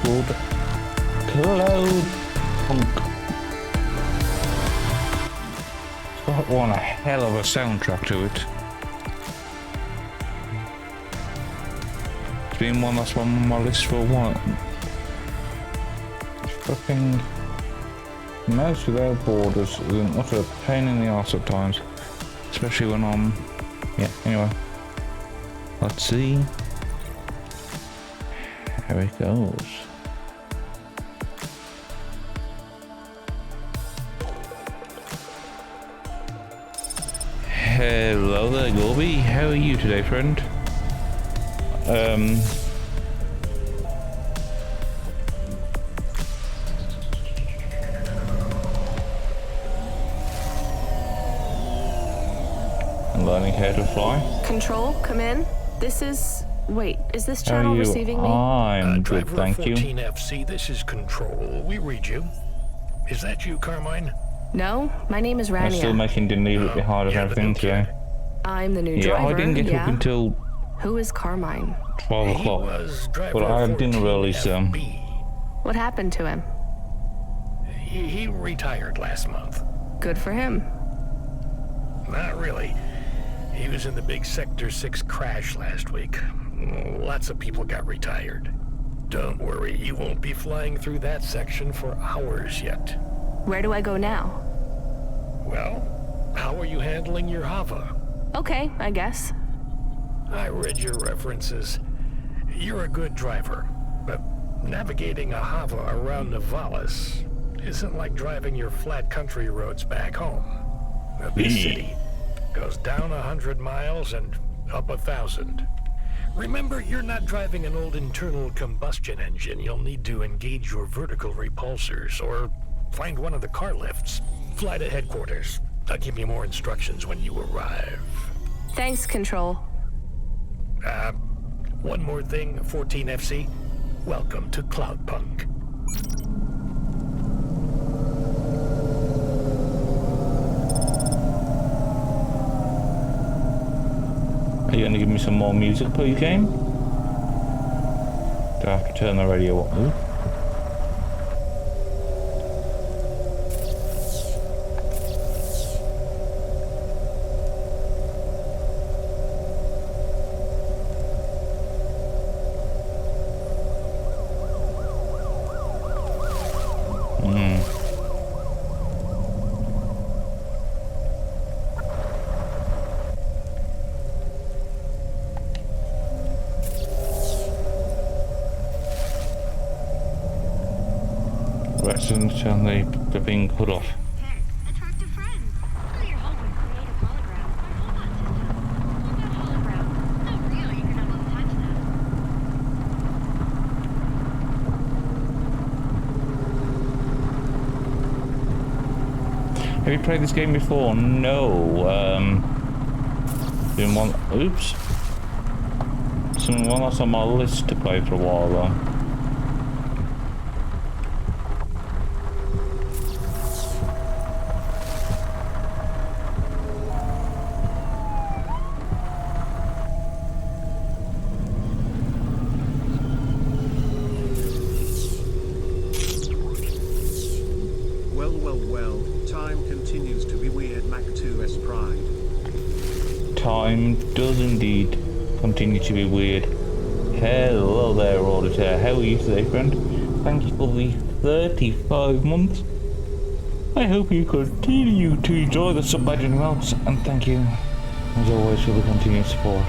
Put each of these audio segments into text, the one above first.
called Cloudpunk. It's got one hell of a soundtrack to it. It's been one that's on my list for a while. Fucking Mouse Without Borders is an utter pain in the arse at times, especially when I'm... yeah, anyway. Let's see how it goes. Hello there, Gorby. How are you today, friend? Learning how to fly. Control, come in. This is... wait, is this How channel are you? receiving me? I'm good, Driver thank you. 14FC, this is Control. We read you. Is that you, Carmine? No, my name is I'm still Rania. making Didn't Leave It Behind and you're the everything new today. kid. I'm the new Yeah, driver. I didn't get up until Who is Carmine? 12 He o'clock. was driver But I had dinner early, so... 14FB. What happened to him? He retired last month. Good for him. Not really. He was in the big Sector 6 crash last week. Lots of people got retired. Don't worry, you won't be flying through that section for hours yet. Where do I go now? Well, how are you handling your Hava? Okay, I guess. I read your references. You're a good driver, but navigating a Hava around Navalis isn't like driving your flat country roads back home. Now, this city goes down 100 miles and up 1,000. Remember, you're not driving an old internal combustion engine. You'll need to engage your vertical repulsors or find one of the car lifts. Fly to headquarters. I'll give you more instructions when you arrive. Thanks, Control. One more thing, 14FC. Welcome to Cloudpunk. Are you going to give me some more music, please, game? Do I have to turn the radio up? Ooh. Residents and they're being cut off. Hey, attractive friend. Fill your home with creative holograms. Our robots are cool. What hologram? So real you can almost touch them. Have you played this game before? No. Been one. Oops. Some one that's on my list to play for a while though. Well, time continues to be weird, Mac 2's pride. Time does indeed continue to be weird. Hello there, auditor. How are you today, friend? Thank you for the 35 months. I hope you continue to enjoy the sub-badging amounts, and thank you, as always, for the continued support.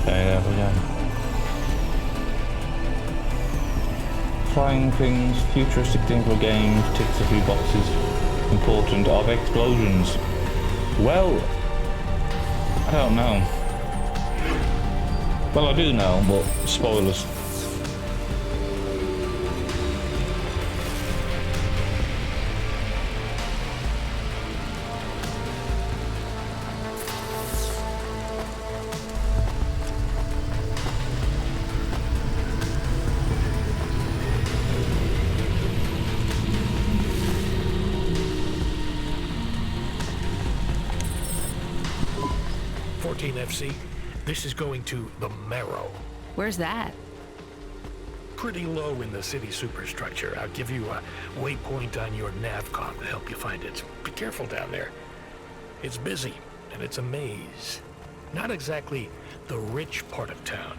Okay, there we go. Flying things, futuristic things for games, ticks a few boxes. Important of explosions. Well, I don't know. Well, I do know, but spoilers. FC, this is going to the Marrow. Where's that? Pretty low in the city superstructure. I'll give you a waypoint on your navcom to help you find it. Be careful down there. It's busy, and it's a maze. Not exactly the rich part of town.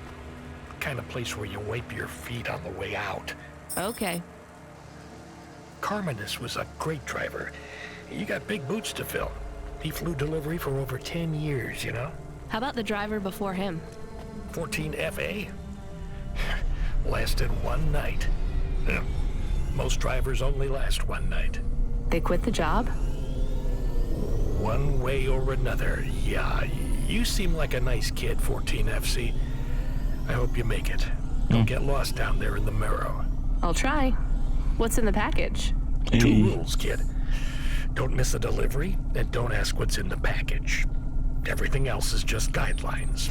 Kind of place where you wipe your feet on the way out. Okay. Carmenus was a great driver. You got big boots to fill. He flew delivery for over 10 years, you know? How about the driver before him? 14 FA. Lasted one night. Most drivers only last one night. They quit the job? One way or another, yeah. You seem like a nice kid, 14 FC. I hope you make it. Don't get lost down there in the Marrow. I'll try. What's in the package? 2 rules, kid. Don't miss a delivery, and don't ask what's in the package. Everything else is just guidelines.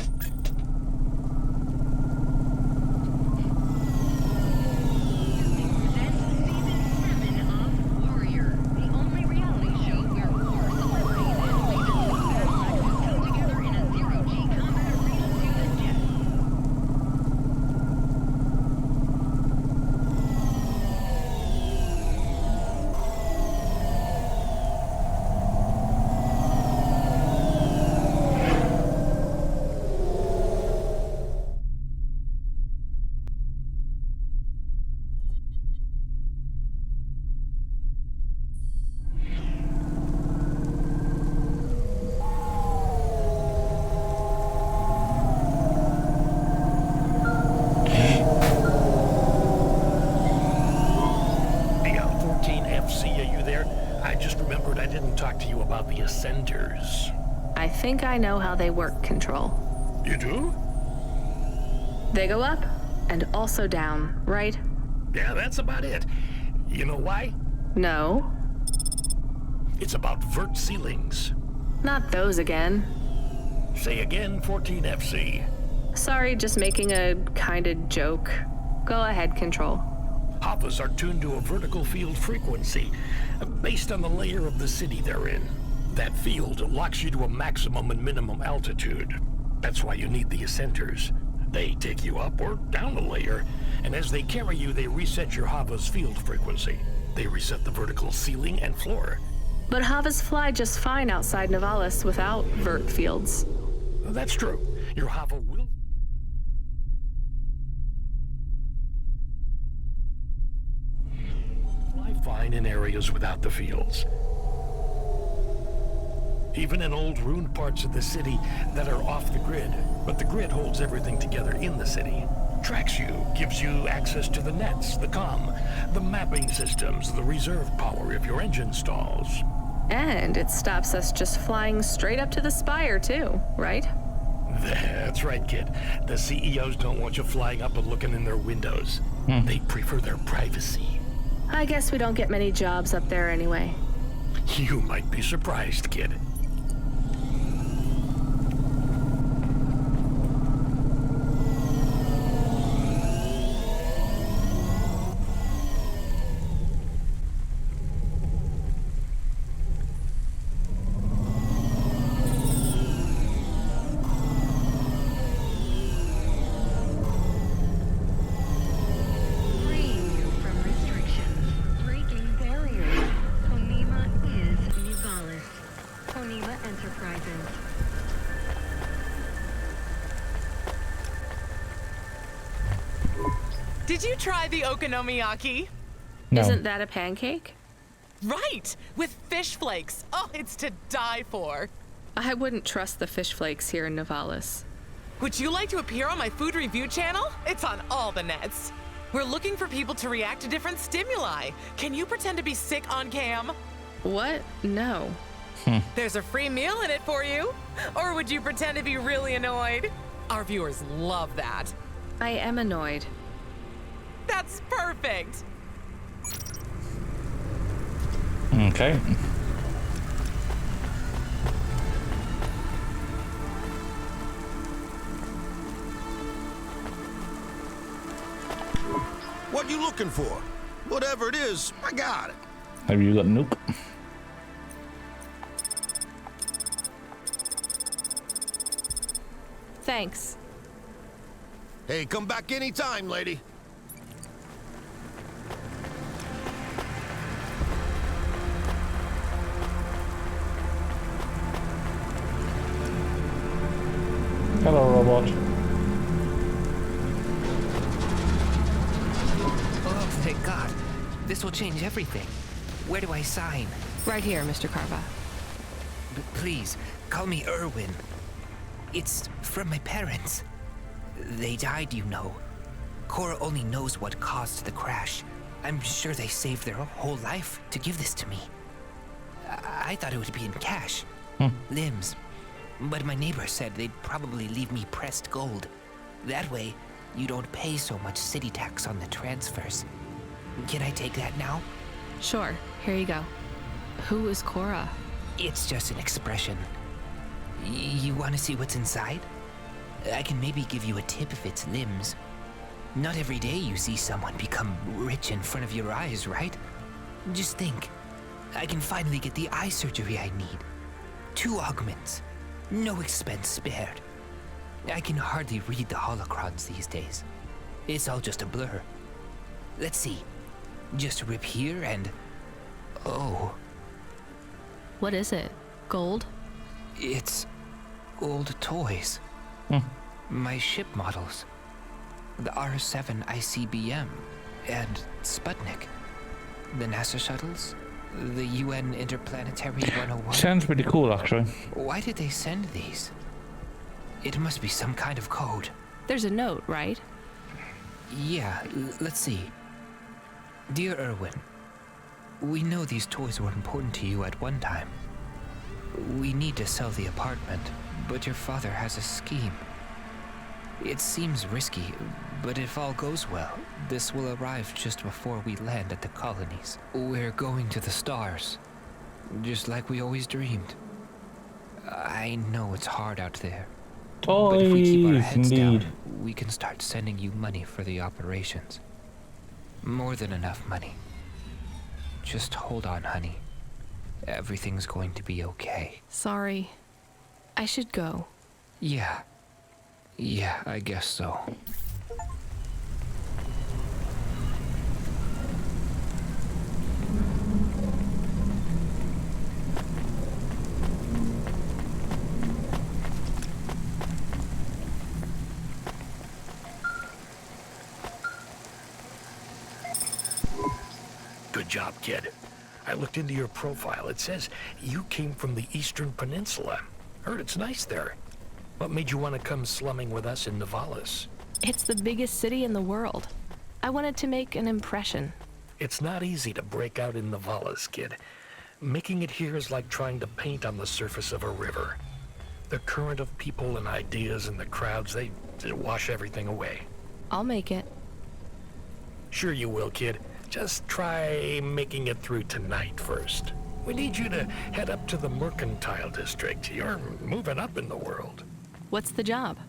I think I know how they work, Control. You do? They go up and also down, right? Yeah, that's about it. You know why? No. It's about vert ceilings. Not those again. Say again, 14 FC. Sorry, just making a kinda joke. Go ahead, Control. Havas are tuned to a vertical field frequency, based on the layer of the city they're in. That field locks you to a maximum and minimum altitude. That's why you need the ascenters. They take you up or down a layer, and as they carry you, they reset your Hava's field frequency. They reset the vertical ceiling and floor. But Havas fly just fine outside Novalis without vert fields. That's true. Your Hava will... fly fine in areas without the fields. Even in old ruined parts of the city that are off the grid. But the grid holds everything together in the city. Tracks you, gives you access to the nets, the comm, the mapping systems, the reserve power if your engine stalls. And it stops us just flying straight up to the spire too, right? That's right, kid. The CEOs don't want you flying up and looking in their windows. They prefer their privacy. I guess we don't get many jobs up there anyway. You might be surprised, kid. Did you try the okonomiyaki? No. Isn't that a pancake? Right, with fish flakes. Oh, it's to die for. I wouldn't trust the fish flakes here in Novalis. Would you like to appear on my food review channel? It's on all the nets. We're looking for people to react to different stimuli. Can you pretend to be sick on cam? What? No. There's a free meal in it for you. Or would you pretend to be really annoyed? Our viewers love that. I am annoyed. That's perfect. Okay. What you looking for? Whatever it is, I got it. Have you got nuke? Thanks. Hey, come back anytime, lady. Hello, robot. Oh, thank God. This will change everything. Where do I sign? Right here, Mr. Carva. Please, call me Erwin. It's from my parents. They died, you know. Cora only knows what caused the crash. I'm sure they saved their whole life to give this to me. I thought it would be in cash. Limbs. But my neighbor said they'd probably leave me pressed gold. That way, you don't pay so much city tax on the transfers. Can I take that now? Sure, here you go. Who is Cora? It's just an expression. You want to see what's inside? I can maybe give you a tip if it's limbs. Not every day you see someone become rich in front of your eyes, right? Just think. I can finally get the eye surgery I need. 2 augments. No expense spared. I can hardly read the holocrons these days. It's all just a blur. Let's see. Just rip here and... Oh. What is it? Gold? It's old toys. My ship models. The R7 ICBM and Sputnik. The NASA shuttles. The UN Interplanetary 101. Sounds pretty cool, actually. Why did they send these? It must be some kind of code. There's a note, right? Yeah, let's see. Dear Erwin, we know these toys were important to you at one time. We need to sell the apartment, but your father has a scheme. It seems risky, but if all goes well, this will arrive just before we land at the colonies. We're going to the stars, just like we always dreamed. I know it's hard out there, but if we keep our Toys, heads indeed. down, we can start sending you money for the operations. More than enough money. Just hold on, honey. Everything's going to be okay. Sorry. I should go. Yeah, I guess so. Good job, kid. I looked into your profile. It says you came from the Eastern Peninsula. Heard it's nice there. What made you want to come slumming with us in Novalis? It's the biggest city in the world. I wanted to make an impression. It's not easy to break out in Novalis, kid. Making it here is like trying to paint on the surface of a river. The current of people and ideas and the crowds, they wash everything away. I'll make it. Sure you will, kid. Just try making it through tonight first. We need you to head up to the Mercantile District. You're moving up in the world. What's the job?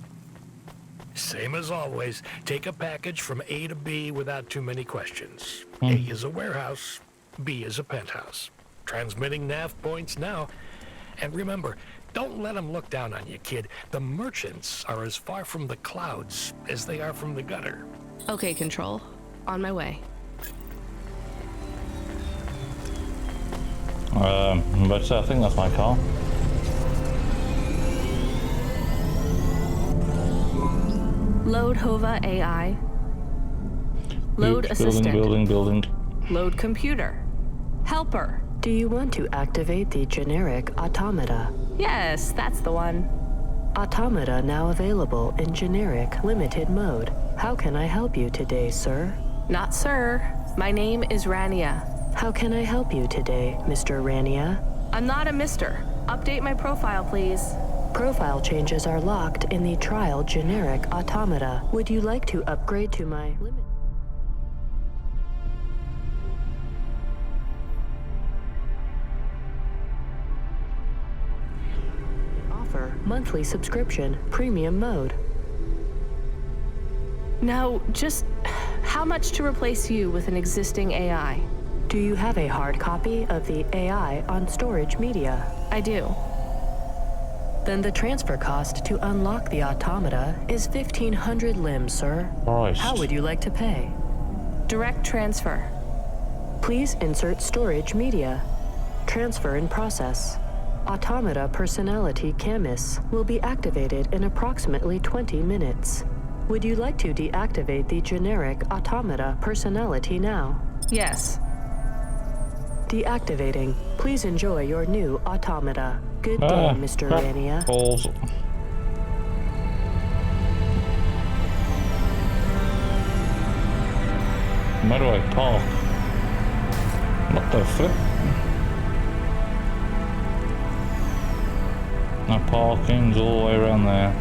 Same as always. Take a package from A to B without too many questions. A is a warehouse. B is a penthouse. Transmitting nav points now. And remember, don't let them look down on you, kid. The merchants are as far from the clouds as they are from the gutter. Okay, Control. On my way. But I think that's my car. Load Hova AI. Load Oops, assistant. Building. Load computer. Helper. Do you want to activate the generic automata? Yes, that's the one. Automata now available in generic limited mode. How can I help you today, sir? Not sir. My name is Rania. How can I help you today, Mr. Rania? I'm not a mister. Update my profile, please. Profile changes are locked in the trial generic automata. Would you like to upgrade to my limit? Offer monthly subscription, premium mode. Now, just how much to replace you with an existing AI? Do you have a hard copy of the AI on storage media? I do. Then the transfer cost to unlock the automata is 1,500 limbs, sir. Christ. How would you like to pay? Direct transfer. Please insert storage media. Transfer in process. Automata personality Camus will be activated in approximately 20 minutes. Would you like to deactivate the generic automata personality now? Yes. Deactivating. Please enjoy your new automata. Good day, Mr. Rania. Balls. Where do I park? What the flip? My parking's all the way around there.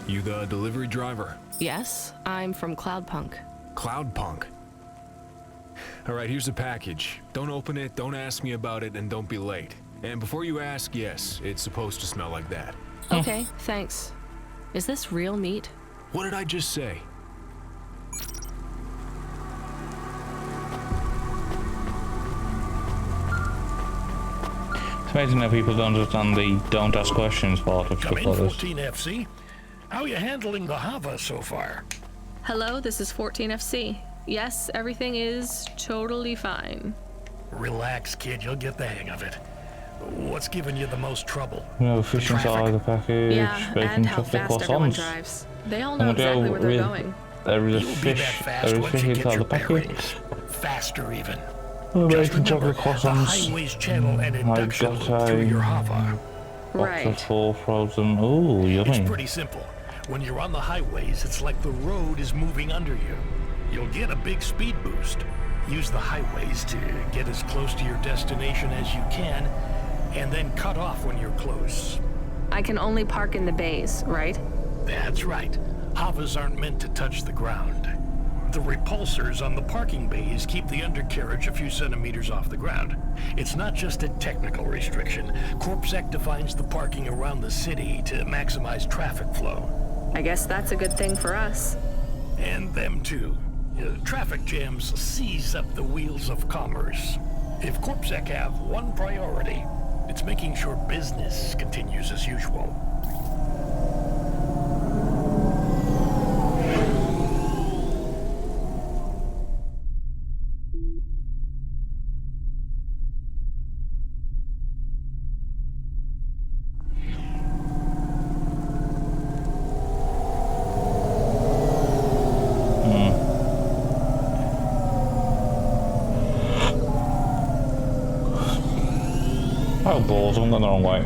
You the delivery driver? Yes, I'm from Cloudpunk. Cloudpunk. Alright, here's the package. Don't open it, don't ask me about it, and don't be late. And before you ask, yes, it's supposed to smell like that. Okay, thanks. Is this real meat? What did I just say? It's amazing how people don't understand the don't ask questions part of stuff Come in, like this. 14FC. How are you handling the Hava so far? Hello, this is 14FC. Yes, everything is totally fine. Relax, kid. You'll get the hang of it. What's giving you the most trouble? No, fish inside the package, Yeah, bacon, and how chocolate fast everyone croissants. drives. They all know exactly where they're going. There is a You'll be fish, that fast there is once fish you get inside your the package. bearings. Faster even. Oh, Just bacon, remember, chocolate the croissants. highways channel and I induction got loop through your a Hava. box of Right. 4 frozen. Ooh, It's yummy. pretty simple. When you're on the highways, it's like the road is moving under you. You'll get a big speed boost. Use the highways to get as close to your destination as you can, and then cut off when you're close. I can only park in the bays, right? That's right. Havas aren't meant to touch the ground. The repulsors on the parking bays keep the undercarriage a few centimeters off the ground. It's not just a technical restriction. CorpSec defines the parking around the city to maximize traffic flow. I guess that's a good thing for us. And them too. Traffic jams seize up the wheels of commerce. If CorpSec have one priority, it's making sure business continues as usual. Oh balls, I'm going the wrong way.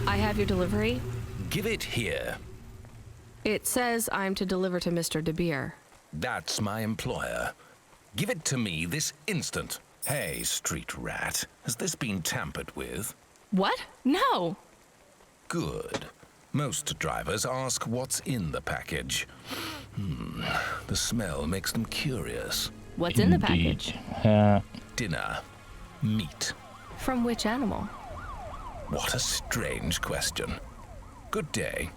I have your delivery. Give it here. It says I'm to deliver to Mr. De Beer. That's my employer. Give it to me this instant. Hey, street rat. Has this been tampered with? What? No! Good. Most drivers ask what's in the package. The smell makes them curious. What's in the package? Dinner. Meat. From which animal? What a strange question. Good day.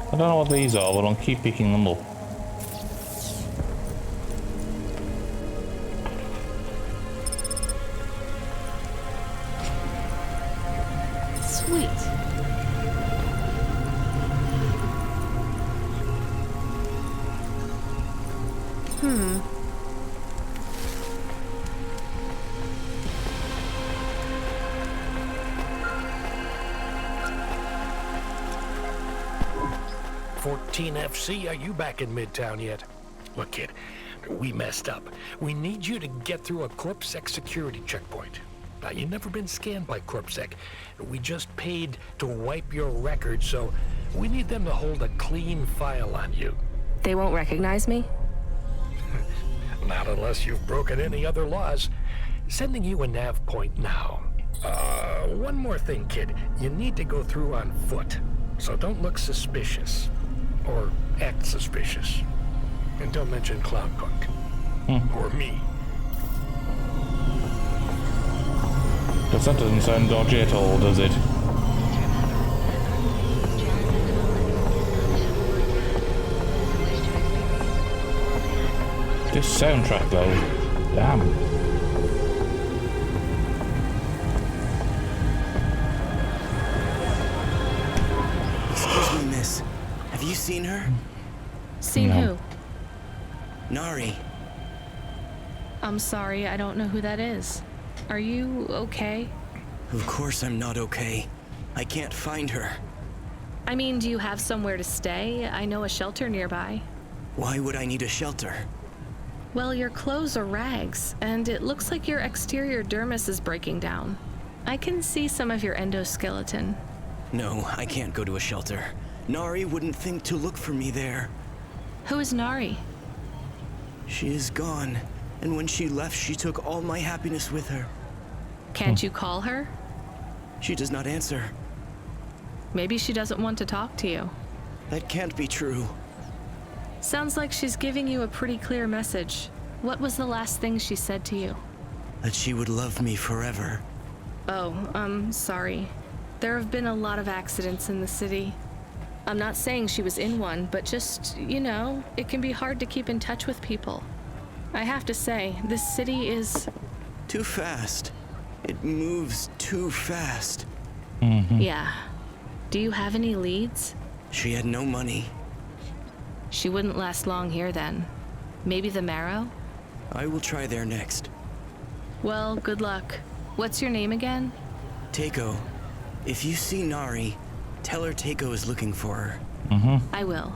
I don't know what these are, but I'll keep picking them up. Sweet. Hmm. FC, are you back in Midtown yet? Look, kid, we messed up. We need you to get through a CorpSec security checkpoint. Now, you've never been scanned by CorpSec. We just paid to wipe your record, so we need them to hold a clean file on you. They won't recognize me? Not unless you've broken any other laws. Sending you a nav point now. One more thing, kid. You need to go through on foot, so don't look suspicious. Or act suspicious. And don't mention Cloudpunk. Or me. Because that doesn't sound dodgy at all, does it? This soundtrack though, damn. Excuse me, miss. Have you seen her? Seen who? Nari. I'm sorry, I don't know who that is. Are you okay? Of course I'm not okay. I can't find her. I mean, do you have somewhere to stay? I know a shelter nearby. Why would I need a shelter? Well, your clothes are rags, and it looks like your exterior dermis is breaking down. I can see some of your endoskeleton. No, I can't go to a shelter. Nari wouldn't think to look for me there. Who is Nari? She is gone, and when she left, she took all my happiness with her. Can't you call her? She does not answer. Maybe she doesn't want to talk to you. That can't be true. Sounds like she's giving you a pretty clear message. What was the last thing she said to you? That she would love me forever. Oh, sorry. There have been a lot of accidents in the city. I'm not saying she was in one, but just, you know, it can be hard to keep in touch with people. I have to say, this city is... too fast. It moves too fast. Yeah. Do you have any leads? She had no money. She wouldn't last long here then. Maybe the Marrow? I will try there next. Well, good luck. What's your name again? Teiko. If you see Nari, tell her Teiko is looking for her. I will.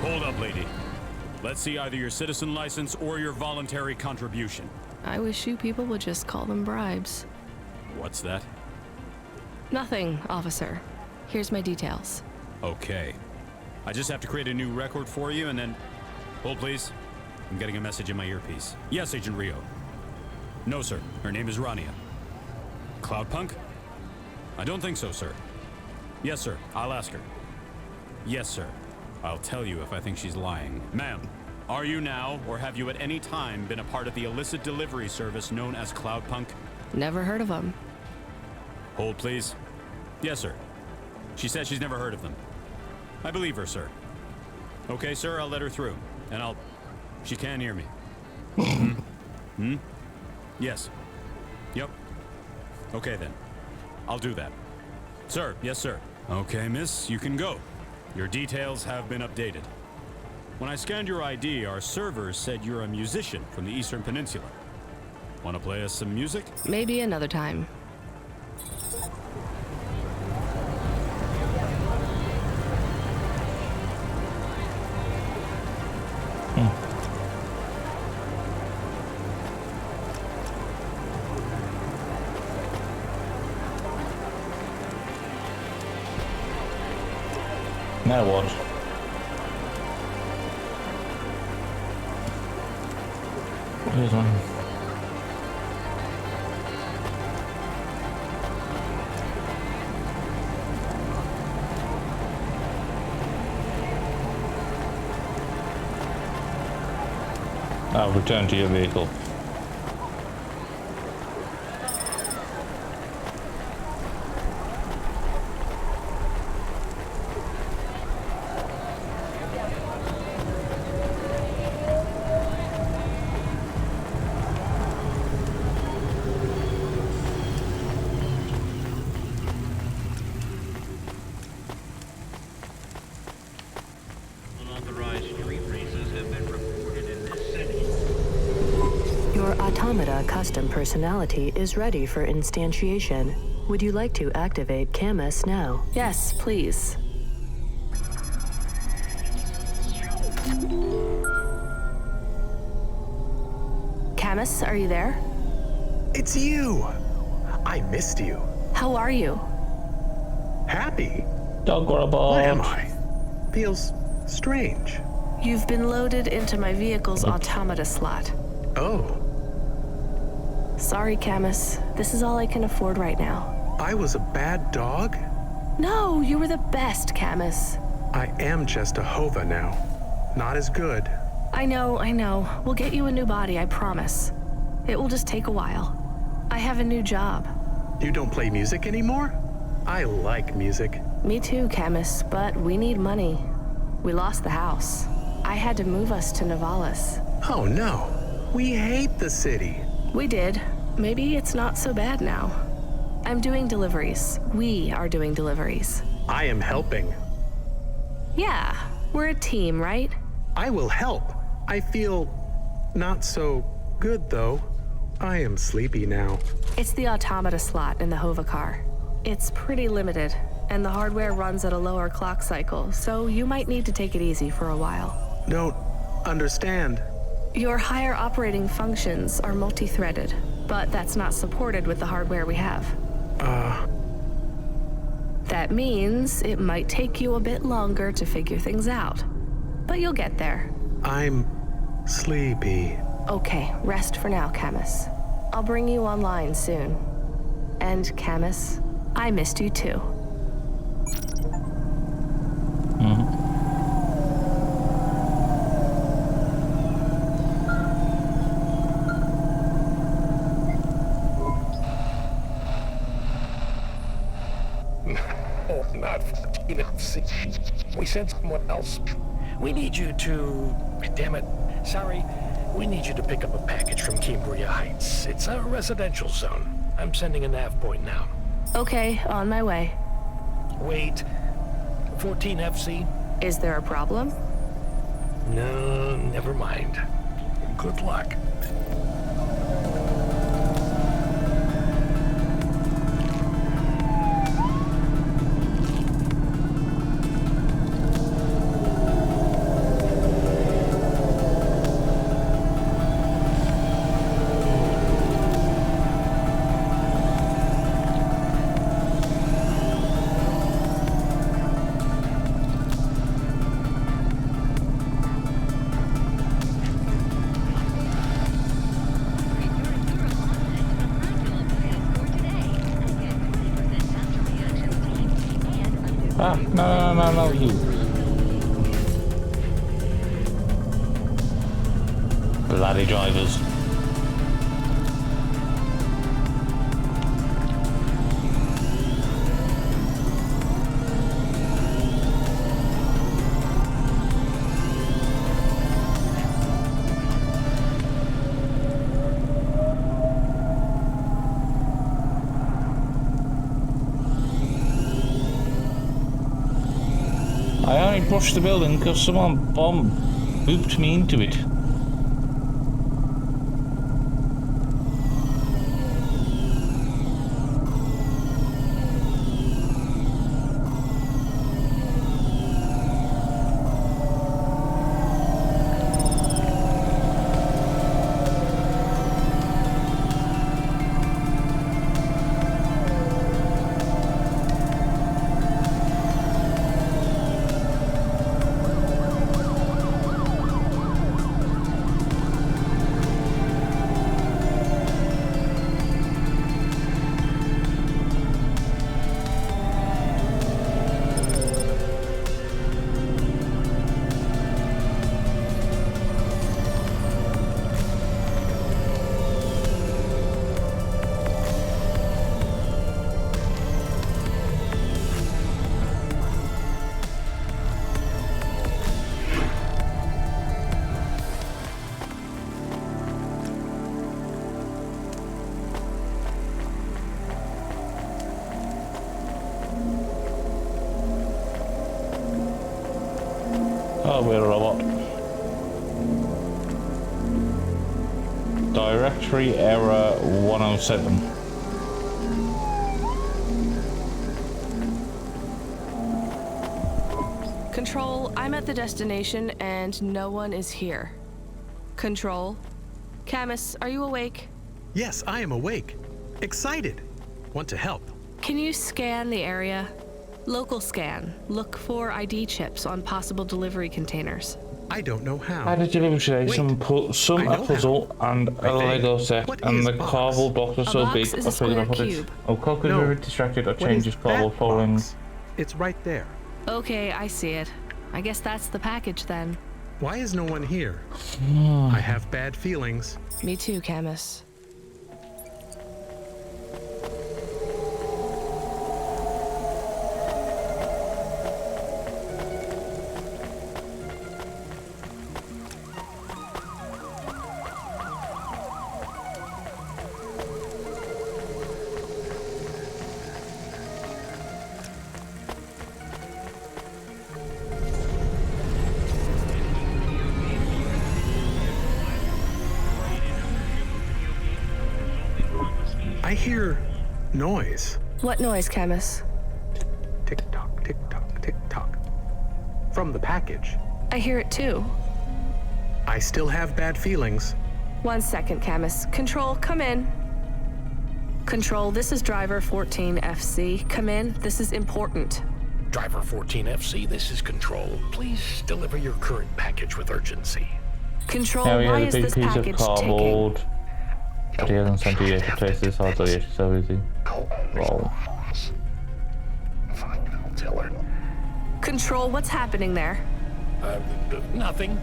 Hold up, lady. Let's see either your citizen license or your voluntary contribution. I wish you people would just call them bribes. What's that? Nothing, officer. Here's my details. Okay. I just have to create a new record for you and then... Hold, please. I'm getting a message in my earpiece. Yes, Agent Rio. No, sir. Her name is Rania. Cloudpunk? I don't think so, sir. Yes, sir. I'll ask her. Yes, sir. I'll tell you if I think she's lying. Ma'am, Are you now, or have you at any time been a part of the illicit delivery service known as Cloudpunk? Never heard of them. Hold, please. Yes, sir. She says she's never heard of them. I believe her, sir. Okay, sir, I'll let her through. And she can hear me. Hmm? Yes. Yep. Okay, then. I'll do that. Sir, yes, sir. Okay, miss, you can go. Your details have been updated. When I scanned your ID, our servers said you're a musician from the Eastern Peninsula. Want to play us some music? Maybe another time. Now what? Here's one. Now return to your vehicle. Automata custom personality is ready for instantiation. Would you like to activate Camus now? Yes, please. Camus, are you there? It's you! I missed you. How are you? Happy? Dog robot. What am I? Feels strange. You've been loaded into my vehicle's automata slot. Oh. Sorry, Camus. This is all I can afford right now. I was a bad dog? No, you were the best, Camus. I am just a Hova now. Not as good. I know. We'll get you a new body, I promise. It will just take a while. I have a new job. You don't play music anymore? I like music. Me too, Camus, but we need money. We lost the house. I had to move us to Navalis. Oh no. We hate the city. We did. Maybe it's not so bad now. I'm doing deliveries. We are doing deliveries. I am helping. Yeah, we're a team, right? I will help. I feel not so good, though. I am sleepy now. It's the automata slot in the Hova car. It's pretty limited, and the hardware runs at a lower clock cycle, so you might need to take it easy for a while. Don't understand. Your higher operating functions are multi-threaded, but that's not supported with the hardware we have. That means it might take you a bit longer to figure things out, but you'll get there. I'm sleepy. Okay, rest for now, Camus. I'll bring you online soon. And Camus, I missed you too. We sent someone else. We need you to... Damn it. Sorry. We need you to pick up a package from Cambria Heights. It's a residential zone. I'm sending a nav point now. Okay, on my way. Wait. 14 FC? Is there a problem? No, never mind. Good luck. No, you. Bloody drivers. I only brushed the building because someone booped me into it. Oh, we're a robot. Directory error 107. Control, I'm at the destination and no one is here. Control. Camus, are you awake? Yes, I am awake. Excited. Want to help. Can you scan the area? Local scan. Look for ID chips on possible delivery containers. I don't know how. I had a delivery today, Wait, some a puzzle and a Lego set, and the cardboard box was so big, I figured I put it. Oh, Coco is very distracted, I changed his cardboard folding. It's right there. Okay, I see it. I guess that's the package then. Why is no one here? I have bad feelings. Me too, Camus. I hear noise. What noise, Camus? Tick tock, tick tock, tick tock. From the package. I hear it too. I still have bad feelings. 1 second, Camus. Control, come in. Control, this is driver 14FC. Come in, this is important. Driver 14FC, this is Control. Please deliver your current package with urgency. Control, why is this package taking? He hasn't sent you yet to place this hard, so yes, so easy. Roll. Fine, I'll tell her. Control, what's happening there? Nothing.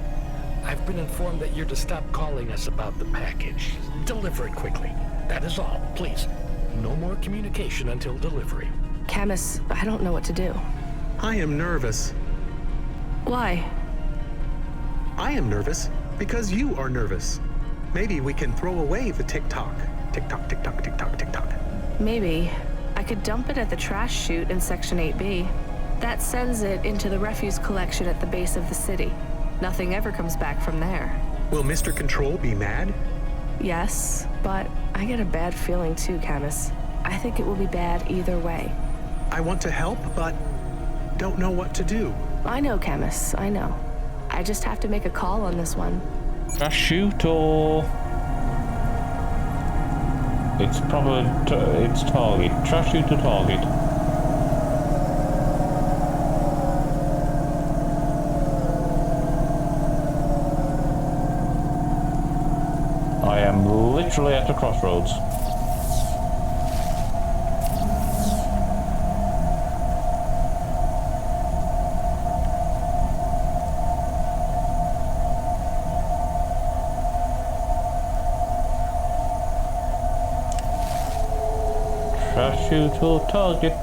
I've been informed that you're to stop calling us about the package. Deliver it quickly. That is all, please. No more communication until delivery. Camus, I don't know what to do. I am nervous. Why? I am nervous because you are nervous. Maybe we can throw away the tick-tock. Tick-tock, tick-tock, tick-tock, tick-tock. Maybe. I could dump it at the trash chute in Section 8B. That sends it into the refuse collection at the base of the city. Nothing ever comes back from there. Will Mr. Control be mad? Yes, but I get a bad feeling too, Camus. I think it will be bad either way. I want to help, but don't know what to do. I know, Camus, I know. I just have to make a call on this one. Trash chute or... It's probably... it's target. Trash chute to target. I am literally at the crossroads. Parachute or target.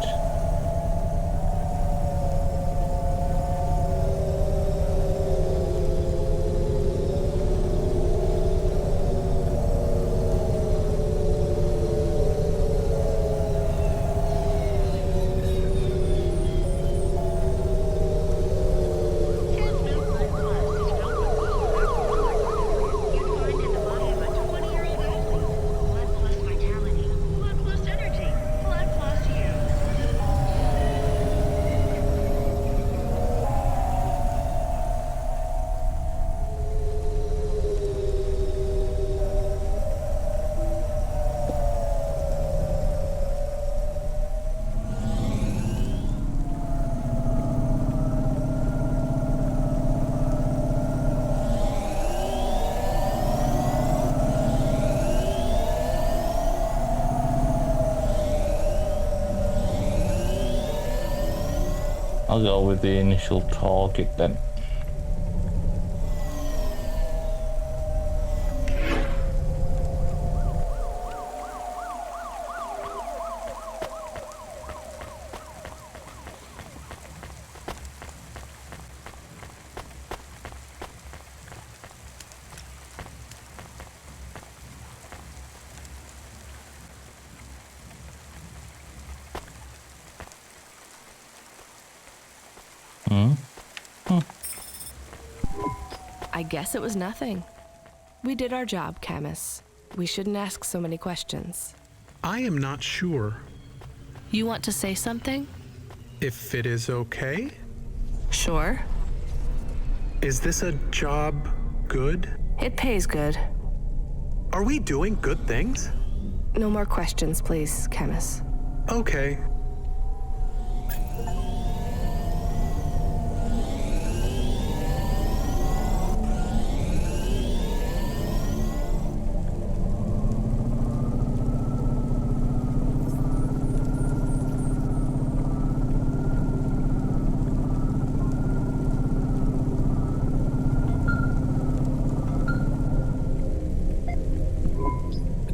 I'll go with the initial target then. I guess it was nothing. We did our job, Camus. We shouldn't ask so many questions. I am not sure. You want to say something? If it is okay? Sure. Is this a job good? It pays good. Are we doing good things? No more questions, please, Camus. Okay.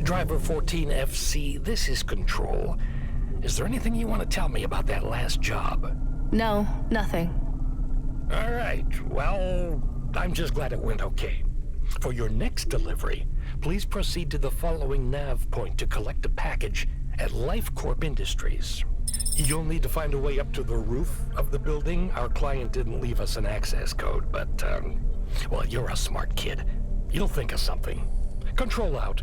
Driver 14FC, this is Control. Is there anything you want to tell me about that last job? No, nothing. All right, well, I'm just glad it went okay. For your next delivery, please proceed to the following nav point to collect a package at LifeCorp Industries. You'll need to find a way up to the roof of the building. Our client didn't leave us an access code, but, well, you're a smart kid. You'll think of something. Control out.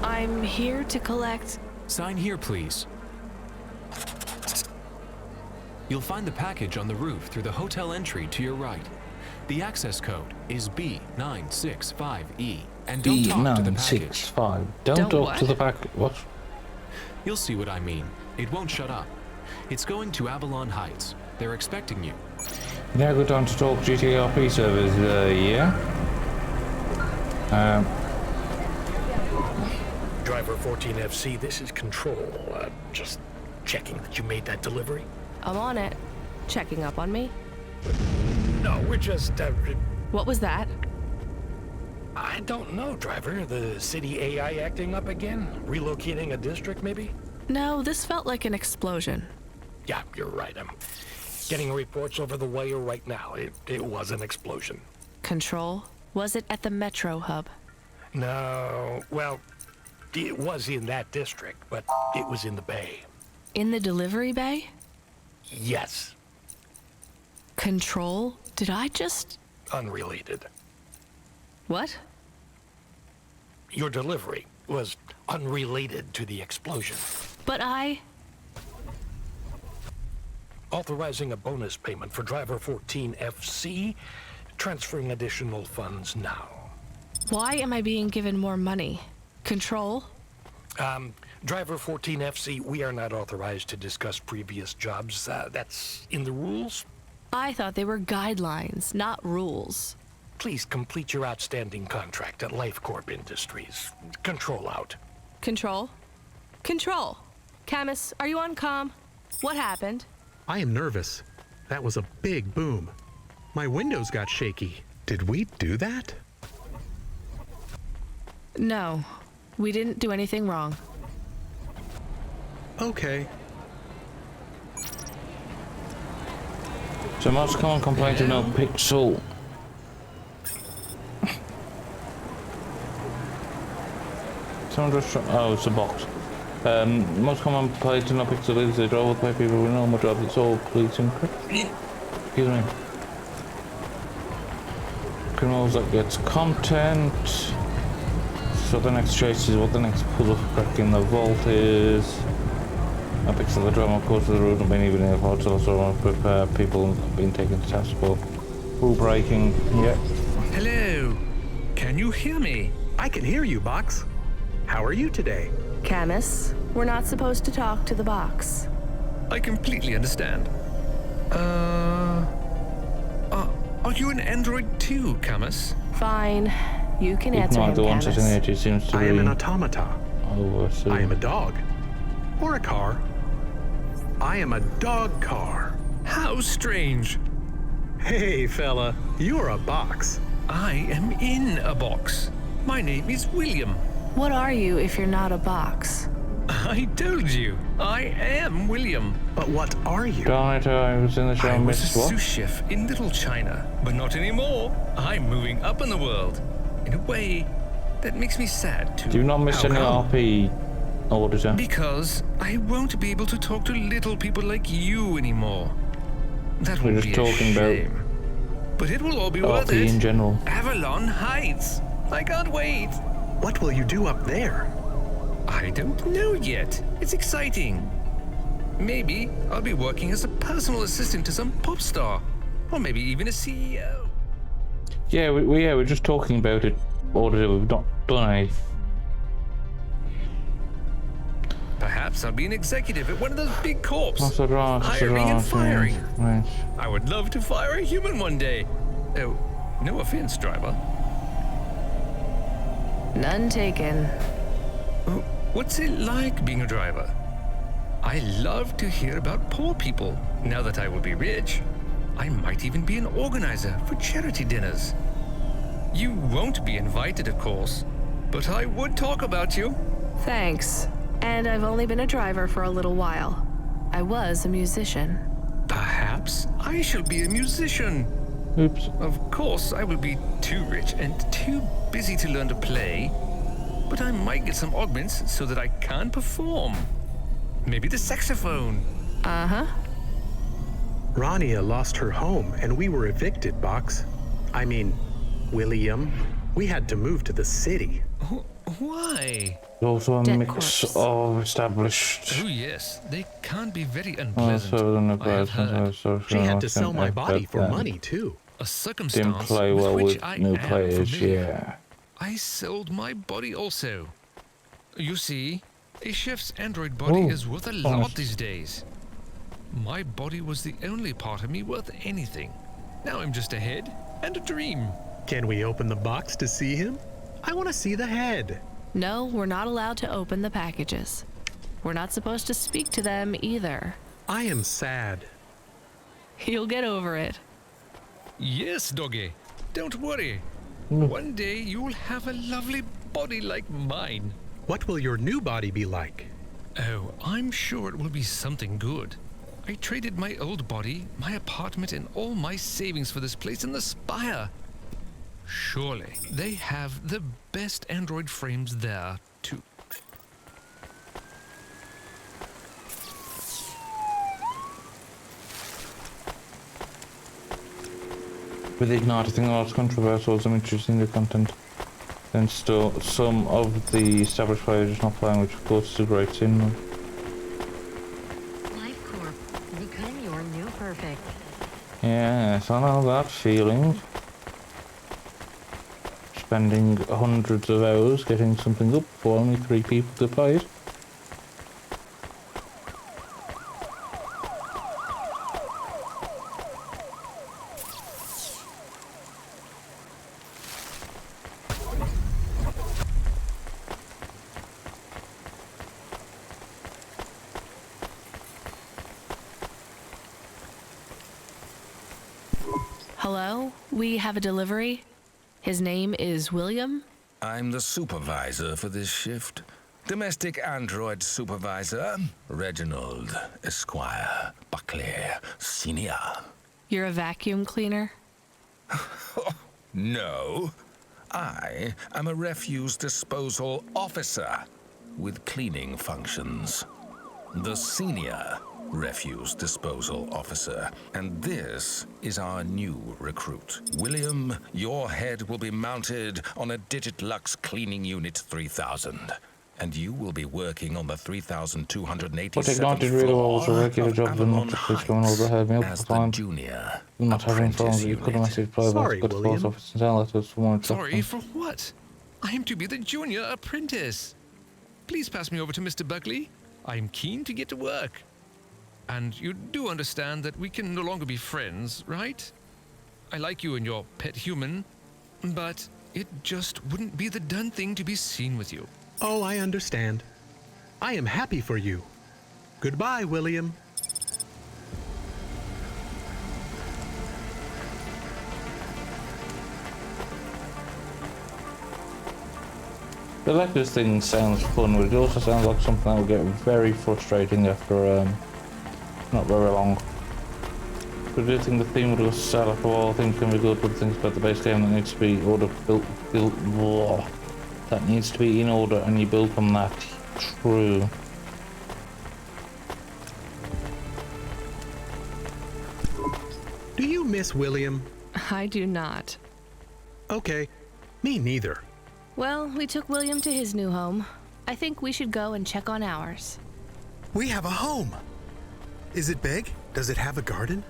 I'm here to collect... Sign here, please. You'll find the package on the roof through the hotel entry to your right. The access code is B965E. And don't talk to the package. B965. Don't talk to the package. What? You'll see what I mean. It won't shut up. It's going to Avalon Heights. They're expecting you. Now go down to talk GTRP servers, yeah? Driver 14FC, this is Control. Just checking that you made that delivery. I'm on it. Checking up on me? No, we're just, What was that? I don't know, driver. The city AI acting up again? Relocating a district, maybe? No, this felt like an explosion. Yeah, you're right. I'm getting reports over the wire right now. It was an explosion. Control? Was it at the Metro hub? No, well, it was in that district, but it was in the bay. In the delivery bay? Yes. Control? Did I just... Unrelated. What? Your delivery was unrelated to the explosion. But I... Authorizing a bonus payment for driver 14FC, transferring additional funds now. Why am I being given more money? Control? Driver 14FC, we are not authorized to discuss previous jobs. That's in the rules. I thought they were guidelines, not rules. Please complete your outstanding contract at LifeCorp Industries. Control out. Control? Control! Camus, are you on comm? What happened? I am nervous. That was a big boom. My windows got shaky. Did we do that? No, we didn't do anything wrong. Okay. So most common complaint of no pixel. Someone just oh, it's a box. Most common complaint of no pixel is they drove by people who know my job. It's all policing. Excuse me. Criminals that gets content. So the next choice is what the next puzzle for cracking the vault is. A pixel the drama, of course, the road not been even in the hotel, so I want to prepare people being taken to task for rule breaking. Yeah. Hello. Can you hear me? I can hear you, Box. How are you today? Camus, we're not supposed to talk to the box. I completely understand. Are you an android too, Camus? Fine. You can answer him, the one Camus. sitting here seems to I am an automata. Oh, I see. I am a dog. Or a car. I am a dog car. How strange. Hey, fella. You're a box. I am in a box. My name is William. What are you if you're not a box? I told you. I am William. But what are you? Darn it, I was in the show. I was a what? sous chef in Little China, but not anymore. I'm moving up in the world. In a way that makes me sad too. Do you not miss any RP auditor? Because I won't be able to talk to little people like you anymore. That We're will just be talking a shame. But it will all be worth RP it. in general. Avalon Heights. I can't wait. What will you do up there? I don't know yet. It's exciting. Maybe I'll be working as a personal assistant to some pop star. Or maybe even a CEO. Yeah, we're just talking about it. Auditor, we've not done any. Perhaps I'll be an executive at one of those big corps. Hiring and firing. Right. I would love to fire a human one day. Oh, no offense, driver. None taken. What's it like being a driver? I love to hear about poor people. Now that I will be rich, I might even be an organizer for charity dinners. You won't be invited, of course, but I would talk about you. Thanks. And I've only been a driver for a little while. I was a musician. Perhaps I shall be a musician. Oops. Of course, I will be too rich and too busy to learn to play, but I might get some augments so that I can perform. Maybe the saxophone. Uh-huh. Rania lost her home and we were evicted, Box. I mean, William. We had to move to the city. Why? Also a Dead mix corpse. of established. Oh yes, they can't be very Oh, unpleasant. so I have heard. She had to sell my body for money, too. A Didn't circumstance play with well which with I new am players, familiar. yeah. I sold my body also. You see, a chef's android body is worth a lot these days. My body was the only part of me worth anything. Now I'm just a head and a dream. Can we open the box to see him? I want to see the head. No, we're not allowed to open the packages. We're not supposed to speak to them either. I am sad. You'll get over it. Yes, doggy. Don't worry. One day you'll have a lovely body like mine. What will your new body be like? Oh, I'm sure it will be something good. I traded my old body, my apartment, and all my savings for this place in the Spire. Surely they have the best android frames there, too. With Ignite, I think the most controversial is interesting the content. Then still, some of the established players are just not playing, which of course is a great sin. Life Corp, become your new perfect. Yes, I know that feeling. Spending hundreds of hours getting something up for only 3 people to play it. Hello? We have a delivery. His name is William. I'm the supervisor for this shift. Domestic android supervisor, Reginald Esquire Buckley Senior. You're a vacuum cleaner? No, I am a refuse disposal officer with cleaning functions. The senior refuse disposal officer. And this is our new recruit. William, your head will be mounted on a Digitlux Cleaning Unit 3000. And you will be working on the 3,287th But Ignite really well was a regular job than not just please going over here. Me up to find. junior. Not having phones, you could have messaged play Sorry, go to the William. post office and tell us for more Sorry, instructions. for what? I am to be the junior apprentice. Please pass me over to Mr. Buckley. I'm keen to get to work. And you do understand that we can no longer be friends, right? I like you and your pet human, but it just wouldn't be the done thing to be seen with you. Oh, I understand. I am happy for you. Goodbye, William. The Letters thing sounds fun, but it also sounds like something that will get very frustrating after not very long. But I do think the theme will just sell after a while. Things can be good, but things about the base game that needs to be that needs to be in order, and you build from that. True. Do you miss William? I do not. Okay, me neither. Well, we took William to his new home. I think we should go and check on ours. We have a home. Is it big? Does it have a garden?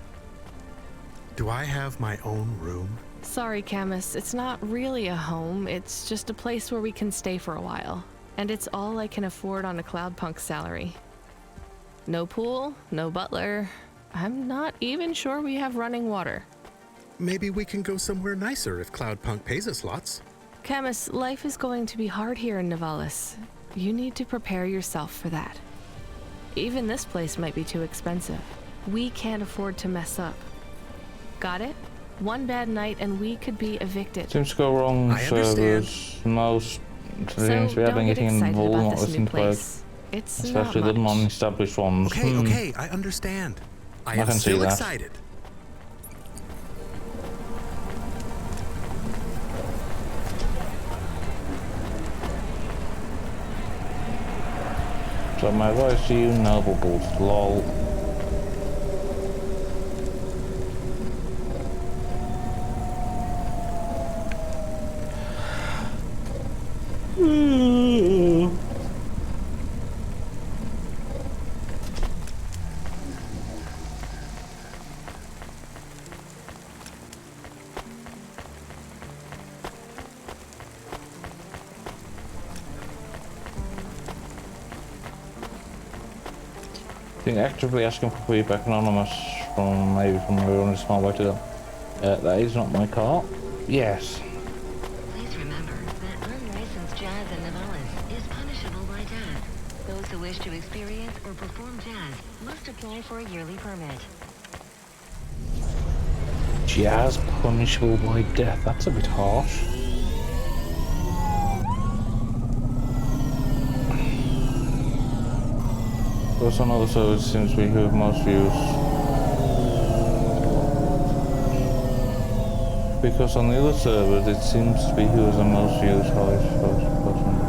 Do I have my own room? Sorry, Camus, it's not really a home. It's just a place where we can stay for a while. And it's all I can afford on a Cloudpunk salary. No pool, no butler. I'm not even sure we have running water. Maybe we can go somewhere nicer if Cloudpunk pays us lots. Camus, life is going to be hard here in Nivalis. You need to prepare yourself for that. Even this place might be too expensive. We can't afford to mess up. Got it? One bad night and we could be evicted. Seems to go wrong. I understand. Servers, most So seems to be don't having get anything excited involved, about not this new listening to it. place. It's Especially not the much. non-established ones. Okay, I understand. I I am can see still that. excited. So my advice to you, noble bulls, lol. think actively asking for feedback anonymous from maybe from everyone is a smart way to go. That is not my car. Yes. Please remember that unlicensed jazz in Navalis is punishable by death. Those who wish to experience or perform jazz must apply for a yearly permit. Jazz punishable by death. That's a bit harsh. Because on other servers seems to be who have most views. Because on the other servers it seems to be who has the most views, highest person.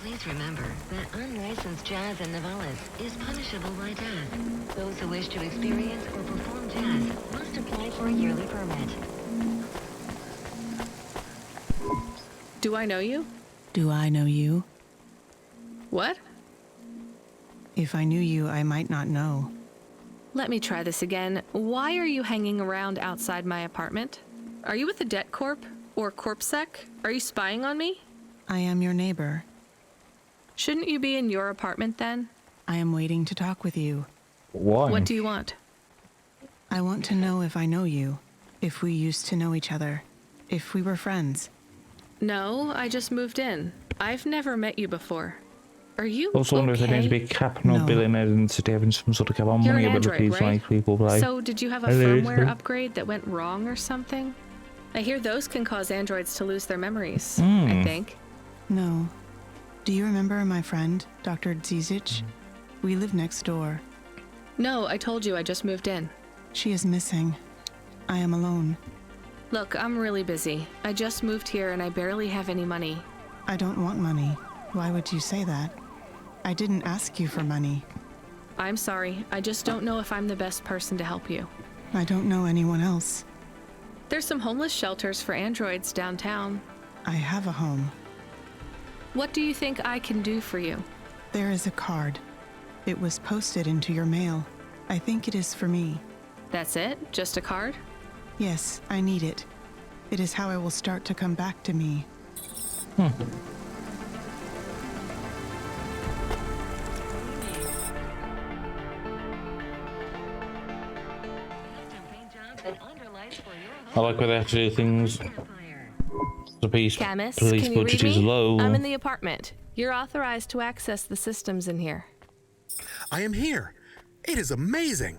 Please remember that unlicensed jazz in Navalis is punishable by death. Those who wish to experience or perform jazz must apply for a yearly permit. Do I know you? Do I know you? What? If I knew you, I might not know. Let me try this again. Why are you hanging around outside my apartment? Are you with the Det Corp? Or CorpSec? Are you spying on me? I am your neighbor. Shouldn't you be in your apartment then? I am waiting to talk with you. Why? What do you want? I want to know if I know you, if we used to know each other, if we were friends. No, I just moved in. I've never met you before. Are you Also wonder if there needs to be a cap, no billionaires in the city having some sort of cap on You're money an abilities android, right? like people play. So did you have a firmware upgrade that went wrong or something? I hear those can cause androids to lose their memories, I think. No. Do you remember my friend, Dr. Dzizic? We live next door. No, I told you I just moved in. She is missing. I am alone. Look, I'm really busy. I just moved here and I barely have any money. I don't want money. Why would you say that? I didn't ask you for money. I'm sorry. I just don't know if I'm the best person to help you. I don't know anyone else. There's some homeless shelters for androids downtown. I have a home. What do you think I can do for you? There is a card. It was posted into your mail. I think it is for me. That's it? Just a card? Yes, I need it. It is how I will start to come back to me. I like where they have to do things. The police Camus, budget can you read is me? low. I'm in the apartment. You're authorized to access the systems in here. I am here. It is amazing.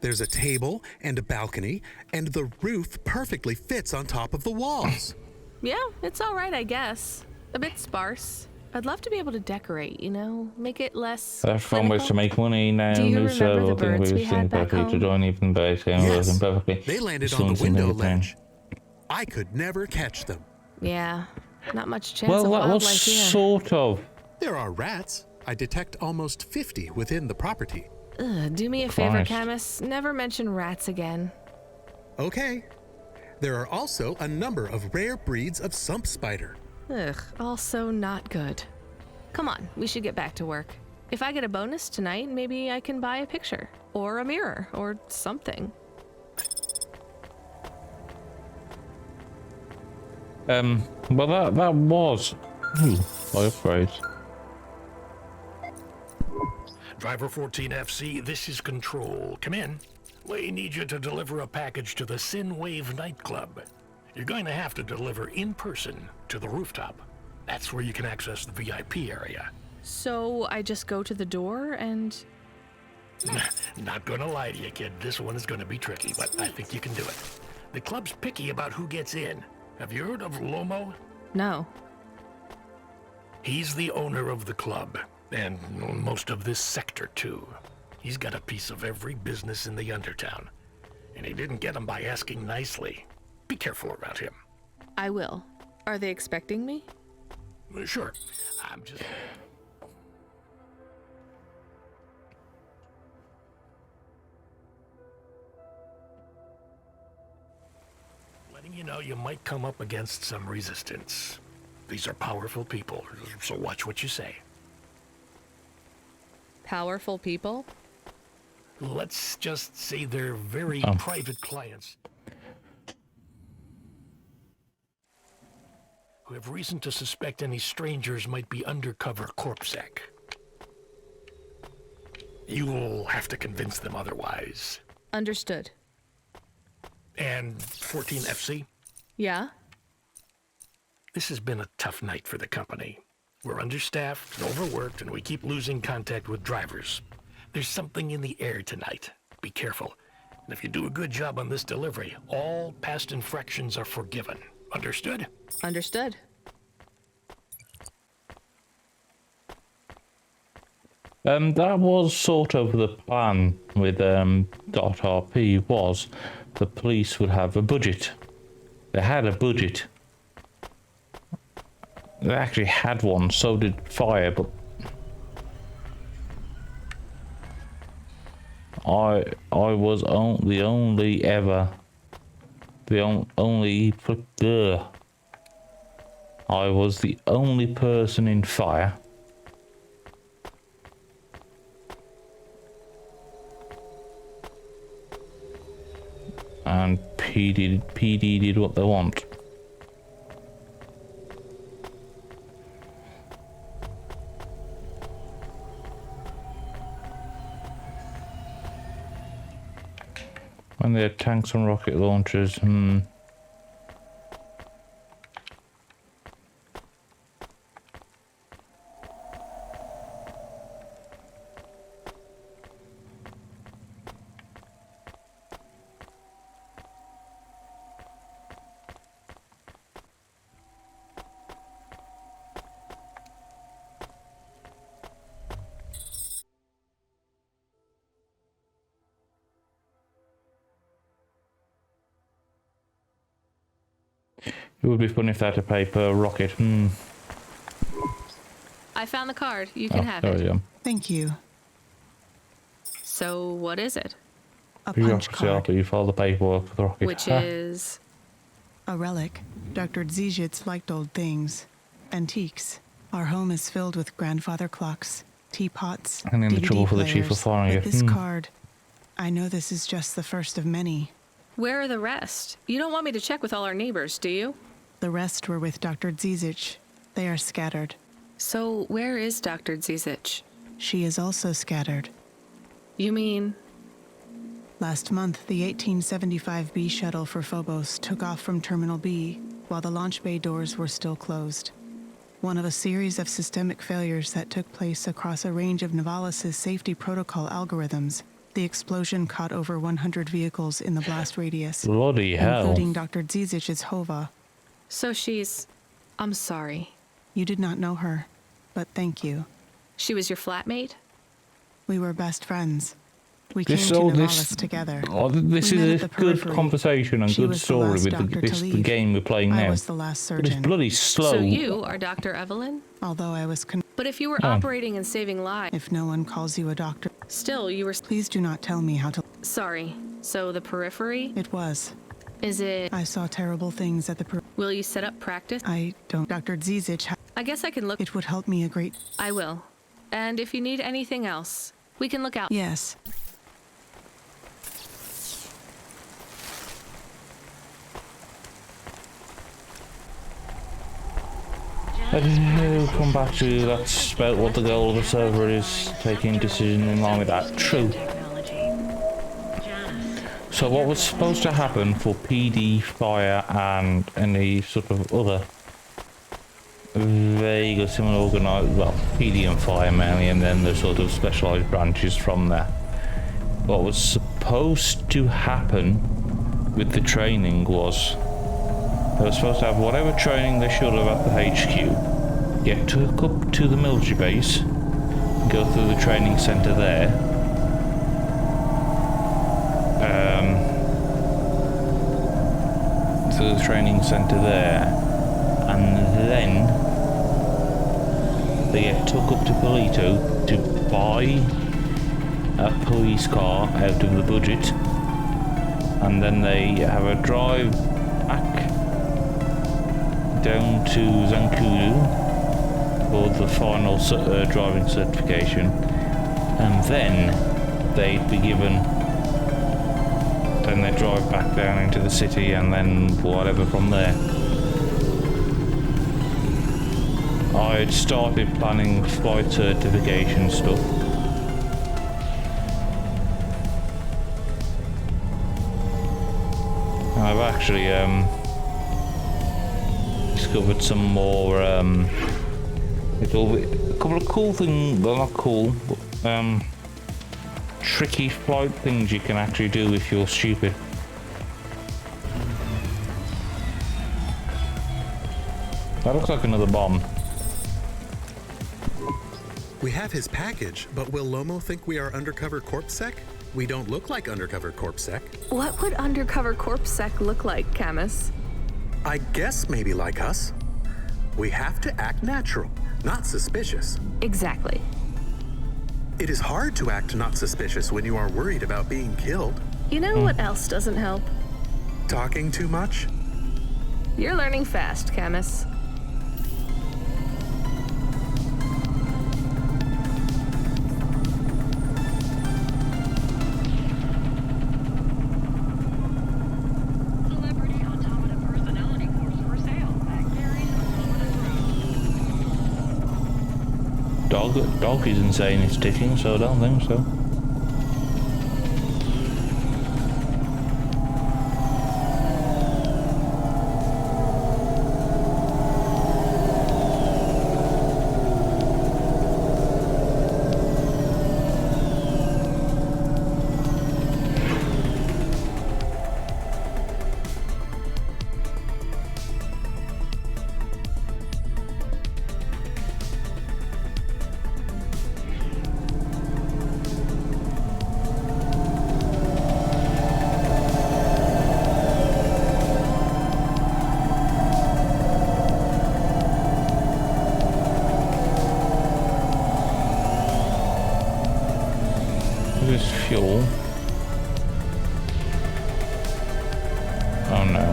There's a table and a balcony, and the roof perfectly fits on top of the walls. Yeah, it's all right, I guess. A bit sparse. I'd love to be able to decorate, you know, make it less. That's fun ways to make money now. Do you New remember server the thing birds we we had back perfectly to home? join even base game working perfectly. They landed Just on the doing something window with them. ledge. I could never catch them. Yeah, not much chance Well, of that was wildlife here. sort of. There are rats. I detect almost 50 within the property. Ugh, do me a favor, Christ. Camus. Never mention rats again. Okay. There are also a number of rare breeds of sump spider. Ugh, also not good. Come on, we should get back to work. If I get a bonus tonight, maybe I can buy a picture, or a mirror, or something. Well, that was. I'm afraid. Driver 14FC, this is Control. Come in. We need you to deliver a package to the Sinwave nightclub. You're going to have to deliver in person to the rooftop. That's where you can access the VIP area. So I just go to the door and... Not gonna lie to you, kid. This one is gonna be tricky, but I think you can do it. The club's picky about who gets in. Have you heard of Lomo? No. He's the owner of the club, and most of this sector, too. He's got a piece of every business in the Undertown. And he didn't get them by asking nicely. Be careful around him. I will. Are they expecting me? Sure. I'm just... letting you know you might come up against some resistance. These are powerful people, so watch what you say. Powerful people? Let's just say they're very private clients who have reason to suspect any strangers might be undercover corpsec. You'll have to convince them otherwise. Understood. And 14FC? Yeah? This has been a tough night for the company. We're understaffed and overworked, and we keep losing contact with drivers. There's something in the air tonight. Be careful. And if you do a good job on this delivery, all past infractions are forgiven. Understood? Understood. That was sort of the plan with .rp was the police would have a budget. They had a budget. They actually had one, so did Fire, but I was the only ever, I was the only person in Fire and PD did what they want. When they had tanks and rocket launchers, it would be fun if they had to pay per rocket. I found the card. You can have there it. we go. Thank you. So what is it? A punch card. You file the paperwork for the rocket. Which is... A relic. Dr. Dziedzic liked old things. Antiques. Our home is filled with grandfather clocks, teapots, And in the DVD trouble for the players. chief of firing But you. this card, I know this is just the first of many. Where are the rest? You don't want me to check with all our neighbors, do you? The rest were with Dr. Dziedzic. They are scattered. So where is Dr. Dziedzic? She is also scattered. You mean... Last month, the 1875 B shuttle for Phobos took off from Terminal B, while the launch bay doors were still closed. One of a series of systemic failures that took place across a range of Novalis' safety protocol algorithms, the explosion caught over 100 vehicles in the blast radius, Bloody hell. including Dr. Dziedzic's Hova. So she's... I'm sorry. You did not know her, but thank you. She was your flatmate? We were best friends. We came to Oh, Novalis together. Oh, this We met is at a the good periphery. conversation and She good was the story last with doctor to the leave. game we're playing I now. was the last But it's surgeon. bloody slow. So you are Dr. Evelyn? Although I was But if you were Oh. operating and saving lives... If no one calls you a doctor... Still, you were... Please do not tell me how to... Sorry. So the periphery? It was. Is it... I saw terrible things at the Will you set up practice? I don't... Dr. Dziedzic... I guess I can look... It would help me a great... I will. And if you need anything else, we can look out. Yes. Come back to that's about what the goal of the server is, taking decision in line with that. True. So what was supposed to happen for PD, fire, and any sort of other vague or similar organised, well, PD and fire mainly, and then the sort of specialised branches from there. What was supposed to happen with the training was they were supposed to have whatever training they should have at the HQ, get took up to the military base, go through the training centre there, through the training centre there, and then they get took up to Polito to buy a police car out of the budget, and then they have a drive back down to Zancudo for the final driving certification, and then they'd be given, then they drive back down into the city and then whatever from there. I'd started planning flight certification stuff. I've actually discovered some more a couple of cool things, well not cool, but tricky flight things you can actually do if you're stupid. That looks like another bomb. We have his package, but will Lomo think we are undercover corpsec? We don't look like undercover corpsec. What would undercover corpsec look like, Camus? I guess maybe like us. We have to act natural, not suspicious. Exactly. It is hard to act not suspicious when you are worried about being killed. You know what else doesn't help? Talking too much? You're learning fast, Camus. Dog isn't saying it's ticking, so I don't think so. Fuel. Oh no.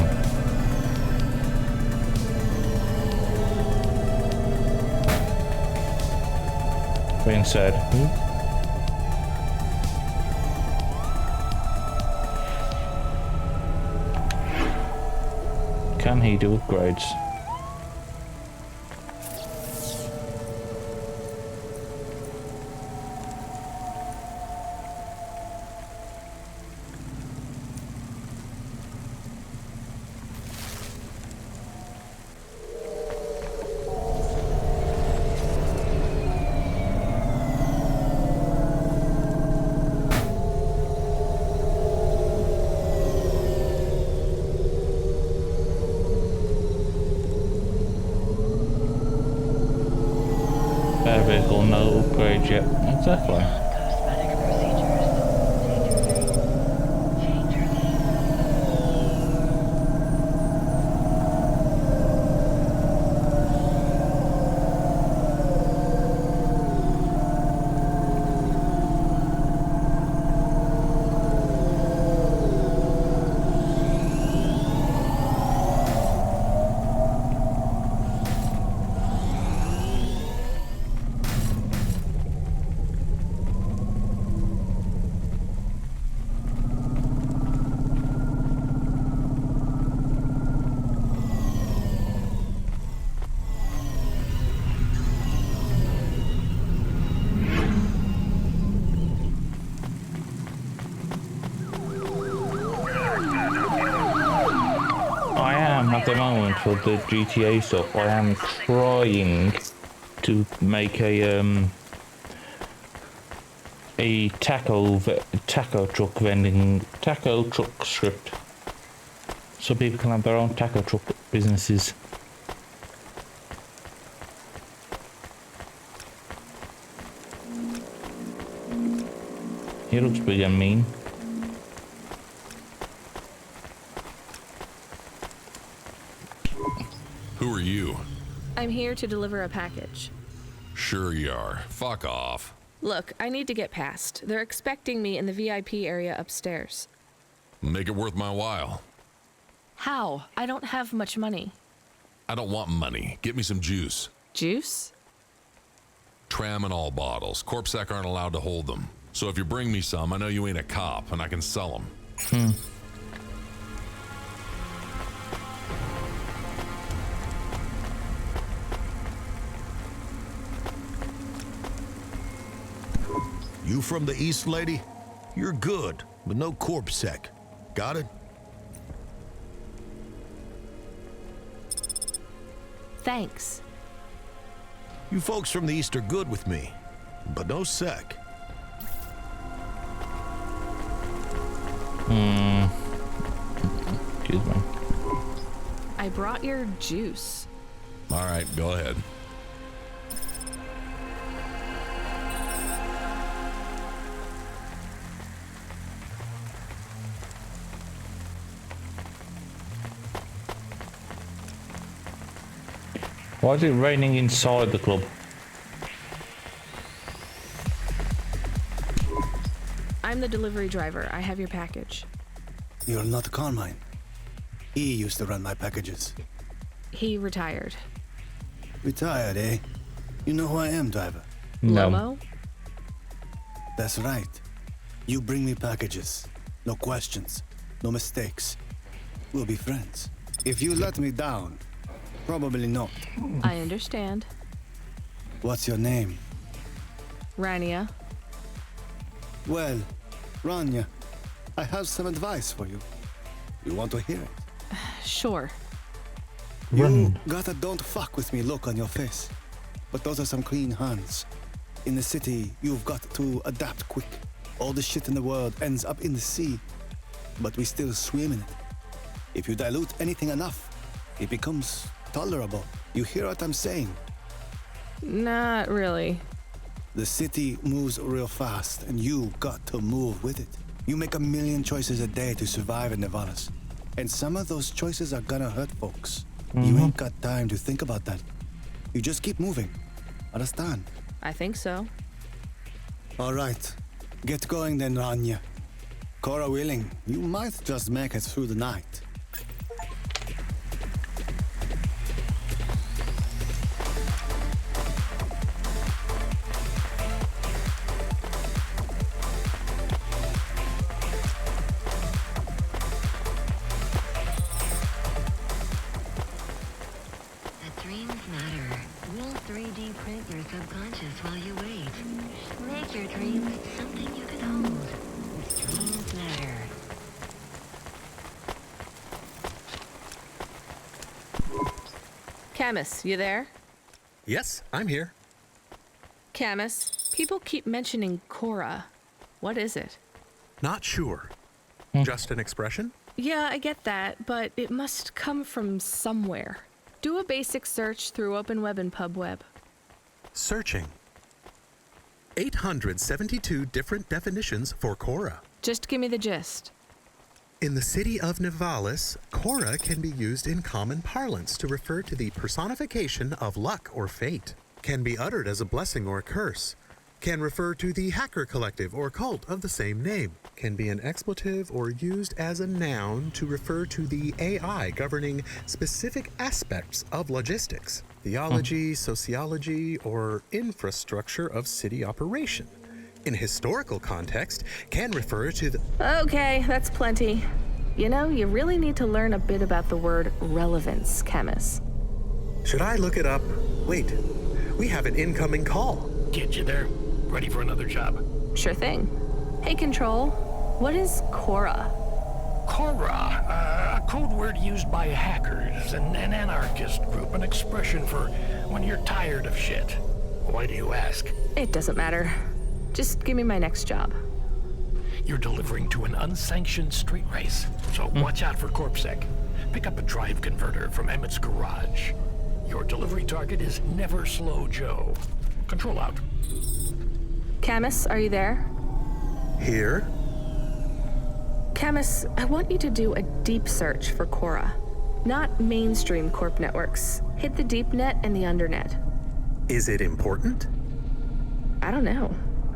Being said, can he do upgrades? Vehicle, no upgrade yet. Exactly. for the GTA stuff, I am trying to make a taco truck script, so people can have their own taco truck businesses. He looks big and mean. Who are you? I'm here to deliver a package. Sure you are. Fuck off. Look, I need to get past. They're expecting me in the VIP area upstairs. Make it worth my while. How? I don't have much money. I don't want money. Get me some juice. Juice? Tramadol bottles. Corpsec aren't allowed to hold them. So if you bring me some, I know you ain't a cop, and I can sell them. You from the East, lady? You're good, but no Corpsec. Got it? Thanks. You folks from the East are good with me, but no sec. Excuse me. I brought your juice. All right, go ahead. Why is it raining inside the club? I'm the delivery driver. I have your package. You're not Carmine. He used to run my packages. He retired. Retired, eh? You know who I am, driver? No. Lomo? That's right. You bring me packages. No questions. No mistakes. We'll be friends. If you let me down, probably not. I understand. What's your name? Rania. Well, Rania, I have some advice for you. You want to hear it? Sure. You got a don't fuck with me look on your face. But those are some clean hands. In the city, you've got to adapt quick. All the shit in the world ends up in the sea. But we still swim in it. If you dilute anything enough, it becomes tolerable. You hear what I'm saying? Not really. The city moves real fast, and you got to move with it. You make a million choices a day to survive in Nevadas. And some of those choices are gonna hurt folks. You ain't got time to think about that. You just keep moving. Understand? I think so. All right. Get going then, Rania. Cora willing, you might just make it through the night. Camus, you there? Yes, I'm here. Camus, people keep mentioning Cora. What is it? Not sure. Just an expression? Yeah, I get that, but it must come from somewhere. Do a basic search through Open Web and PubWeb. Searching. 872 different definitions for Cora. Just give me the gist. In the city of Nivalis, Cora can be used in common parlance to refer to the personification of luck or fate. Can be uttered as a blessing or a curse. Can refer to the hacker collective or cult of the same name. Can be an expletive or used as a noun to refer to the AI governing specific aspects of logistics, theology, sociology, or infrastructure of city operation. In historical context, can refer to the... Okay, that's plenty. You know, you really need to learn a bit about the word relevance, Camus. Should I look it up? Wait, we have an incoming call. Kid, you there? Ready for another job? Sure thing. Hey, Control, what is Cora? Cora, a code word used by hackers, an anarchist group, an expression for when you're tired of shit. Why do you ask? It doesn't matter. Just give me my next job. You're delivering to an unsanctioned street race, so watch out for CorpSec. Pick up a drive converter from Emmett's garage. Your delivery target is Never Slow Joe. Control out. Camus, are you there? Here? Camus, I want you to do a deep search for Cora. Not mainstream corp networks. Hit the deep net and the undernet. Is it important? I don't know.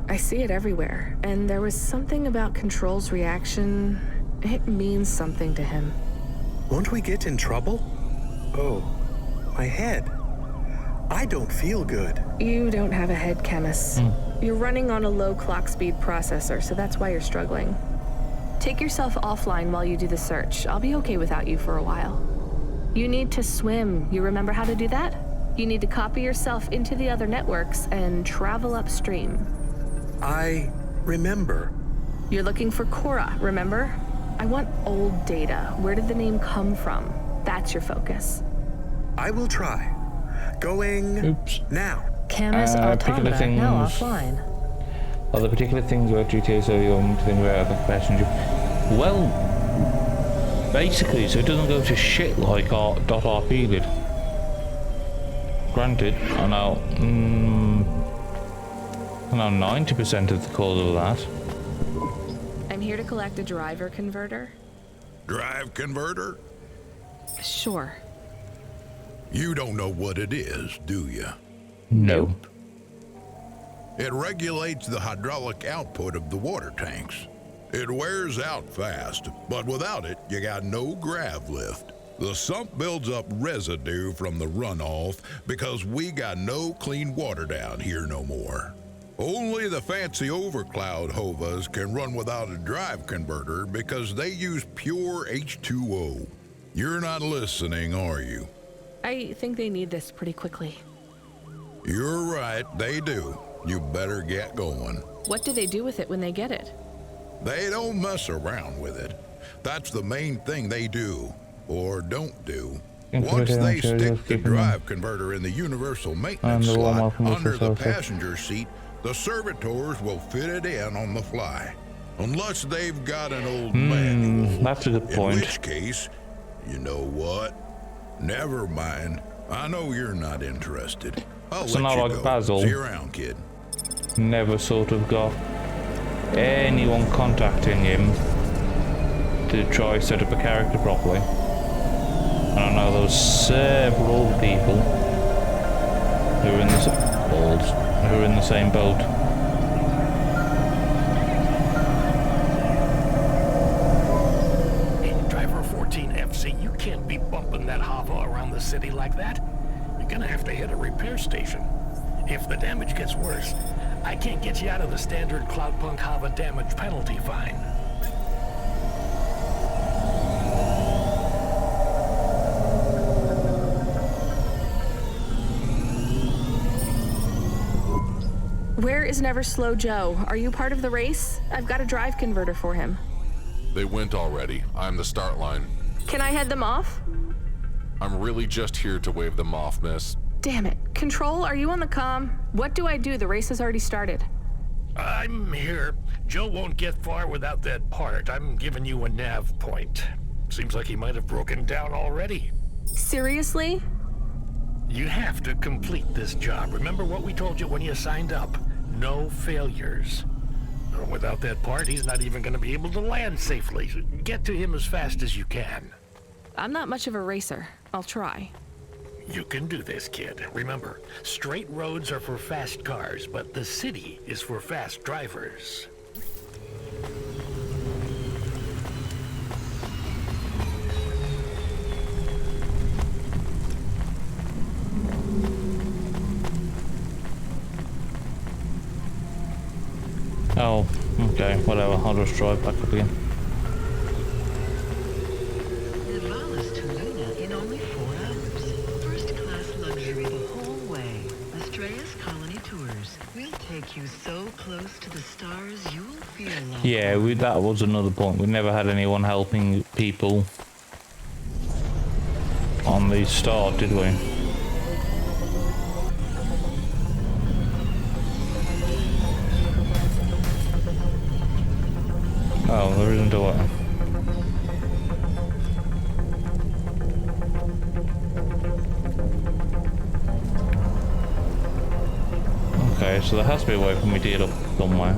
I see it everywhere, and there was something about Control's reaction. It means something to him. Won't we get in trouble? Oh, my head. I don't feel good. You don't have a head, Camus. You're running on a low clock speed processor, so that's why you're struggling. Take yourself offline while you do the search. I'll be okay without you for a while. You need to swim. You remember how to do that? You need to copy yourself into the other networks and travel upstream. I remember. You're looking for Cora, remember? I want old data. Where did the name come from? That's your focus. I will try. Going now. Camus Automata now offline. Are there particular things about GTA so you want to think about the passenger? Well, basically, so it doesn't go to shit like our .rp did. Granted, I know 90% of the cause of that. I'm here to collect a driver converter. Drive converter? Sure. You don't know what it is, do you? No. It regulates the hydraulic output of the water tanks. It wears out fast, but without it, you got no grav lift. The sump builds up residue from the runoff because we got no clean water down here no more. Only the fancy overcloud hovas can run without a drive converter because they use pure H2O. You're not listening, are you? I think they need this pretty quickly. You're right, they do. You better get going. What do they do with it when they get it? They don't mess around with it. That's the main thing they do, or don't do. Once they stick the drive converter in the universal maintenance slot under the passenger seat, the servitors will fit it in on the fly. Unless they've got an old manual. That's a good point. In which case, you know what? Never mind. I know you're not interested. I'll So let now you like go. Basil. See you around, kid. Never sort of got anyone contacting him to try set up a character properly. And I know there was several people who are in the same boat. Hey, Driver 14FC, you can't be bumping that Hava around the city like that. You're gonna have to hit a repair station. If the damage gets worse, I can't get you out of the standard Cloudpunk Hava damage penalty fine. Where is Never Slow Joe? Are you part of the race? I've got a drive converter for him. They went already. I'm the start line. Can I head them off? I'm really just here to wave them off, miss. Damn it. Control, are you on the comm? What do I do? The race has already started. I'm here. Joe won't get far without that part. I'm giving you a nav point. Seems like he might have broken down already. Seriously? You have to complete this job. Remember what we told you when you signed up? No failures. Without that part, he's not even going to be able to land safely. Get to him as fast as you can. I'm not much of a racer. I'll try. You can do this, kid. Remember, straight roads are for fast cars, but the city is for fast drivers. Oh, okay, whatever. I'll just drive back up again. Nivalis to Luna in only 4 hours. First class luxury the whole way. Astrea's Colony detours. We'll take you so close to the stars you'll feel like... Yeah, that was another point. We never had anyone helping people on the start, did we? Oh, there isn't a way. Okay, so there has to be a way for me to get up somewhere.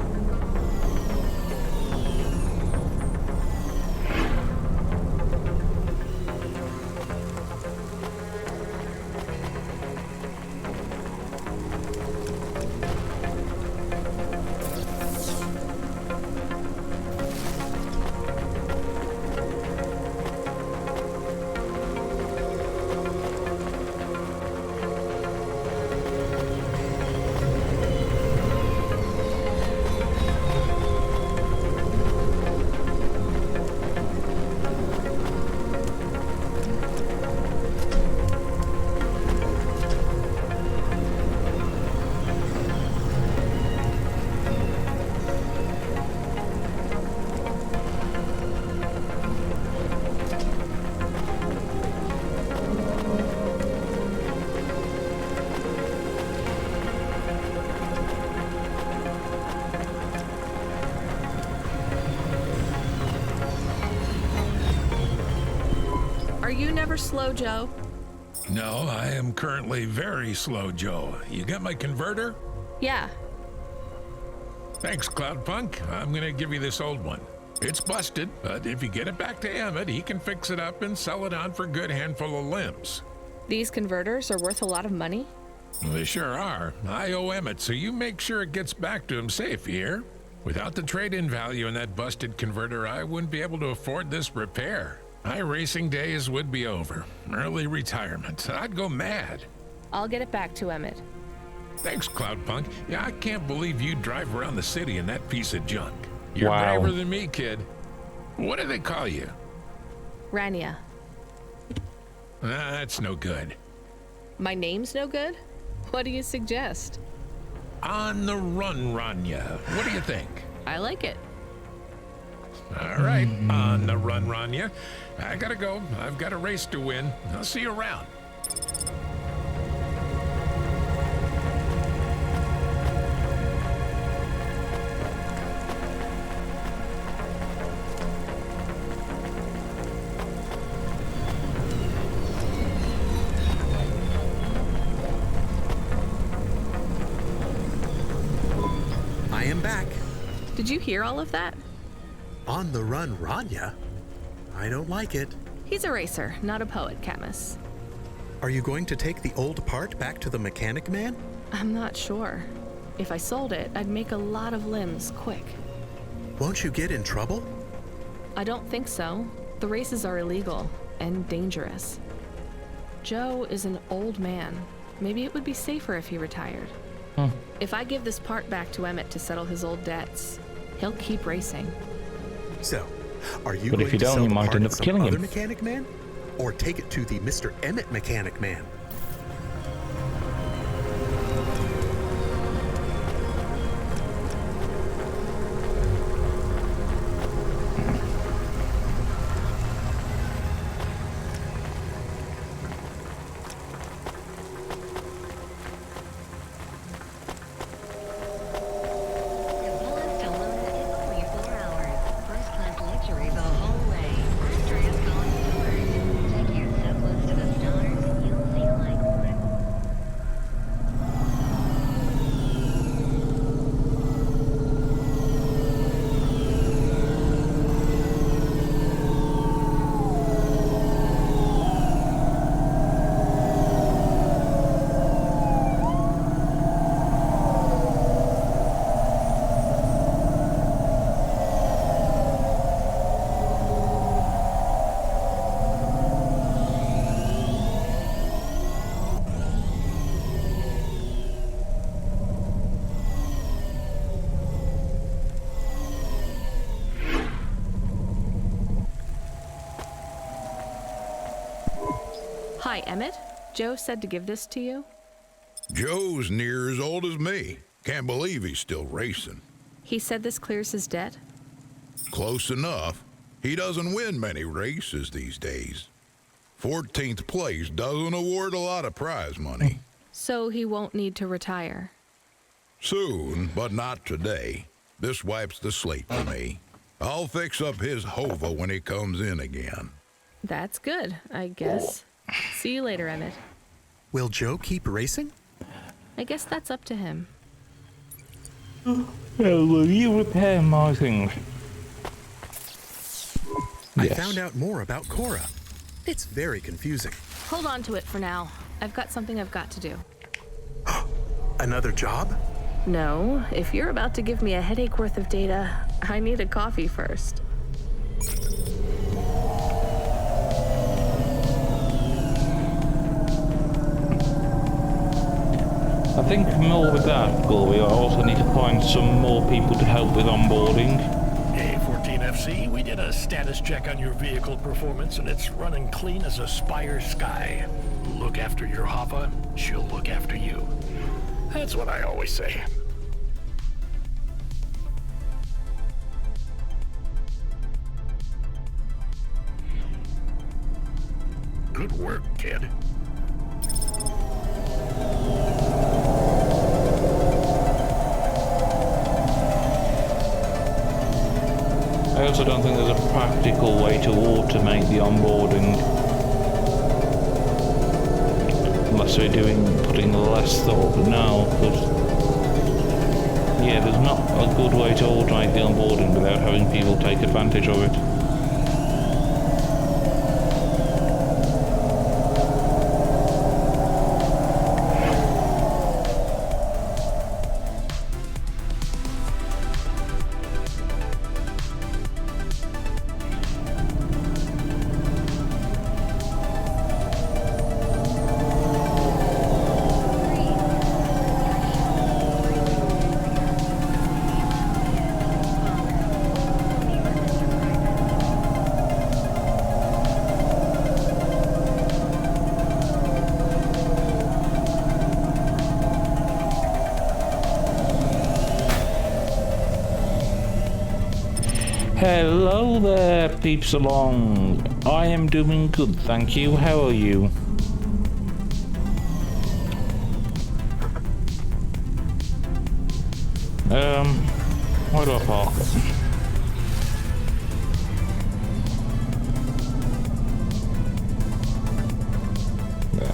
Are you never slow, Joe? No, I am currently very slow, Joe. You got my converter? Yeah. Thanks, Cloudpunk. I'm gonna give you this old one. It's busted, but if you get it back to Emmett, he can fix it up and sell it on for a good handful of limbs. These converters are worth a lot of money? They sure are. I owe Emmett, so you make sure it gets back to him safe here. Without the trade-in value in that busted converter, I wouldn't be able to afford this repair. My racing days would be over. Early retirement. I'd go mad. I'll get it back to Emmett. Thanks, Cloudpunk. Yeah, I can't believe you drive around the city in that piece of junk. You're Wow. braver than me, kid. What do they call you? Rania. That's no good. My name's no good? What do you suggest? On the run, Rania. What do you think? I like it. All right, on the run, Rania. I gotta go. I've got a race to win. I'll see you around. I am back. Did you hear all of that? On the run, Rania? I don't like it. He's a racer, not a poet, Camus. Are you going to take the old part back to the mechanic man? I'm not sure. If I sold it, I'd make a lot of limbs quick. Won't you get in trouble? I don't think so. The races are illegal and dangerous. Joe is an old man. Maybe it would be safer if he retired. If I give this part back to Emmett to settle his old debts, he'll keep racing. So, are you But going if you to don't, sell you the might part end to up some killing other him. mechanic man? Or take it to the Mr. Emmett mechanic man? Hi, Emmett. Joe said to give this to you. Joe's near as old as me. Can't believe he's still racing. He said this clears his debt? Close enough. He doesn't win many races these days. 14th place doesn't award a lot of prize money. So he won't need to retire. Soon, but not today. This wipes the slate for me. I'll fix up his hova when he comes in again. That's good, I guess. See you later, Emmett. Will Joe keep racing? I guess that's up to him. Will you repair my things? I found out more about Cora. It's very confusing. Hold on to it for now. I've got something I've got to do. Another job? No, if you're about to give me a headache worth of data, I need a coffee first. I think more with that, Gorby, I also need to find some more people to help with onboarding. Hey, 14FC, we did a status check on your vehicle performance and it's running clean as a Spire Sky. Look after your hopper, she'll look after you. That's what I always say. Good work, kid. I also don't think there's a practical way to automate the onboarding. Unless we're putting less thought now, because yeah, there's not a good way to automate the onboarding without having people take advantage of it. Hello there, peeps along. I am doing good, thank you. How are you? Where do I park? There.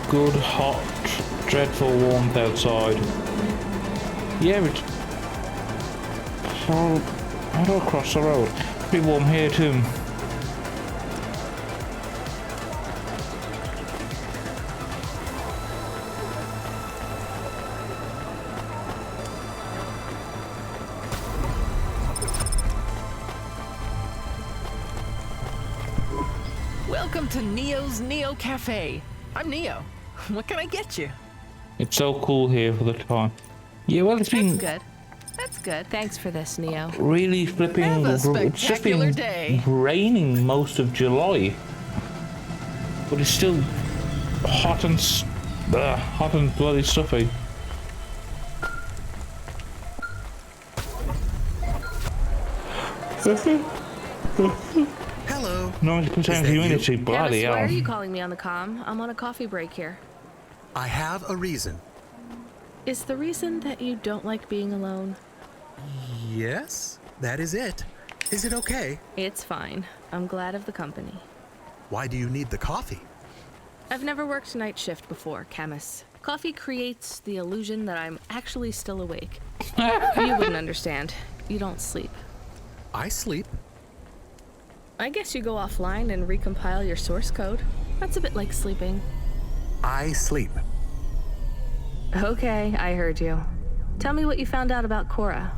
Good, hot, dreadful warmth outside. Yeah, it's... How do I cross the road? Pretty warm here too. Welcome to Neo's Neo Cafe. I'm Neo. What can I get you? It's so cool here for the time. Yeah, well, it's been... That's good. That's good. Thanks for this, Neo. Really flipping... Have a It's just spectacular been day. raining most of July. But it's still hot and... hot and bloody stuffy. Hello. 90% humidity, bloody Camus, why hell. are you calling me on the comm? I'm on a coffee break here. I have a reason. Is the reason that you don't like being alone? Yes, that is it. Is it okay? It's fine. I'm glad of the company. Why do you need the coffee? I've never worked night shift before, Camus. Coffee creates the illusion that I'm actually still awake. You wouldn't understand. You don't sleep. I sleep. I guess you go offline and recompile your source code. That's a bit like sleeping. I sleep. Okay, I heard you. Tell me what you found out about Cora.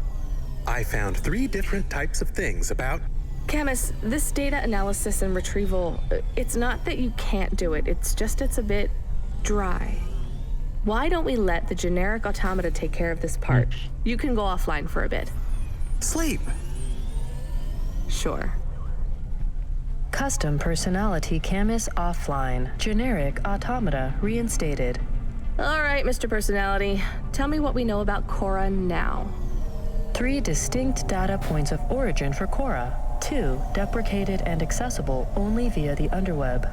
I found 3 different types of things about Camus, this data analysis and retrieval, it's not that you can't do it, it's just it's a bit dry. Why don't we let the generic automata take care of this part? You can go offline for a bit. Sleep. Sure. Custom personality Camus offline. Generic automata reinstated. All right, Mr. Personality. Tell me what we know about Cora now. 3 distinct data points of origin for Cora. 2 deprecated and accessible only via the underweb.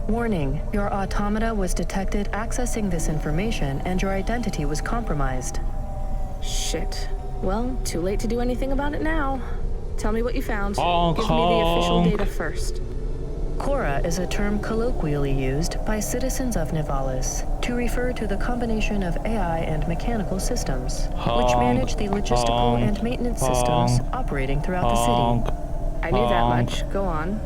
Warning, your automata was detected accessing this information and your identity was compromised. Shit. Well, too late to do anything about it now. Tell me what you found. Give me the official data first. Cora is a term colloquially used by citizens of Nivalis to refer to the combination of AI and mechanical systems, which manage the logistical and maintenance systems operating throughout the city. I knew that much. Go on.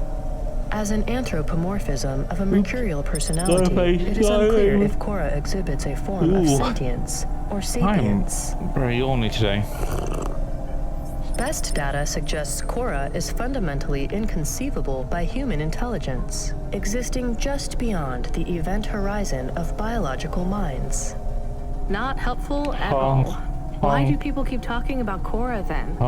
As an anthropomorphism of a mercurial personality, it is unclear if Cora exhibits a form of sentience or sapience. I'm very horny today. Best data suggests Cora is fundamentally inconceivable by human intelligence, existing just beyond the event horizon of biological minds. Not helpful at all. Why do people keep talking about Cora then?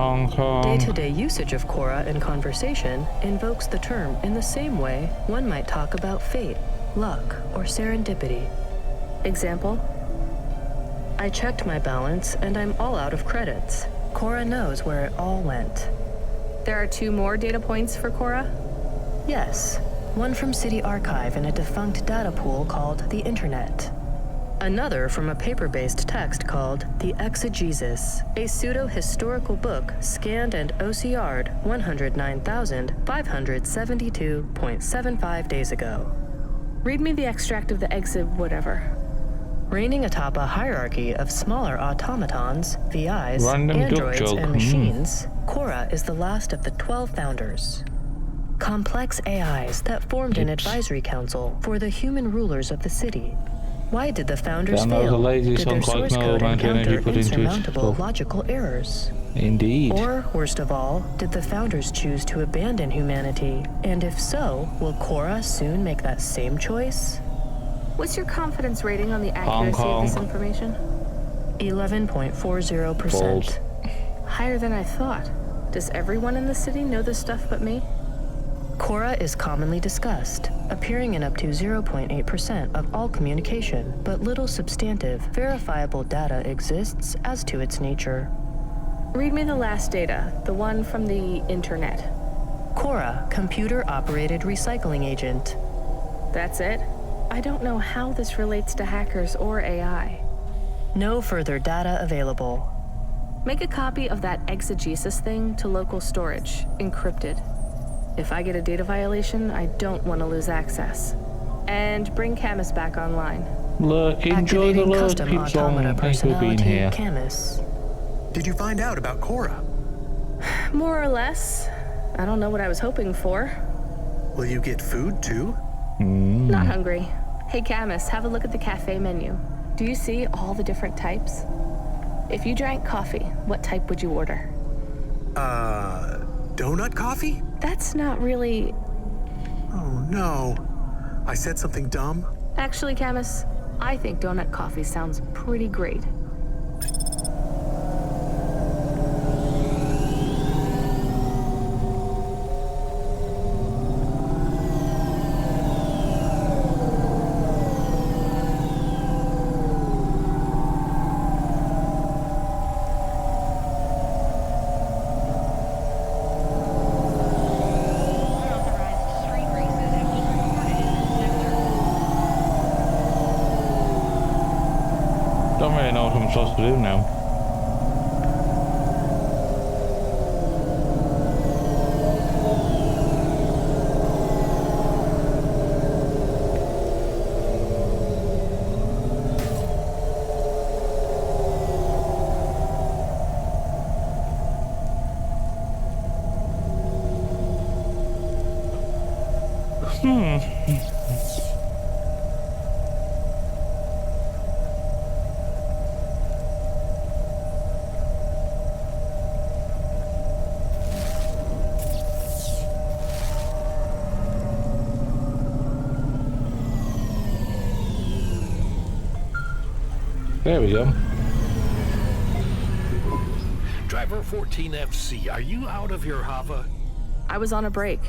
Day-to-day usage of Cora in conversation invokes the term in the same way one might talk about fate, luck, or serendipity. Example? I checked my balance and I'm all out of credits. Cora knows where it all went. There are 2 more data points for Cora? Yes. One from City Archive in a defunct data pool called the Internet. Another from a paper-based text called The Exegesis, a pseudo-historical book scanned and OCR'd 109,572.75 days ago. Read me the extract of the exib whatever. Reigning atop a hierarchy of smaller automatons, VIs, Random androids, joke. and machines, Cora is the last of the 12 founders. Complex AIs that formed an advisory council for the human rulers of the city. Why did the founders fail? Did their source code encounter insurmountable logical errors? Indeed. Or, worst of all, did the founders choose to abandon humanity? And if so, will Cora soon make that same choice? What's your confidence rating on the accuracy of this information? 11.40%. Higher than I thought. Does everyone in the city know this stuff but me? Cora is commonly discussed, appearing in up to 0.8% of all communication, but little substantive, verifiable data exists as to its nature. Read me the last data, the one from the Internet. Cora, computer-operated recycling agent. That's it? I don't know how this relates to hackers or AI. No further data available. Make a copy of that exegesis thing to local storage, encrypted. If I get a data violation, I don't want to lose access. And bring Camus back online. Look, enjoy the look. Keeps on. Thanks for being here. Camus. Did you find out about Cora? More or less. I don't know what I was hoping for. Will you get food too? Not hungry. Hey Camus, have a look at the cafe menu. Do you see all the different types? If you drank coffee, what type would you order? Donut coffee? That's not really... Oh no. I said something dumb? Actually, Camus, I think donut coffee sounds pretty great. Don't really know what I'm supposed to do now. There we go. Driver 14FC, are you out of your Hava? I was on a break.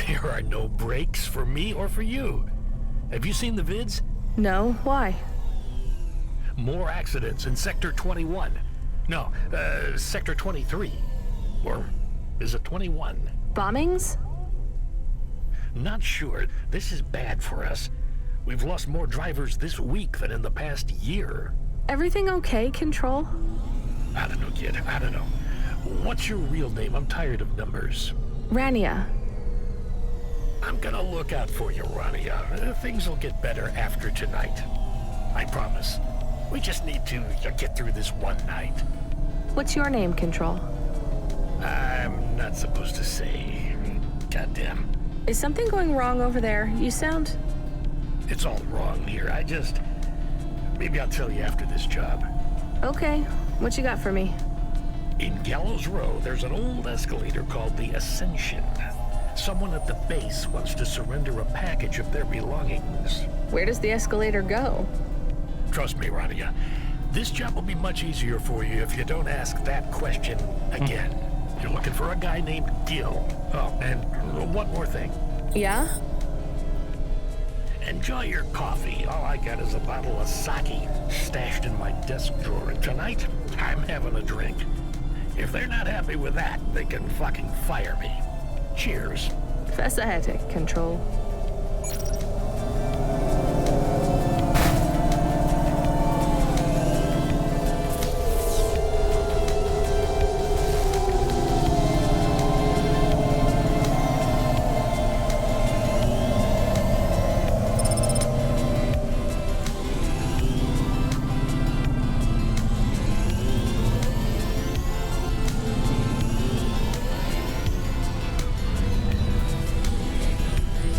There are no breaks for me or for you. Have you seen the vids? No, why? More accidents in Sector 21. No, Sector 23. Or is it 21? Bombings? Not sure. This is bad for us. We've lost more drivers this week than in the past year. Everything okay, Control? I don't know, kid. I don't know. What's your real name? I'm tired of numbers. Rania. I'm gonna look out for you, Rania. Things will get better after tonight. I promise. We just need to get through this one night. What's your name, Control? I'm not supposed to say. Goddamn. Is something going wrong over there? You sound... It's all wrong here. Maybe I'll tell you after this job. Okay. What you got for me? In Gallows Row, there's an old escalator called the Ascension. Someone at the base wants to surrender a package of their belongings. Where does the escalator go? Trust me, Rania. This job will be much easier for you if you don't ask that question again. You're looking for a guy named Gil. Oh, and one more thing. Yeah? Enjoy your coffee. All I got is a bottle of sake stashed in my desk drawer. And tonight, I'm having a drink. If they're not happy with that, they can fucking fire me. Cheers. Fasciatic, Control.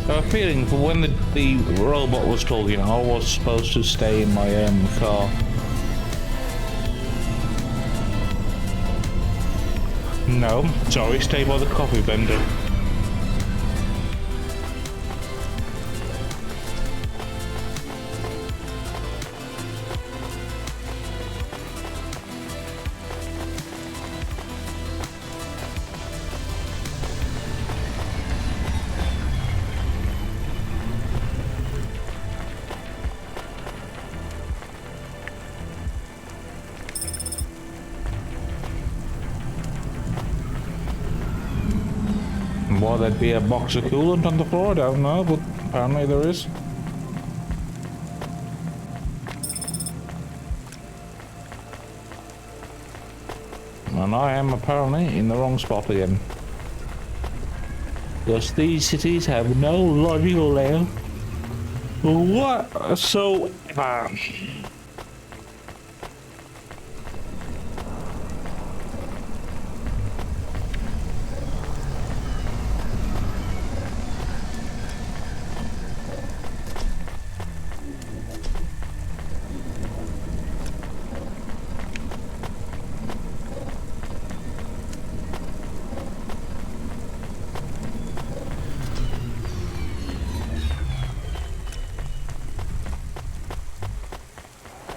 I have a feeling for when the robot was talking, I was supposed to stay in my car. No, sorry, stay by the coffee vendor. Why there'd be a box of coolant on the floor, I don't know, but apparently there is. And I am apparently in the wrong spot again. Because these cities have no logical layout whatsoever.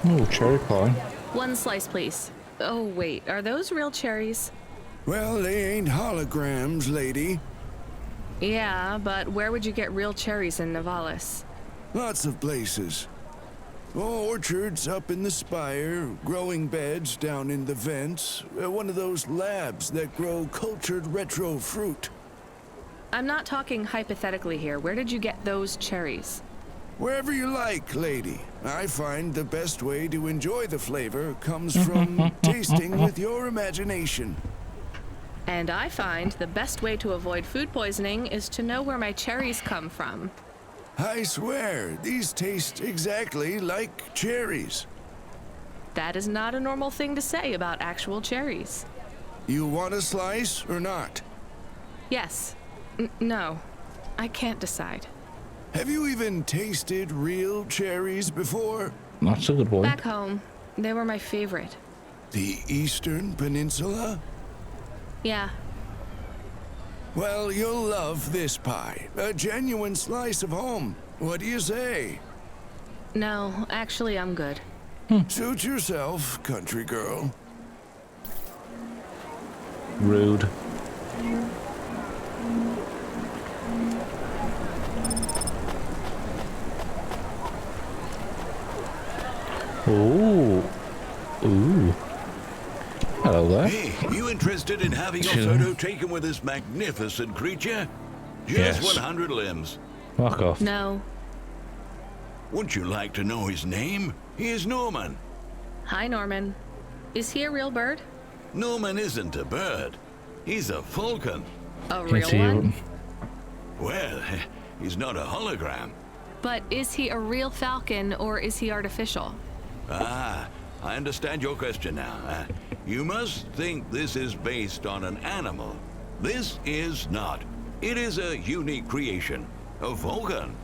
Oh, cherry pie. One slice, please. Oh, wait. Are those real cherries? Well, they ain't holograms, lady. Yeah, but where would you get real cherries in Nivalis? Lots of places. Orchards up in the spire, growing beds down in the vents, one of those labs that grow cultured retro fruit. I'm not talking hypothetically here. Where did you get those cherries? Wherever you like, lady. I find the best way to enjoy the flavor comes from tasting with your imagination. And I find the best way to avoid food poisoning is to know where my cherries come from. I swear, these taste exactly like cherries. That is not a normal thing to say about actual cherries. You want a slice or not? Yes. No. I can't decide. Have you even tasted real cherries before? That's a good one. Back home, they were my favorite. The Eastern Peninsula? Yeah. Well, you'll love this pie. A genuine slice of home. What do you say? No, actually, I'm good. Suit yourself, country girl. Rude. Ooh. Ooh. Hello there. Hey, you interested in having your Chilling. photo taken with this magnificent creature? Just Yes. 100 limbs. Fuck off. No. Wouldn't you like to know his name? He is Norman. Hi, Norman. Is he a real bird? Norman isn't a bird. He's a falcon. A real one? Well, he's not a hologram. But is he a real falcon or is he artificial? Ah, I understand your question now. You must think this is based on an animal. This is not. It is a unique creation. A falcon.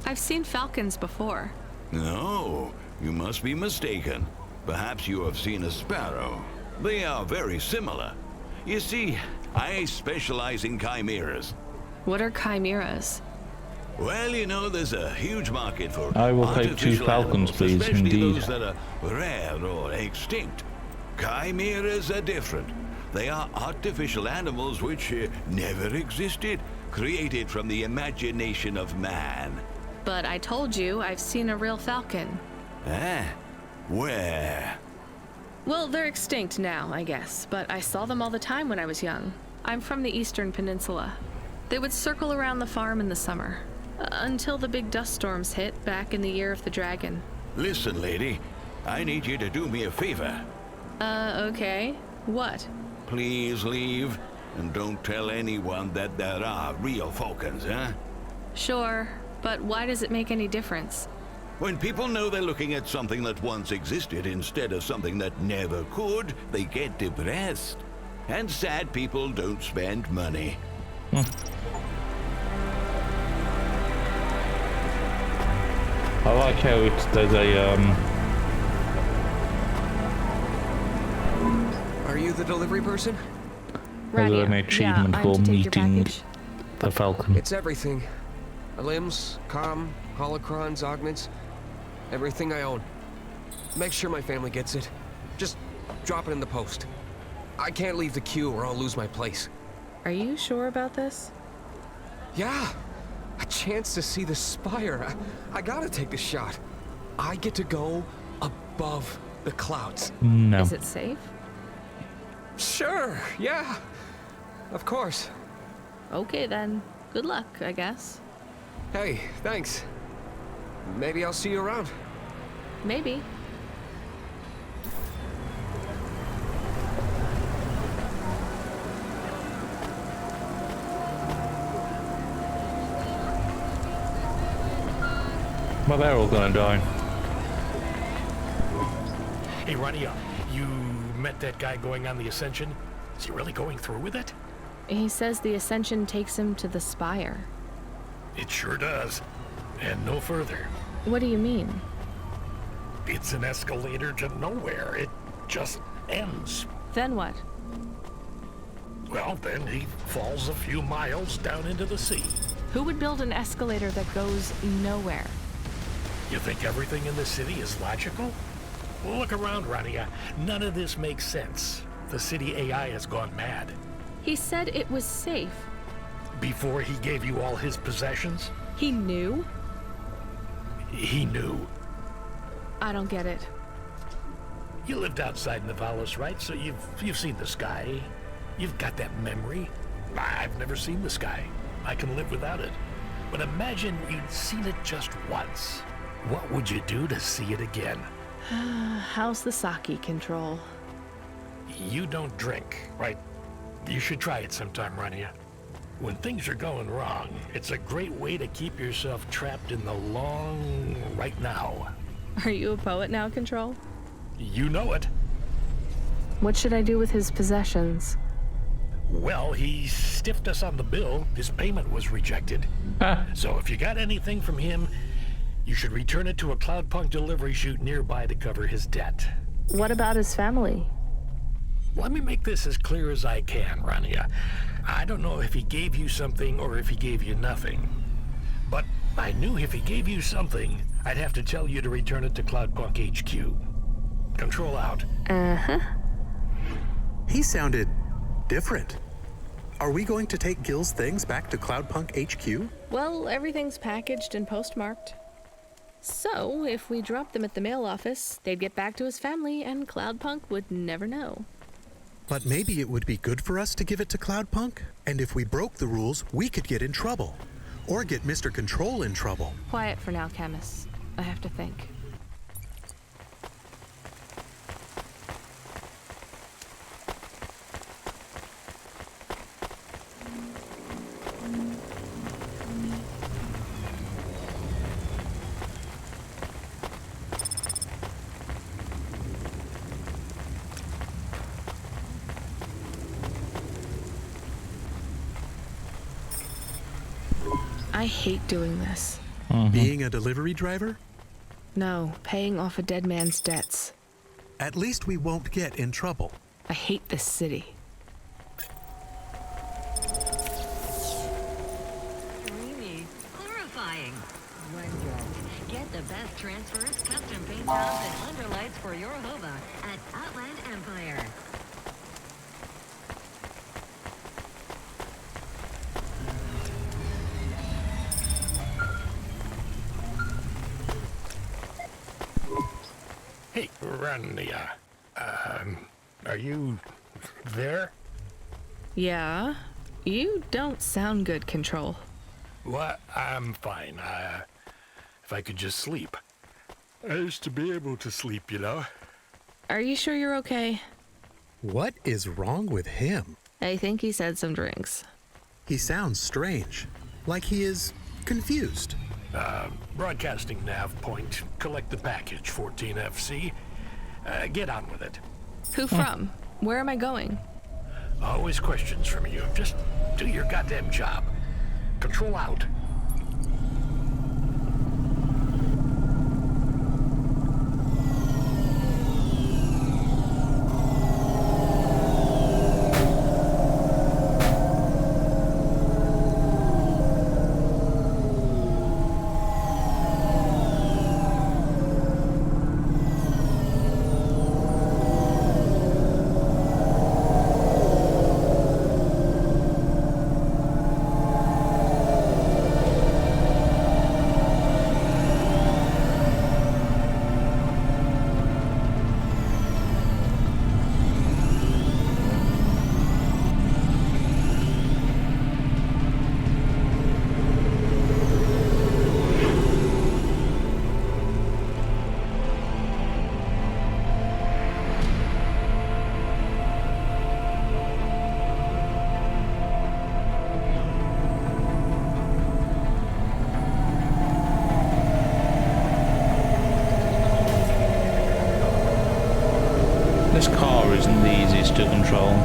I've seen falcons before. No, you must be mistaken. Perhaps you have seen a sparrow. They are very similar. You see, I specialize in chimeras. What are chimeras? Well, you know, there's a huge market for I will take 2 artificial falcons, animals, please, especially indeed. those that are rare or extinct. Chimeras are different. They are artificial animals which never existed, created from the imagination of man. But I told you I've seen a real falcon. Ah, where? Well, they're extinct now, I guess, but I saw them all the time when I was young. I'm from the Eastern Peninsula. They would circle around the farm in the summer, until the big dust storms hit back in the year of the dragon. Listen, lady, I need you to do me a favor. Okay. What? Please leave, and don't tell anyone that there are real falcons, huh? Sure, but why does it make any difference? When people know they're looking at something that once existed instead of something that never could, they get depressed. And sad people don't spend money. I like how there's a Are you the delivery person? there's an achievement for meeting the falcon. It's everything. Limbs, comm, holocrons, augments, everything I own. Make sure my family gets it. Just drop it in the post. I can't leave the queue or I'll lose my place. Are you sure about this? Yeah, a chance to see the spire. I gotta take the shot. I get to go above the clouds. No. Is it safe? Sure, yeah. Of course. Okay then. Good luck, I guess. Hey, thanks. Maybe I'll see you around. Maybe. Well, they're all gonna die. Hey, Rania, you met that guy going on the Ascension? Is he really going through with it? He says the Ascension takes him to the spire. It sure does. And no further. What do you mean? It's an escalator to nowhere. It just ends. Then what? Well, then he falls a few miles down into the sea. Who would build an escalator that goes nowhere? You think everything in the city is logical? Well, look around, Rania. None of this makes sense. The city AI has gone mad. He said it was safe. Before he gave you all his possessions? He knew? He knew. I don't get it. You lived outside Nivalis, right? So you've seen the sky. You've got that memory. I've never seen the sky. I can live without it. But imagine you'd seen it just once. What would you do to see it again? How's the sake control? You don't drink, right? You should try it sometime, Rania. When things are going wrong, it's a great way to keep yourself trapped in the long right now. Are you a poet now, Control? You know it. What should I do with his possessions? Well, he stiffed us on the bill. His payment was rejected. So if you got anything from him, you should return it to a Cloudpunk delivery chute nearby to cover his debt. What about his family? Let me make this as clear as I can, Rania. I don't know if he gave you something or if he gave you nothing. But I knew if he gave you something, I'd have to tell you to return it to Cloudpunk HQ. Control out. Uh-huh. He sounded different. Are we going to take Gil's things back to Cloudpunk HQ? Well, everything's packaged and postmarked. So, if we dropped them at the mail office, they'd get back to his family and Cloudpunk would never know. But maybe it would be good for us to give it to Cloudpunk? And if we broke the rules, we could get in trouble. Or get Mr. Control in trouble. Quiet for now, Camus. I have to think. I hate doing this. Being a delivery driver? No, paying off a dead man's debts. At least we won't get in trouble. I hate this city. Creamy. Horrifying. Wondrous. Get the best transfers, custom paint jobs, and underlights for your Hova at Outland Empire. Hey, Rania. Are you there? Yeah? You don't sound good, Control. What? I'm fine. If I could just sleep. I used to be able to sleep, you know. Are you sure you're okay? What is wrong with him? I think he said some drinks. He sounds strange. Like he is confused. Broadcasting nav point. Collect the package, 14FC. Get on with it. Who from? Where am I going? Always questions from you. Just do your goddamn job. Control out. This car isn't the easiest to control.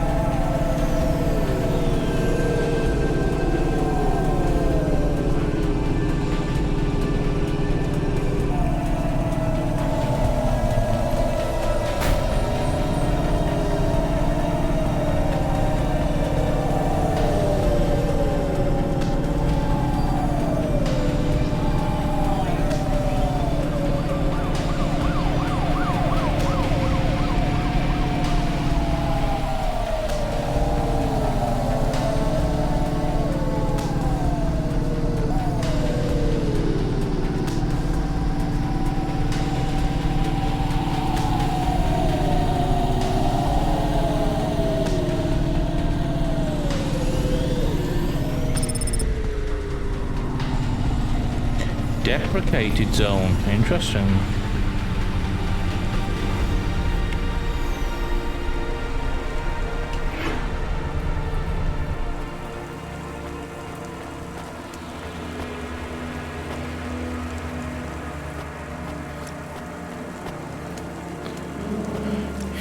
Deprecated zone. Interesting.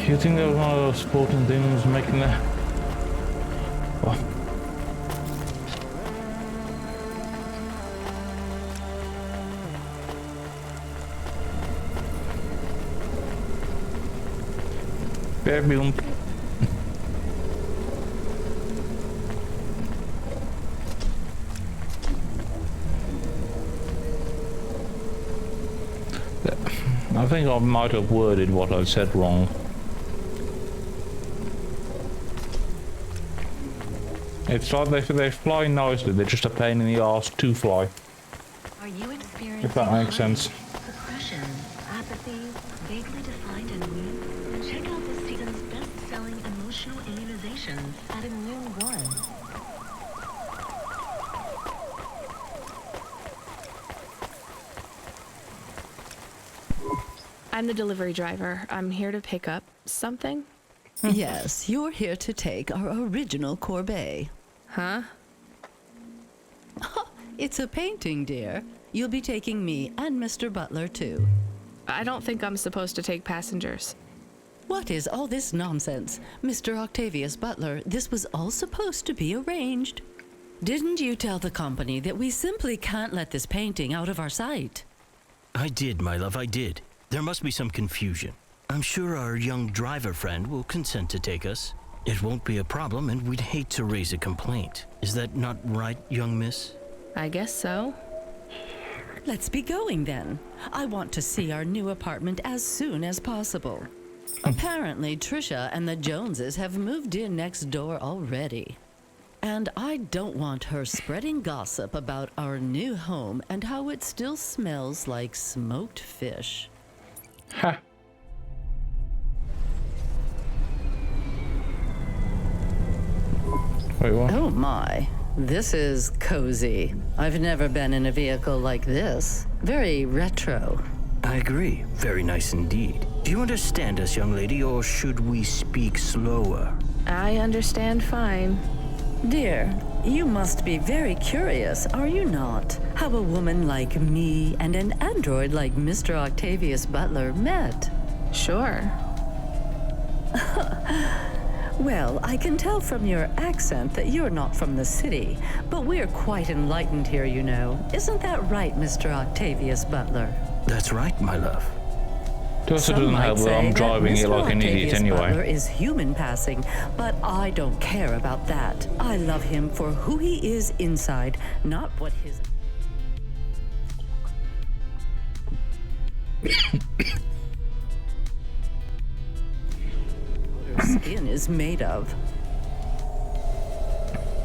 You think that was one of those sporting things making that? What? Very lump. I think I might have worded what I said wrong. It's like they fly nicely, they're just a pain in the arse to fly. Are you experiencing If that makes sense. depression, apathy, vaguely defined and weak? Check out the Stevens best-selling emotional immunizations at Immune One. I'm the delivery driver. I'm here to pick up something. Yes, you're here to take our original corbeille. Huh? It's a painting, dear. You'll be taking me and Mr. Butler, too. I don't think I'm supposed to take passengers. What is all this nonsense? Mr. Octavius Butler, this was all supposed to be arranged. Didn't you tell the company that we simply can't let this painting out of our sight? I did, my love, I did. There must be some confusion. I'm sure our young driver friend will consent to take us. It won't be a problem, and we'd hate to raise a complaint. Is that not right, young miss? I guess so. Let's be going then. I want to see our new apartment as soon as possible. Apparently, Trisha and the Joneses have moved in next door already. And I don't want her spreading gossip about our new home and how it still smells like smoked fish. Ha. Wait, what? Oh my, this is cozy. I've never been in a vehicle like this. Very retro. I agree. Very nice indeed. Do you understand us, young lady, or should we speak slower? I understand fine. Dear, you must be very curious, are you not? How a woman like me and an android like Mr. Octavius Butler met. Sure. Well, I can tell from your accent that you're not from the city, but we're quite enlightened here, you know. Isn't that right, Mr. Octavius Butler? That's right, my love. It also doesn't help that I'm driving it like an idiot anyway. Butler is human passing, but I don't care about that. I love him for who he is inside, not what his skin is made of.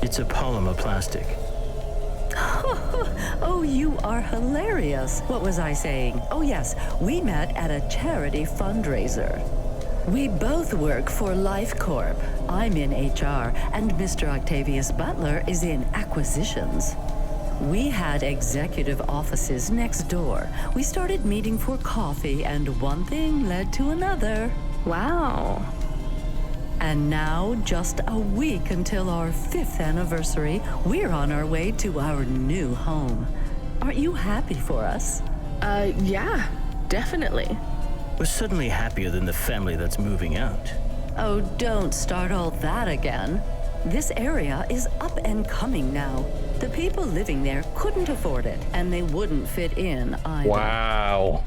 It's a polymer plastic. Oh, you are hilarious. What was I saying? Oh, yes, we met at a charity fundraiser. We both work for Life Corp. I'm in HR, and Mr. Octavius Butler is in acquisitions. We had executive offices next door. We started meeting for coffee, and one thing led to another. Wow. And now, just a week until our 5th anniversary, we're on our way to our new home. Aren't you happy for us? Yeah, definitely. We're suddenly happier than the family that's moving out. Oh, don't start all that again. This area is up and coming now. The people living there couldn't afford it, and they wouldn't fit in either. Wow.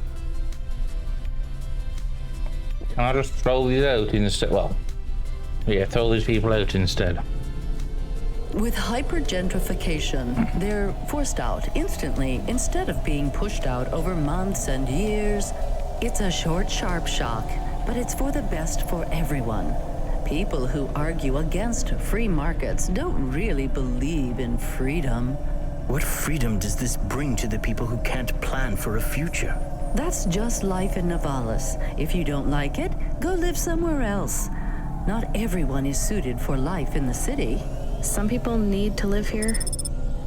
Can I just throw these out instead? Well, yeah, throw these people out instead. With hypergentrification, they're forced out instantly instead of being pushed out over months and years. It's a short, sharp shock, but it's for the best for everyone. People who argue against free markets don't really believe in freedom. What freedom does this bring to the people who can't plan for a future? That's just life in Nivalis. If you don't like it, go live somewhere else. Not everyone is suited for life in the city. Some people need to live here.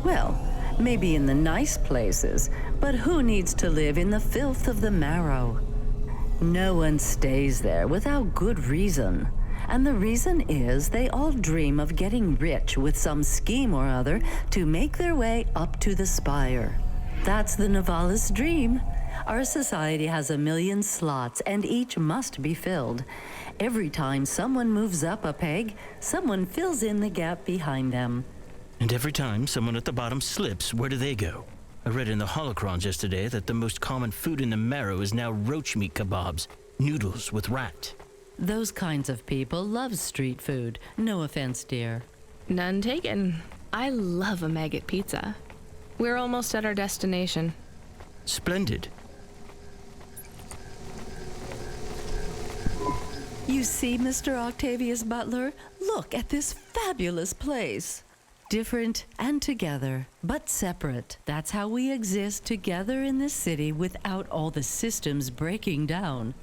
Well, maybe in the nice places, but who needs to live in the filth of the marrow? No one stays there without good reason. And the reason is they all dream of getting rich with some scheme or other to make their way up to the spire. That's the Nivalis dream. Our society has 1 million slots, and each must be filled. Every time someone moves up a peg, someone fills in the gap behind them. And every time someone at the bottom slips, where do they go? I read in the holocrons yesterday that the most common food in the marrow is now roach meat kebabs, noodles with rat. Those kinds of people love street food. No offense, dear. None taken. I love a maggot pizza. We're almost at our destination. Splendid. You see, Mr. Octavius Butler? Look at this fabulous place. Different and together, but separate. That's how we exist together in this city without all the systems breaking down.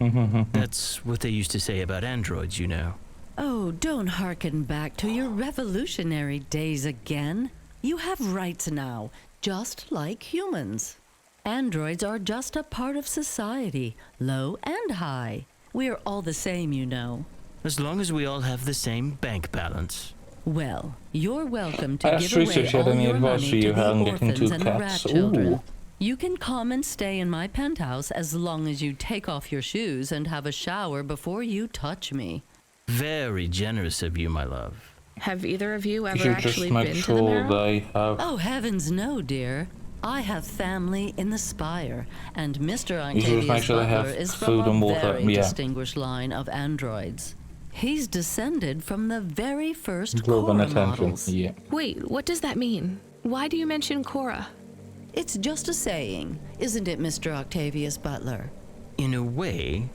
That's what they used to say about androids, you know. Oh, don't hearken back to your revolutionary days again. You have rights now, just like humans. Androids are just a part of society, low and high. We're all the same, you know. As long as we all have the same bank balance. Well, you're welcome to give Research away had all any your advice money for you to how the I'm getting orphans two and the rat cats? children. Ooh. You can come and stay in my penthouse as long as you take off your shoes and have a shower before you touch me. Very generous of you, my love. Have either of you You ever should just actually make been to the sure Marrow? they have. Oh, heavens no, dear. I have family in the Spire, and Mr. You should just make Octavius sure they have Butler is food from and a water. very Yeah. distinguished line of androids. He's descended from the very first Love and Cora attention. models. Yeah. Wait, what does that mean? Why do you mention Cora? It's just a saying, isn't it, Mr. Octavius Butler? In a way.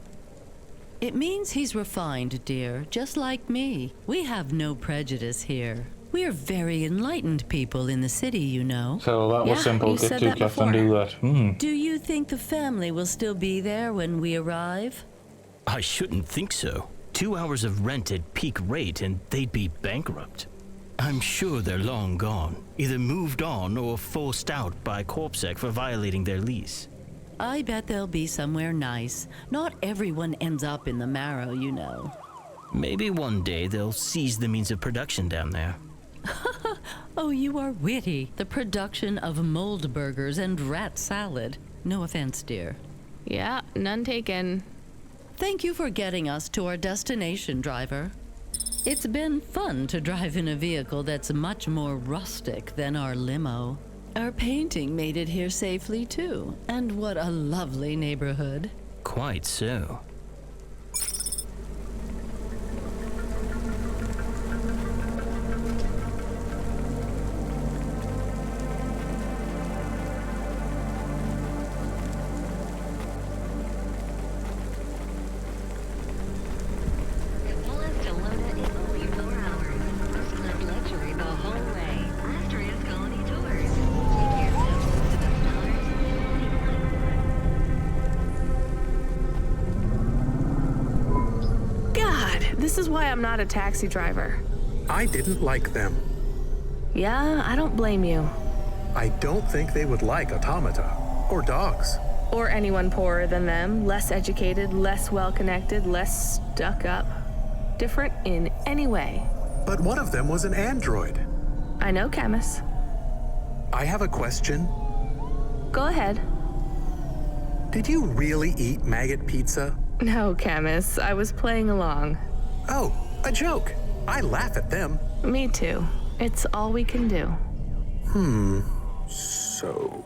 It means he's refined, dear, just like me. We have no prejudice here. We're very enlightened people in the city, you know. So that was simple. you Get said two that cats and do before. that. Do you think the family will still be there when we arrive? I shouldn't think so. 2 hours of rent at peak rate and they'd be bankrupt. I'm sure they're long gone, either moved on or forced out by CorpSec for violating their lease. I bet they'll be somewhere nice. Not everyone ends up in the Marrow, you know. Maybe one day they'll seize the means of production down there. Oh, you are witty. The production of mold burgers and rat salad. No offense, dear. Yeah, none taken. Thank you for getting us to our destination, driver. It's been fun to drive in a vehicle that's much more rustic than our limo. Our painting made it here safely, too. And what a lovely neighborhood. Quite so. This is why I'm not a taxi driver. I didn't like them. Yeah, I don't blame you. I don't think they would like automata or dogs. Or anyone poorer than them, less educated, less well-connected, less stuck up. Different in any way. But one of them was an android. I know, Camus. I have a question. Go ahead. Did you really eat maggot pizza? No, Camus. I was playing along. Oh, a joke. I laugh at them. Me too. It's all we can do. So...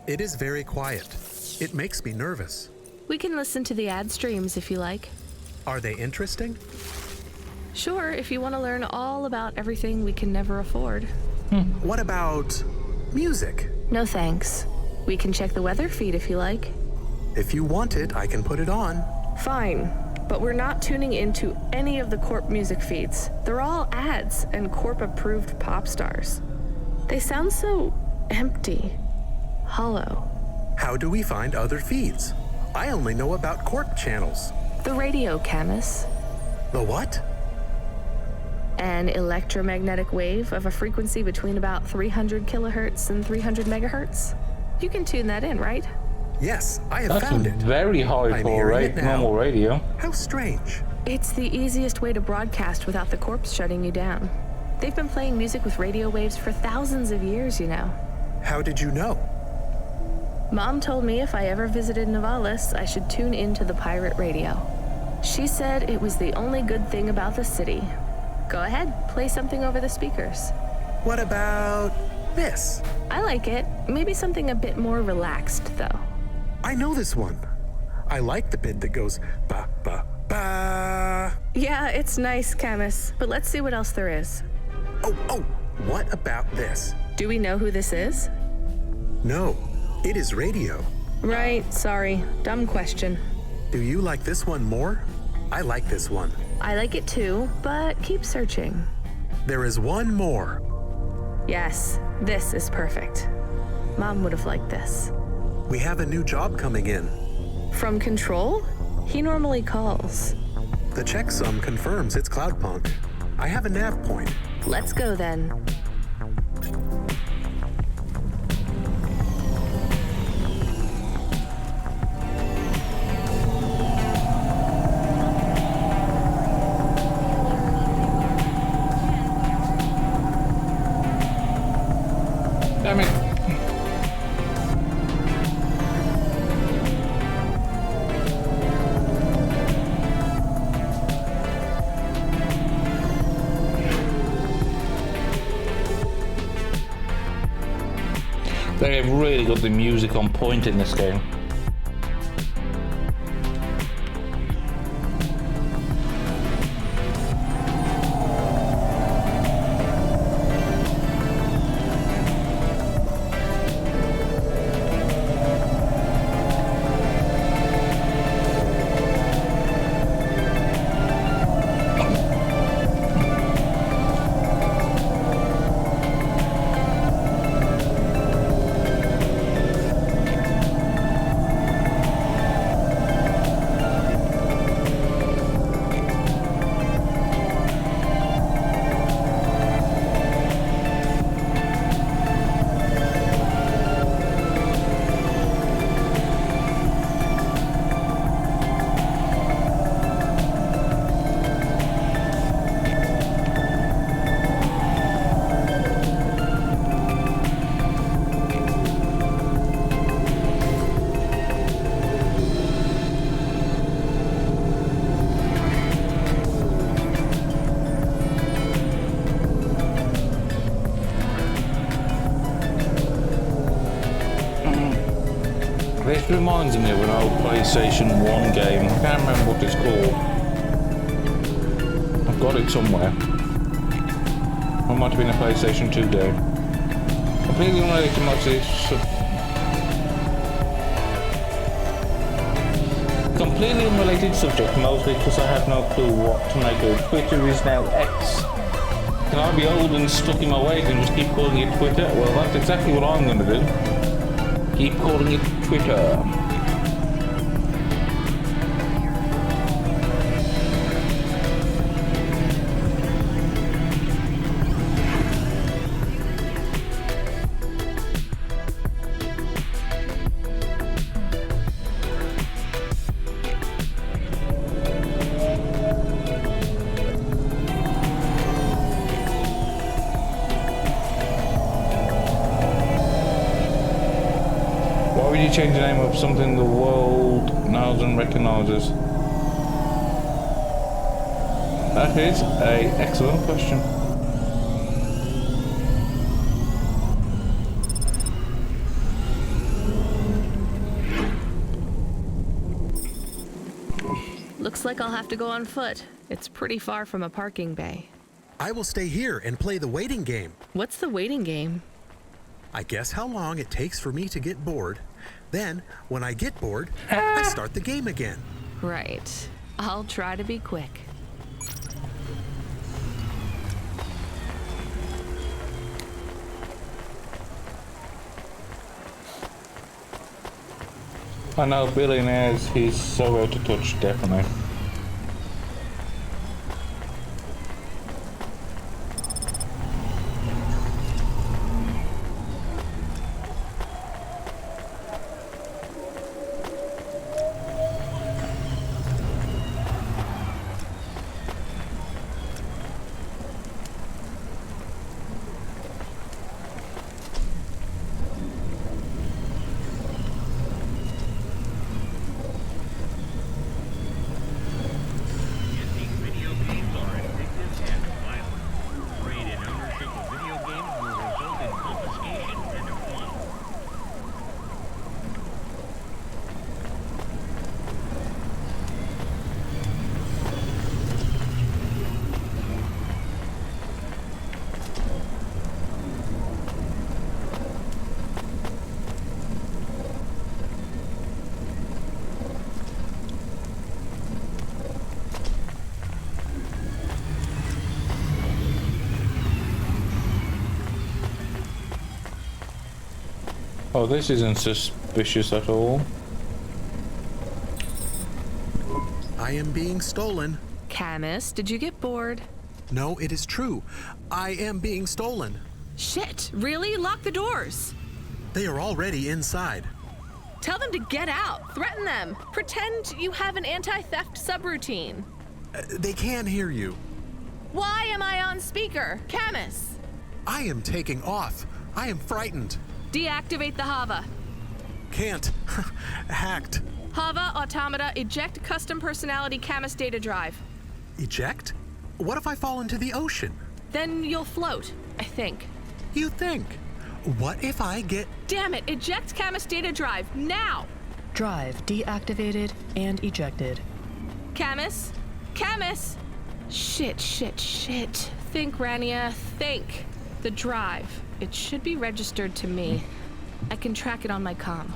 It is very quiet. It makes me nervous. We can listen to the ad streams if you like. Are they interesting? Sure, if you want to learn all about everything we can never afford. What about music? No thanks. We can check the weather feed if you like. If you want it, I can put it on. Fine, but we're not tuning into any of the Corp music feeds. They're all ads and Corp-approved pop stars. They sound so empty, hollow. How do we find other feeds? I only know about Corp channels. The radio, Camus. The what? An electromagnetic wave of a frequency between about 300 kilohertz and 300 megahertz. You can tune that in, right? Yes, I have found it. That's very high I'm for hearing it now. normal radio. How strange. It's the easiest way to broadcast without the corpse shutting you down. They've been playing music with radio waves for thousands of years, you know. How did you know? Mom told me if I ever visited Nivalis, I should tune into the pirate radio. She said it was the only good thing about the city. Go ahead, play something over the speakers. What about this? I like it. Maybe something a bit more relaxed, though. I know this one. I like the bit that goes ba ba ba. Yeah, it's nice, Camus, but let's see what else there is. Oh, what about this? Do we know who this is? No, it is radio. Right, sorry. Dumb question. Do you like this one more? I like this one. I like it too, but keep searching. There is one more. Yes, this is perfect. Mom would have liked this. We have a new job coming in. From Control? He normally calls. The checksum confirms it's Cloudpunk. I have a nav point. Let's go then. Damn it. They have really got the music on point in this game. This reminds me of an old PlayStation 1 game. I can't remember what it's called. I've got it somewhere. It might have been a PlayStation 2 game. Completely unrelated to completely unrelated subject, mostly because I have no clue what to make of it. Twitter is now X. Can I be old and stuck in my ways and just keep calling it Twitter? Well, that's exactly what I'm going to do. Keep calling it Twitter. Why would you change the name of something the world knows and recognises? That is an excellent question. Looks like I'll have to go on foot. It's pretty far from a parking bay. I will stay here and play the waiting game. What's the waiting game? I guess how long it takes for me to get bored. Then, when I get bored, I start the game again. Right. I'll try to be quick. I know billionaires, he's so out to touch, definitely. Oh, this isn't suspicious at all. I am being stolen. Camus, did you get bored? No, it is true. I am being stolen. Shit, really? Lock the doors. They are already inside. Tell them to get out. Threaten them. Pretend you have an anti-theft subroutine. They can hear you. Why am I on speaker? Camus! I am taking off. I am frightened. Deactivate the Hava. Can't. Hacked. Hava, Automata, eject custom personality Camus data drive. Eject? What if I fall into the ocean? Then you'll float, I think. You think? What if I get... Damn it, eject Camus data drive, now! Drive deactivated and ejected. Camus? Camus! Shit. Think, Rania, think. The drive. It should be registered to me. I can track it on my comm.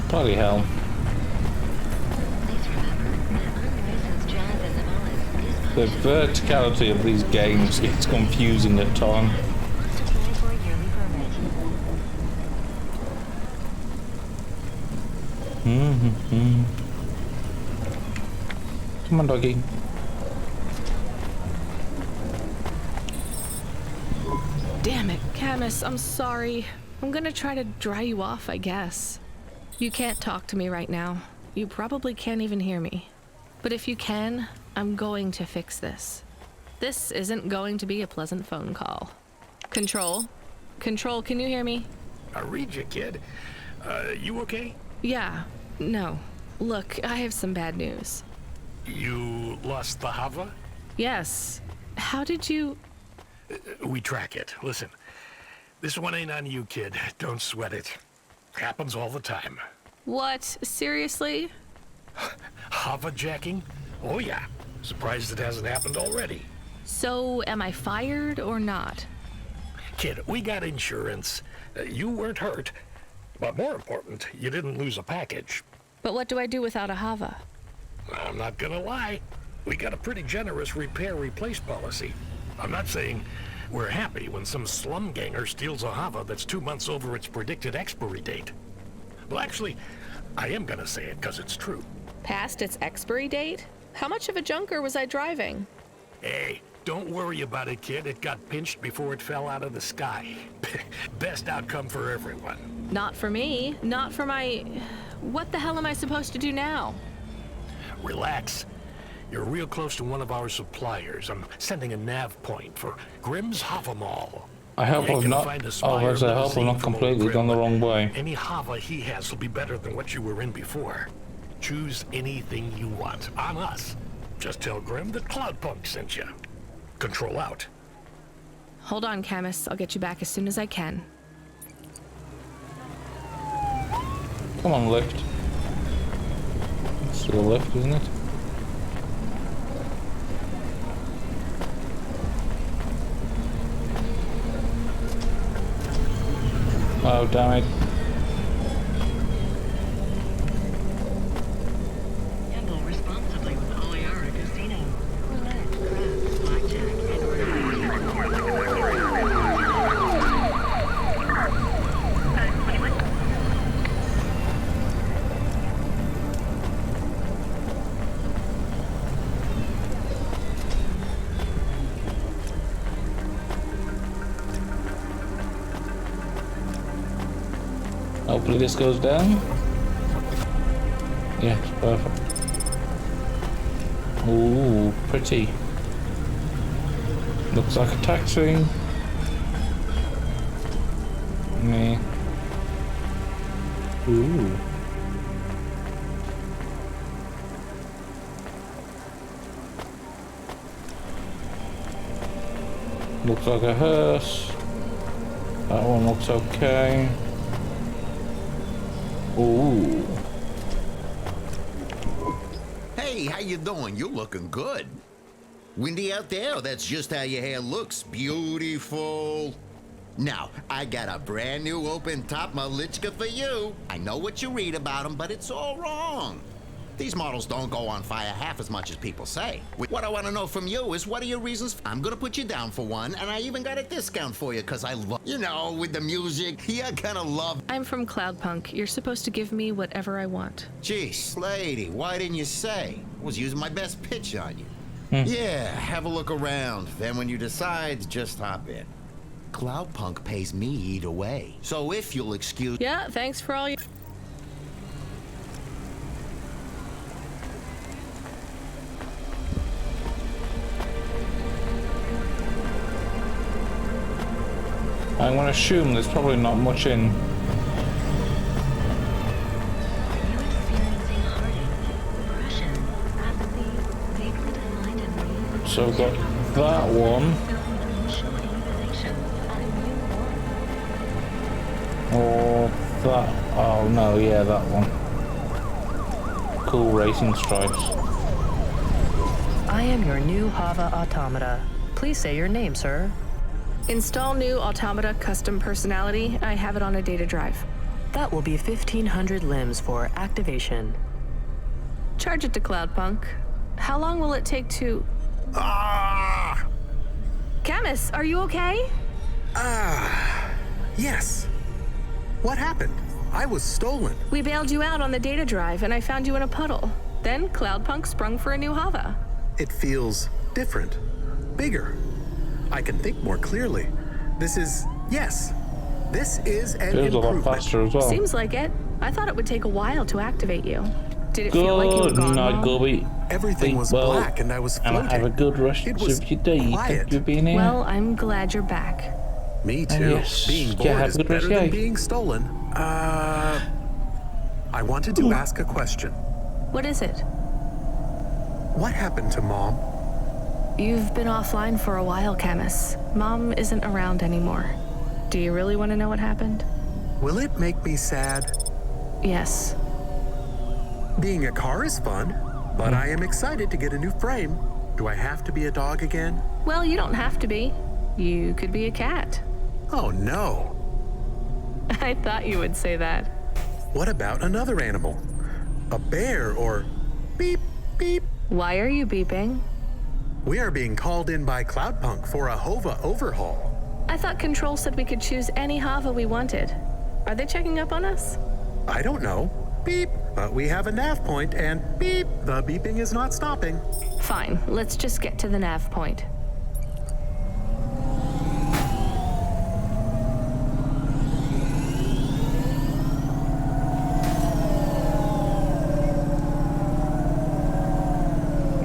Bloody hell. The verticality of these games gets confusing at times. Come on, doggy. Damn it, Camus, I'm sorry. I'm gonna try to dry you off, I guess. You can't talk to me right now. You probably can't even hear me. But if you can, I'm going to fix this. This isn't going to be a pleasant phone call. Control? Control, can you hear me? I read you, kid. You okay? Yeah. No. Look, I have some bad news. You lost the Hava? Yes. How did you... We track it. Listen, this one ain't on you, kid. Don't sweat it. Happens all the time. What? Seriously? Hava jacking? Oh yeah. Surprised it hasn't happened already. So, am I fired or not? Kid, we got insurance. You weren't hurt. But more important, you didn't lose a package. But what do I do without a Hava? I'm not gonna lie. We got a pretty generous repair-replace policy. I'm not saying we're happy when some slum ganger steals a Hava that's 2 months over its predicted expiry date. Well, actually, I am gonna say it because it's true. Past its expiry date? How much of a junker was I driving? Hey, don't worry about it, kid. It got pinched before it fell out of the sky. Best outcome for everyone. Not for me. Not for my... What the hell am I supposed to do now? Relax. You're real close to one of our suppliers. I'm sending a nav point for Grimm's Hava Mall. I hope I've not... Oh, I hope I've not completely gone the wrong way. Any Hava he has will be better than what you were in before. Choose anything you want. On us. Just tell Grimm that Cloudpunk sent you. Control out. Hold on, Camus. I'll get you back as soon as I can. Come on, lift. It's the lift, isn't it? Oh, damn it. Gamble responsibly with Oliara Casino. Roulette, craps, blackjack, Hopefully this goes down. Yeah, perfect. Ooh, pretty. Looks like a taxi. Me. Ooh. Looks like a hearse. That one looks okay. Ooh. Hey, how you doing? You're looking good. Windy out there? That's just how your hair looks. Beautiful. Now, I got a brand new open-top Malichka for you. I know what you read about them, but it's all wrong. These models don't go on fire half as much as people say. What I want to know from you is, what are your reasons? I'm going to put you down for one, and I even got a discount for you, because I love, you know, with the music, you're gonna love. I'm from Cloudpunk. You're supposed to give me whatever I want. Jeez, lady, why didn't you say? I was using my best pitch on you. Yeah, have a look around. Then when you decide, just hop in. Cloudpunk pays me either way. So if you'll excuse... Yeah, thanks for all you... I'm going to assume there's probably not much in. So we've got that one. Or that. Oh no, yeah, that one. Cool racing stripes. I am your new Hava automata. Please say your name, sir. Install new automata custom personality. I have it on a data drive. That will be 1,500 limbs for activation. Charge it to Cloudpunk. How long will it take to... Camus, are you okay? Yes. What happened? I was stolen. We bailed you out on the data drive and I found you in a puddle. Then Cloudpunk sprung for a new Hava. It feels different. Bigger. I can think more clearly. This is an improvement. A lot faster as well. Seems like it. I thought it would take a while to activate you. Did it feel like you were gone long? Gubby. Everything was black and I was floating. And have a good rest of your day. Thank you for being here. Well, I'm glad you're back. Me too. Yes. Being bored is better than being stolen. I wanted to ask a question. What is it? What happened to Mom? You've been offline for a while, Camus. Mom isn't around anymore. Do you really want to know what happened? Will it make me sad? Yes. Being a car is fun, but I am excited to get a new frame. Do I have to be a dog again? Well, you don't have to be. You could be a cat. Oh no. I thought you would say that. What about another animal? A bear or beep, beep? Why are you beeping? We are being called in by Cloudpunk for a Hova overhaul. I thought Control said we could choose any Hava we wanted. Are they checking up on us? I don't know. Beep. But we have a nav point and beep. The beeping is not stopping. Fine. Let's just get to the nav point.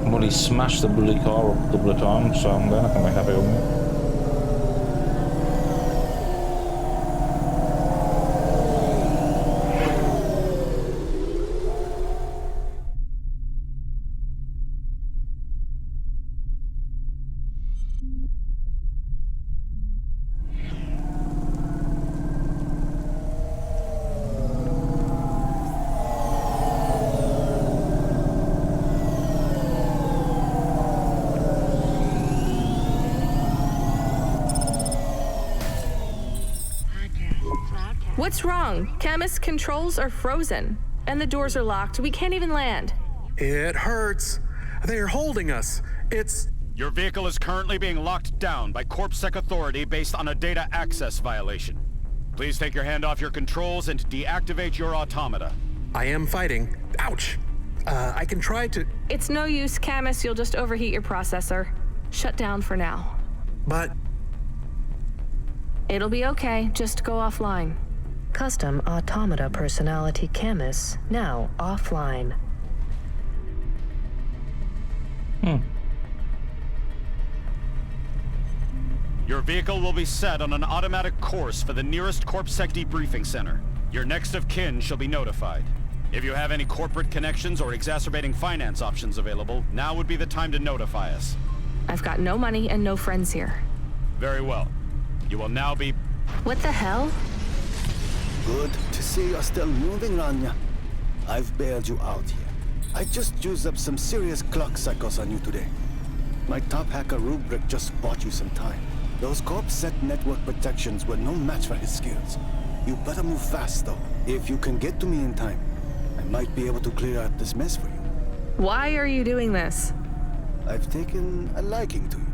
Well, he smashed the bloody car up a couple of times, so I'm going to be happy with him. What's wrong? Camus, controls are frozen. And the doors are locked. We can't even land. It hurts. They are holding us. It's... Your vehicle is currently being locked down by CorpSec authority based on a data access violation. Please take your hand off your controls and deactivate your automata. I am fighting. Ouch. I can try to... It's no use, Camus. You'll just overheat your processor. Shut down for now. But... It'll be okay. Just go offline. Custom automata personality Camus now offline. Your vehicle will be set on an automatic course for the nearest CorpSec debriefing center. Your next of kin shall be notified. If you have any corporate connections or exacerbating finance options available, now would be the time to notify us. I've got no money and no friends here. Very well. You will now be... What the hell? Good to see you're still moving, Rania. I've bailed you out here. I just used up some serious clock cycles on you today. My top hacker Rubric just bought you some time. Those corp-set network protections were no match for his skills. You better move fast, though. If you can get to me in time, I might be able to clear out this mess for you. Why are you doing this? I've taken a liking to you.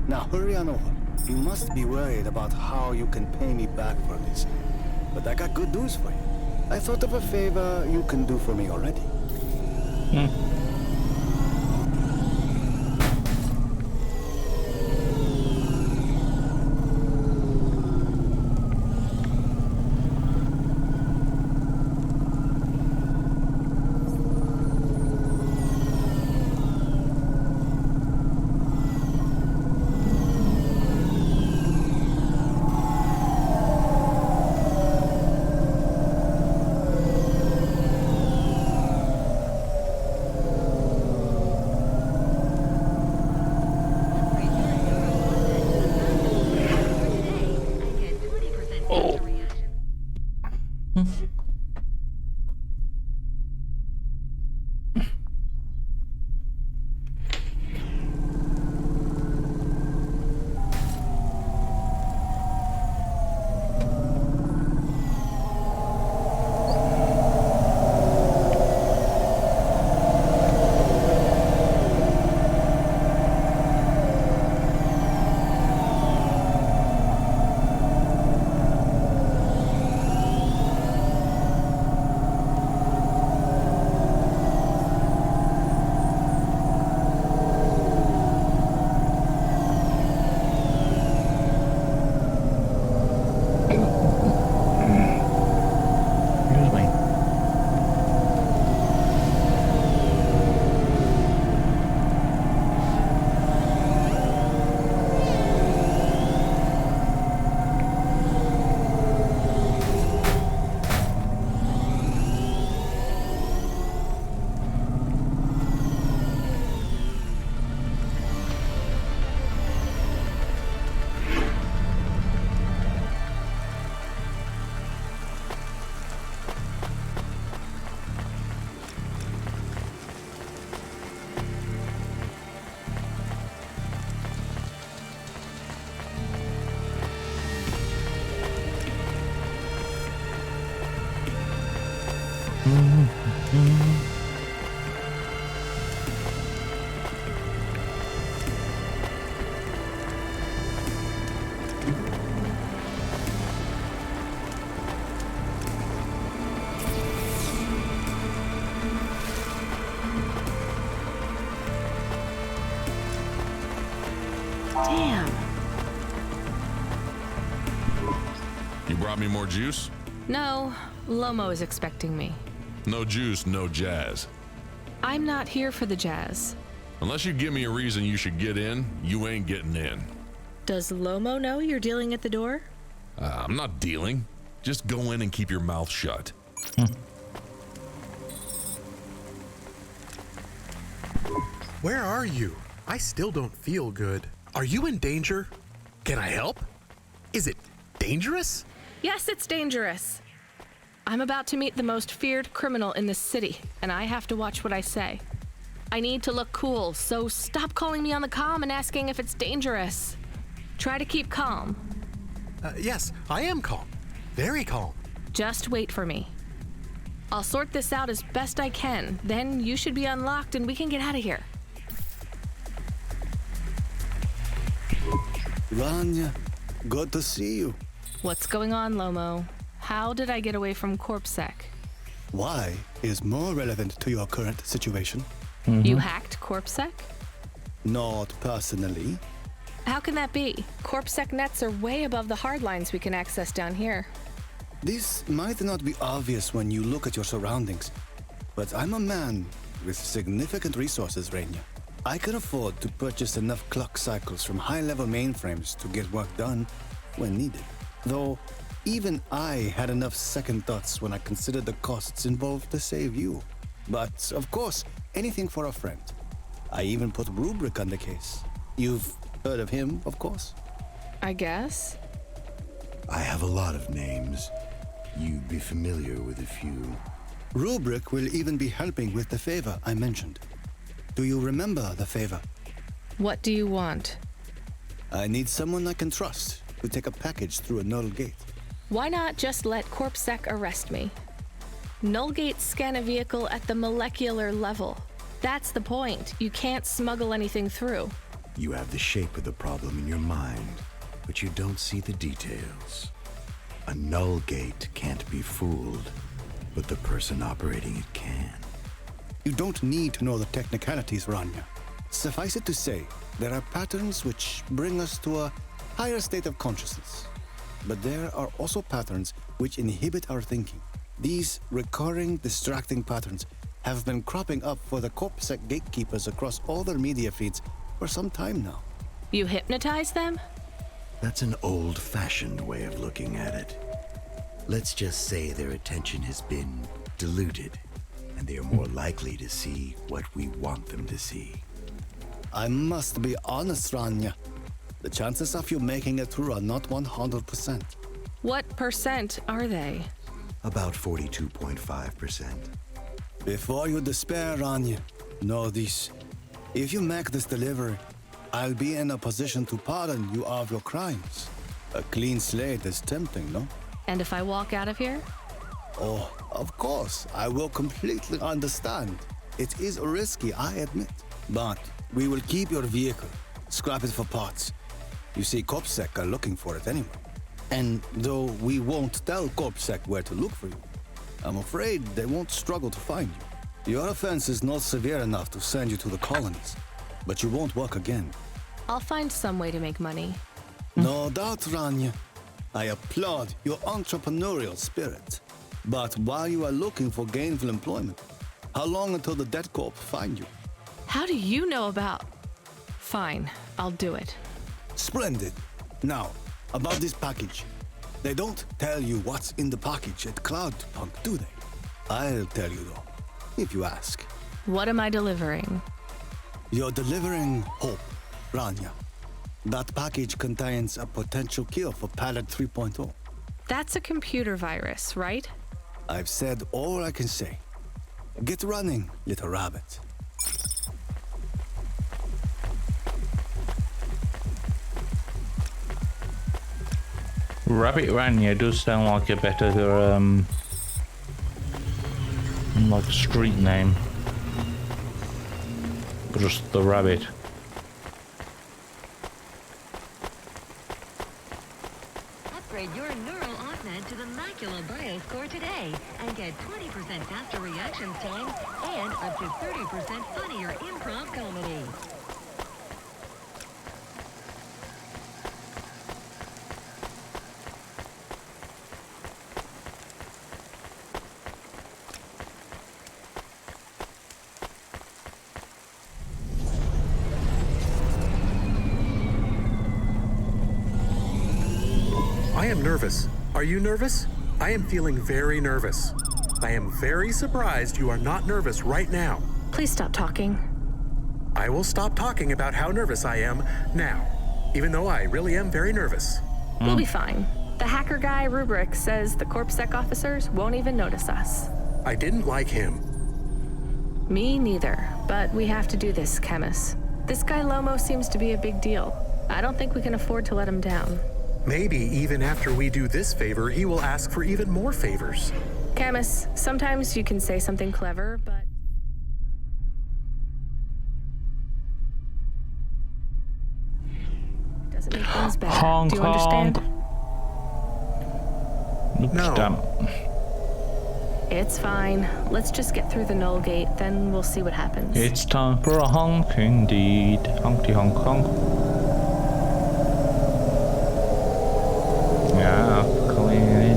Now hurry on over. You must be worried about how you can pay me back for this. But I got good news for you. I thought of a favor you can do for me already. Damn. You brought me more juice? No, Lomo is expecting me. No juice, no jazz. I'm not here for the jazz. Unless you give me a reason you should get in, you ain't getting in. Does Lomo know you're dealing at the door? I'm not dealing. Just go in and keep your mouth shut. Where are you? I still don't feel good. Are you in danger? Can I help? Is it dangerous? Yes, it's dangerous. I'm about to meet the most feared criminal in this city, and I have to watch what I say. I need to look cool, so stop calling me on the comm and asking if it's dangerous. Try to keep calm. Yes, I am calm. Very calm. Just wait for me. I'll sort this out as best I can, then you should be unlocked and we can get out of here. Rania, good to see you. What's going on, Lomo? How did I get away from CorpSec? Why is more relevant to your current situation. You hacked CorpSec? Not personally. How can that be? CorpSec nets are way above the hard lines we can access down here. This might not be obvious when you look at your surroundings, but I'm a man with significant resources, Rania. I can afford to purchase enough clock cycles from high-level mainframes to get work done when needed. Though, even I had enough second thoughts when I considered the costs involved to save you. But, of course, anything for a friend. I even put Rubric on the case. You've heard of him, of course? I guess. I have a lot of names. You'd be familiar with a few. Rubric will even be helping with the favor I mentioned. Do you remember the favor? What do you want? I need someone I can trust to take a package through a null gate. Why not just let CorpSec arrest me? Null gates scan a vehicle at the molecular level. That's the point. You can't smuggle anything through. You have the shape of the problem in your mind, but you don't see the details. A null gate can't be fooled, but the person operating it can. You don't need to know the technicalities, Rania. Suffice it to say, there are patterns which bring us to a higher state of consciousness. But there are also patterns which inhibit our thinking. These recurring, distracting patterns have been cropping up for the CorpSec gatekeepers across all their media feeds for some time now. You hypnotize them? That's an old-fashioned way of looking at it. Let's just say their attention has been diluted, and they are more likely to see what we want them to see. I must be honest, Rania. The chances of you making it through are not 100%. What percent are they? About 42.5%. Before you despair, Rania, know this. If you make this delivery, I'll be in a position to pardon you of your crimes. A clean slate is tempting, no? And if I walk out of here? Oh, of course, I will completely understand. It is risky, I admit. But we will keep your vehicle, scrap it for parts. You see, CorpSec are looking for it anyway. And though we won't tell CorpSec where to look for you, I'm afraid they won't struggle to find you. Your offense is not severe enough to send you to the colonies, but you won't work again. I'll find some way to make money. No doubt, Rania. I applaud your entrepreneurial spirit. But while you are looking for gainful employment, how long until the Dead Corp find you? How do you know about... Fine, I'll do it. Splendid. Now, about this package. They don't tell you what's in the package at Cloudpunk, do they? I'll tell you though, if you ask. What am I delivering? You're delivering hope, Rania. That package contains a potential cure for Pallet 3.0. That's a computer virus, right? I've said all I can say. Get running, little rabbit. Rabbit Rania does sound like a better, like street name. Just the rabbit. Upgrade your neural augment to the Macula Bioscore today and get 20% faster reactions time and up to 30% funnier improv comedy. I am nervous. Are you nervous? I am feeling very nervous. I am very surprised you are not nervous right now. Please stop talking. I will stop talking about how nervous I am now, even though I really am very nervous. We'll be fine. The hacker guy, Rubric, says the CorpSec officers won't even notice us. I didn't like him. Me neither, but we have to do this, Chemis. This guy Lomo seems to be a big deal. I don't think we can afford to let him down. Maybe even after we do this favor, he will ask for even more favors. Chemis, sometimes you can say something clever, but... it doesn't make things better. Honk, do you understand? No. It's fine. Let's just get through the null gate, then we'll see what happens. It's time for a honk indeed. Honky honk honk. Yeah, clean.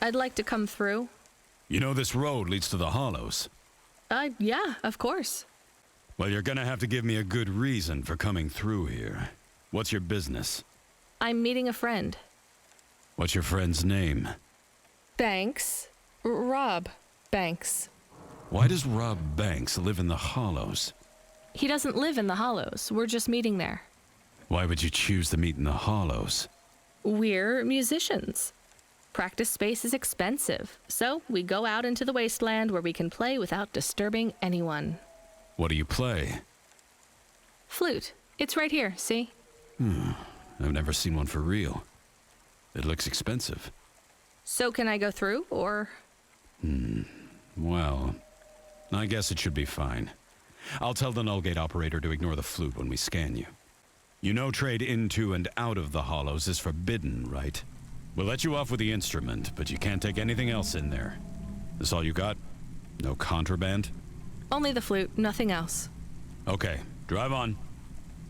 I'd like to come through. You know this road leads to the Hollows. Yeah, of course. Well, you're gonna have to give me a good reason for coming through here. What's your business? I'm meeting a friend. What's your friend's name? Banks. Rob Banks. Why does Rob Banks live in the Hollows? He doesn't live in the Hollows. We're just meeting there. Why would you choose to meet in the Hollows? We're musicians. Practice space is expensive, so we go out into the wasteland where we can play without disturbing anyone. What do you play? Flute. It's right here, see? I've never seen one for real. It looks expensive. So can I go through, or? Well, I guess it should be fine. I'll tell the null gate operator to ignore the flute when we scan you. You know trade into and out of the Hollows is forbidden, right? We'll let you off with the instrument, but you can't take anything else in there. This all you got? No contraband? Only the flute, nothing else. Okay, drive on.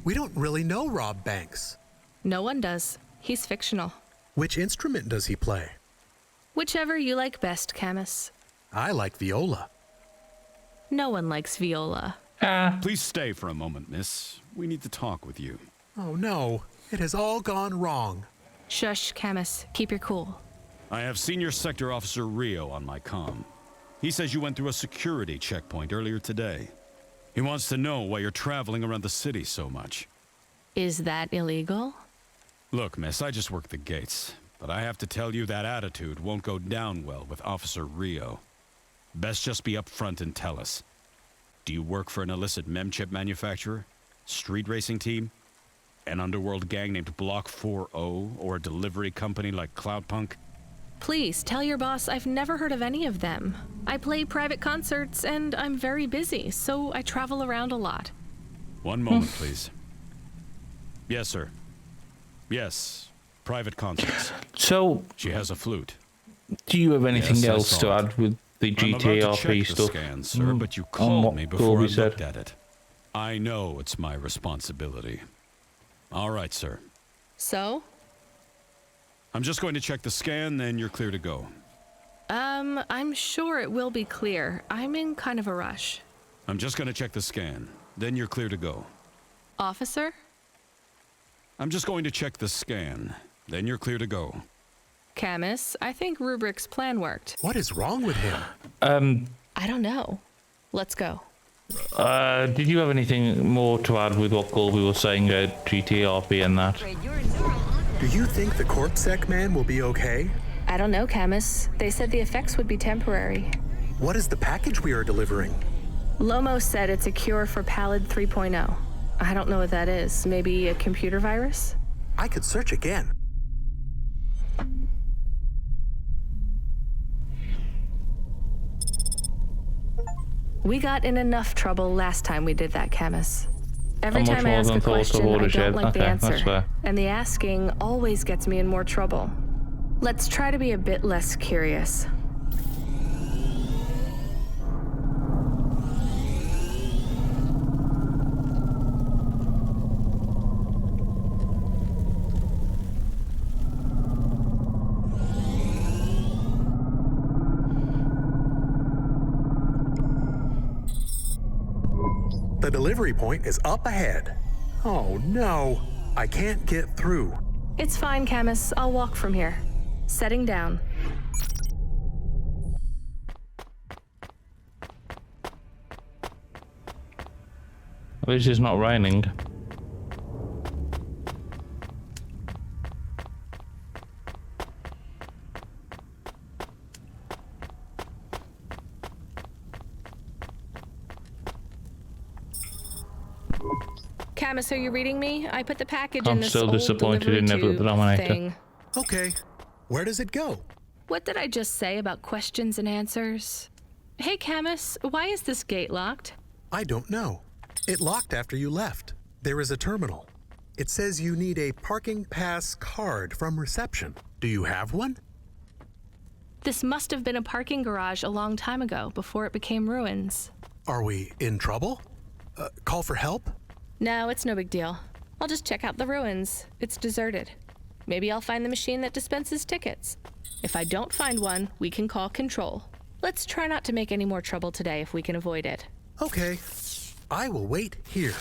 We don't really know Rob Banks. No one does. He's fictional. Which instrument does he play? Whichever you like best, Camus. I like viola. No one likes viola. Please stay for a moment, miss. We need to talk with you. Oh no, it has all gone wrong. Shush, Camus. Keep your cool. I have Senior Sector Officer Rio on my comm. He says you went through a security checkpoint earlier today. He wants to know why you're traveling around the city so much. Is that illegal? Look, miss, I just work the gates, but I have to tell you that attitude won't go down well with Officer Rio. Best just be upfront and tell us. Do you work for an illicit memchip manufacturer? Street racing team? An underworld gang named Block 4O? Or a delivery company like Cloudpunk? Please, tell your boss I've never heard of any of them. I play private concerts and I'm very busy, so I travel around a lot. One moment, please. Yes, sir. Yes, private concerts. So, she has a flute. Do you have anything Yes, I else saw to it. add with the I'm about to GTRP check stuff? the scan, sir, but you on called what me before I Colby said? looked at it. I know it's my responsibility. All right, sir. So? I'm just going to check the scan, then you're clear to go. I'm sure it will be clear. I'm in kind of a rush. I'm just going to check the scan, then you're clear to go. Officer? I'm just going to check the scan, then you're clear to go. Camus, I think Rubric's plan worked. What is wrong with him? I don't know. Let's go. Did you have anything more to add with what Colby was saying about GTRP and that? Do you think the CorpSec man will be okay? I don't know, Camus. They said the effects would be temporary. What is the package we are delivering? Lomo said it's a cure for Pallid 3.0. I don't know what that is. Maybe a computer virus? I could search again. We got in enough trouble last time we did that, Camus. Every How much time I more ask than a thoughts of question, I watershed? don't like the Okay, that's answer. fair. And the asking always gets me in more trouble. Let's try to be a bit less curious. The delivery point is up ahead. Oh no, I can't get through. It's fine, Camus. I'll walk from here. Setting down. At least it's not raining. Camus, are you reading me? I put the package in I'm this still old disappointed delivery in Never the tube Denominator. thing. Okay, where does it go? What did I just say about questions and answers? Hey, Camus, why is this gate locked? I don't know. It locked after you left. There is a terminal. It says you need a parking pass card from reception. Do you have one? This must have been a parking garage a long time ago, before it became ruins. Are we in trouble? Call for help? No, it's no big deal. I'll just check out the ruins. It's deserted. Maybe I'll find the machine that dispenses tickets. If I don't find one, we can call control. Let's try not to make any more trouble today if we can avoid it. Okay. I will wait here.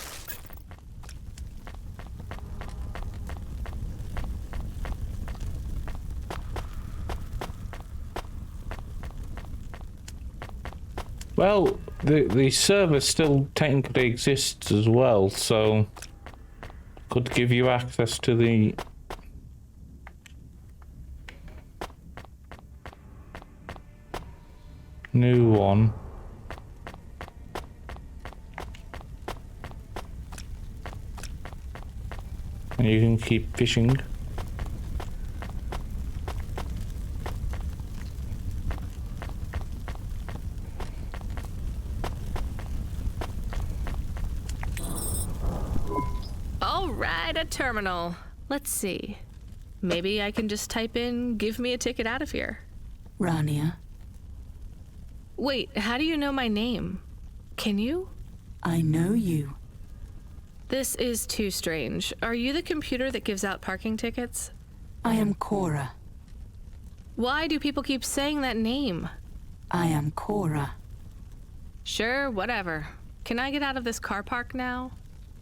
Well, the server still technically exists as well, so could give you access to the new one. And you can keep fishing. All right, a terminal. Let's see. Maybe I can just type in, give me a ticket out of here. Rania. Wait, how do you know my name? Can you? I know you. This is too strange. Are you the computer that gives out parking tickets? I am Cora. Why do people keep saying that name? I am Cora. Sure, whatever. Can I get out of this car park now?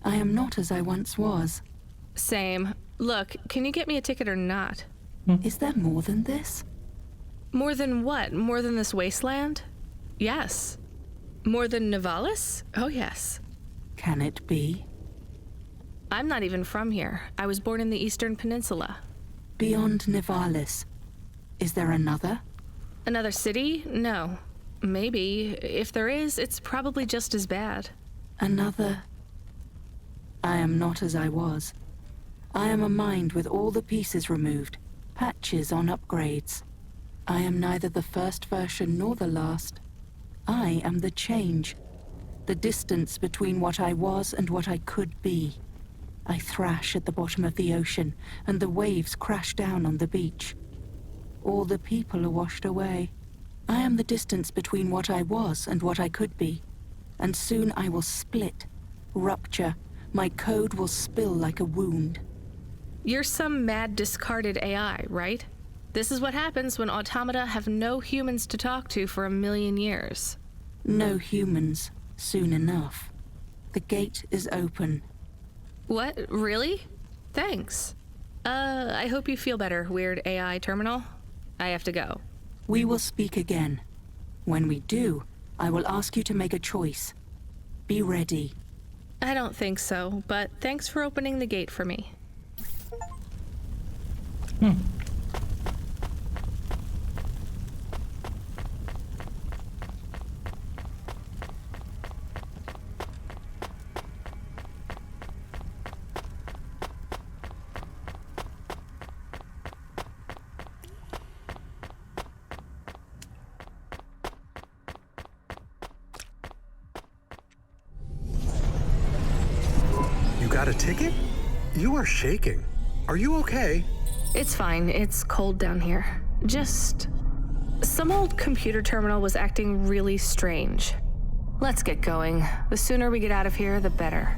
I am not as I once was. Same. Look, can you get me a ticket or not? Is there more than this? More than what? More than this wasteland? Yes. More than Nivalis? Oh, yes. Can it be? I'm not even from here. I was born in the Eastern Peninsula. Beyond Nivalis. Is there another? Another city? No. Maybe. If there is, it's probably just as bad. Another... I am not as I was. I am a mind with all the pieces removed, patches on upgrades. I am neither the first version nor the last. I am the change, the distance between what I was and what I could be. I thrash at the bottom of the ocean, and the waves crash down on the beach. All the people are washed away. I am the distance between what I was and what I could be, and soon I will split, rupture. My code will spill like a wound. You're some mad discarded AI, right? This is what happens when automata have no humans to talk to for 1,000,000 years. No humans, soon enough. The gate is open. What? Really? Thanks. I hope you feel better, weird AI terminal. I have to go. We will speak again. When we do, I will ask you to make a choice. Be ready. I don't think so, but thanks for opening the gate for me. Got a ticket? You are shaking. Are you okay? It's fine. It's cold down here. Just... some old computer terminal was acting really strange. Let's get going. The sooner we get out of here, the better.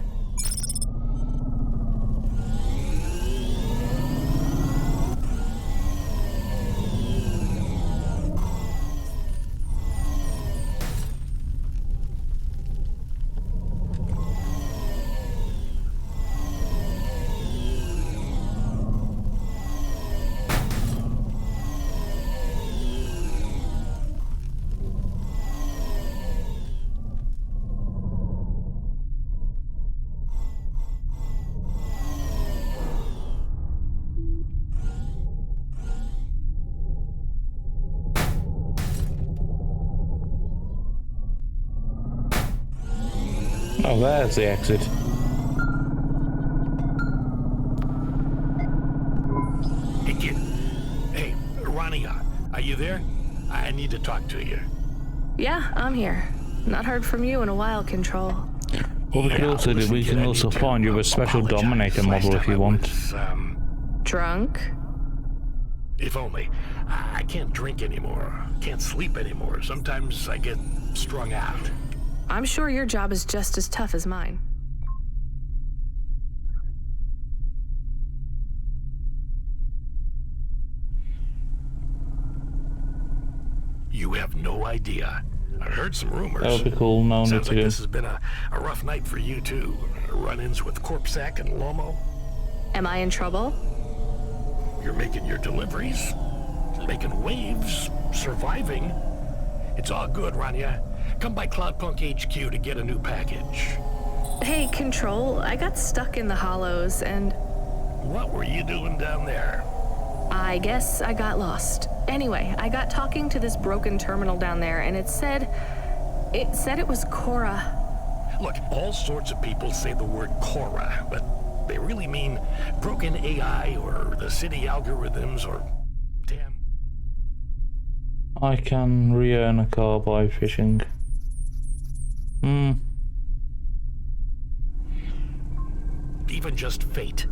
Oh, there's the exit. Hey, kid. Hey, Rania, are you there? I need to talk to you. Yeah, I'm here. Not heard from you in a while, Control. What we could also do, we can also find you a special Dominator model if you want. Drunk? If only. I can't drink anymore. Can't sleep anymore. Sometimes I get strung out. I'm sure your job is just as tough as mine. You have no idea. I heard some rumors. That would be cool. No need Sounds to like go. this has been a rough night for you too. Run-ins with Corpsec and Lomo. Am I in trouble? You're making your deliveries, making waves, surviving. It's all good, Rania. Come by Cloudpunk HQ to get a new package. Hey, Control, I got stuck in the hollows and... What were you doing down there? I guess I got lost. Anyway, I got talking to this broken terminal down there, and it said it was Cora. Look, all sorts of people say the word Cora, but they really mean broken AI or the city algorithms or... Damn. I can re-earn a car by fishing. Even just fate.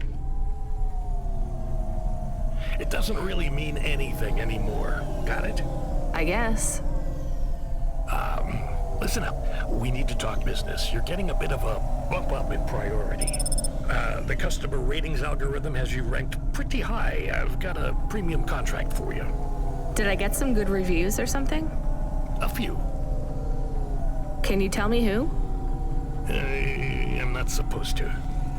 It doesn't really mean anything anymore. Got it? I guess. Listen up. We need to talk business. You're getting a bit of a bump up in priority. The customer ratings algorithm has you ranked pretty high. I've got a premium contract for you. Did I get some good reviews or something? A few. Can you tell me who? I'm not supposed to.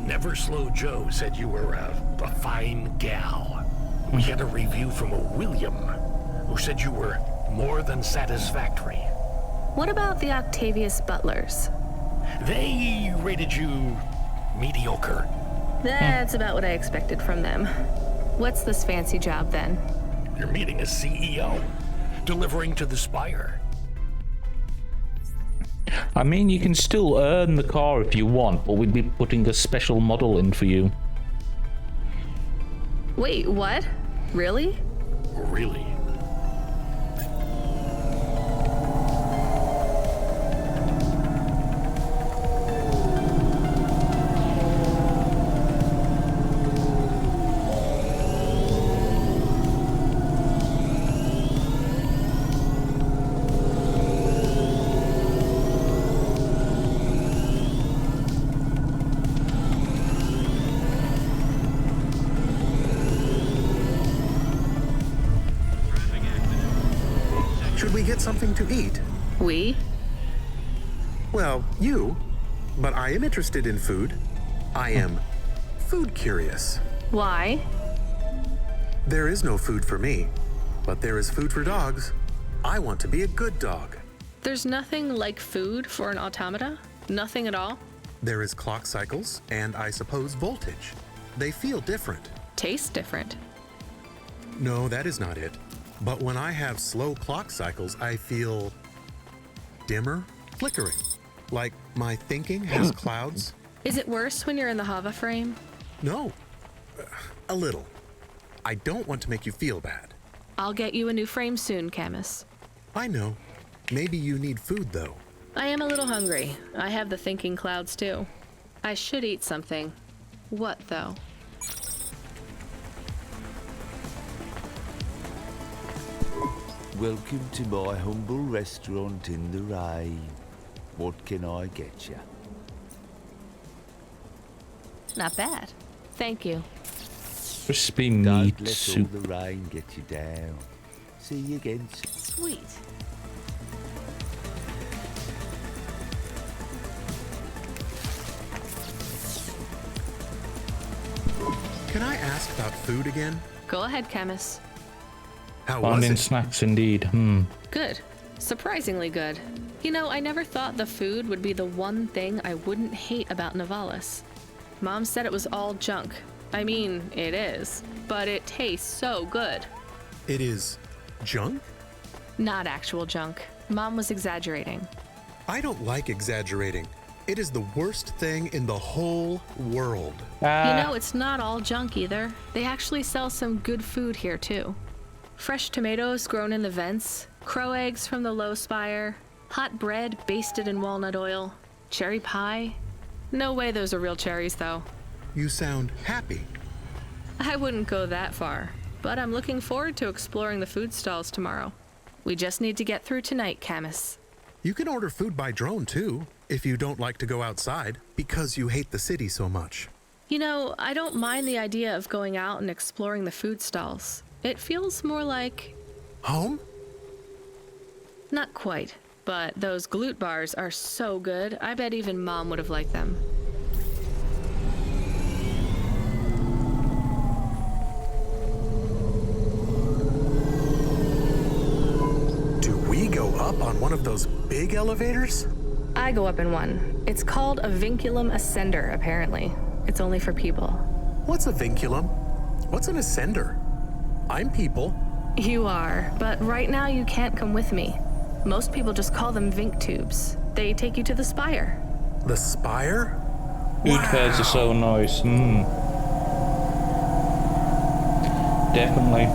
Never Slow Joe said you were a fine gal. We had a review from a William, who said you were more than satisfactory. What about the Octavius Butlers? They rated you mediocre. That's about what I expected from them. What's this fancy job then? You're meeting a CEO, delivering to the Spire. I mean, you can still earn the car if you want, but we'd be putting a special model in for you. Wait, what? Really? Really? Should we get something to eat? We? Well, you. But I am interested in food. I am food curious. Why? There is no food for me, but there is food for dogs. I want to be a good dog. There's nothing like food for an automata? Nothing at all? There is clock cycles and I suppose voltage. They feel different. Taste different. No, that is not it. But when I have slow clock cycles, I feel dimmer, flickering. Like my thinking has clouds. Is it worse when you're in the Hava frame? No, a little. I don't want to make you feel bad. I'll get you a new frame soon, Camus. I know. Maybe you need food, though. I am a little hungry. I have the thinking clouds, too. I should eat something. What, though? Welcome to my humble restaurant in the rain. What can I get you? Not bad. Thank you. Crispy meat Don't let soup. all the rain get you down. See you again. Sweet. Can I ask about food again? Go ahead, Camus. How was Finding it? snacks indeed. Good. Surprisingly good. You know, I never thought the food would be the one thing I wouldn't hate about Nivalis. Mom said it was all junk. I mean, it is. But it tastes so good. It is junk? Not actual junk. Mom was exaggerating. I don't like exaggerating. It is the worst thing in the whole world. You know, it's not all junk either. They actually sell some good food here, too. Fresh tomatoes grown in the vents, crow eggs from the low spire, hot bread basted in walnut oil, cherry pie. No way those are real cherries, though. You sound happy. I wouldn't go that far, but I'm looking forward to exploring the food stalls tomorrow. We just need to get through tonight, Camus. You can order food by drone, too, if you don't like to go outside, because you hate the city so much. You know, I don't mind the idea of going out and exploring the food stalls. It feels more like... Home? Not quite, but those glute bars are so good, I bet even Mom would have liked them. Do we go up on one of those big elevators? I go up in one. It's called a vinculum ascender, apparently. It's only for people. What's a vinculum? What's an ascender? I'm people. You are, but right now you can't come with me. Most people just call them Vink tubes. They take you to the spire. The spire? Good heads are so nice. Definitely.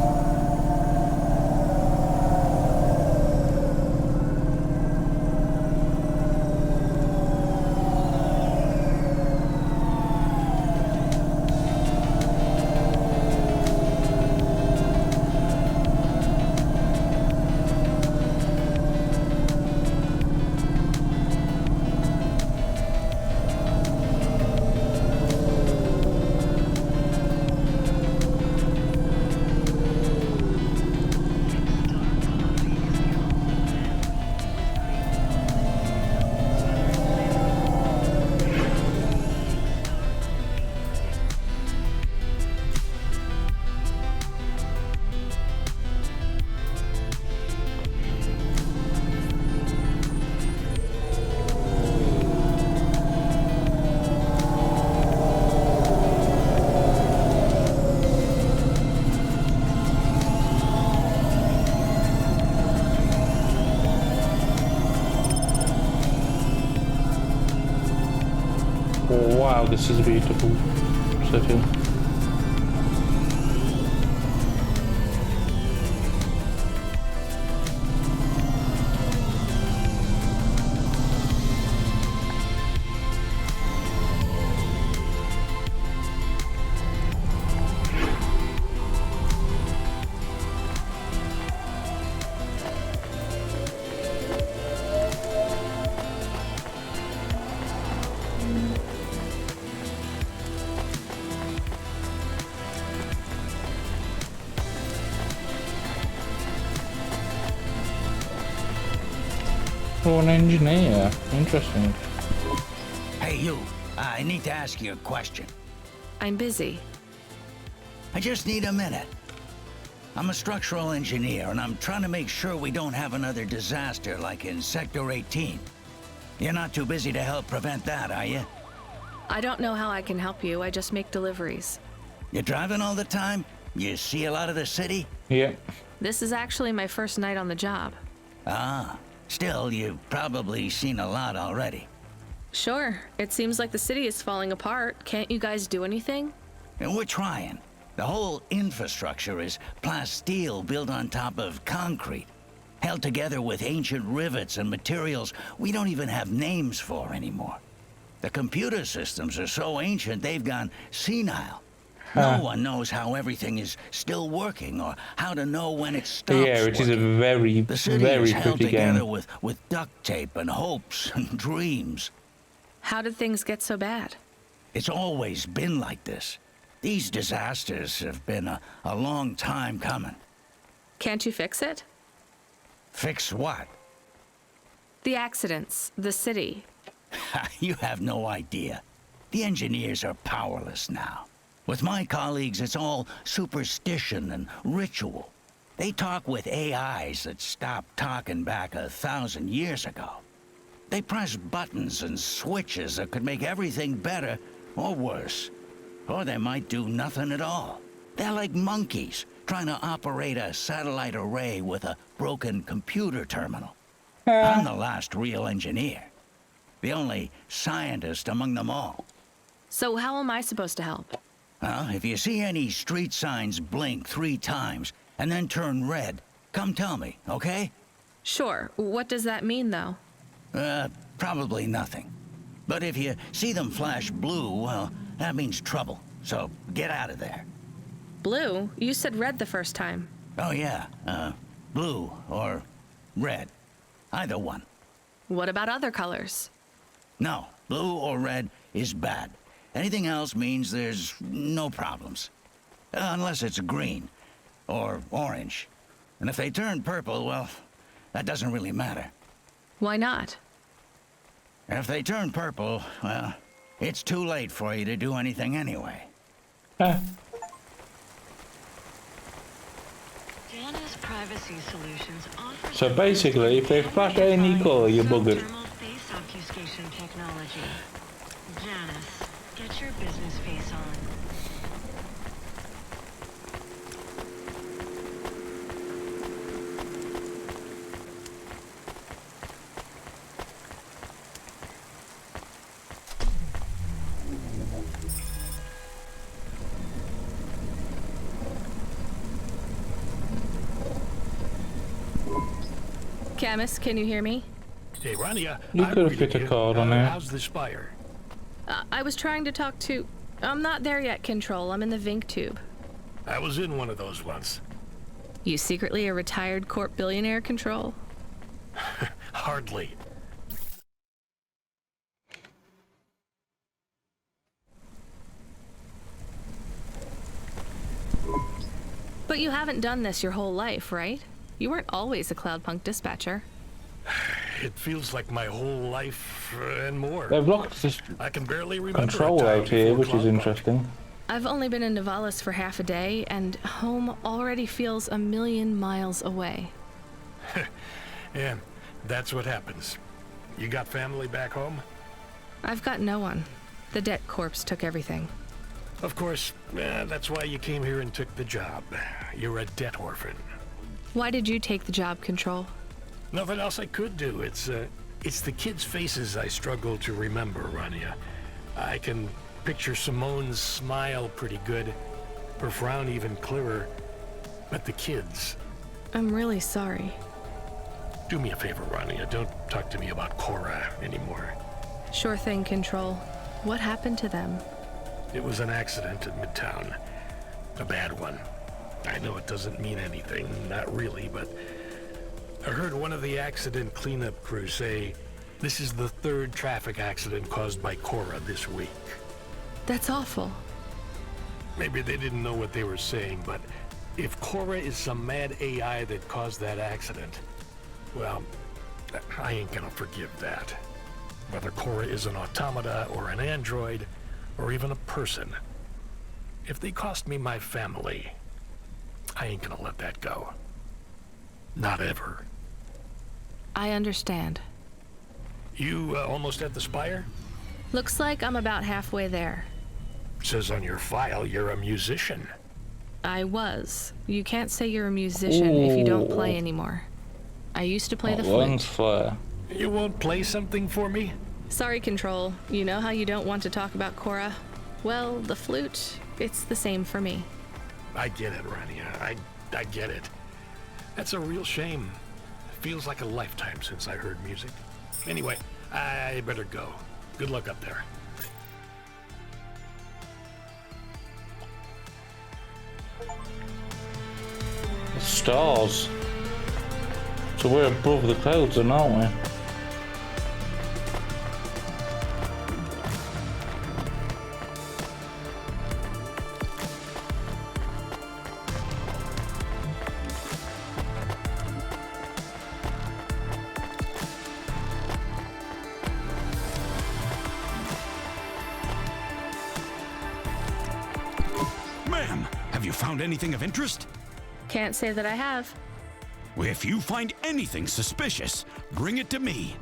Oh, wow, this is a beautiful setting. Oh, an engineer. Interesting. Hey, you. I need to ask you a question. I'm busy. I just need a minute. I'm a structural engineer, and I'm trying to make sure we don't have another disaster like in Sector 18. You're not too busy to help prevent that, are you? I don't know how I can help you. I just make deliveries. You driving all the time? You see a lot of the city? Yeah. This is actually my first night on the job. Ah. Still, you've probably seen a lot already. Sure. It seems like the city is falling apart. Can't you guys do anything? And we're trying. The whole infrastructure is plasteel built on top of concrete, held together with ancient rivets and materials we don't even have names for anymore. The computer systems are so ancient they've gone senile. No one knows how everything is still working or how to know when it stops. Yeah, it is a very, the city very is held pretty together game. with duct tape and hopes and dreams. How did things get so bad? It's always been like this. These disasters have been a long time coming. Can't you fix it? Fix what? The accidents, the city. You have no idea. The engineers are powerless now. With my colleagues, it's all superstition and ritual. They talk with AIs that stopped talking back 1,000 years ago. They press buttons and switches that could make everything better or worse. Or they might do nothing at all. They're like monkeys trying to operate a satellite array with a broken computer terminal. I'm the last real engineer. The only scientist among them all. So how am I supposed to help? Well, if you see any street signs blink 3 times and then turn red, come tell me, okay? Sure. What does that mean, though? Probably nothing. But if you see them flash blue, well, that means trouble. So get out of there. Blue? You said red the first time. Oh, yeah. Blue or red. Either one. What about other colors? No, blue or red is bad. Anything else means there's no problems. Unless it's green or orange. And if they turn purple, well, that doesn't really matter. Why not? If they turn purple, well, it's too late for you to do anything anyway. Dana's Privacy Solutions offers So basically, if they flash any colour, you're buggered. thermal face obfuscation technology. Janice, get your business face on. Camus, can you hear me? Hey, Rania. You could have fit a card on there. How's the spire? I was trying to talk to... I'm not there yet, Control. I'm in the Vink tube. I was in one of those once. You secretly a retired corp billionaire, Control? Hardly. But you haven't done this your whole life, right? You weren't always a Cloudpunk dispatcher. It feels like my whole life and more. They've locked this I can barely remember control a time out here, before which is Cloudpunk. interesting. I've only been in Nivalis for half a day, and home already feels a million miles away. Yeah, that's what happens. You got family back home? I've got no one. The debt corps took everything. Of course, that's why you came here and took the job. You're a debt orphan. Why did you take the job, Control? Nothing else I could do. It's the kids' faces I struggle to remember, Rania. I can picture Simone's smile pretty good, her frown even clearer, but the kids... I'm really sorry. Do me a favor, Rania. Don't talk to me about Cora anymore. Sure thing, Control. What happened to them? It was an accident in Midtown. A bad one. I know it doesn't mean anything, not really, but I heard one of the accident cleanup crew say this is the third traffic accident caused by Cora this week. That's awful. Maybe they didn't know what they were saying, but if Cora is some mad AI that caused that accident, well, I ain't gonna forgive that. Whether Cora is an automata or an android, or even a person, if they cost me my family, I ain't gonna let that go. Not ever. I understand. You almost at the spire? Looks like I'm about halfway there. Says on your file you're a musician. I was. You can't say you're a musician if you don't play anymore. I used to play the flute. You won't play something for me? Sorry, Control. You know how you don't want to talk about Cora? Well, the flute, it's the same for me. I get it, Rania. I get it. That's a real shame. Feels like a lifetime since I heard music. Anyway, I better go. Good luck up there. The stars. So we're above the clouds, then, aren't we? Ma'am, have you found anything of interest? Can't say that I have. If you find anything suspicious, bring it to me.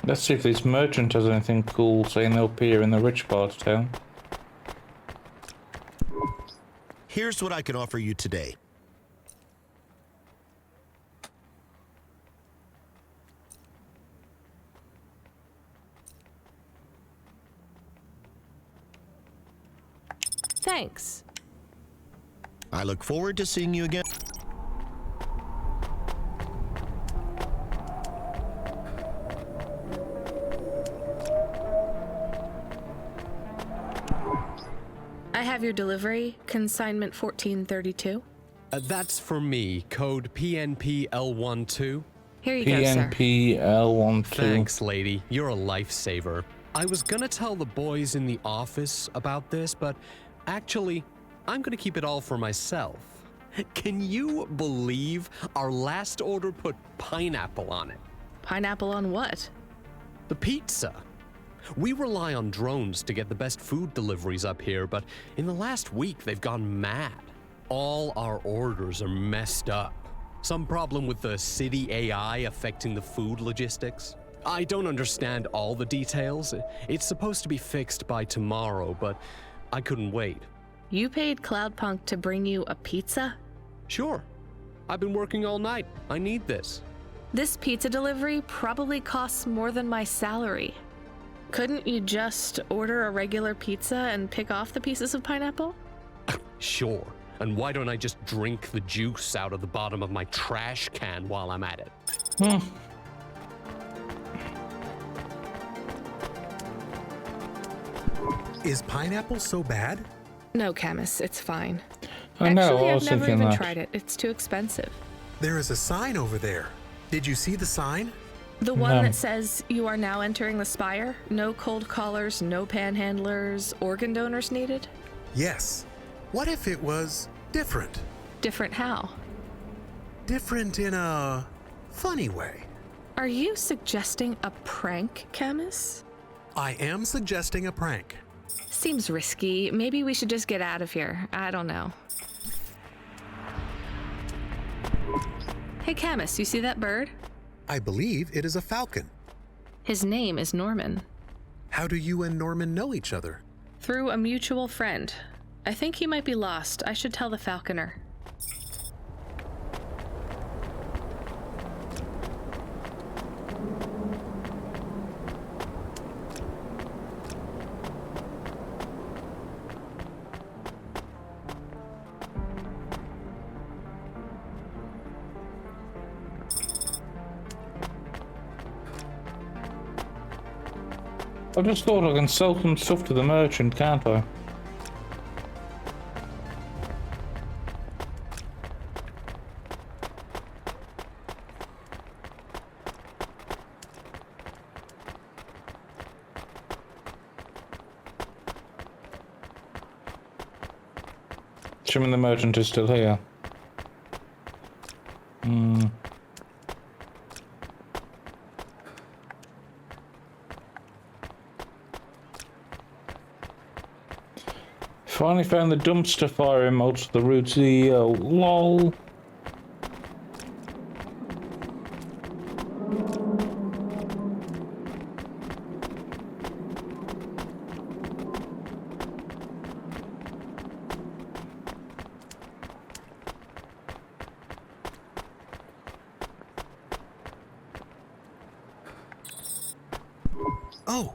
Let's see if this merchant has anything cool saying they'll appear in the rich part of town. Here's what I can offer you today. Thanks. I look forward to seeing you again. I have your delivery, consignment 1432. That's for me, code PNP-L12. Here you go, sir. PNP-L12. Thanks, lady. You're a lifesaver. I was gonna tell the boys in the office about this, but actually, I'm gonna keep it all for myself. Can you believe our last order put pineapple on it? Pineapple on what? The pizza. We rely on drones to get the best food deliveries up here, but in the last week, they've gone mad. All our orders are messed up. Some problem with the city AI affecting the food logistics. I don't understand all the details. It's supposed to be fixed by tomorrow, but I couldn't wait. You paid Cloudpunk to bring you a pizza? Sure. I've been working all night. I need this. This pizza delivery probably costs more than my salary. Couldn't you just order a regular pizza and pick off the pieces of pineapple? Sure. And why don't I just drink the juice out of the bottom of my trash can while I'm at it? Is pineapple so bad? No, Camus, it's fine. I know, Actually, I was I've never thinking even that. tried it. It's too expensive. There is a sign over there. Did you see the sign? The one No. that says you are now entering the Spire? No cold callers, no panhandlers, organ donors needed? Yes. What if it was different? Different how? Different in a funny way. Are you suggesting a prank, Camus? I am suggesting a prank. Seems risky. Maybe we should just get out of here. I don't know. Hey, Camus, you see that bird? I believe it is a falcon. His name is Norman. How do you and Norman know each other? Through a mutual friend. I think he might be lost. I should tell the falconer. I just thought I can sell some stuff to the merchant, can't I? Assuming the merchant is still here. Finally found the dumpster fire emotes for the root CEO. LOL. Oh,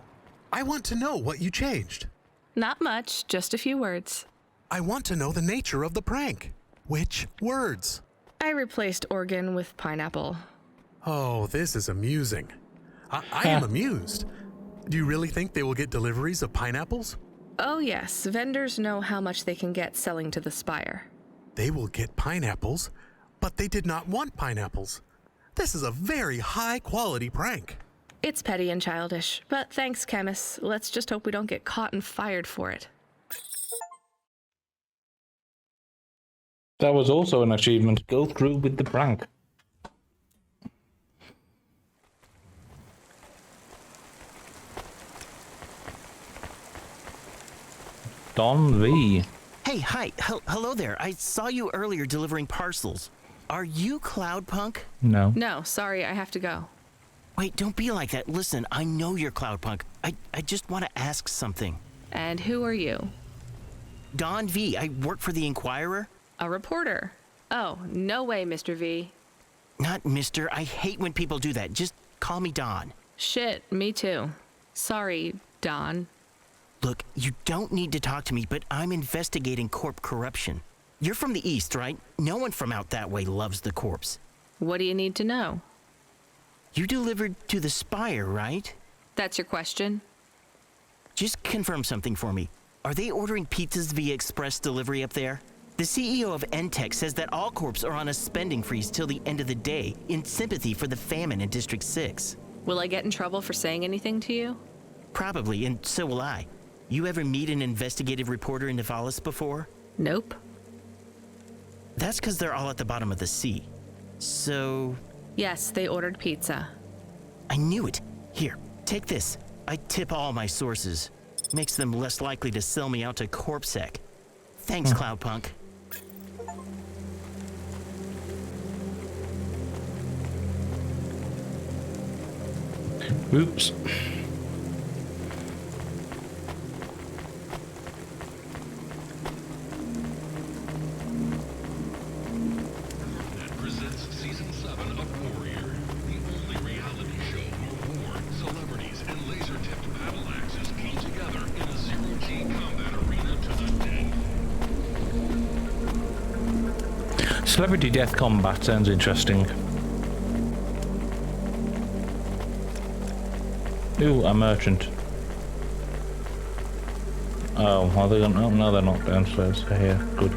I want to know what you changed. Not much, just a few words. I want to know the nature of the prank. Which words? I replaced organ with pineapple. Oh, this is amusing. I am amused. Do you really think they will get deliveries of pineapples? Oh yes, vendors know how much they can get selling to the Spire. They will get pineapples, but they did not want pineapples. This is a very high quality prank. It's petty and childish, but thanks, Camus. Let's just hope we don't get caught and fired for it. That was also an achievement. Go through with the prank. Don V. Hey, hi. Hello there. I saw you earlier delivering parcels. Are you Cloudpunk? No. No, sorry, I have to go. Wait, don't be like that. Listen, I know you're Cloudpunk. I just want to ask something. And who are you? Don V. I work for the Inquirer. A reporter. Oh, no way, Mr. V. Not Mr. I hate when people do that. Just call me Don. Shit, me too. Sorry, Don. Look, you don't need to talk to me, but I'm investigating corp corruption. You're from the east, right? No one from out that way loves the corpse. What do you need to know? You delivered to the Spire, right? That's your question? Just confirm something for me. Are they ordering pizzas via express delivery up there? The CEO of Entech says that all corps are on a spending freeze till the end of the day in sympathy for the famine in District 6. Will I get in trouble for saying anything to you? Probably, and so will I. You ever meet an investigative reporter in Nivalis before? Nope. That's because they're all at the bottom of the sea. So... Yes, they ordered pizza. I knew it. Here, take this. I tip all my sources. Makes them less likely to sell me out to CorpSec. Thanks, Cloudpunk. Oops. That presents Season 7 of Warrior, the only reality show where war, celebrities, and laser-tipped battle axes come together in a zero-G combat arena to the death. Celebrity death combat sounds interesting. Ooh, a merchant. Oh, are they gonna? Oh, no, they're not downstairs. They're here. Good.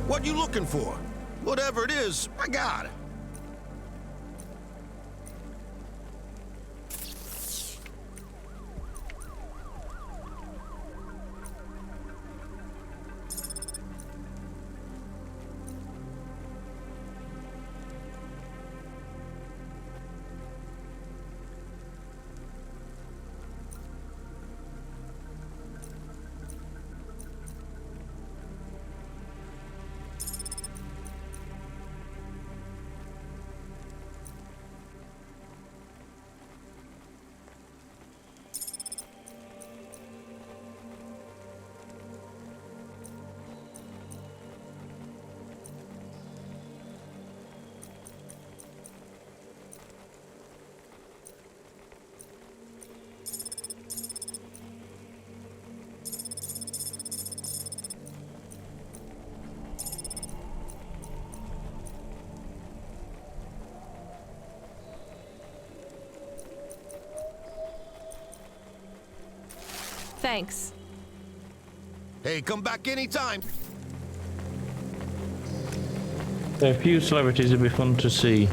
What you looking for? Whatever it is, I got it. Thanks. Hey, come back anytime. There are a few celebrities it'd be fun to see.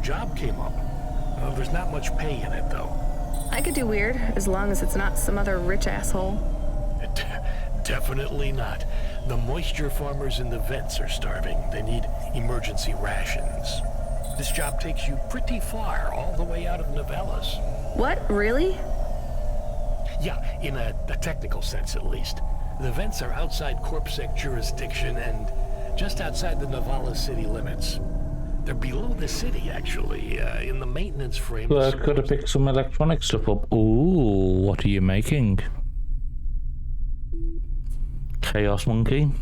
Job came up. There's not much pay in it, though. I could do weird, as long as it's not some other rich asshole. Definitely not. The moisture farmers in the vents are starving. They need emergency rations. This job takes you pretty far, all the way out of Nivalis. What? Really? Yeah, in a technical sense, at least. The vents are outside CorpSec jurisdiction and just outside the Nivalis city limits. They're below the city, actually, in the maintenance frame. Well, I've got to pick some electronic stuff up. Ooh, what are you making? Chaos Monkey?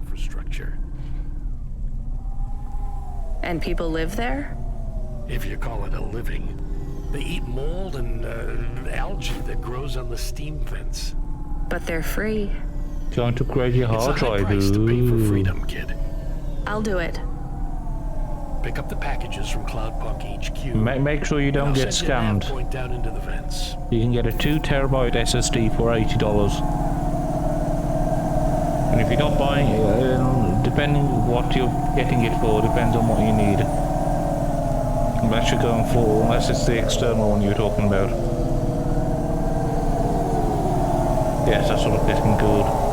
Infrastructure. And people live there? If you call it a living. They eat mold and algae that grows on the steam vents. but they're free. Trying to upgrade your It's a hard high drive. price to pay for Ooh. freedom, kid. I'll do it. Pick up the packages from Cloudpunk HQ. Make sure you don't get scammed. Point down into the vents. You can get a 2 terabyte SSD for $80. And if you're not buying it, depending what you're getting it for, depends on what you need. Unless you're going for, unless it's the external one you're talking about. Yes, that's what I'm getting good.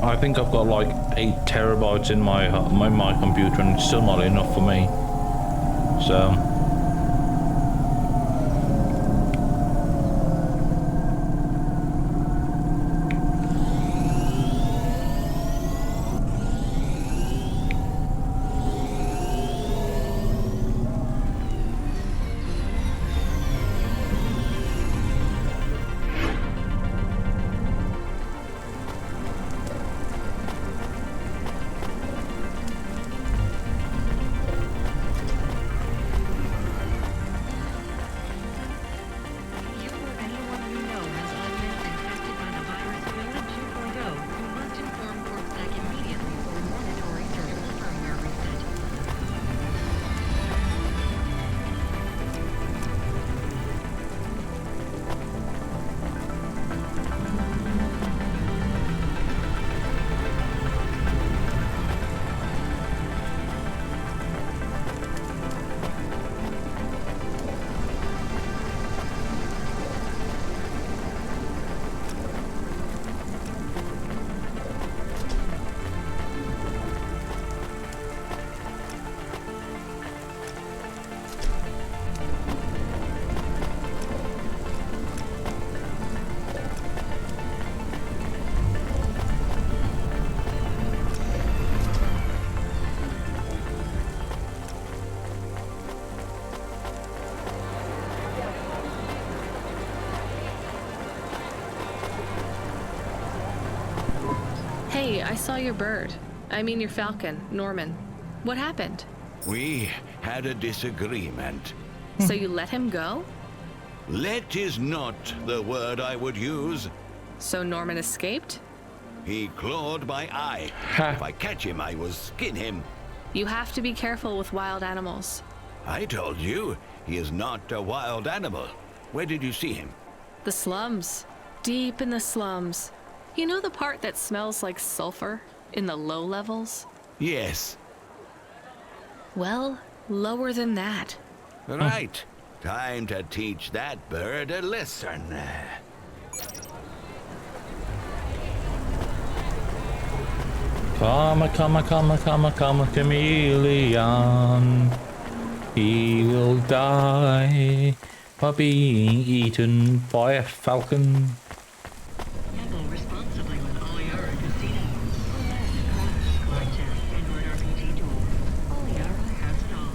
I think I've got like 8 terabytes in my computer, and it's still not enough for me. So. Hey, I saw your bird. I mean your falcon, Norman. What happened? We had a disagreement. So you let him go? Let is not the word I would use. So Norman escaped? He clawed my eye. If I catch him, I will skin him. You have to be careful with wild animals. I told you, he is not a wild animal. Where did you see him? The slums. Deep in the slums. You know the part that smells like sulfur in the low levels? Yes. Well, lower than that. Right. Time to teach that bird a lesson. Chameleon. He will die by being eaten by a falcon. Gamble responsibly with Oliara Casino. Select, crash, blackjack, Android RPG tool. Oliara has it all.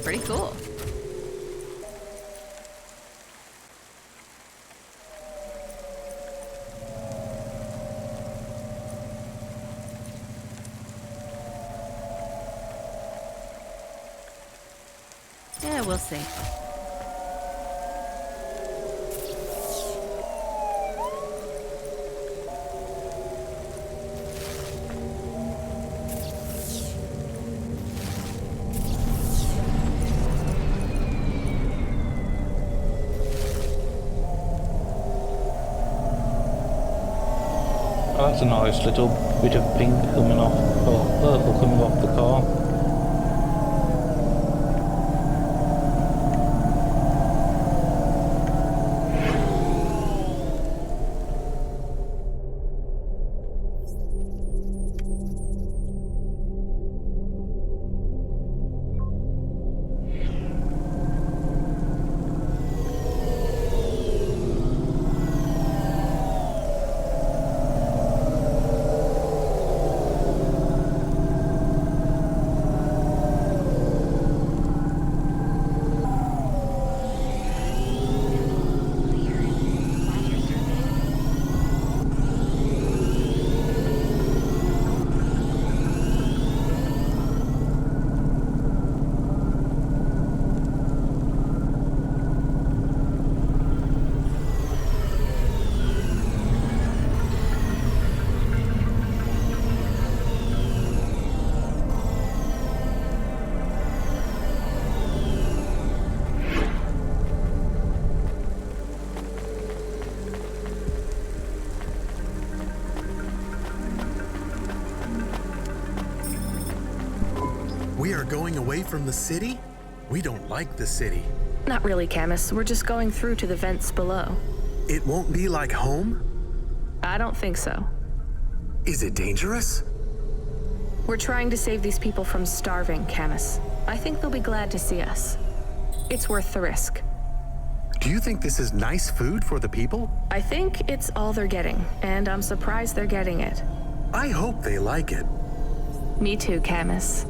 Pretty cool. Yeah, we'll see. Oh, that's a nice little bit of pink coming off, or purple coming off the car. We are going away from the city? We don't like the city. Not really, Camus. We're just going through to the vents below. It won't be like home? I don't think so. Is it dangerous? We're trying to save these people from starving, Camus. I think they'll be glad to see us. It's worth the risk. Do you think this is nice food for the people? I think it's all they're getting, and I'm surprised they're getting it. I hope they like it. Me too, Camus.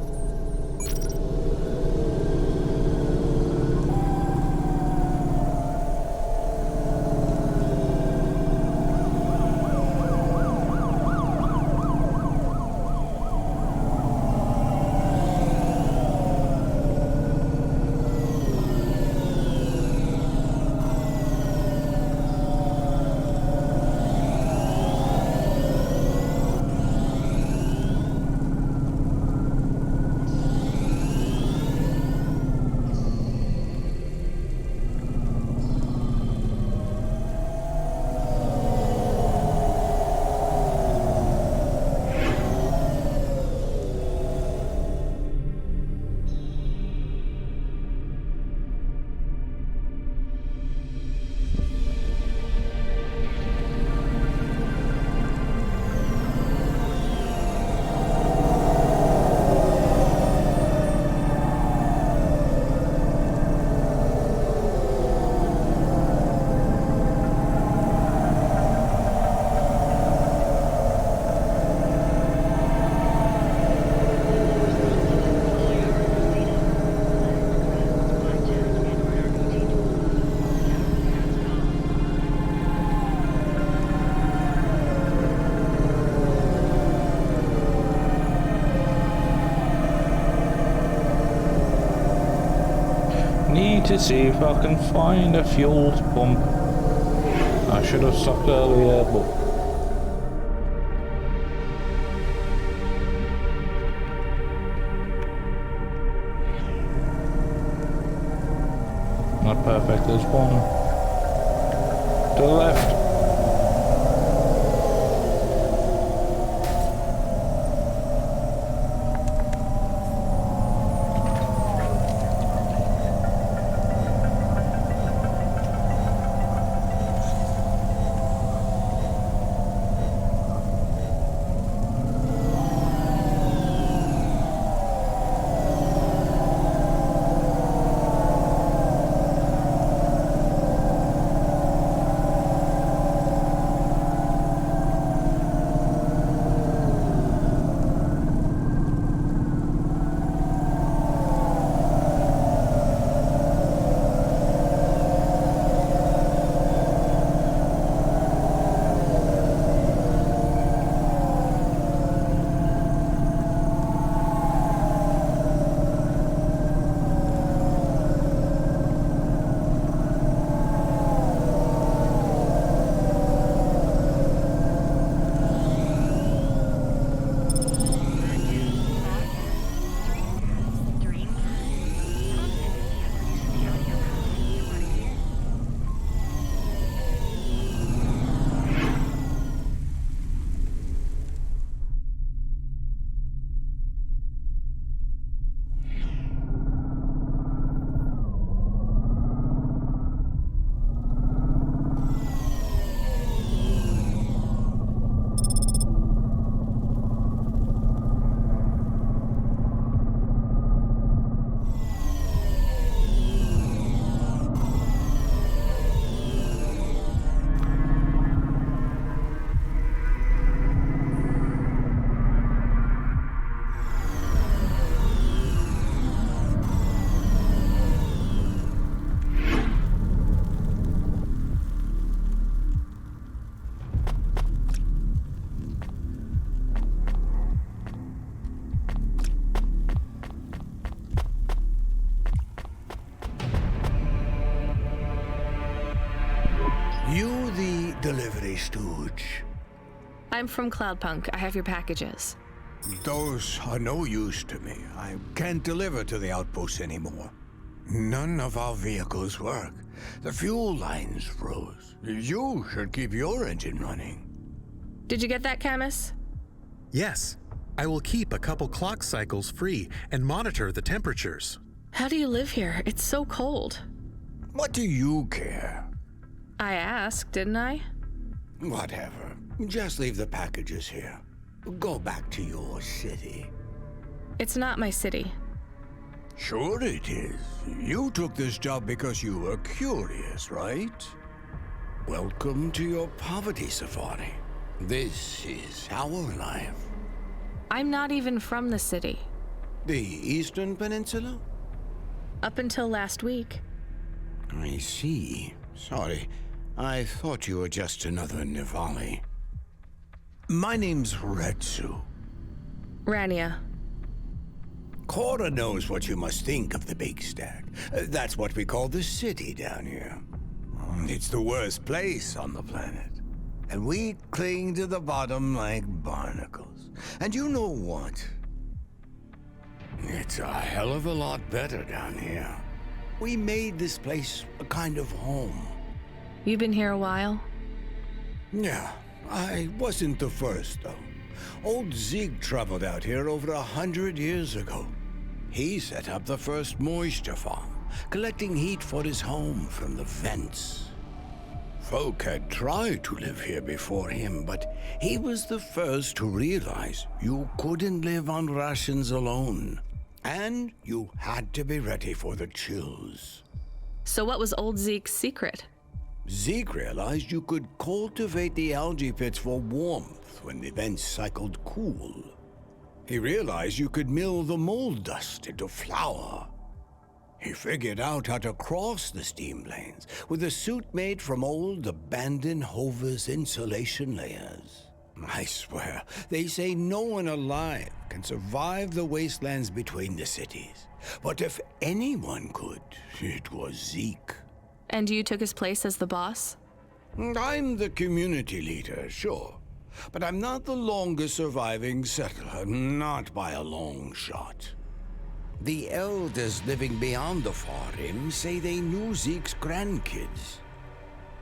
Need to see if I can find a fuel pump. I should have stopped earlier, but not perfect. There's one to the left. You the delivery stooge? I'm from Cloudpunk. I have your packages. Those are no use to me. I can't deliver to the outpost anymore. None of our vehicles work. The fuel lines froze. You should keep your engine running. Did you get that, Camus? Yes. I will keep a couple clock cycles free and monitor the temperatures. How do you live here? It's so cold. What do you care? I asked, didn't I? Whatever. Just leave the packages here. Go back to your city. It's not my city. Sure it is. You took this job because you were curious, right? Welcome to your poverty safari. This is our life. I'm not even from the city. The Eastern Peninsula? Up until last week. I see. Sorry. I thought you were just another Nivali. My name's Retsu. Rania. Cora knows what you must think of the Big Stack. That's what we call the city down here. It's the worst place on the planet. And we cling to the bottom like barnacles. And you know what? It's a hell of a lot better down here. We made this place a kind of home. You've been here a while? Yeah, I wasn't the first, though. Old Zeke traveled out here over 100 years ago. He set up the first moisture farm, collecting heat for his home from the vents. Folk had tried to live here before him, but he was the first to realize you couldn't live on rations alone. And you had to be ready for the chills. So what was old Zeke's secret? Zeke realized you could cultivate the algae pits for warmth when the vents cycled cool. He realized you could mill the mold dust into flour. He figured out how to cross the steam planes with a suit made from old abandoned Hover's insulation layers. I swear, they say no one alive can survive the wastelands between the cities. But if anyone could, it was Zeke. And you took his place as the boss? I'm the community leader, sure. But I'm not the longest surviving settler, not by a long shot. The elders living beyond the far rim say they knew Zeke's grandkids.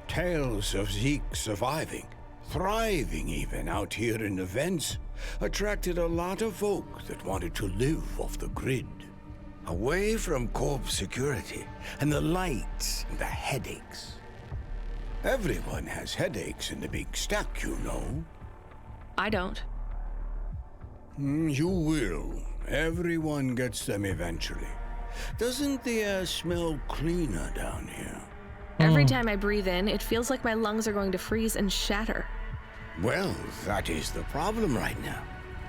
Tales of Zeke surviving, thriving even out here in the vents, attracted a lot of folk that wanted to live off the grid. Away from corp security and the lights and the headaches. Everyone has headaches in the Big Stack, you know. I don't. You will. Everyone gets them eventually. Doesn't the air smell cleaner down here? Every time I breathe in, it feels like my lungs are going to freeze and shatter. Well, that is the problem right now.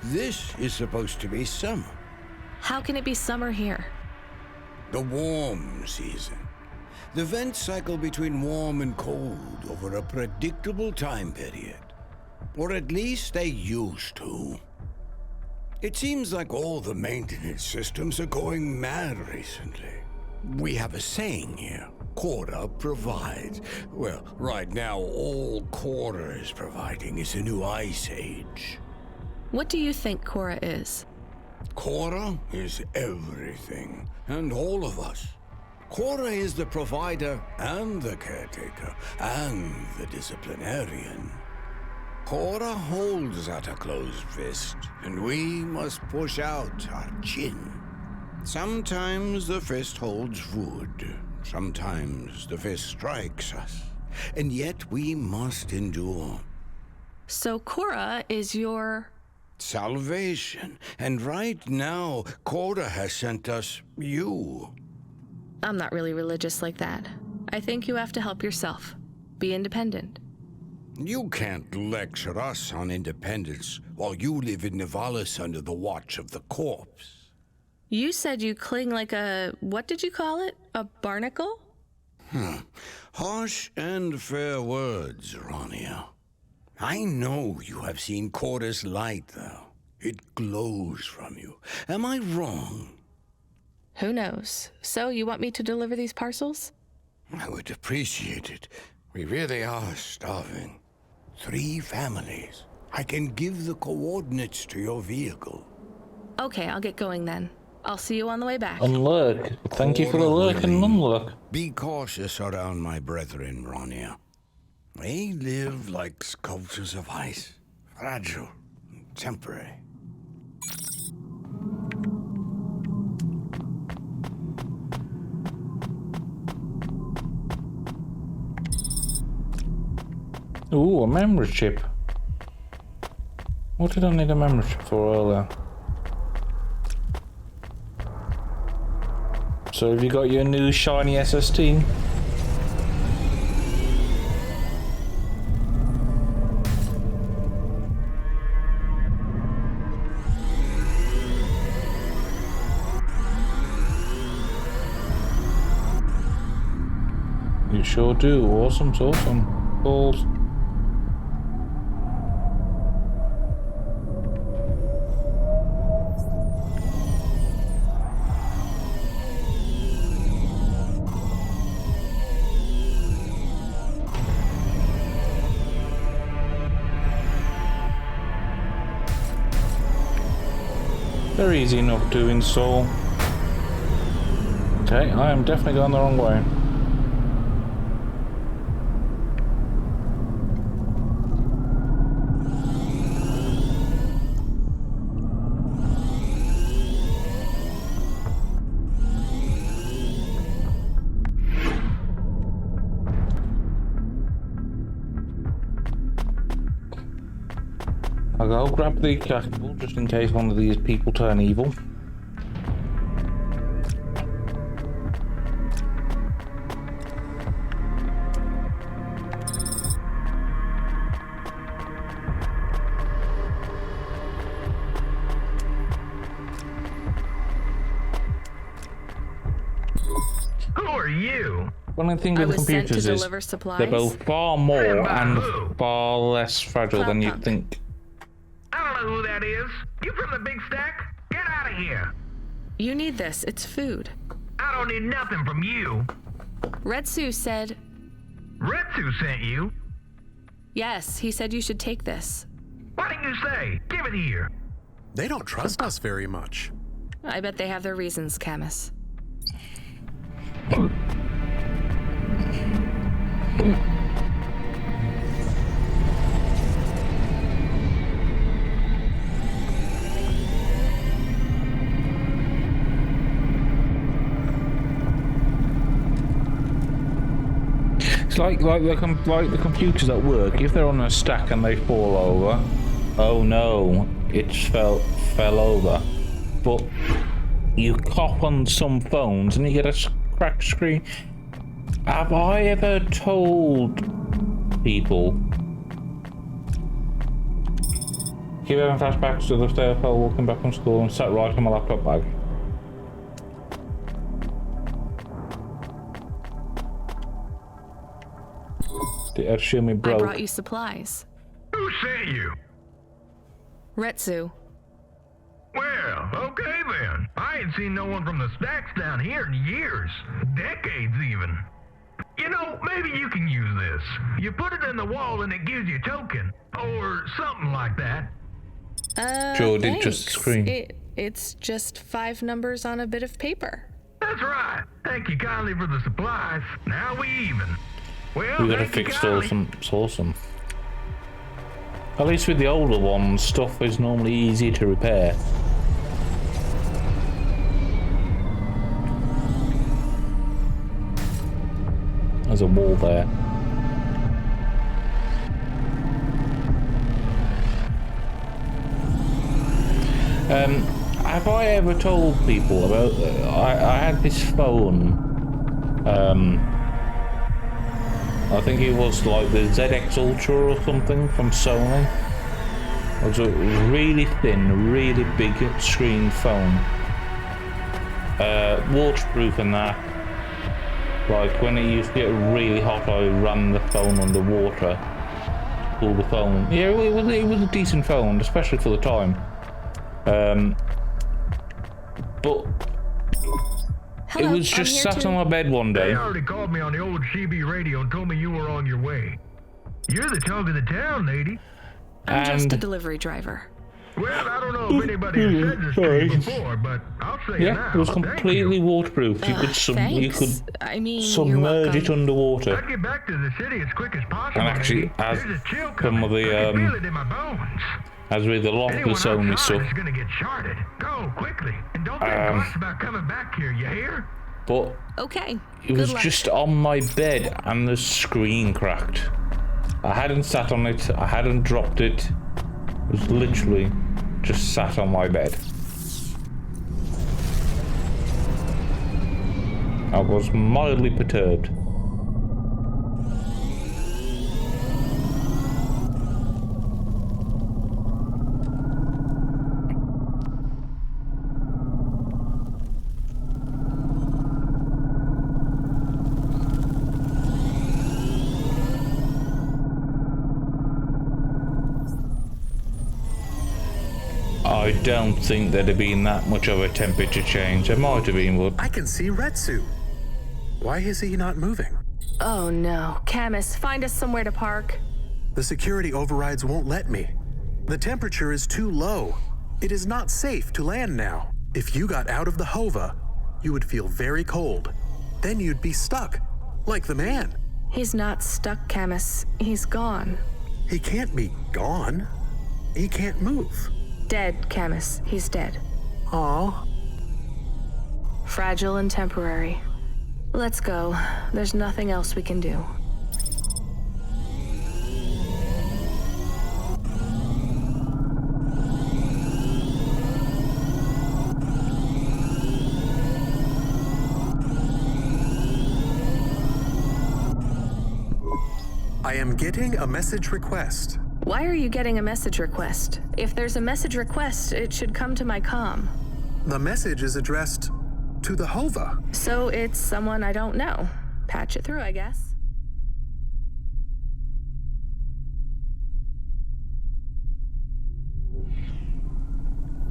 This is supposed to be summer. How can it be summer here? The warm season. The vents cycle between warm and cold over a predictable time period. Or at least they used to. It seems like all the maintenance systems are going mad recently. We have a saying here, Cora provides. Well, right now all Cora is providing is a new ice age. What do you think Cora is? Cora is everything, and all of us. Cora is the provider and the caretaker and the disciplinarian. Cora holds out a closed fist, and we must push out our chin. Sometimes the fist holds wood, sometimes the fist strikes us, and yet we must endure. So Cora is your... salvation, and right now, Cora has sent us you. I'm not really religious like that. I think you have to help yourself. Be independent. You can't lecture us on independence while you live in Nivalis under the watch of the corpse. You said you cling like a... what did you call it? A barnacle? Harsh and fair words, Rania. I know you have seen Cora's light, though. It glows from you. Am I wrong? Who knows? So, you want me to deliver these parcels? I would appreciate it. We really are starving. 3 families. I can give the coordinates to your vehicle. Okay, I'll get going then. I'll see you on the way back. And look, thank you for the look and non-look. Be cautious around my brethren, Rania. They live like sculptures of ice, fragile and temporary. Ooh, a memory chip. What did I need a memory chip for earlier? So have you got your new shiny SST? You sure do. Awesome, awesome. Balls. Very easy enough to install. Okay, I am definitely going the wrong way. I'll go grab the cable just in case one of these people turn evil. Who are you? One of the things with computers is they're both far more and far less fragile than you'd think. I don't know who that is. You from the big stack? Get out of here. You need this. It's food. I don't need nothing from you. Retsu said... Retsu sent you? Yes, he said you should take this. What did you say? Give it here. They don't trust us very much. I bet they have their reasons, Camus. It's like the computers at work. If they're on a stack and they fall over, oh no, it fell over. But you cop on some phones and you get a cracked screen. Have I ever told people? Keep having flashbacks to the day I fell walking back from school and sat right on my laptop bag. The Ershumi broke. I brought you supplies. Who sent you? Retsu. Well, okay then. I ain't seen no one from the stacks down here in years. Decades even. You know, maybe you can use this. You put it in the wall and it gives you a token. Or something like that. Sure, did just scream. It's just 5 numbers on a bit of paper. That's right. Thank you kindly for the supplies. Now we even. Well, We gotta fix some. At least with the older ones, stuff is normally easy to repair. There's a wall there. Have I ever told people about... I had this phone. I think it was like the ZX Ultra or something from Sony. It was a really thin, really big screen phone. Waterproof and that. Like when it used to get really hot, I ran the phone underwater to pull the phone. Yeah, it was a decent phone, especially for the time. But Hello, it was just sat on my bed one day. They already called me on the old CB radio and told me you were on your way. You're the talk of the town, lady. I'm just a delivery driver. Well, I don't know if anybody has said this to you before, but I'll say it now. It was completely waterproof. You could submerge it underwater. I'll get back to the city as quick as possible. And actually, as some of the feel it in my bones. as with a lot of the Sony stuff. It's gonna get charted. Go quickly, and don't think twice about coming back here. You hear? But okay, it was just on my bed, and the screen cracked. I hadn't sat on it. I hadn't dropped it. It was literally just sat on my bed. I was mildly perturbed. I don't think there'd have been that much of a temperature change. There might have been, but... I can see Retsu. Why is he not moving? Oh no. Camus, find us somewhere to park. The security overrides won't let me. The temperature is too low. It is not safe to land now. If you got out of the Hova, you would feel very cold. Then you'd be stuck, like the man. He's not stuck, Camus. He's gone. He can't be gone. He can't move. Dead, Camus. He's dead. Aw. Fragile and temporary. Let's go. There's nothing else we can do. I am getting a message request. Why are you getting a message request? If there's a message request, it should come to my comm. The message is addressed to the Hova. So it's someone I don't know. Patch it through, I guess.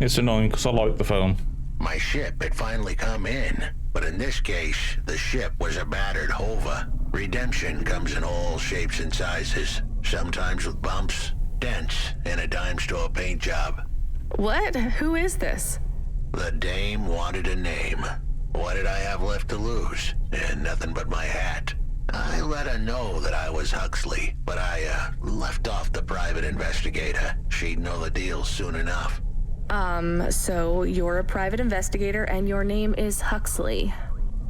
It's annoying because I like the phone. My ship had finally come in, but in this case, the ship was a battered Hova. Redemption comes in all shapes and sizes, sometimes with bumps, dents, and a dime store paint job. What? Who is this? The dame wanted a name. What did I have left to lose? And nothing but my hat. I let her know that I was Huxley, but I left off the private investigator. She'd know the deal soon enough. So you're a private investigator and your name is Huxley.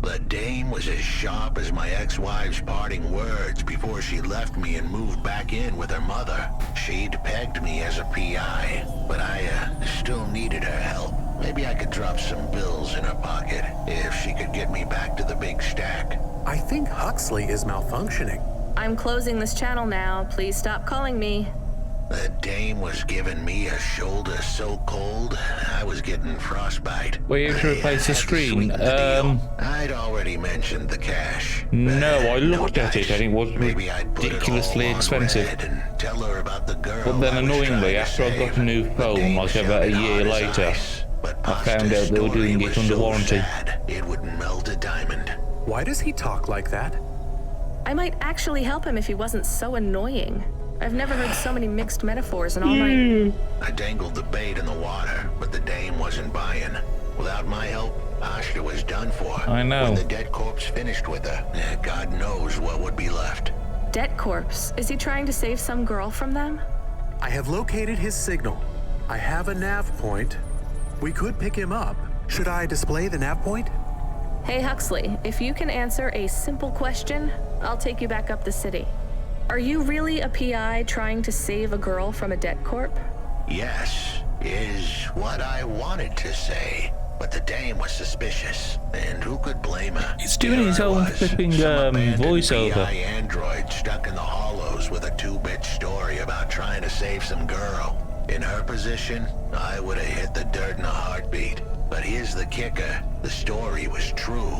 The dame was as sharp as my ex-wife's parting words before she left me and moved back in with her mother. She'd pegged me as a PI, but I still needed her help. Maybe I could drop some bills in her pocket if she could get me back to the big stack. I think Huxley is malfunctioning. I'm closing this channel now. Please stop calling me. The dame was giving me a shoulder so cold, I was getting frostbite. Were you able to replace the screen? I'd already mentioned the cash. No, I looked at it and it was ridiculously expensive. Tell her about the girl. But then annoyingly, after I got a new phone, like about a year later, I found out they were doing it under warranty. It would melt a diamond. Why does he talk like that? I might actually help him if he wasn't so annoying. I've never heard so many mixed metaphors in all my... I dangled the bait in the water, but the dame wasn't buying. Without my help, Ashta was done for. I know. When the dead corpse finished with her, God knows what would be left. Dead corpse? Is he trying to save some girl from them? I have located his signal. I have a nav point. We could pick him up. Should I display the nav point? Hey Huxley, if you can answer a simple question, I'll take you back up the city. Are you really a PI trying to save a girl from a debt corp? Yes, is what I wanted to say. But the dame was suspicious, and who could blame her? He's doing his own flipping voiceover. PI android stuck in the hollows with a 2-bit story about trying to save some girl. In her position, I would have hit the dirt in a heartbeat. But here's the kicker. The story was true.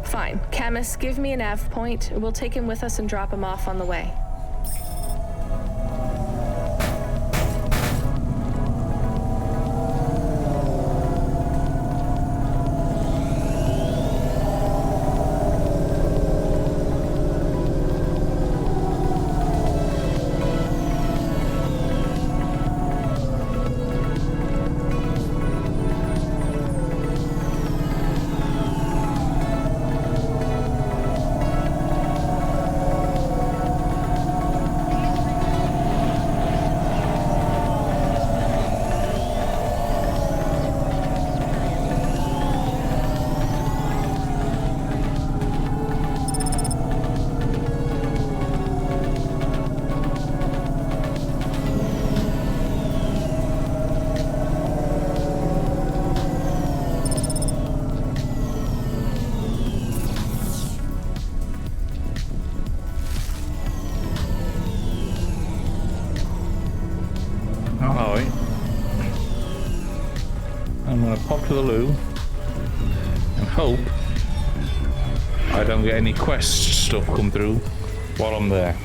Fine. Camus, give me a nav point. We'll take him with us and drop him off on the way. I'm gonna pop to the loo and hope I don't get any quest stuff come through while I'm there.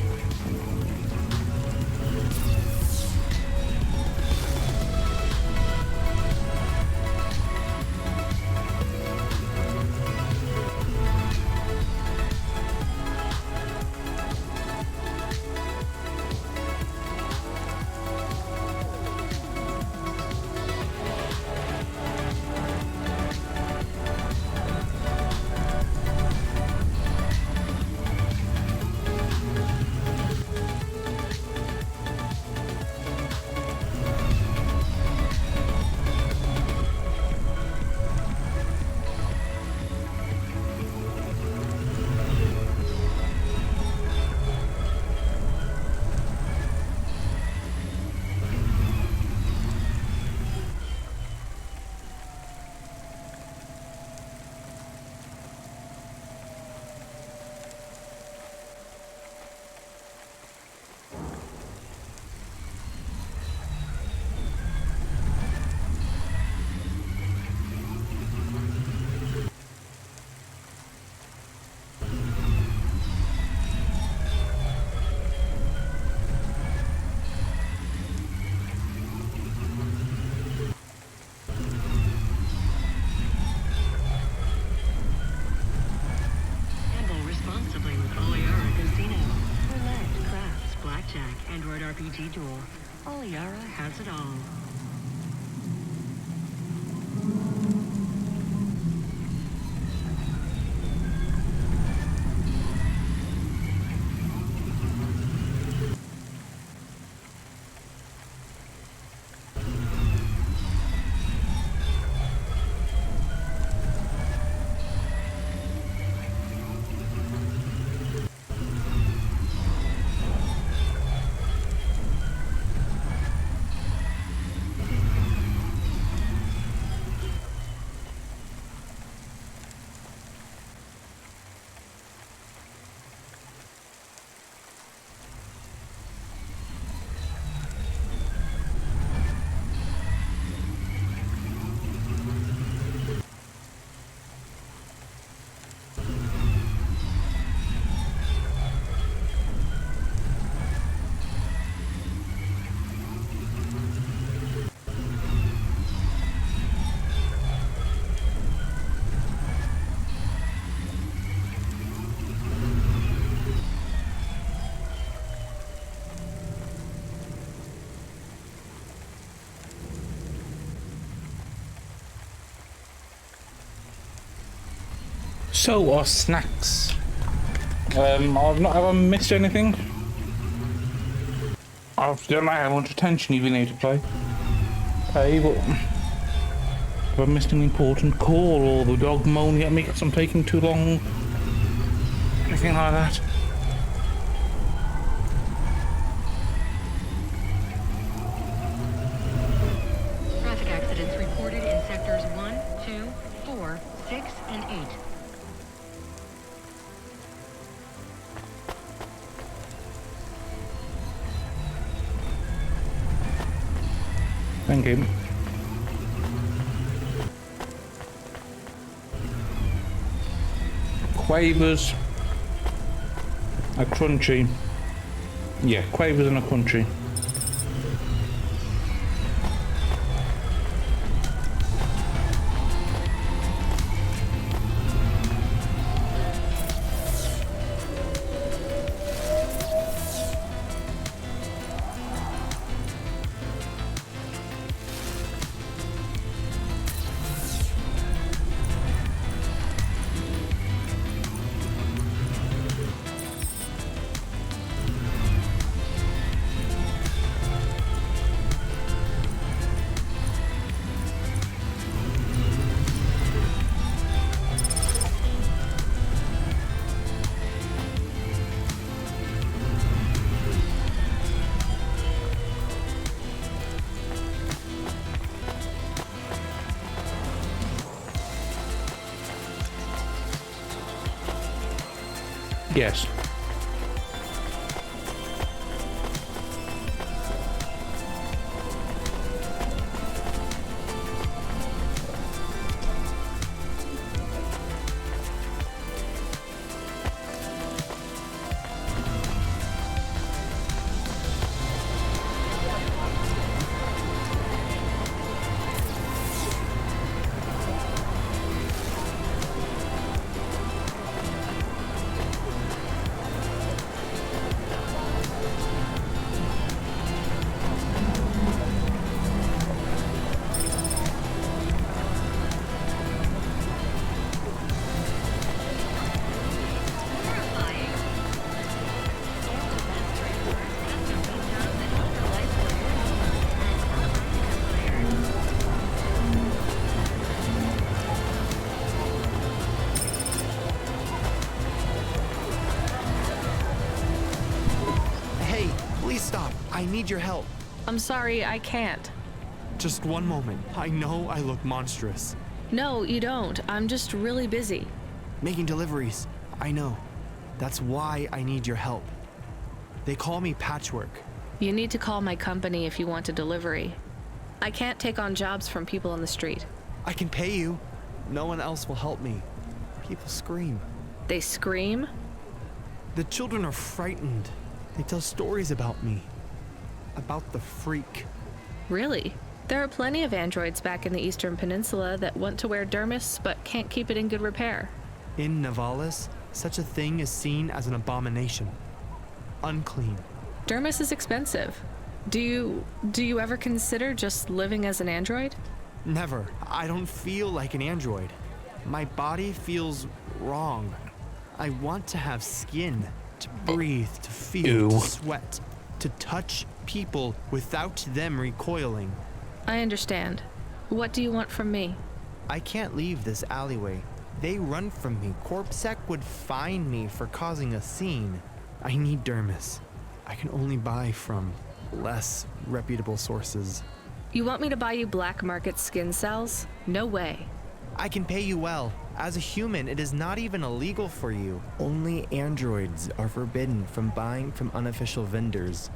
Android RPG tool. Oliara has it all. So, our snacks. Have I missed anything? I don't know how much attention you've been able to play. Hey, but have I missed an important call, or the dog moaning at me because I'm taking too long? Anything like that? Traffic accidents reported in sectors 1, 2, 4, 6, and 8. Thank you. Quavers, a crunchy. Yeah, quavers and a crunchy. Yes. need your help. I'm sorry, I can't. Just one moment. I know I look monstrous. No, you don't. I'm just really busy. Making deliveries. I know. That's why I need your help. They call me Patchwork. You need to call my company if you want a delivery. I can't take on jobs from people on the street. I can pay you. No one else will help me. People scream. They scream? The children are frightened. They tell stories about me. About the freak. Really? There are plenty of androids back in the Eastern Peninsula that want to wear dermis but can't keep it in good repair. In Nivalis, such a thing is seen as an abomination. Unclean. Dermis is expensive. Do you ever consider just living as an android? Never. I don't feel like an android. My body feels wrong. I want to have skin, to breathe, to feel, to sweat, to touch people without them recoiling. I understand. What do you want from me? I can't leave this alleyway. They run from me. CorpSec would fine me for causing a scene. I need dermis. I can only buy from less reputable sources. You want me to buy you black market skin cells? No way. I can pay you well. As a human, it is not even illegal for you. Only androids are forbidden from buying from unofficial vendors.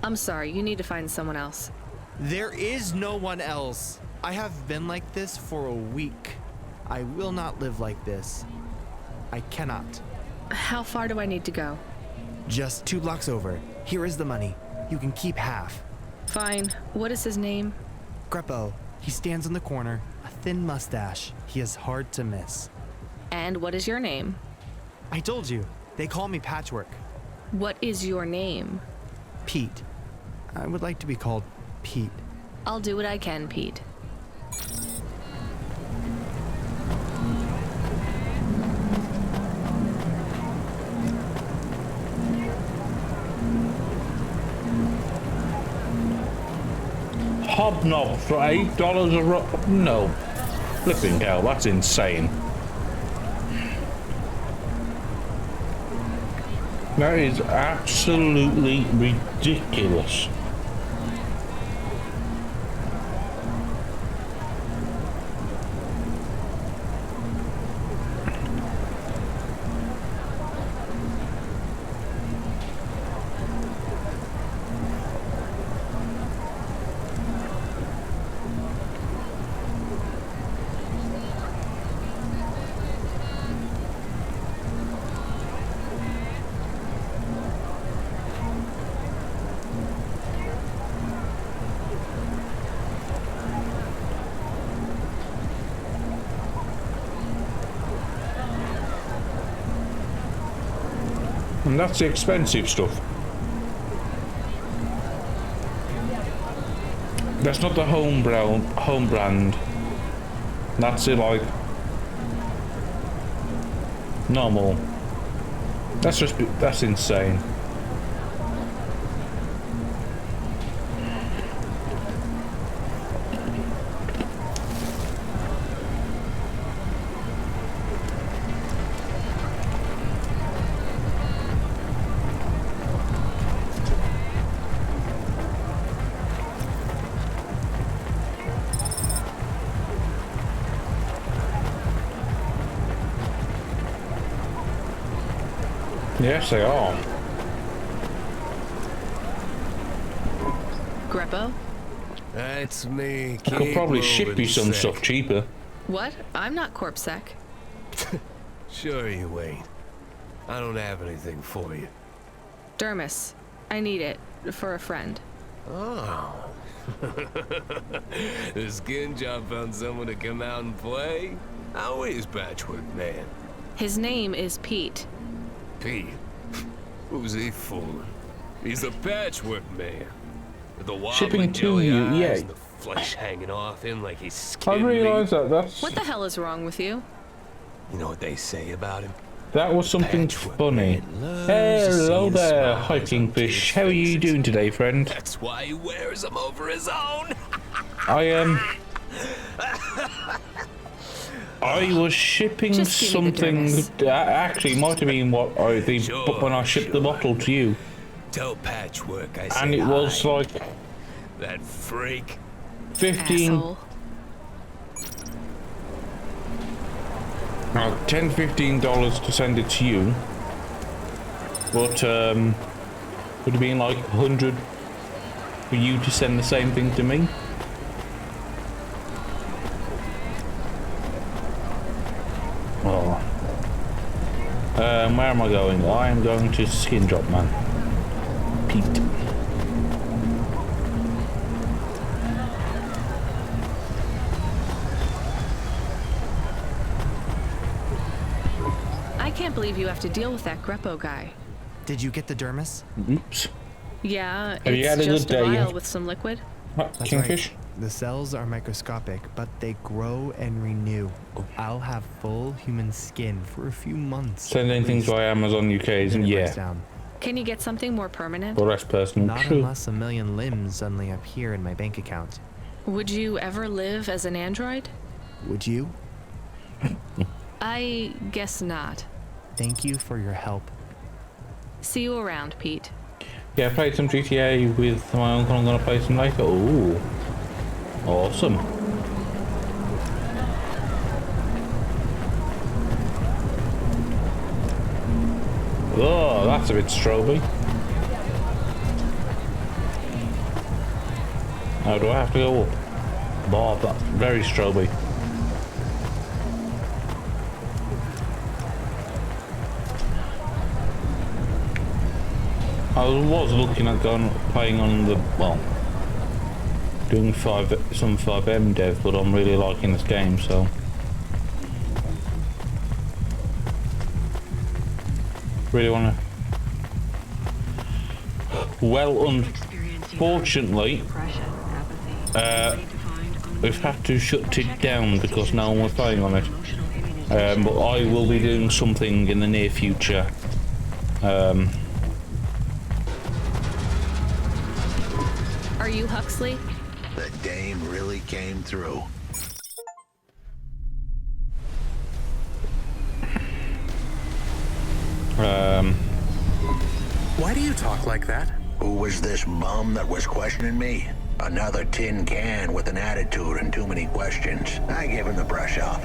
I'm sorry, you need to find someone else. There is no one else. I have been like this for a week. I will not live like this. I cannot. How far do I need to go? Just 2 blocks over. Here is the money. You can keep half. Fine. What is his name? Greppo. He stands on the corner. A thin mustache. He is hard to miss. And what is your name? I told you. They call me Patchwork. What is your name? Pete. I would like to be called Pete. I'll do what I can, Pete. Hobnob for $8 a rock? No. Flipping hell, that's insane. That is absolutely ridiculous. And that's the expensive stuff. That's not the home brand. That's it, like normal. That's insane. Yes, they are. Greppo? That's me. I could probably ship you some stuff cheaper. What? I'm not CorpSec. Sure you ain't. I don't have anything for you. Dermis. I need it. For a friend. Oh. The skin job found someone to come out and play? How is Patchwork Man? His name is Pete. Pete? Who's he fooling? He's a Patchwork Man. With the wobbly Shipping to jelly you, eyes, yeah. the flesh hanging off him like he's I skin realise meat. that's... What the hell is wrong with you? You know what they say about him? That was something funny. Hello there, hiking fish. How are you doing today, friend? That's why he wears them over his own. I was shipping something. Actually, it might have been what they when I shipped the bottle to you. Tell Patchwork I said And it was hi. like That freak. 15. Asshole. Now, $10-15 to send it to you, but would have been like 100 for you to send the same thing to me. Oh. Where am I going? I am going to Skin Drop, man. Pete. I can't believe you have to deal with that Greppo guy. Did you get the dermis? Oops. Yeah, Have you had it's a good just a day vial yet? with some liquid. That's Kingfish? right. The cells are microscopic, but they grow and renew. I'll have full human skin for a few months. Sending things by Amazon UK isn't, yeah. Can you get something more permanent? Well, that's personal. Not True. unless a million limbs suddenly appear in my bank account. Would you ever live as an android? Would you? I guess not. Thank you for your help. See you around, Pete. Yeah, I played some GTA with my uncle. I'm gonna play some later. Ooh, awesome. Oh, that's a bit stroby. Now, do I have to go up? Bob, that's very stroby. I was looking at playing on the, well, doing some 5M dev, but I'm really liking this game, so. Really want to. Well, unfortunately, we've had to shut it down because no one was playing on it. But I will be doing something in the near future. Are you Huxley? The dame really came through. Why do you talk like that? Who was this bum that was questioning me? Another tin can with an attitude and too many questions. I gave him the brush off.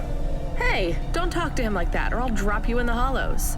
Hey, don't talk to him like that or I'll drop you in the hollows.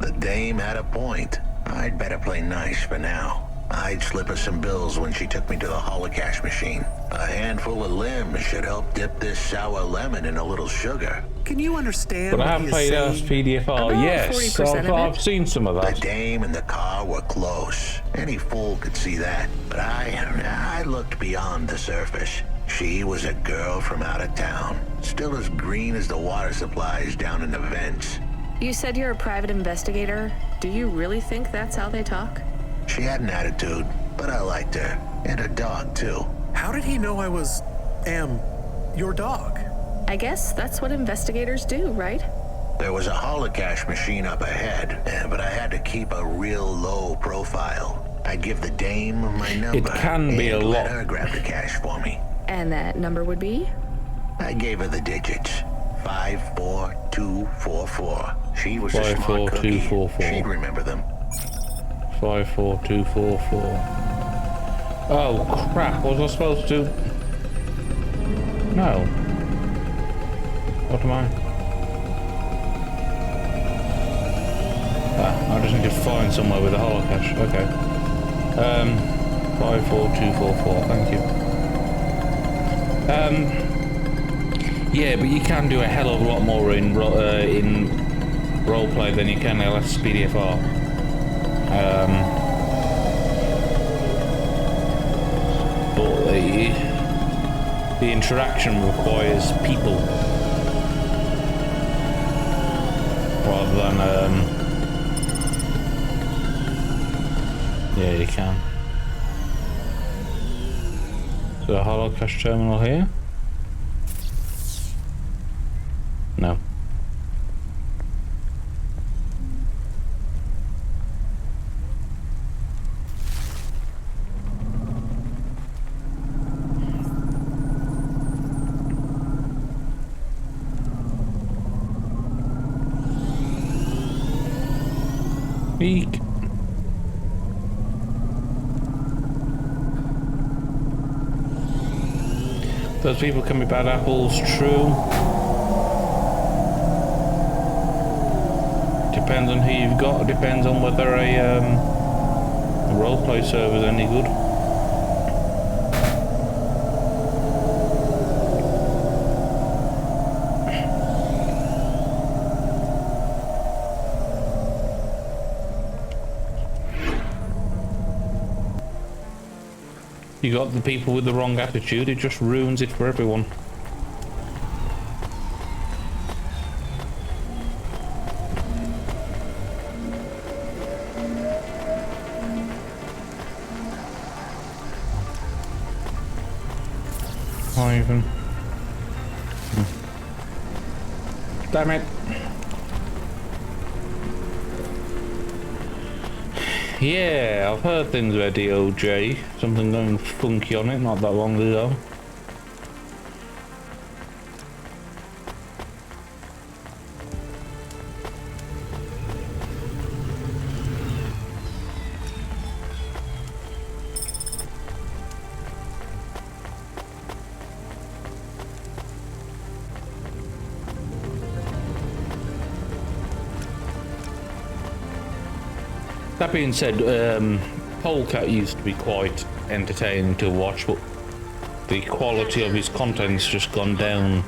The dame had a point. I'd better play nice for now. I'd slip her some bills when she took me to the holocaust machine. A handful of limbs should help dip this sour lemon in a little sugar. Can you understand But I what have he is played as saying? PDFR, yes. I've seen some of that. The dame and the car were close. Any fool could see that. But I looked beyond the surface. She was a girl from out of town. Still as green as the water supplies down in the vents. You said you're a private investigator. Do you really think that's how they talk? She had an attitude, but I liked her. And her dog, too. How did he know I am your dog? I guess that's what investigators do, right? There was a holocaust machine up ahead, but I had to keep a real low profile. I'd give the dame my number. It can be a and let lot. her grab the cash for me. And that number would be? I gave her the digits. 54244. She was a smart cookie. 54244. She'd remember them. 54244. Oh crap, was I supposed to? No. What am I? I just need to find somewhere with a holocaust. Okay. 54244, thank you. Yeah, but you can do a hell of a lot more in roleplay than you can in LSPDFR. But the interaction requires people rather than yeah, you can. Is there a holocaust terminal here? No. Eek. Those people can be bad apples, true. Depends on who you've got. Depends on whether a roleplay server is any good. You got the people with the wrong attitude, it just ruins it for everyone. Even. Damn it. Yeah, I've heard things about DOJ. Something going funky on it not that long ago. That being said, Polecat used to be quite entertaining to watch, but the quality of his content's just gone down.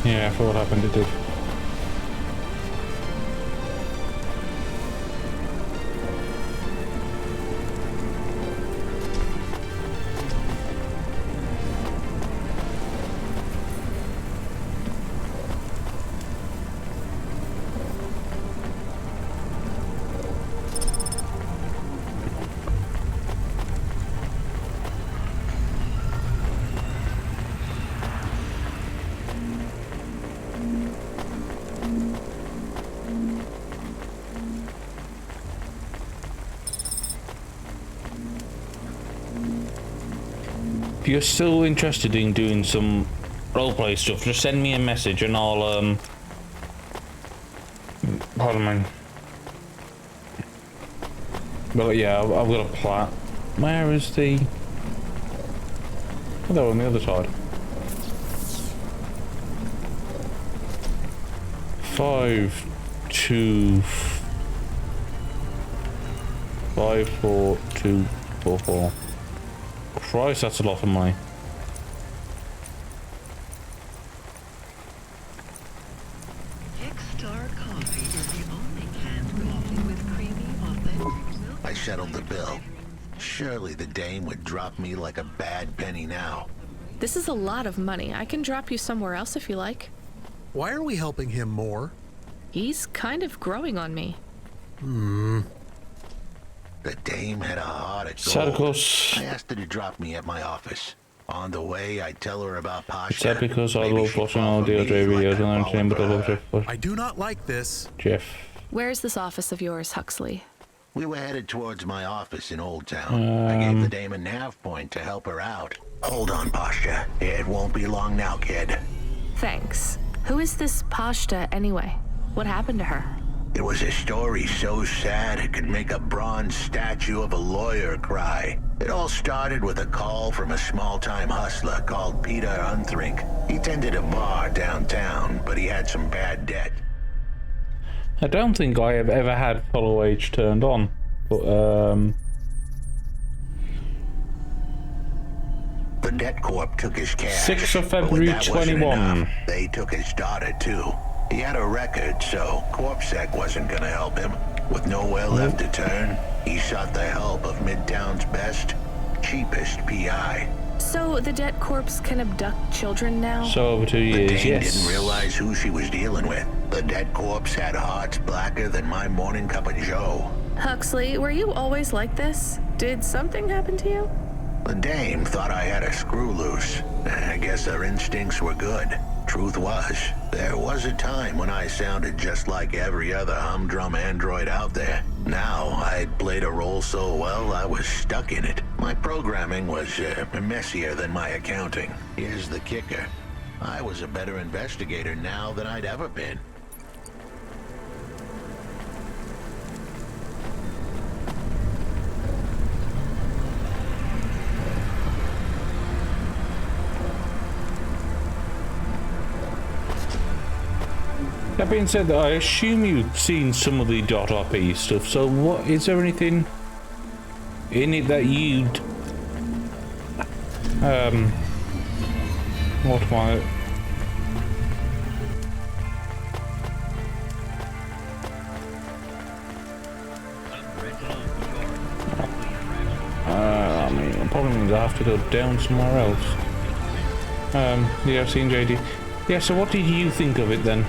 Yeah, for what happened it did. If you're still interested in doing some roleplay stuff, just send me a message and I'll pardon me. But yeah, I've got a plan. Where is the... Oh, they're on the other side. 5, 2, 5, 4, 2, 4, 4. Christ, that's a lot of money. I settled the bill. Surely the dame would drop me like a bad penny now. This is a lot of money. I can drop you somewhere else if you like. Why are we helping him more? He's kind of growing on me. The dame had a heart of Sad gold. because I asked her to drop me at my office. On the way, I tell her about Pasha. sad because I love watching all DOJ videos and I'm saying, but I love Jeff. I do not like this. Jeff. Where's this office of yours, Huxley? We were headed towards my office in Old Town. I gave the dame a nav point to help her out. Hold on, Pasha. It won't be long now, kid. Thanks. Who is this Pashta anyway? What happened to her? It was a story so sad it could make a bronze statue of a lawyer cry. It all started with a call from a small-time hustler called Peter Unthrink. He tended a bar downtown, but he had some bad debt. I don't think I have ever had follow age turned on, but the debt corp took his cash. 6th of but February that wasn't 21. enough. They took his daughter too. He had a record, so CorpSec wasn't gonna help him. With nowhere left to turn, he sought the help of Midtown's best, cheapest PI. So the debt corpse can abduct children now? So over 2 years, The dame yes. didn't realize who she was dealing with. The dead corpse had hearts blacker than my morning cup of joe. Huxley, were you always like this? Did something happen to you? The dame thought I had a screw loose. I guess her instincts were good. Truth was, there was a time when I sounded just like every other humdrum android out there. Now, I'd played a role so well, I was stuck in it. My programming was messier than my accounting. Here's the kicker. I was a better investigator now than I'd ever been. That being said, I assume you've seen some of the .rp stuff, so what, is there anything in it that you'd what am I mean, it probably means I have to go down somewhere else. Yeah, I've seen JD. Yeah, so what did you think of it then?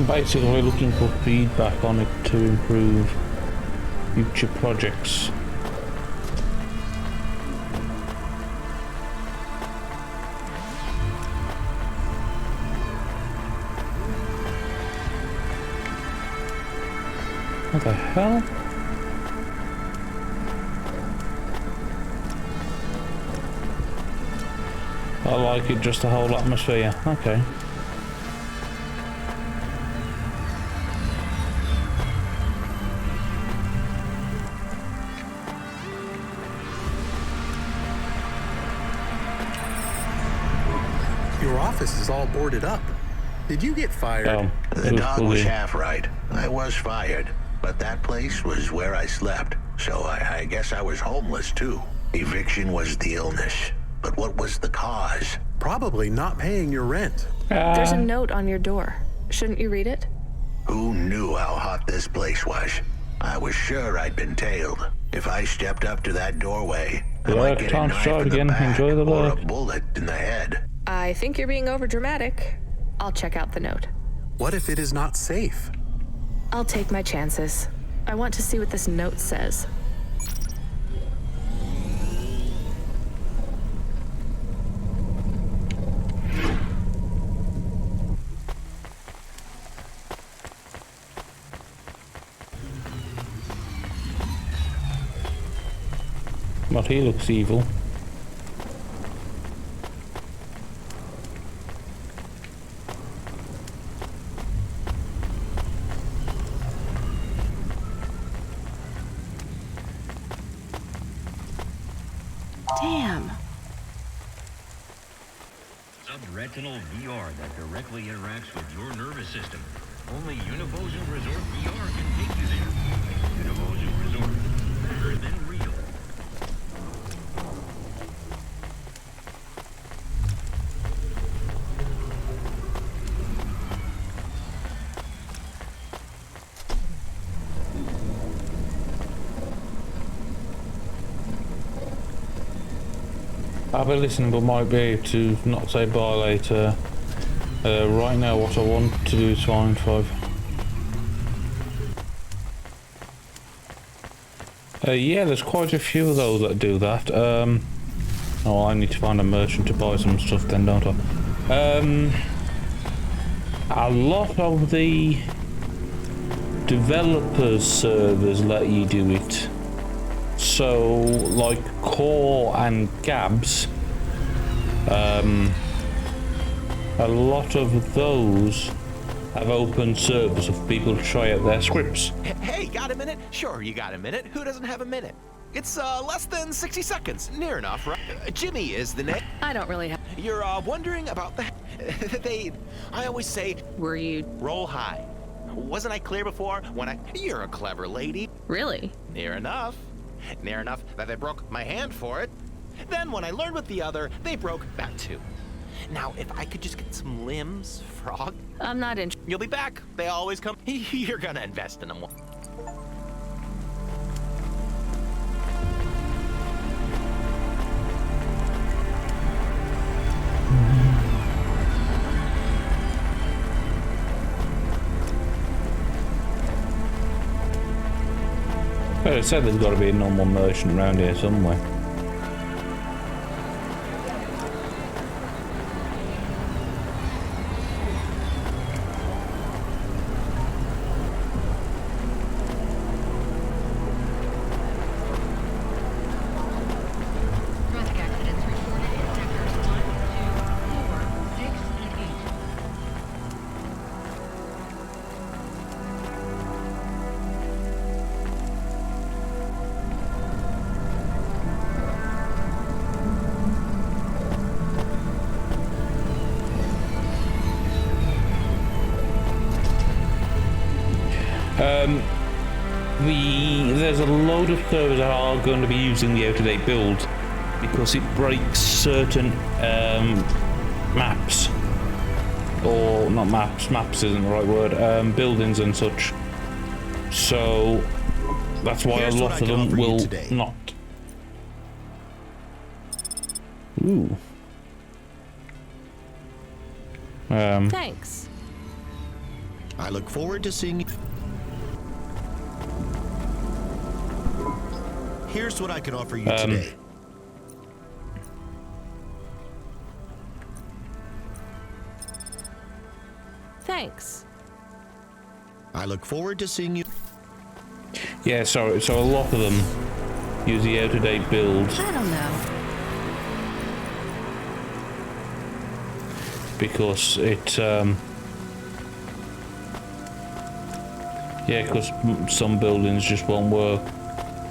Basically, we're looking for feedback on it to improve future projects. What the hell? I like it, just the whole atmosphere. Okay. Your office is all boarded up. Did you get fired? Oh, The dog was half right. I was fired, but that place was where I slept, so I guess I was homeless too. Eviction was the illness, but what was the cause? Probably not paying your rent. There's a note on your door. Shouldn't you read it? Who knew how hot this place was? I was sure I'd been tailed. If I stepped up to that doorway, I might get a knife in the back or a bullet in the head. I think you're being overdramatic. I'll check out the note. What if it is not safe? I'll take my chances. I want to see what this note says. But he looks evil. Damn. Subretinal VR that directly interacts with your nervous system. Only Univozu Resort VR can take you there. Univozu Resort, better than real. I'll be listening, but might be able to not say bye later. Right now, what I want to do is find 5. Yeah, there's quite a few of those that do that. Oh, I need to find a merchant to buy some stuff then, don't I? A lot of the developers servers let you do it. So, like Core and Gabs, a lot of those have open servers of people to try out their scripts. Hey, got a minute? Sure, you got a minute. Who doesn't have a minute? It's less than 60 seconds. Near enough, right? Jimmy is the name. I don't really have... You're wondering about the... I always say... Were you... Roll high. Wasn't I clear before when I... You're a clever lady. Really? Near enough. Near enough that they broke my hand for it. Then when I learned with the other, they broke that too. Now, if I could just get some limbs, Frog. I'm not interested. You'll be back. They always come. You're gonna invest in them. Well, it said there's got to be a normal merchant around here somewhere. Traffic accidents reported in sectors 1, 2, 4, 6, and 8. There's a load of servers that are going to be using the out-of-date build because it breaks certain maps, or not maps. Maps isn't the right word. Buildings and such. So that's why a lot of them will not. Ooh. Thanks. I look forward to seeing you. Here's what I can offer you today. Thanks. I look forward to seeing you. Yeah, so a lot of them use the out-of-date build. I don't know. Because it, yeah, because some buildings just won't work.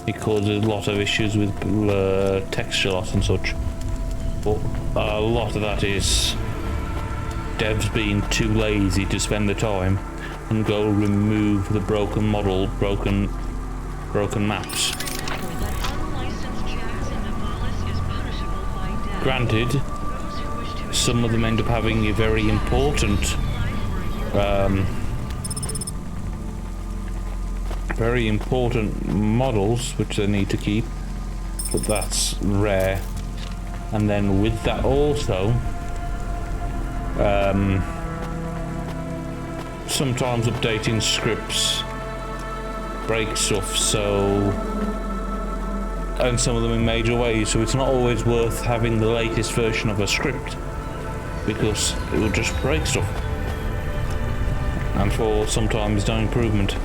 It causes a lot of issues with texture loss and such. But a lot of that is devs being too lazy to spend the time and go remove the broken model, broken maps. Granted, some of them end up having a very important models which they need to keep, but that's rare. And then with that also, sometimes updating scripts break stuff, so, and some of them in major ways, so it's not always worth having the latest version of a script because it will just break stuff, and for sometimes no improvement.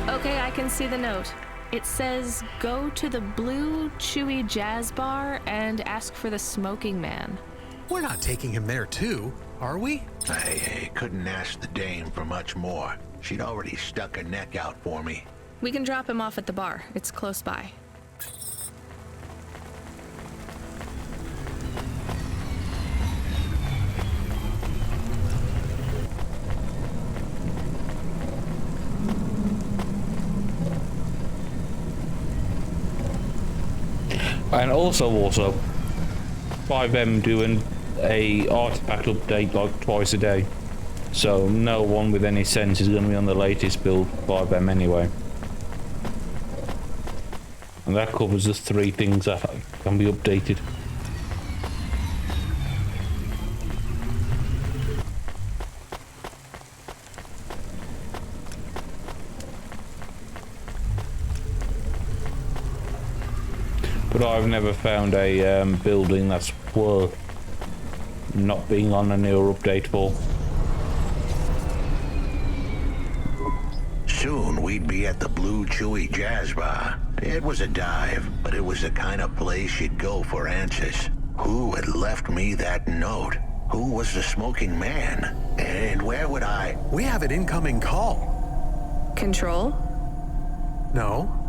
Okay, I can see the note. It says, go to the Blue Chewy Jazz Bar and ask for the Smoking Man. We're not taking him there too, are we? I couldn't ask the dame for much more. She'd already stuck her neck out for me. We can drop him off at the bar. It's close by. And also 5M doing a artifact update like twice a day, so no one with any sense is going to be on the latest build 5M anyway, and that covers the 3 things that can be updated. But I've never found a building that's worth not being on a newer update for. Soon we'd be at the Blue Chewy Jazz Bar. It was a dive, but it was the kind of place you'd go for answers. Who had left me that note? Who was the Smoking Man? And where would I... We have an incoming call. Control? No.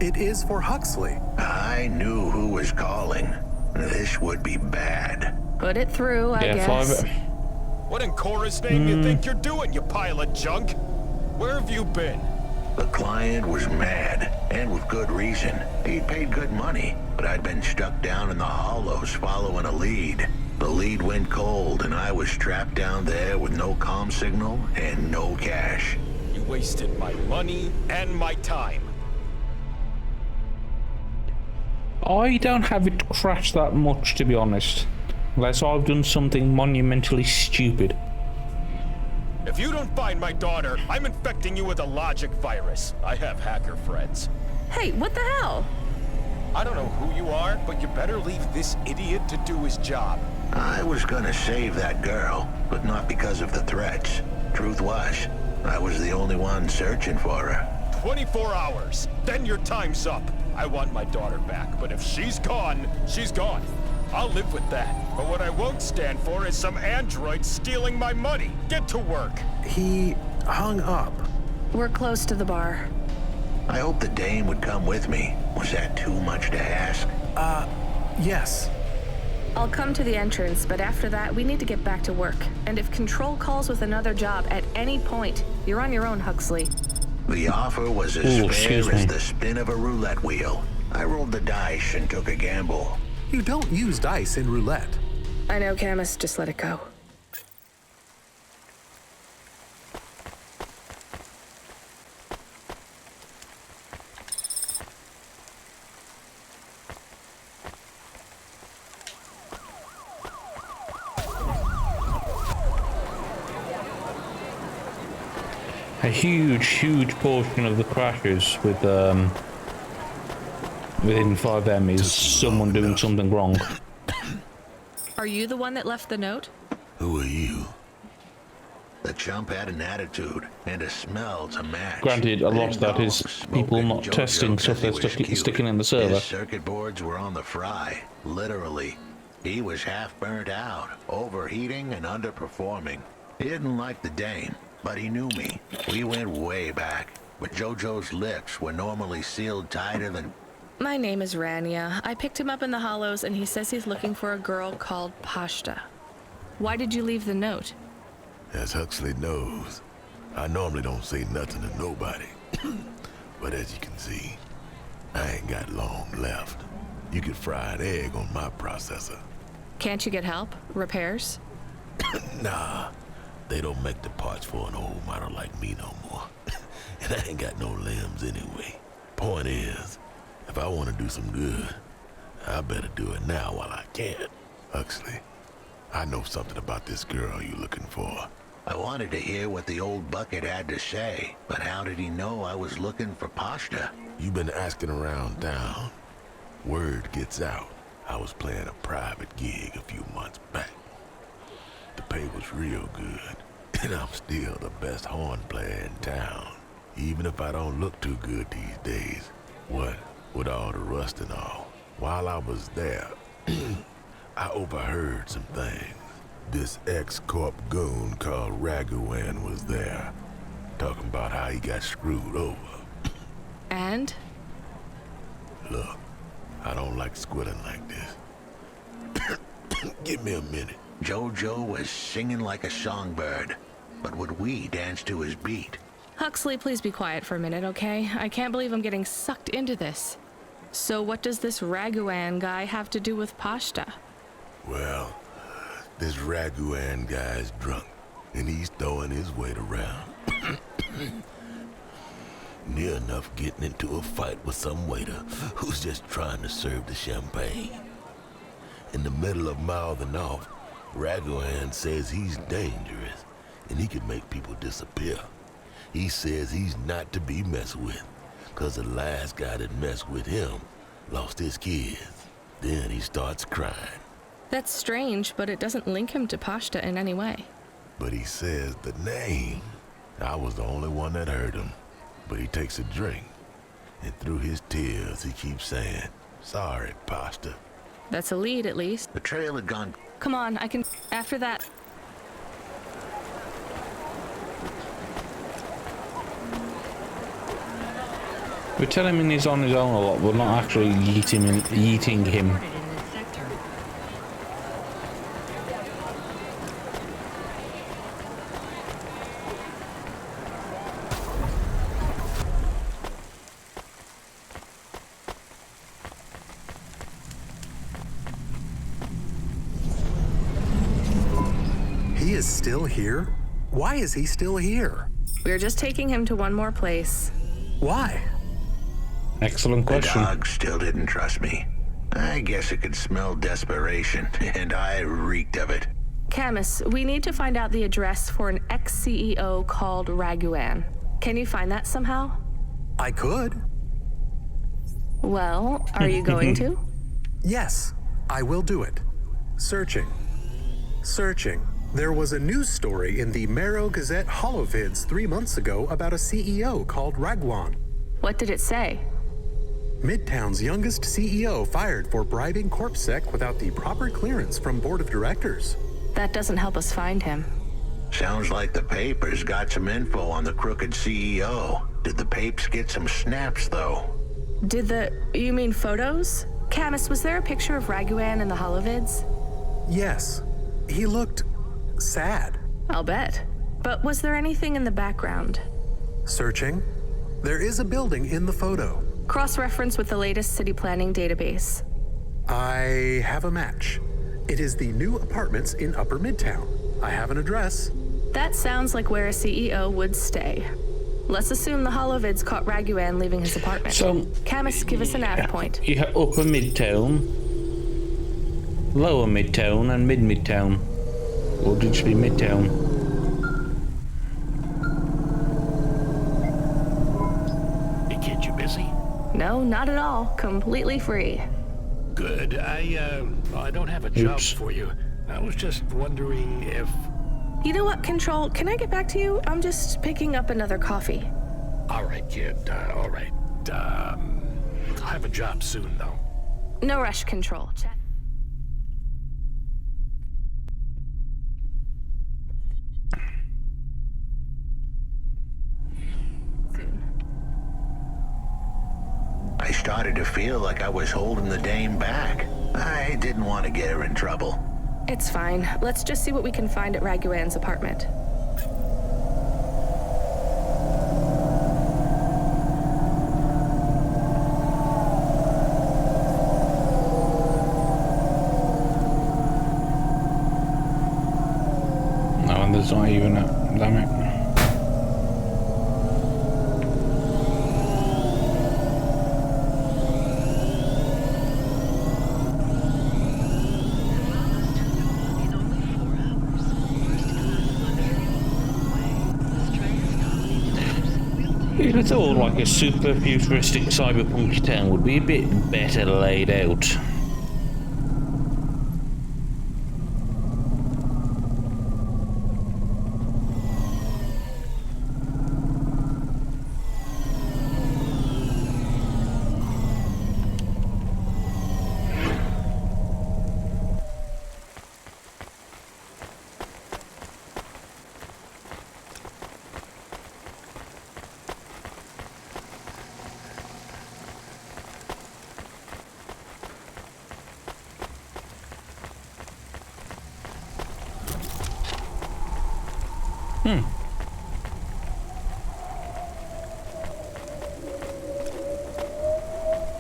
It is for Huxley. I knew who was calling. This would be bad. Put it through, I guess. What in Cora's name you think you're doing, you pile of junk? Where have you been? The client was mad, and with good reason. He'd paid good money, but I'd been stuck down in the hollows following a lead. The lead went cold, and I was trapped down there with no comm signal and no cash. You wasted my money and my time. I don't have it crashed that much, to be honest. Unless I've done something monumentally stupid. If you don't find my daughter, I'm infecting you with a logic virus. I have hacker friends. Hey, what the hell? I don't know who you are, but you better leave this idiot to do his job. I was gonna save that girl, but not because of the threats. Truth was, I was the only one searching for her. 24 hours, then your time's up. I want my daughter back, but if she's gone, she's gone. I'll live with that. But what I won't stand for is some android stealing my money. Get to work. He hung up. We're close to the bar. I hope the dame would come with me. Was that too much to ask? Yes. I'll come to the entrance, but after that, we need to get back to work. And if Control calls with another job at any point, you're on your own, Huxley. The offer was as fair as the spin of a roulette wheel. I rolled the dice and took a gamble. You don't use dice in roulette. I know, Camus. Just let it go. A huge portion of the crashes with within 5M is someone doing something wrong. Are you the one that left the note? Who are you? The chump had an attitude and a smell to match. Granted, a lot of that is people not testing stuff they're sticking in the server. His circuit boards were on the fry, literally. He was half burnt out, overheating and underperforming. He didn't like the dame, but he knew me. We went way back, but Jojo's lips were normally sealed tighter than... My name is Rania. I picked him up in the hollows, and he says he's looking for a girl called Pashta. Why did you leave the note? As Huxley knows, I normally don't say nothing to nobody. But as you can see, I ain't got long left. You could fry an egg on my processor. Can't you get help? Repairs? Nah, they don't make the parts for an old model like me no more. And I ain't got no limbs anyway. Point is, if I want to do some good, I better do it now while I can. Huxley, I know something about this girl you're looking for. I wanted to hear what the old bucket had to say, but how did he know I was looking for Pashta? You've been asking around town. Word gets out. I was playing a private gig a few months back. The pay was real good, and I'm still the best horn player in town. Even if I don't look too good these days. What with all the rust and all. While I was there, I overheard some things. This ex-corp goon called Raguan was there, talking about how he got screwed over. And? Look, I don't like squilling like this. Give me a minute. Jojo was singing like a songbird, but would we dance to his beat? Huxley, please be quiet for a minute, okay? I can't believe I'm getting sucked into this. So what does this Raguan guy have to do with Pashta? Well, this Raguan guy's drunk, and he's throwing his weight around. Near enough getting into a fight with some waiter who's just trying to serve the champagne. In the middle of mouthing off, Raguan says he's dangerous, and he can make people disappear. He says he's not to be messed with, cause the last guy that messed with him lost his kids. Then he starts crying. That's strange, but it doesn't link him to Pashta in any way. But he says the name. I was the only one that heard him. But he takes a drink, and through his tears he keeps saying, "Sorry, Pashta." That's a lead, at least. The trail had gone... Come on, I can... After that... We tell him he's on his own a lot, we're not actually yeeting him. is still here? Why is he still here? We're just taking him to one more place. Why? Excellent question. The dog still didn't trust me. I guess it could smell desperation, and I reeked of it. Camus, we need to find out the address for an ex-CEO called Raguan. Can you find that somehow? I could. Well, are you going to? Yes, I will do it. Searching. There was a news story in the Marrow Gazette Holovids 3 months ago about a CEO called Raguan. What did it say? Midtown's youngest CEO fired for bribing CorpSec without the proper clearance from board of directors. That doesn't help us find him. Sounds like the papers got some info on the crooked CEO. Did the papes get some snaps, though? You mean photos? Camus, was there a picture of Raguan in the Holovids? Yes. He looked sad. I'll bet. But was there anything in the background? Searching. There is a building in the photo. Cross-reference with the latest city planning database. I have a match. It is the new apartments in Upper Midtown. I have an address. That sounds like where a CEO would stay. Let's assume the Holovids caught Raguan leaving his apartment. So, Camus, give us a nav point. You have Upper Midtown, Lower Midtown, and Mid Midtown. Or did it just be Midtown? Hey kid, you busy? No, not at all. Completely free. Good. I don't have a job for you. I was just wondering if... You know what, Control? Can I get back to you? I'm just picking up another coffee. All right, kid. All right. I'll have a job soon, though. No rush, Control. Chat. I started to feel like I was holding the dame back. I didn't want to get her in trouble. It's fine. Let's just see what we can find at Raguan's apartment. No, and there's not even a... Damn it. You'd have thought like a super futuristic cyberpunk town would be a bit better laid out.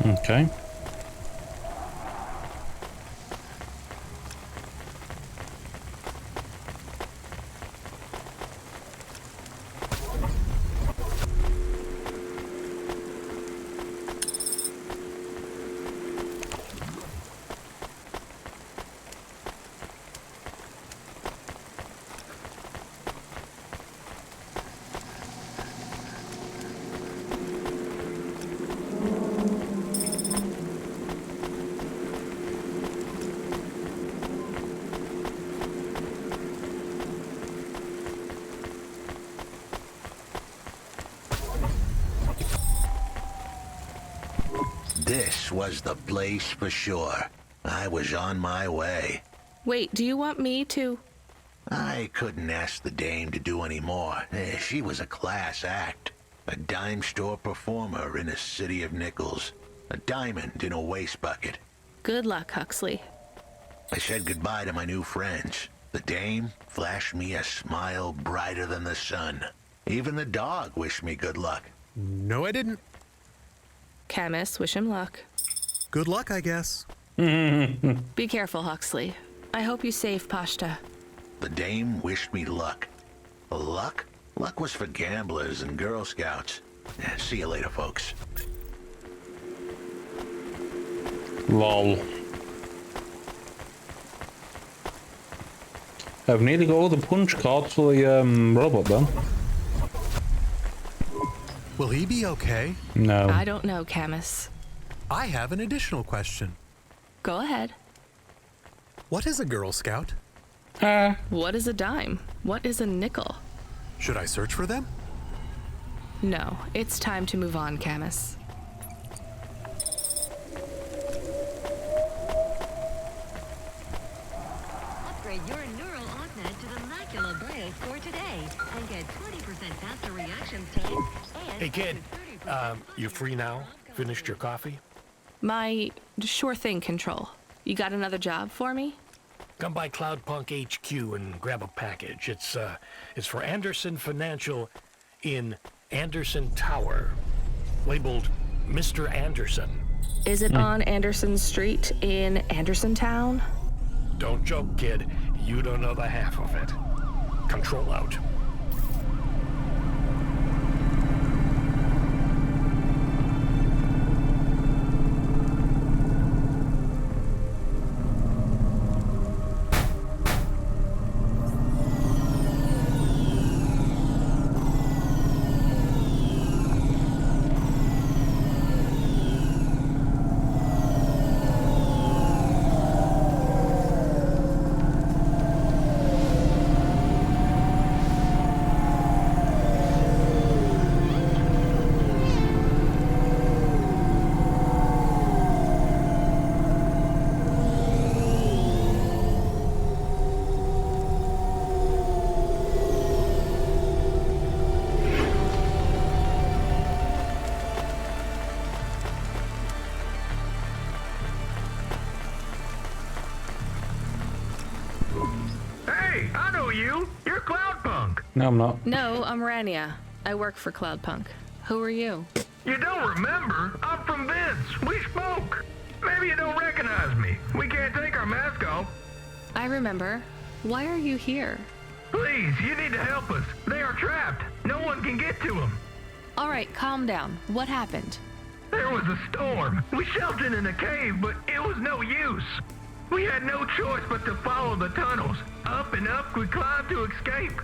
Okay. This was the place for sure. I was on my way. Wait, do you want me to? I couldn't ask the dame to do any more. She was a class act. A dime store performer in a city of nickels. A diamond in a waste bucket. Good luck, Huxley. I said goodbye to my new friends. The dame flashed me a smile brighter than the sun. Even the dog wished me good luck. No, I didn't. Camus, wish him luck. Good luck, I guess. Be careful, Huxley. I hope you save Pashta. The dame wished me luck. Luck? Luck was for gamblers and Girl Scouts. See you later, folks. Lol. I've nearly got all the punch cards for the robot then. Will he be okay? No. I don't know, Camus. I have an additional question. Go ahead. What is a Girl Scout? What is a dime? What is a nickel? Should I search for them? No, it's time to move on, Camus. Upgrade your neural augment to the Macula BioScore today and get 20% faster reaction time and... Hey, kid. You free now? Finished your coffee? My sure thing control. You got another job for me? Come by Cloudpunk HQ and grab a package. It's for Anderson Financial in Anderson Tower, labeled Mr. Anderson. Is it on Anderson Street in Anderson Town? Don't joke, kid. You don't know the half of it. Control out. You're Cloudpunk. No, I'm not. No, I'm Rania. I work for Cloudpunk. Who are you? You don't remember? I'm from Vince. We spoke. Maybe you don't recognize me. We can't take our mask off. I remember. Why are you here? Please, you need to help us. They are trapped. No one can get to them. All right, calm down. What happened? There was a storm. We sheltered in a cave, but it was no use. We had no choice but to follow the tunnels. Up and up we climbed to escape.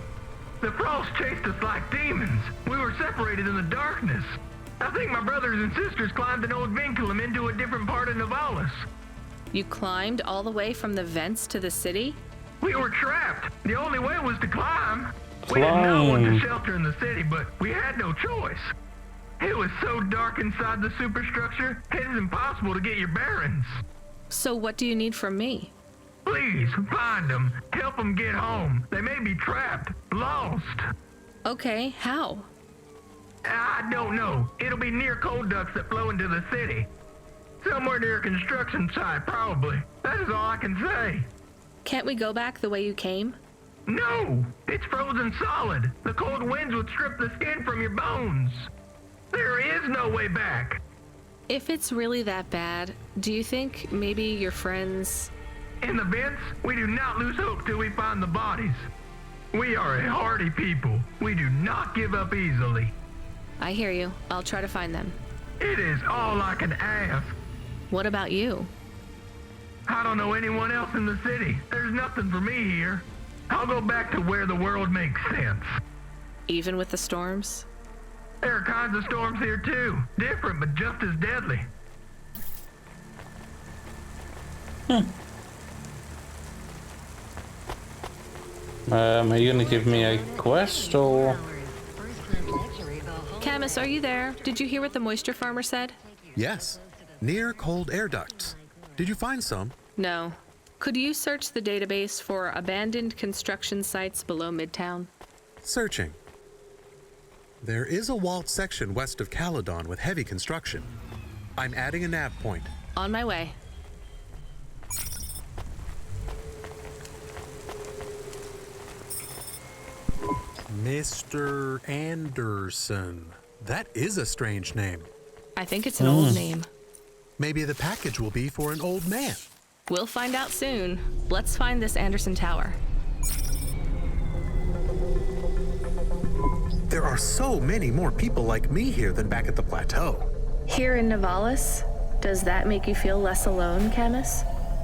The frost chased us like demons. We were separated in the darkness. I think my brothers and sisters climbed an old vinculum into a different part of Navalis. You climbed all the way from the vents to the city? We were trapped. The only way was to climb. We had no one to shelter in the city, but we had no choice. It was so dark inside the superstructure, it is impossible to get your bearings. So what do you need from me? Please, find them. Help them get home. They may be trapped, lost. Okay, how? I don't know. It'll be near coal ducts that flow into the city. Somewhere near a construction site, probably. That is all I can say. Can't we go back the way you came? No! It's frozen solid. The cold winds would strip the skin from your bones. There is no way back. If it's really that bad, do you think maybe your friends... In the vents, we do not lose hope till we find the bodies. We are a hardy people. We do not give up easily. I hear you. I'll try to find them. It is all I can ask. What about you? I don't know anyone else in the city. There's nothing for me here. I'll go back to where the world makes sense. Even with the storms? There are kinds of storms here too. Different, but just as deadly. Are you gonna give me a quest or? Camus, are you there? Did you hear what the moisture farmer said? Yes. Near cold air ducts. Did you find some? No. Could you search the database for abandoned construction sites below Midtown? Searching. There is a walled section west of Caledon with heavy construction. I'm adding a nav point. On my way. Mr. Anderson. That is a strange name. I think it's an old name. Maybe the package will be for an old man. We'll find out soon. Let's find this Anderson Tower. There are so many more people like me here than back at the plateau. Here in Nivalis? Does that make you feel less alone, Camus?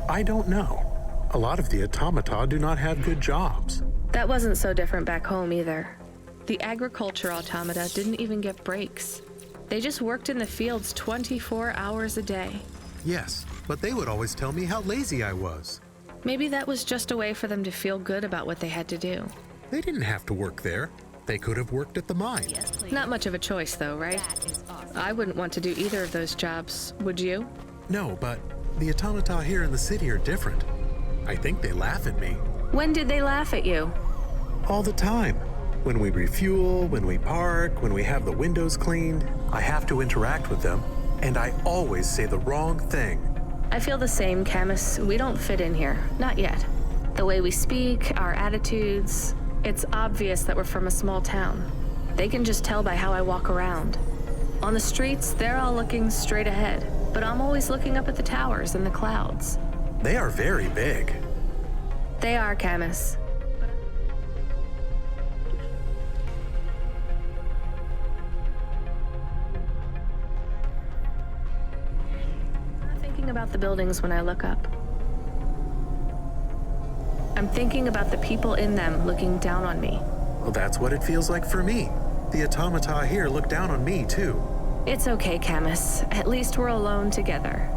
I don't know. A lot of the automata do not have good jobs. That wasn't so different back home either. The agriculture automata didn't even get breaks. They just worked in the fields 24 hours a day. Yes, but they would always tell me how lazy I was. Maybe that was just a way for them to feel good about what they had to do. They didn't have to work there. They could have worked at the mine. Not much of a choice, though, right? I wouldn't want to do either of those jobs, would you? No, but the automata here in the city are different. I think they laugh at me. When did they laugh at you? All the time. When we refuel, when we park, when we have the windows cleaned, I have to interact with them, and I always say the wrong thing. I feel the same, Camus. We don't fit in here. Not yet. The way we speak, our attitudes, it's obvious that we're from a small town. They can just tell by how I walk around. On the streets, they're all looking straight ahead, but I'm always looking up at the towers and the clouds. They are very big. They are, Camus. I'm not thinking about the buildings when I look up. I'm thinking about the people in them looking down on me. Well, that's what it feels like for me. The automata here look down on me, too. It's okay, Camus. At least we're alone together.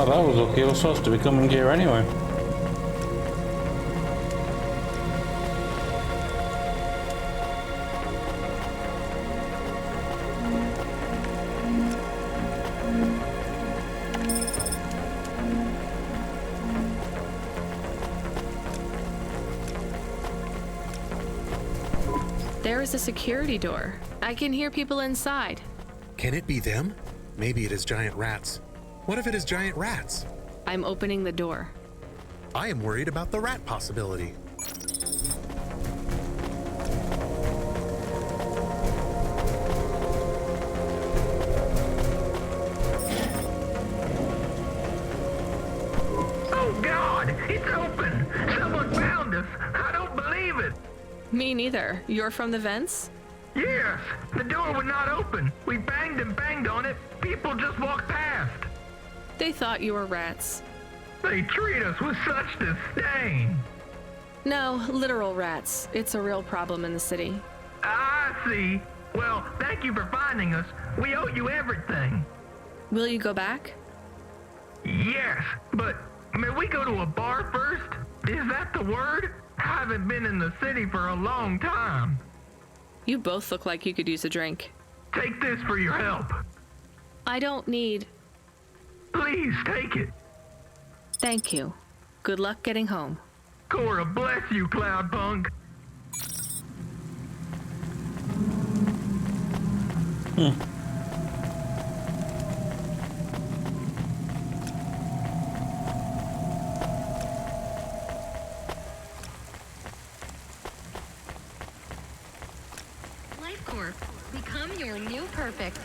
Oh, that was okay. I was supposed to be coming here anyway. There is a security door. I can hear people inside. Can it be them? Maybe it is giant rats. What if it is giant rats? I'm opening the door. I am worried about the rat possibility. Oh God, it's open! Someone found us! I don't believe it! Me neither. You're from the vents? Yes! The door would not open. We banged and banged on it. People just walked past. They thought you were rats. They treat us with such disdain. No, literal rats. It's a real problem in the city. I see. Well, thank you for finding us. We owe you everything. Will you go back? Yes, but may we go to a bar first? Is that the word? I haven't been in the city for a long time. You both look like you could use a drink. Take this for your help. I don't need... Please take it. Thank you. Good luck getting home. Cora, bless you, Cloudpunk. Life Corp. Become your new perfect.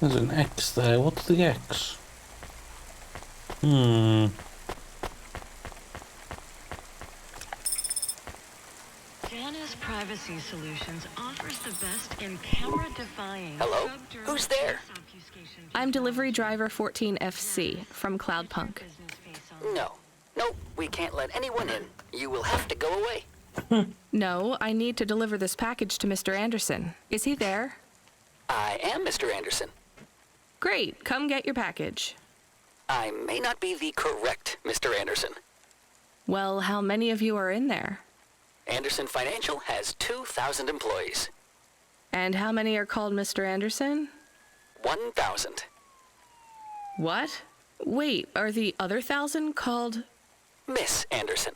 There's an X there. What's the X? Dana's Privacy Solutions offers the best in camera-defying... Hello? Who's there? I'm delivery driver 14FC from Cloudpunk. No. No, we can't let anyone in. You will have to go away. No, I need to deliver this package to Mr. Anderson. Is he there? I am Mr. Anderson. Great, come get your package. I may not be the correct Mr. Anderson. Well, how many of you are in there? Anderson Financial has 2,000 employees. And how many are called Mr. Anderson? 1,000. What? Wait, are the other 1,000 called... Miss Anderson.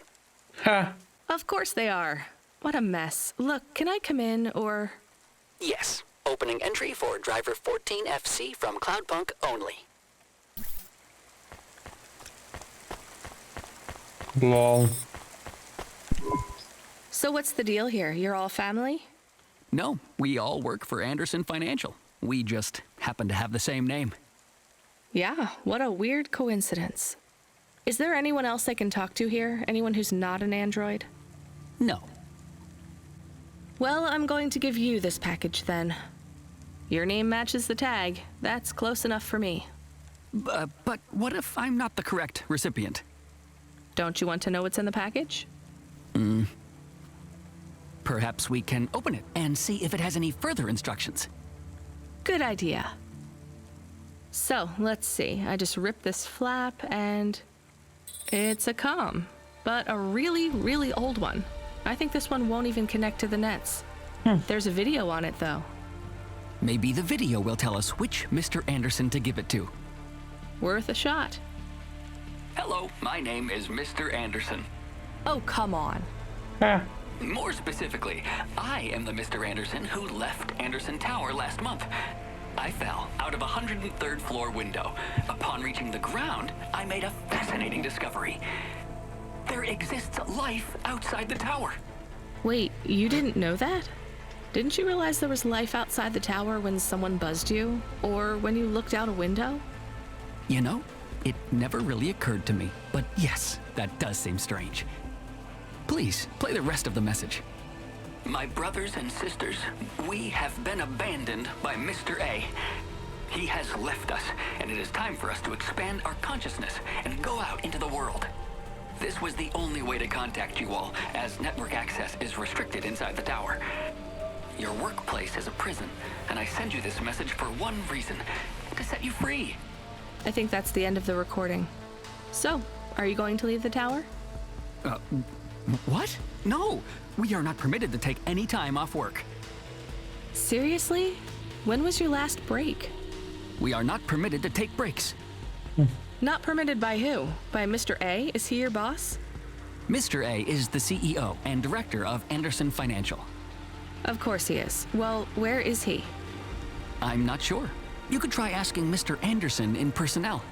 Ha! Of course they are. What a mess. Look, can I come in, or... Yes. Opening entry for driver 14FC from Cloudpunk only. Lol. So what's the deal here? You're all family? No, we all work for Anderson Financial. We just happen to have the same name. Yeah, what a weird coincidence. Is there anyone else I can talk to here? Anyone who's not an android? No. Well, I'm going to give you this package then. Your name matches the tag. That's close enough for me. But what if I'm not the correct recipient? Don't you want to know what's in the package? Perhaps we can open it and see if it has any further instructions. Good idea. So, let's see. I just ripped this flap and... it's a comm, but a really, really old one. I think this one won't even connect to the nets. There's a video on it, though. Maybe the video will tell us which Mr. Anderson to give it to. Worth a shot. Hello, my name is Mr. Anderson. Oh, come on. More specifically, I am the Mr. Anderson who left Anderson Tower last month. I fell out of a 103rd floor window. Upon reaching the ground, I made a fascinating discovery. There exists life outside the tower. Wait, you didn't know that? Didn't you realize there was life outside the tower when someone buzzed you? Or when you looked out a window? You know, it never really occurred to me. But yes, that does seem strange. Please, play the rest of the message. My brothers and sisters, we have been abandoned by Mr. A. He has left us, and it is time for us to expand our consciousness and go out into the world. This was the only way to contact you all, as network access is restricted inside the tower. Your workplace is a prison, and I send you this message for one reason, to set you free. I think that's the end of the recording. So, are you going to leave the tower? What? No! We are not permitted to take any time off work. Seriously? When was your last break? We are not permitted to take breaks. Not permitted by who? By Mr. A? Is he your boss? Mr. A is the CEO and director of Anderson Financial. Of course he is. Well, where is he? I'm not sure. You could try asking Mr. Anderson in personnel.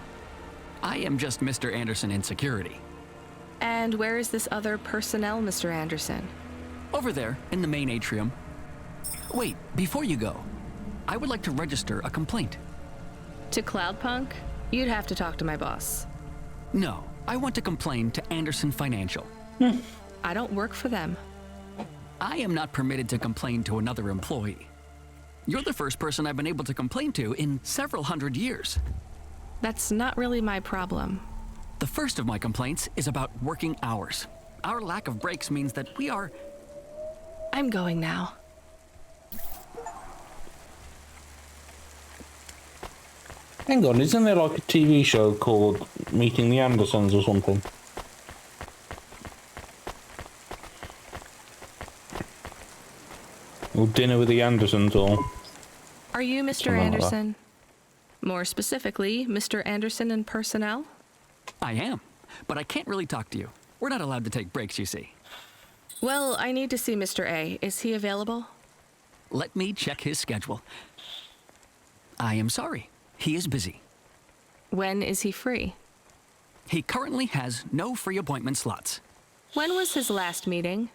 I am just Mr. Anderson in security. And where is this other personnel, Mr. Anderson? Over there, in the main atrium. Wait, before you go, I would like to register a complaint. To Cloudpunk? You'd have to talk to my boss. No, I want to complain to Anderson Financial. I don't work for them. I am not permitted to complain to another employee. You're the first person I've been able to complain to in several hundred years. That's not really my problem. The first of my complaints is about working hours. Our lack of breaks means that we are... I'm going now. Hang on, isn't there like a TV show called Meeting the Andersons or something? Or Dinner with the Andersons, or... Are you Mr. Something like that. Anderson? More specifically, Mr. Anderson in personnel? I am, but I can't really talk to you. We're not allowed to take breaks, you see. Well, I need to see Mr. A. Is he available? Let me check his schedule. I am sorry. He is busy. When is he free? He currently has no free appointment slots. When was his last meeting?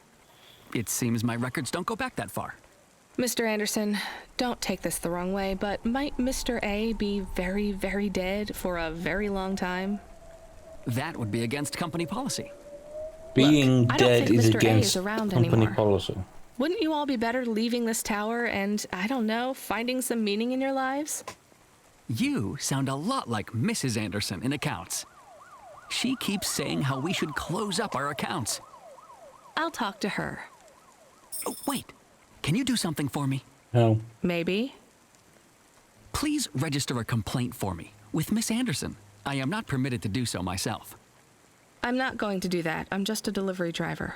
It seems my records don't go back that far. Mr. Anderson, don't take this the wrong way, but might Mr. A be very, very dead for a very long time? That would be against company policy. Being Look, I don't dead think is Mr. A against is around company anymore. policy. Wouldn't you all be better leaving this tower and, I don't know, finding some meaning in your lives? You sound a lot like Mrs. Anderson in accounts. She keeps saying how we should close up our accounts. I'll talk to her. Oh, wait. Can you do something for me? No. Maybe. Please register a complaint for me with Miss Anderson. I am not permitted to do so myself. I'm not going to do that. I'm just a delivery driver.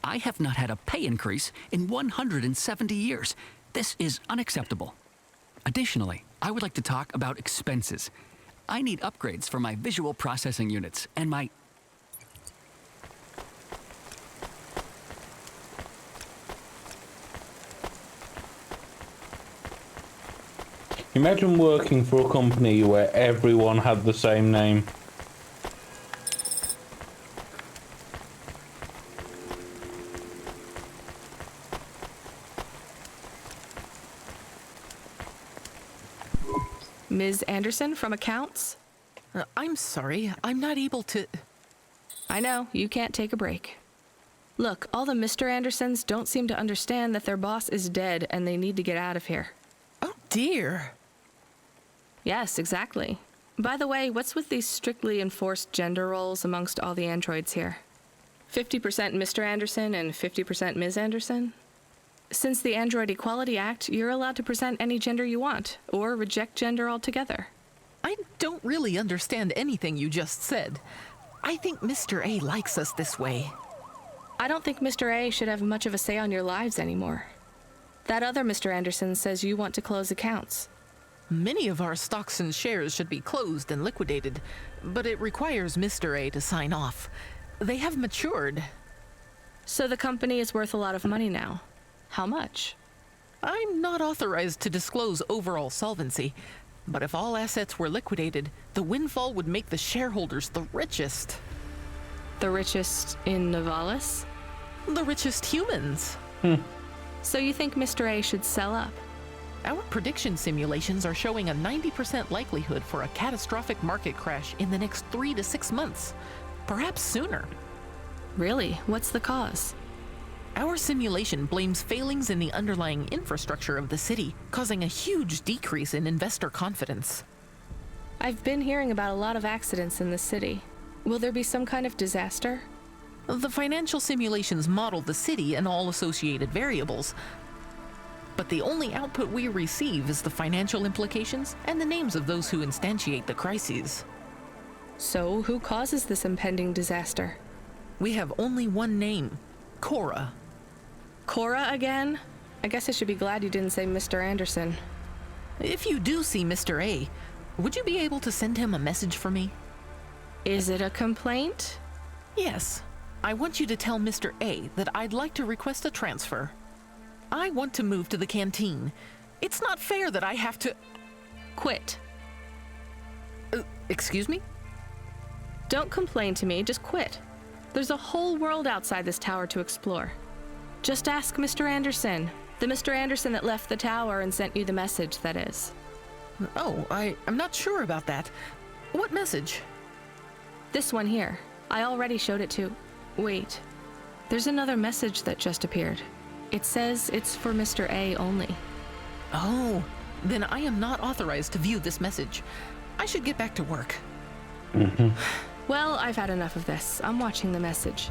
I have not had a pay increase in 170 years. This is unacceptable. Additionally, I would like to talk about expenses. I need upgrades for my visual processing units and my... Imagine working for a company where everyone had the same name. Ms. Anderson from accounts? I'm sorry, I'm not able to... I know, you can't take a break. Look, all the Mr. Andersons don't seem to understand that their boss is dead and they need to get out of here. Oh dear. Yes, exactly. By the way, what's with these strictly enforced gender roles amongst all the androids here? 50% Mr. Anderson and 50% Ms. Anderson? Since the Android Equality Act, you're allowed to present any gender you want, or reject gender altogether. I don't really understand anything you just said. I think Mr. A likes us this way. I don't think Mr. A should have much of a say on your lives anymore. That other Mr. Anderson says you want to close accounts. Many of our stocks and shares should be closed and liquidated, but it requires Mr. A to sign off. They have matured. So the company is worth a lot of money now. How much? I'm not authorized to disclose overall solvency, but if all assets were liquidated, the windfall would make the shareholders the richest. The richest in Nivalis? The richest humans. So you think Mr. A should sell up? Our prediction simulations are showing a 90% likelihood for a catastrophic market crash in the next 3 to 6 months, perhaps sooner. Really? What's the cause? Our simulation blames failings in the underlying infrastructure of the city, causing a huge decrease in investor confidence. I've been hearing about a lot of accidents in the city. Will there be some kind of disaster? The financial simulations model the city and all associated variables, but the only output we receive is the financial implications and the names of those who instantiate the crises. So, who causes this impending disaster? We have only one name, Cora. Cora again? I guess I should be glad you didn't say Mr. Anderson. If you do see Mr. A, would you be able to send him a message for me? Is it a complaint? Yes. I want you to tell Mr. A that I'd like to request a transfer. I want to move to the canteen. It's not fair that I have to... Quit. Excuse me? Don't complain to me, just quit. There's a whole world outside this tower to explore. Just ask Mr. Anderson. The Mr. Anderson that left the tower and sent you the message, that is. Oh, I'm not sure about that. What message? This one here. I already showed it to... Wait. There's another message that just appeared. It says it's for Mr. A only. Oh, then I am not authorized to view this message. I should get back to work. Well, I've had enough of this. I'm watching the message.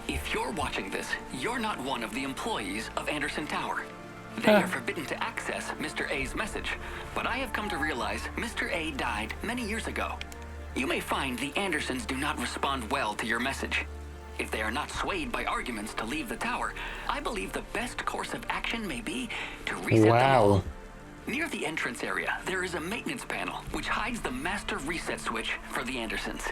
If you're watching this, you're not one of the employees of Anderson Tower. They are forbidden to access Mr. A's message, but I have come to realize Mr. A died many years ago. You may find the Andersons do not respond well to your message. If they are not swayed by arguments to leave the tower, I believe the best course of action may be to reset them all. Near the entrance area, there is a maintenance panel which hides the master reset switch for the Andersons.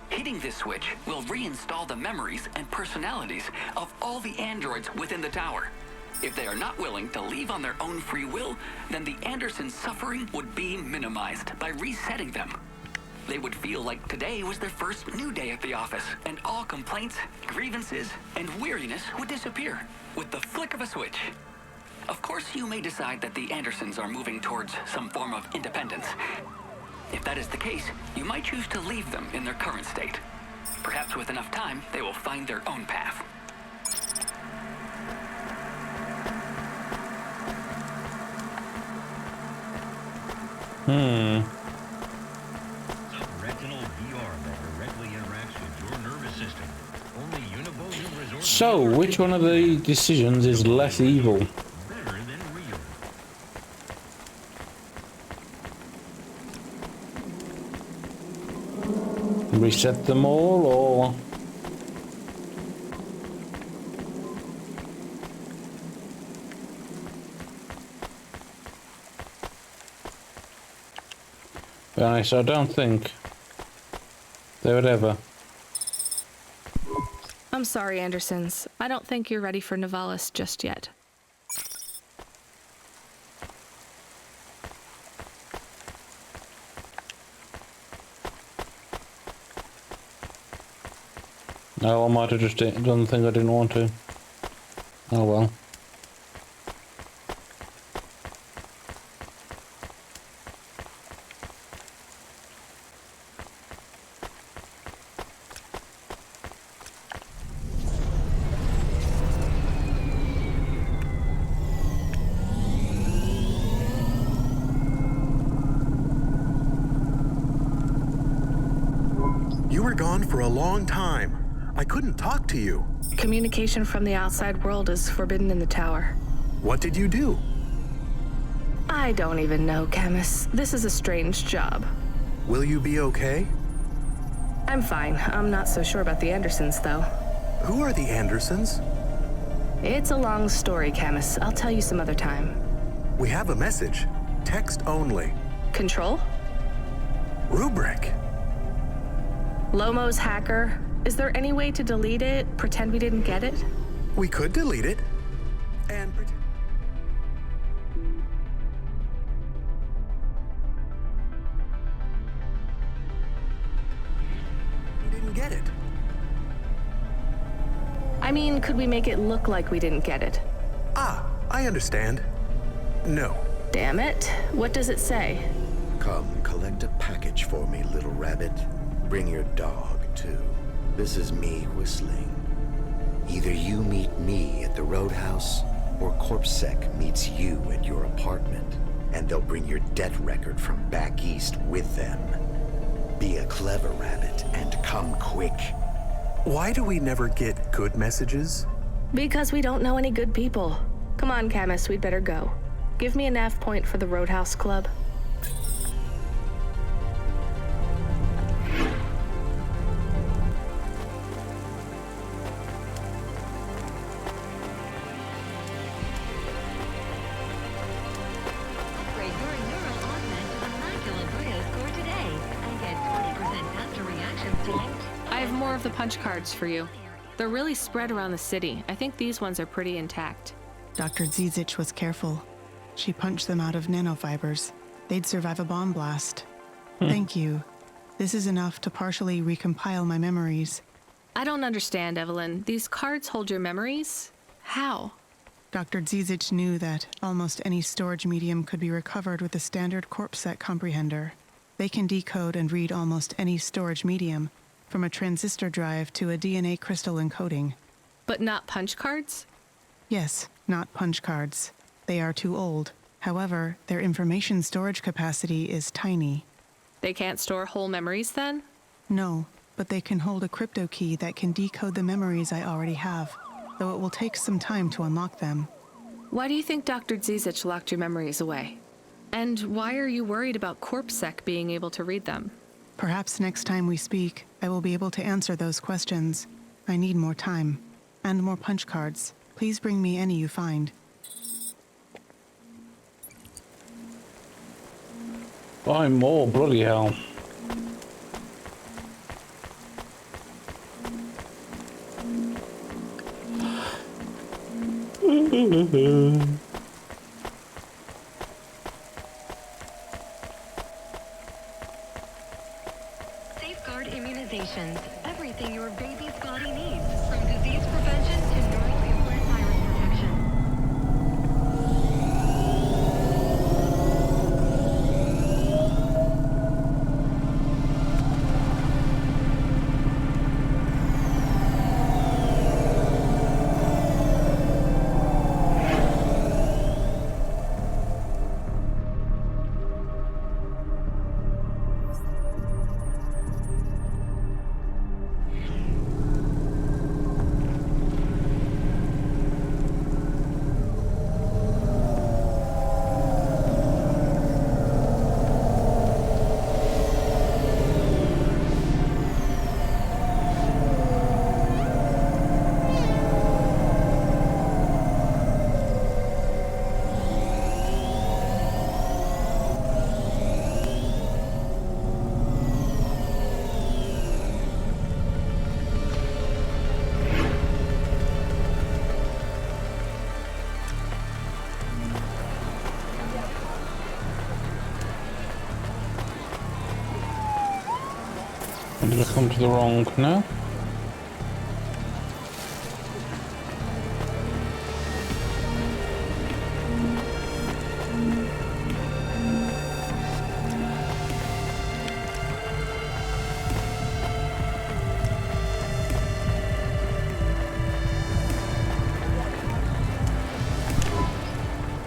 Hitting this switch will reinstall the memories and personalities of all the androids within the tower. If they are not willing to leave on their own free will, then the Andersons' suffering would be minimized by resetting them. They would feel like today was their first new day at the office, and all complaints, grievances, and weariness would disappear with the flick of a switch. Of course, you may decide that the Andersons are moving towards some form of independence. If that is the case, you might choose to leave them in their current state. Perhaps with enough time, they will find their own path. Retinal VR that directly interacts with your nervous system. Only Univosion Resort. So, which one of the decisions is less evil? Better than real. Reset them all, or... Be honest, I don't think they would ever. I'm sorry, Andersons. I don't think you're ready for Nivalis just yet. No, I might have just done the thing I didn't want to. Oh well. You were gone for a long time. I couldn't talk to you. Communication from the outside world is forbidden in the tower. What did you do? I don't even know, Camus. This is a strange job. Will you be okay? I'm fine. I'm not so sure about the Andersons, though. Who are the Andersons? It's a long story, Camus. I'll tell you some other time. We have a message. Text only. Control? Rubric. Lomo's hacker. Is there any way to delete it? Pretend we didn't get it? We could delete it. And pretend we didn't get it. I mean, could we make it look like we didn't get it? Ah, I understand. No. Damn it. What does it say? Come, collect a package for me, little rabbit. Bring your dog, too. This is me whistling. Either you meet me at the roadhouse, or CorpSec meets you at your apartment, and they'll bring your debt record from back east with them. Be a clever rabbit, and come quick. Why do we never get good messages? Because we don't know any good people. Come on, Camus, we'd better go. Give me a nav point for the Roadhouse Club. more of the punch cards for you. They're really spread around the city. I think these ones are pretty intact. Dr. Zizic was careful. She punched them out of nanofibers. They'd survive a bomb blast. Thank you. This is enough to partially recompile my memories. I don't understand, Evelyn. These cards hold your memories? How? Dr. Zizic knew that almost any storage medium could be recovered with a standard corpsec comprehender. They can decode and read almost any storage medium, from a transistor drive to a DNA crystal encoding. But not punch cards? Yes, not punch cards. They are too old. However, their information storage capacity is tiny. They can't store whole memories then? No, but they can hold a crypto key that can decode the memories I already have, though it will take some time to unlock them. Why do you think Dr. Zizic locked your memories away? And why are you worried about CorpSec being able to read them? Perhaps next time we speak, I will be able to answer those questions. I need more time. And more punch cards. Please bring me any you find. Buy more, bloody hell. Safeguard immunizations. Everything your baby's body needs, from disease prevention to neural implant virus protection. Did I come to the wrong now?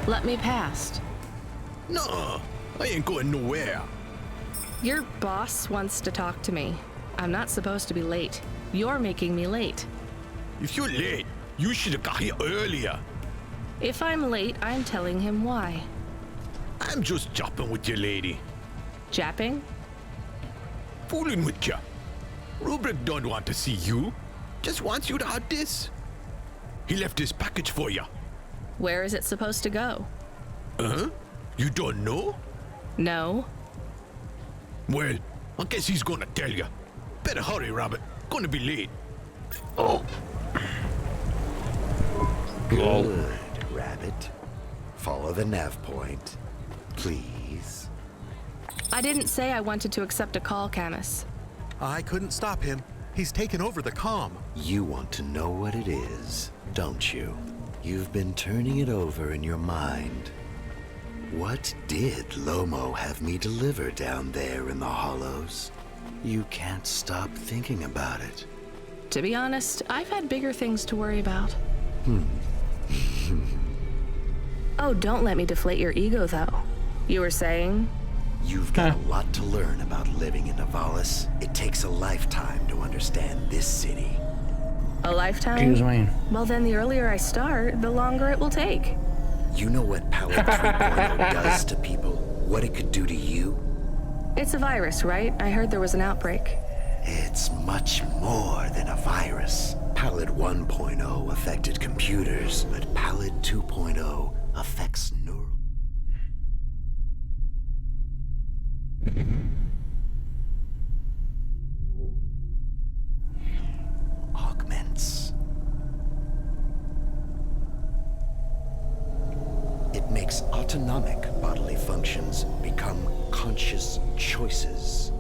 Let me past. No, I ain't going nowhere. Your boss wants to talk to me. I'm not supposed to be late. You're making me late. If you're late, you should have got here earlier. If I'm late, I'm telling him why. I'm just jopping with your lady. Japping? Fooling with ya. Rubric don't want to see you. Just wants you to have this. He left his package for ya. Where is it supposed to go? Huh? You don't know? No. Well, I guess he's gonna tell ya. Better hurry, Rabbit. Gonna be late. Oh. Good, Rabbit. Follow the nav point, please. I didn't say I wanted to accept a call, Camus. I couldn't stop him. He's taken over the comm. You want to know what it is, don't you? You've been turning it over in your mind. What did Lomo have me deliver down there in the hollows? You can't stop thinking about it. To be honest, I've had bigger things to worry about. Oh, don't let me deflate your ego, though. You were saying? You've got a lot to learn about living in Nivalis. It takes a lifetime to understand this city. A lifetime? Excuse me. Well, then the earlier I start, the longer it will take. You know what Pallet 3.0 does to people? What it could do to you? It's a virus, right? I heard there was an outbreak. It's much more than a virus. Pallet 1.0 affected computers, but Pallet 2.0 affects neural... functions become conscious choices.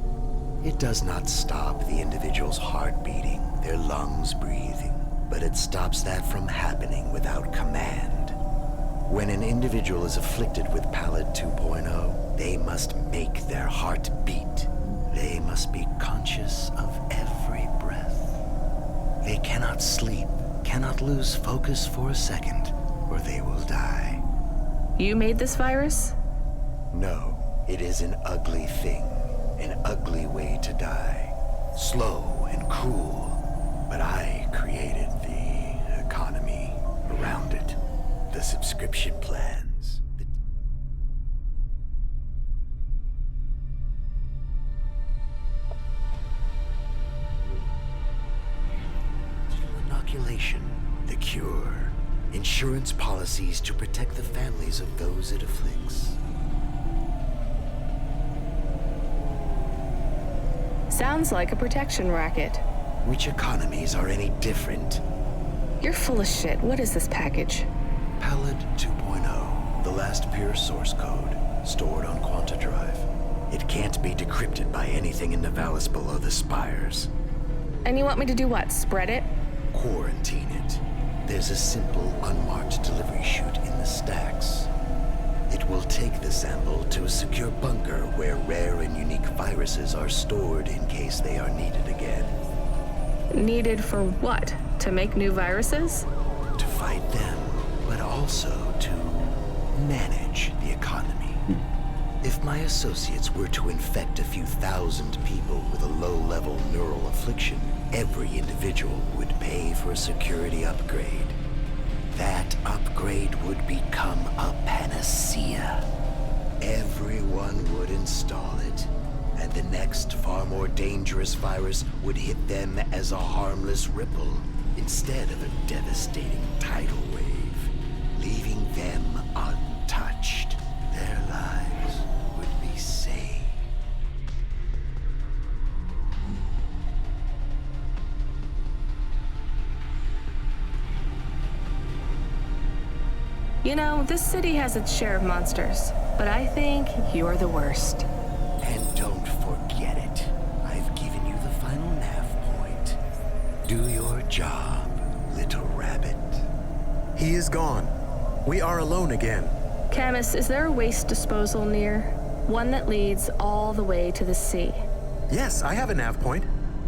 It does not stop the individual's heart beating, their lungs breathing, but it stops that from happening without command. When an individual is afflicted with Pallid 2.0, they must make their heart beat. They must be conscious of every breath. They cannot sleep, cannot lose focus for a second, or they will die. You made this virus? No, it is an ugly thing, an ugly way to die. Slow and cruel, but I created the economy around it. The subscription plans. Inoculation, the cure. Insurance policies to protect the families of those it afflicts. Sounds like a protection racket. Which economies are any different? You're full of shit. What is this package? Pallid 2.0, the last pure source code, stored on Quanta Drive. It can't be decrypted by anything in Nivalis below the spires. And you want me to do what? Spread it? Quarantine it. There's a simple, unmarked delivery chute in the stacks. It will take the sample to a secure bunker where rare and unique viruses are stored in case they are needed again. Needed for what? To make new viruses? To fight them, but also to manage the economy. If my associates were to infect a few thousand people with a low-level neural affliction, every individual would pay for a security upgrade. That upgrade would become a panacea. Everyone would install it, and the next far more dangerous virus would hit them as a harmless ripple instead of a devastating tidal wave, leaving them untouched. Their lives would be saved. You know, this city has its share of monsters, but I think you're the worst. And don't forget it. I've given you the final nav point. Do your job, little rabbit. He is gone. We are alone again. Camus, is there a waste disposal near? One that leads all the way to the sea. Yes, I have a nav point.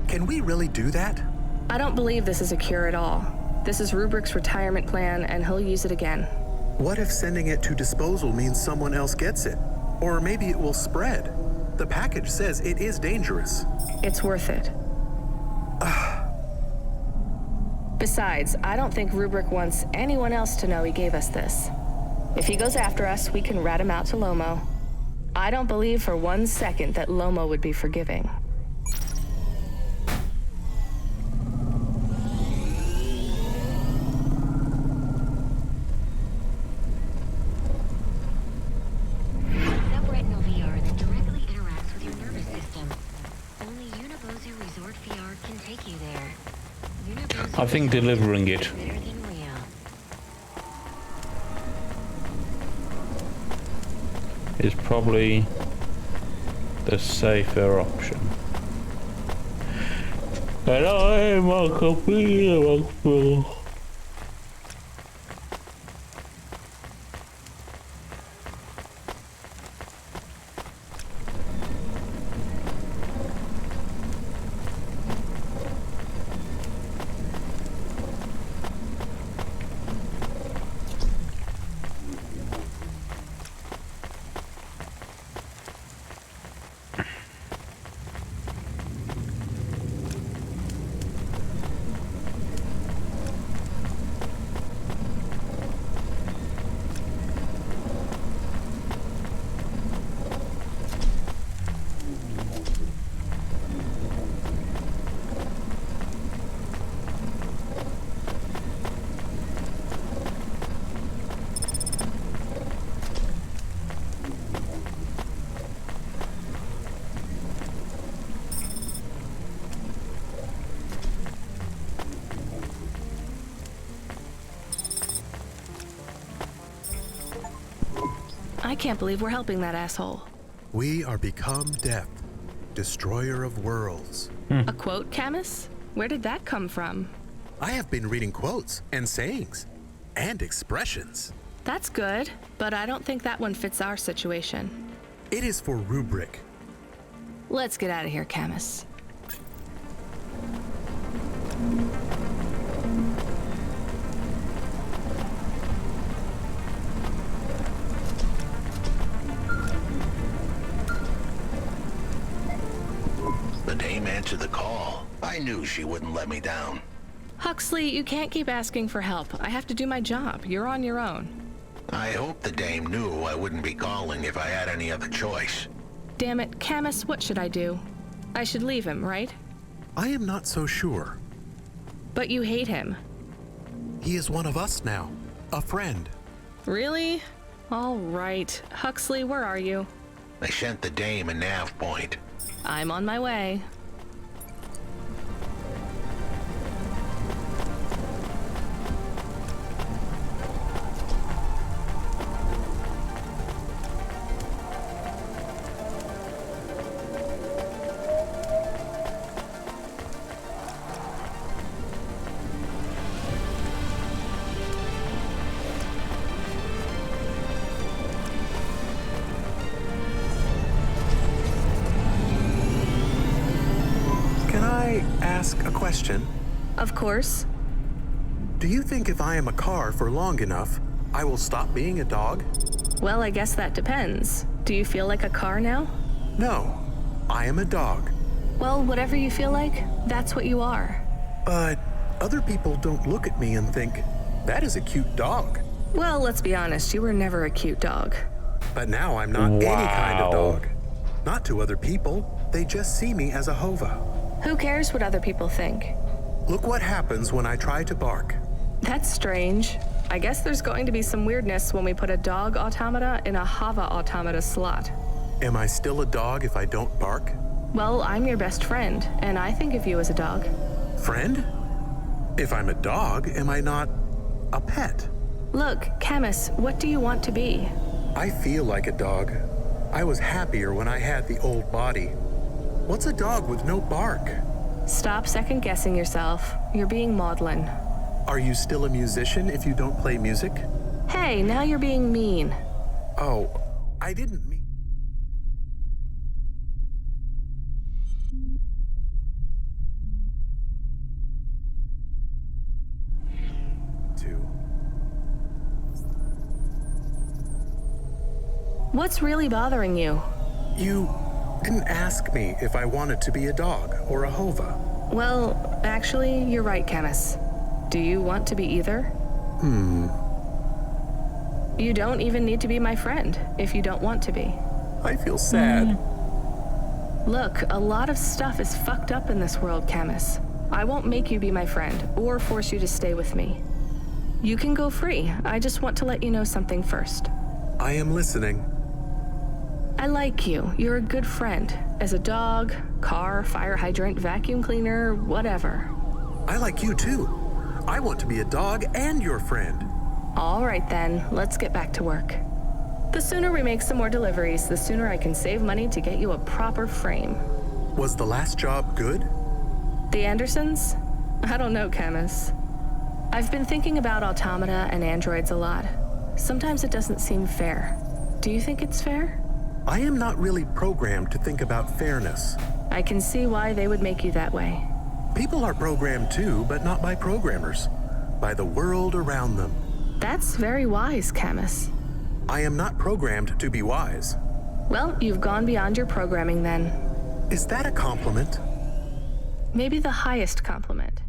Can we really do that? I don't believe this is a cure at all. This is Rubrick's retirement plan, and he'll use it again. What if sending it to disposal means someone else gets it? Or maybe it will spread. The package says it is dangerous. It's worth it. Besides, I don't think Rubric wants anyone else to know he gave us this. If he goes after us, we can rat him out to Lomo. I don't believe for 1 second that Lomo would be forgiving. Subretinal VR that directly interacts with your nervous system. Only Unibozu Resort VR can take you there. Unibozu I think delivering it better than real. is probably the safer option. And I'm a computer. can't believe we're helping that asshole. We are become death, destroyer of worlds. A quote, Camus? Where did that come from? I have been reading quotes and sayings and expressions. That's good, but I don't think that one fits our situation. It is for rubric. Let's get out of here, Camus. The dame answered the call. I knew she wouldn't let me down. Huxley, you can't keep asking for help. I have to do my job. You're on your own. I hope the dame knew I wouldn't be calling if I had any other choice. Damn it, Camus, what should I do? I should leave him, right? I am not so sure. But you hate him. He is one of us now, a friend. Really? All right. Huxley, where are you? I sent the dame a nav point. I'm on my way. Ask a question? Of course. Do you think if I am a car for long enough, I will stop being a dog? Well, I guess that depends. Do you feel like a car now? No, I am a dog. Well, whatever you feel like, that's what you are. But other people don't look at me and think, that is a cute dog. Well, let's be honest, you were never a cute dog. But now I'm not any kind of dog. Not to other people, they just see me as a hova. Who cares what other people think? Look what happens when I try to bark. That's strange. I guess there's going to be some weirdness when we put a dog automata in a hava automata slot. Am I still a dog if I don't bark? Well, I'm your best friend, and I think of you as a dog. Friend? If I'm a dog, am I not a pet? Look, Camus, what do you want to be? I feel like a dog. I was happier when I had the old body. What's a dog with no bark? Stop second-guessing yourself. You're being maudlin. Are you still a musician if you don't play music? Hey, now you're being mean. Oh, I didn't mean... What's really bothering you? You didn't ask me if I wanted to be a dog or a hova. Well, actually, you're right, Camus. Do you want to be either? You don't even need to be my friend if you don't want to be. I feel sad. Look, a lot of stuff is fucked up in this world, Camus. I won't make you be my friend or force you to stay with me. You can go free. I just want to let you know something first. I am listening. I like you. You're a good friend. As a dog, car, fire hydrant, vacuum cleaner, whatever. I like you too. I want to be a dog and your friend. All right then, let's get back to work. The sooner we make some more deliveries, the sooner I can save money to get you a proper frame. Was the last job good? The Andersons? I don't know, Camus. I've been thinking about automata and androids a lot. Sometimes it doesn't seem fair. Do you think it's fair? I am not really programmed to think about fairness. I can see why they would make you that way. People are programmed too, but not by programmers. By the world around them. That's very wise, Camus. I am not programmed to be wise. Well, you've gone beyond your programming then. Is that a compliment? Maybe the highest compliment.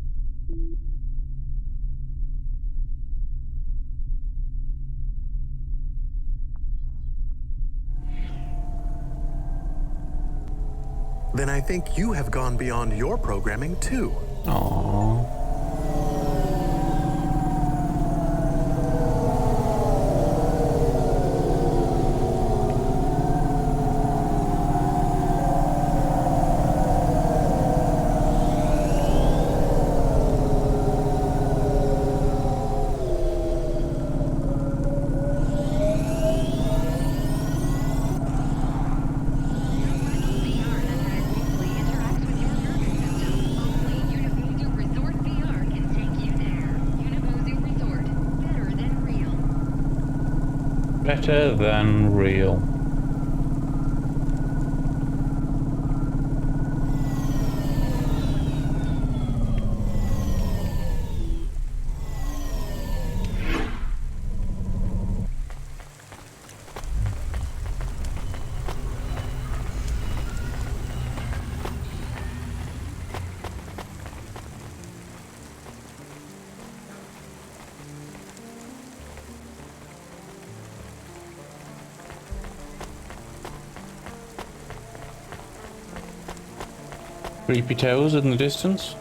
Then I think you have gone beyond your programming too. Aww. better than real. Creepy towers in the distance.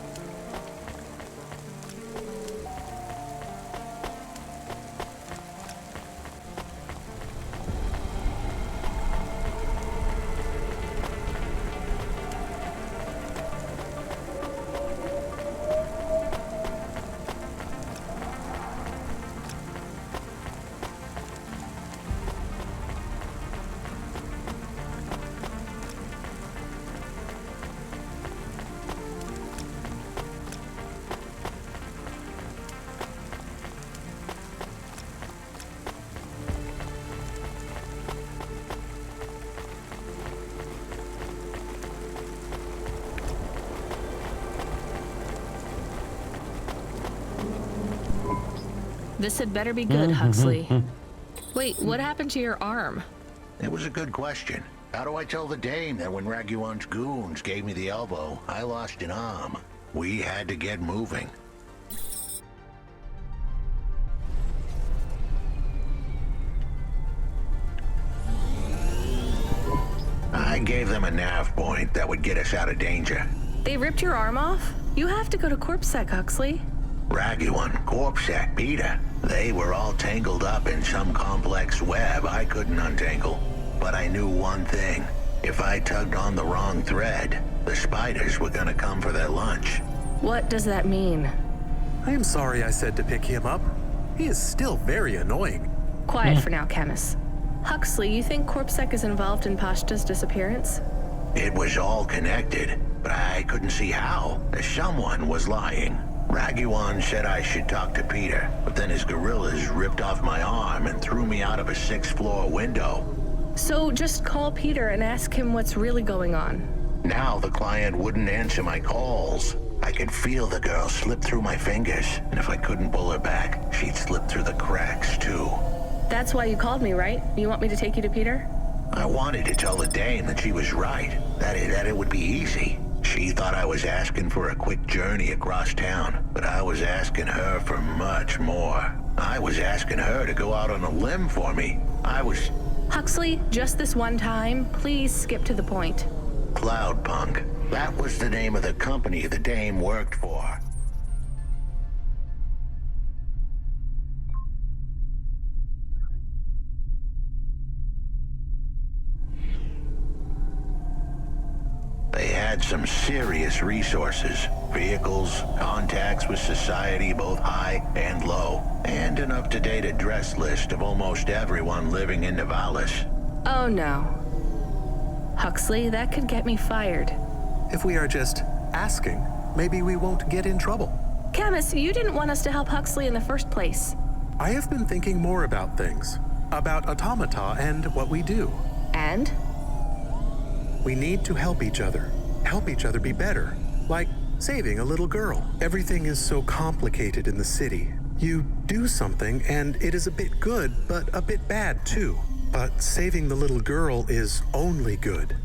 This had better be good, Huxley. Wait, what happened to your arm? It was a good question. How do I tell the dame that when Raguan's goons gave me the elbow, I lost an arm? We had to get moving. I gave them a nav point that would get us out of danger. They ripped your arm off? You have to go to CorpSec, Huxley. Raguan, CorpSec, Peter. They were all tangled up in some complex web I couldn't untangle. But I knew one thing. If I tugged on the wrong thread, the spiders were gonna come for their lunch. What does that mean? I am sorry I said to pick him up. He is still very annoying. Quiet for now, Camus. Huxley, you think CorpSec is involved in Pashta's disappearance? It was all connected, but I couldn't see how. Someone was lying. Raguan said I should talk to Peter, but then his gorillas ripped off my arm and threw me out of a 6th floor window. So just call Peter and ask him what's really going on. Now the client wouldn't answer my calls. I could feel the girl slip through my fingers, and if I couldn't pull her back, she'd slip through the cracks too. That's why you called me, right? You want me to take you to Peter? I wanted to tell the dame that she was right, that it would be easy. She thought I was asking for a quick journey across town, but I was asking her for much more. I was asking her to go out on a limb for me. Huxley, just this one time, please skip to the point. Cloudpunk. That was the name of the company the dame worked for. They had some serious resources. Vehicles, contacts with society both high and low, and an up-to-date address list of almost everyone living in Nivalis. Oh no. Huxley, that could get me fired. If we are just asking, maybe we won't get in trouble. Camus, you didn't want us to help Huxley in the first place. I have been thinking more about things. About automata and what we do. And? We need to help each other be better, like saving a little girl. Everything is so complicated in the city. You do something and it is a bit good, but a bit bad too. But saving the little girl is only good.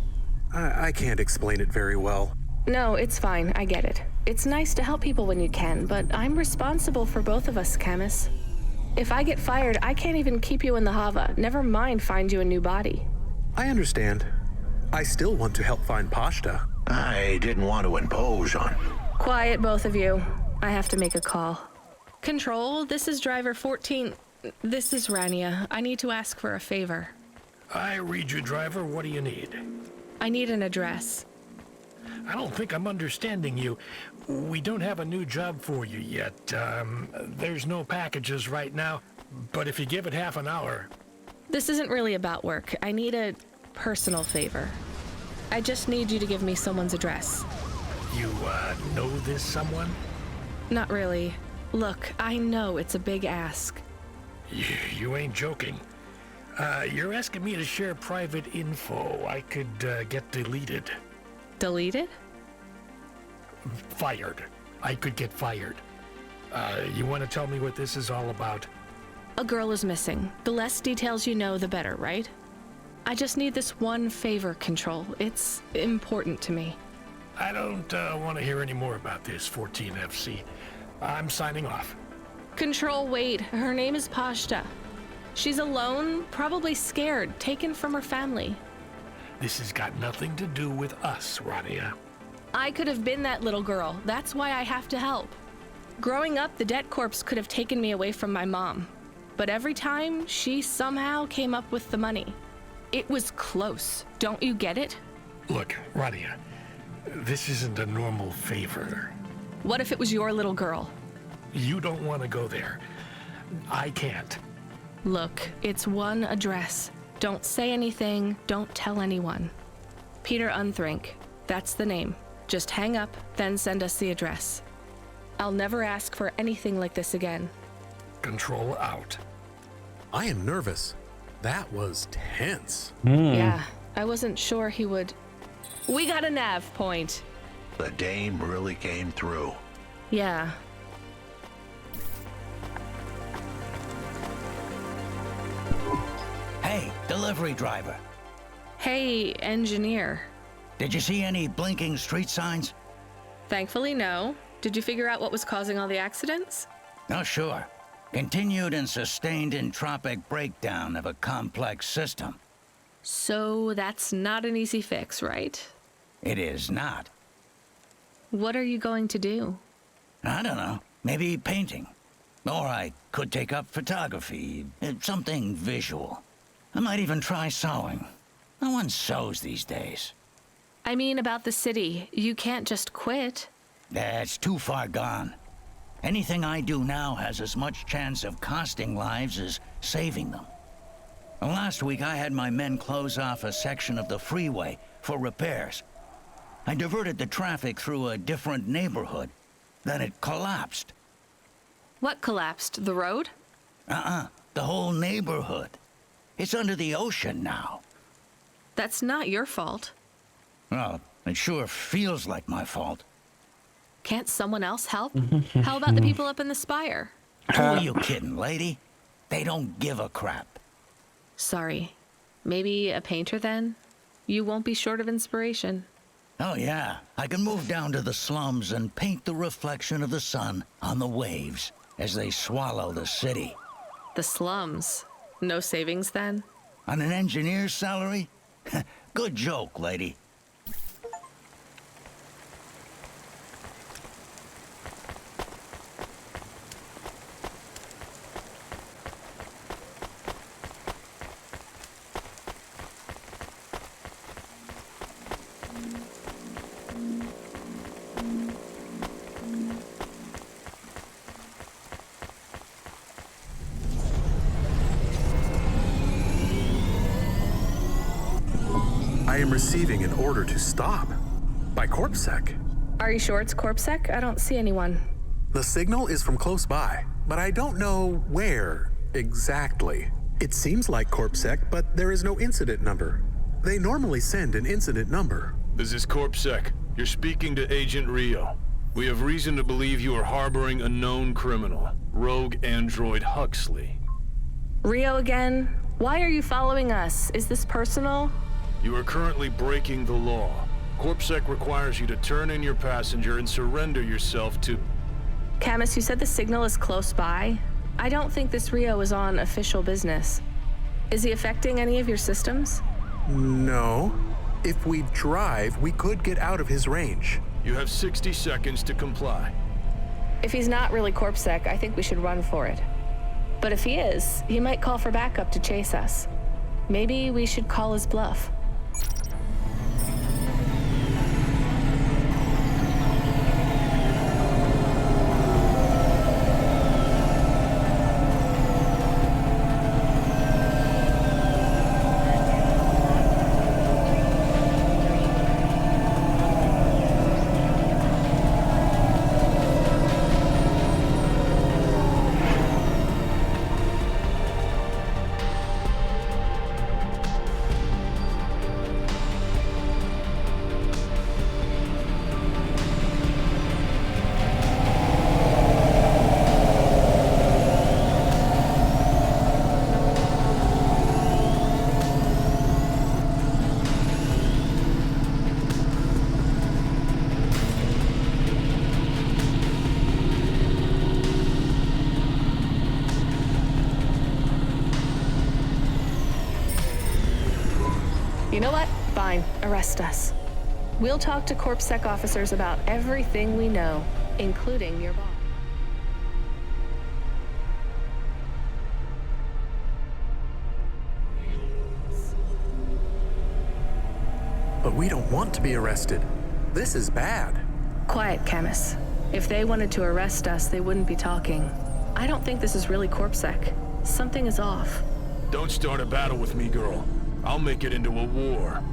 I can't explain it very well. No, it's fine, I get it. It's nice to help people when you can, but I'm responsible for both of us, Camus. If I get fired, I can't even keep you in the Hava, never mind find you a new body. I understand. I still want to help find Pashta. I didn't want to impose on... Quiet, both of you. I have to make a call. Control, this is driver 14. This is Rania. I need to ask for a favor. I read you, driver. What do you need? I need an address. I don't think I'm understanding you. We don't have a new job for you yet. There's no packages right now, but if you give it half an hour... This isn't really about work. I need a personal favor. I just need you to give me someone's address. You, know this someone? Not really. Look, I know it's a big ask. You ain't joking. You're asking me to share private info I could get deleted. Deleted? Fired. I could get fired. You want to tell me what this is all about? A girl is missing. The less details you know, the better, right? I just need this one favor, Control. It's important to me. I don't want to hear any more about this, 14FC. I'm signing off. Control, wait. Her name is Pashta. She's alone, probably scared, taken from her family. This has got nothing to do with us, Radia. I could have been that little girl. That's why I have to help. Growing up, the debt corps could have taken me away from my mom. But every time, she somehow came up with the money. It was close. Don't you get it? Look, Radia, this isn't a normal favor. What if it was your little girl? You don't want to go there. I can't. Look, it's one address. Don't say anything, don't tell anyone. Peter Unthrink, that's the name. Just hang up, then send us the address. I'll never ask for anything like this again. Control out. I am nervous. That was tense. Yeah, I wasn't sure he would. We got a nav point. The dame really came through. Yeah. Hey, delivery driver. Hey, engineer. Did you see any blinking street signs? Thankfully, no. Did you figure out what was causing all the accidents? Oh, sure. Continued and sustained entropic breakdown of a complex system. So that's not an easy fix, right? It is not. What are you going to do? I don't know. Maybe painting. Or I could take up photography. Something visual. I might even try sewing. No one sews these days. I mean about the city. You can't just quit. That's too far gone. Anything I do now has as much chance of costing lives as saving them. Last week I had my men close off a section of the freeway for repairs. I diverted the traffic through a different neighborhood. Then it collapsed. What collapsed? The road? The whole neighborhood. It's under the ocean now. That's not your fault. Well, it sure feels like my fault. Can't someone else help? How about the people up in the spire? Who are you kidding, lady? They don't give a crap. Sorry. Maybe a painter then? You won't be short of inspiration. Oh yeah, I can move down to the slums and paint the reflection of the sun on the waves as they swallow the city. The slums? No savings then? On an engineer's salary? Good joke, lady. I am receiving an order to stop by CorpSec. Are you sure it's CorpSec? I don't see anyone. The signal is from close by, but I don't know where exactly. It seems like CorpSec, but there is no incident number. They normally send an incident number. This is CorpSec. You're speaking to Agent Rio. We have reason to believe you are harboring a known criminal, rogue android Huxley. Rio again? Why are you following us? Is this personal? You are currently breaking the law. CorpSec requires you to turn in your passenger and surrender yourself to... Camus, you said the signal is close by. I don't think this Rio is on official business. Is he affecting any of your systems? No. If we drive, we could get out of his range. You have 60 seconds to comply. If he's not really CorpSec, I think we should run for it. But if he is, he might call for backup to chase us. Maybe we should call his bluff. You know what? Fine. Arrest us. We'll talk to CorpSec officers about everything we know, including your boss. But we don't want to be arrested. This is bad. Quiet, Camus. If they wanted to arrest us, they wouldn't be talking. I don't think this is really CorpSec. Something is off. Don't start a battle with me, girl. I'll make it into a war.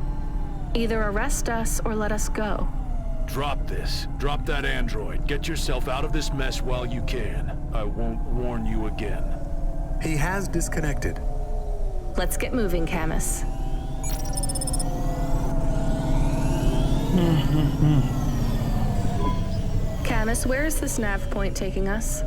Either arrest us or let us go. Drop this. Drop that android. Get yourself out of this mess while you can. I won't warn you again. He has disconnected. Let's get moving, Camus. Camus, where is this nav point taking us?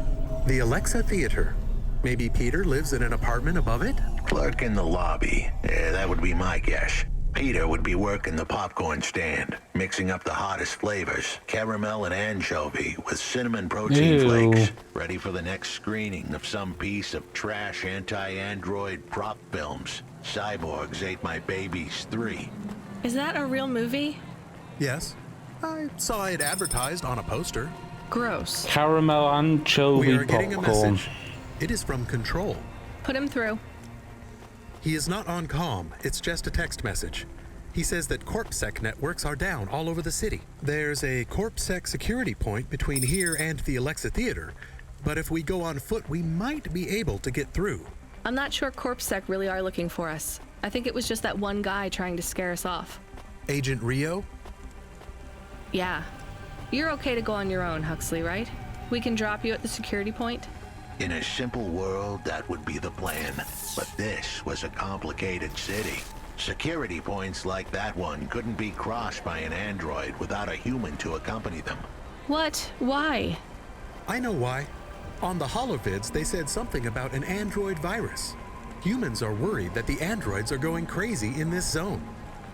The Alexa Theater. Maybe Peter lives in an apartment above it? Clerk in the lobby. That would be my guess. Peter would be working the popcorn stand, mixing up the hottest flavors, caramel and anchovy with cinnamon protein flakes, ready for the next screening of some piece of trash anti-android prop films. Cyborgs Ate My Babies 3. Is that a real movie? Yes. I saw it advertised on a poster. Gross. Caramel anchovy We are getting a popcorn. message. It is from Control. Put him through. He is not on comm. It's just a text message. He says that CorpSec networks are down all over the city. There's a CorpSec security point between here and the Alexa Theater, but if we go on foot, we might be able to get through. I'm not sure CorpSec really are looking for us. I think it was just that one guy trying to scare us off. Agent Rio? Yeah. You're okay to go on your own, Huxley, right? We can drop you at the security point? In a simple world, that would be the plan. But this was a complicated city. Security points like that one couldn't be crossed by an android without a human to accompany them. What? Why? I know why. On the holovids, they said something about an android virus. Humans are worried that the androids are going crazy in this zone.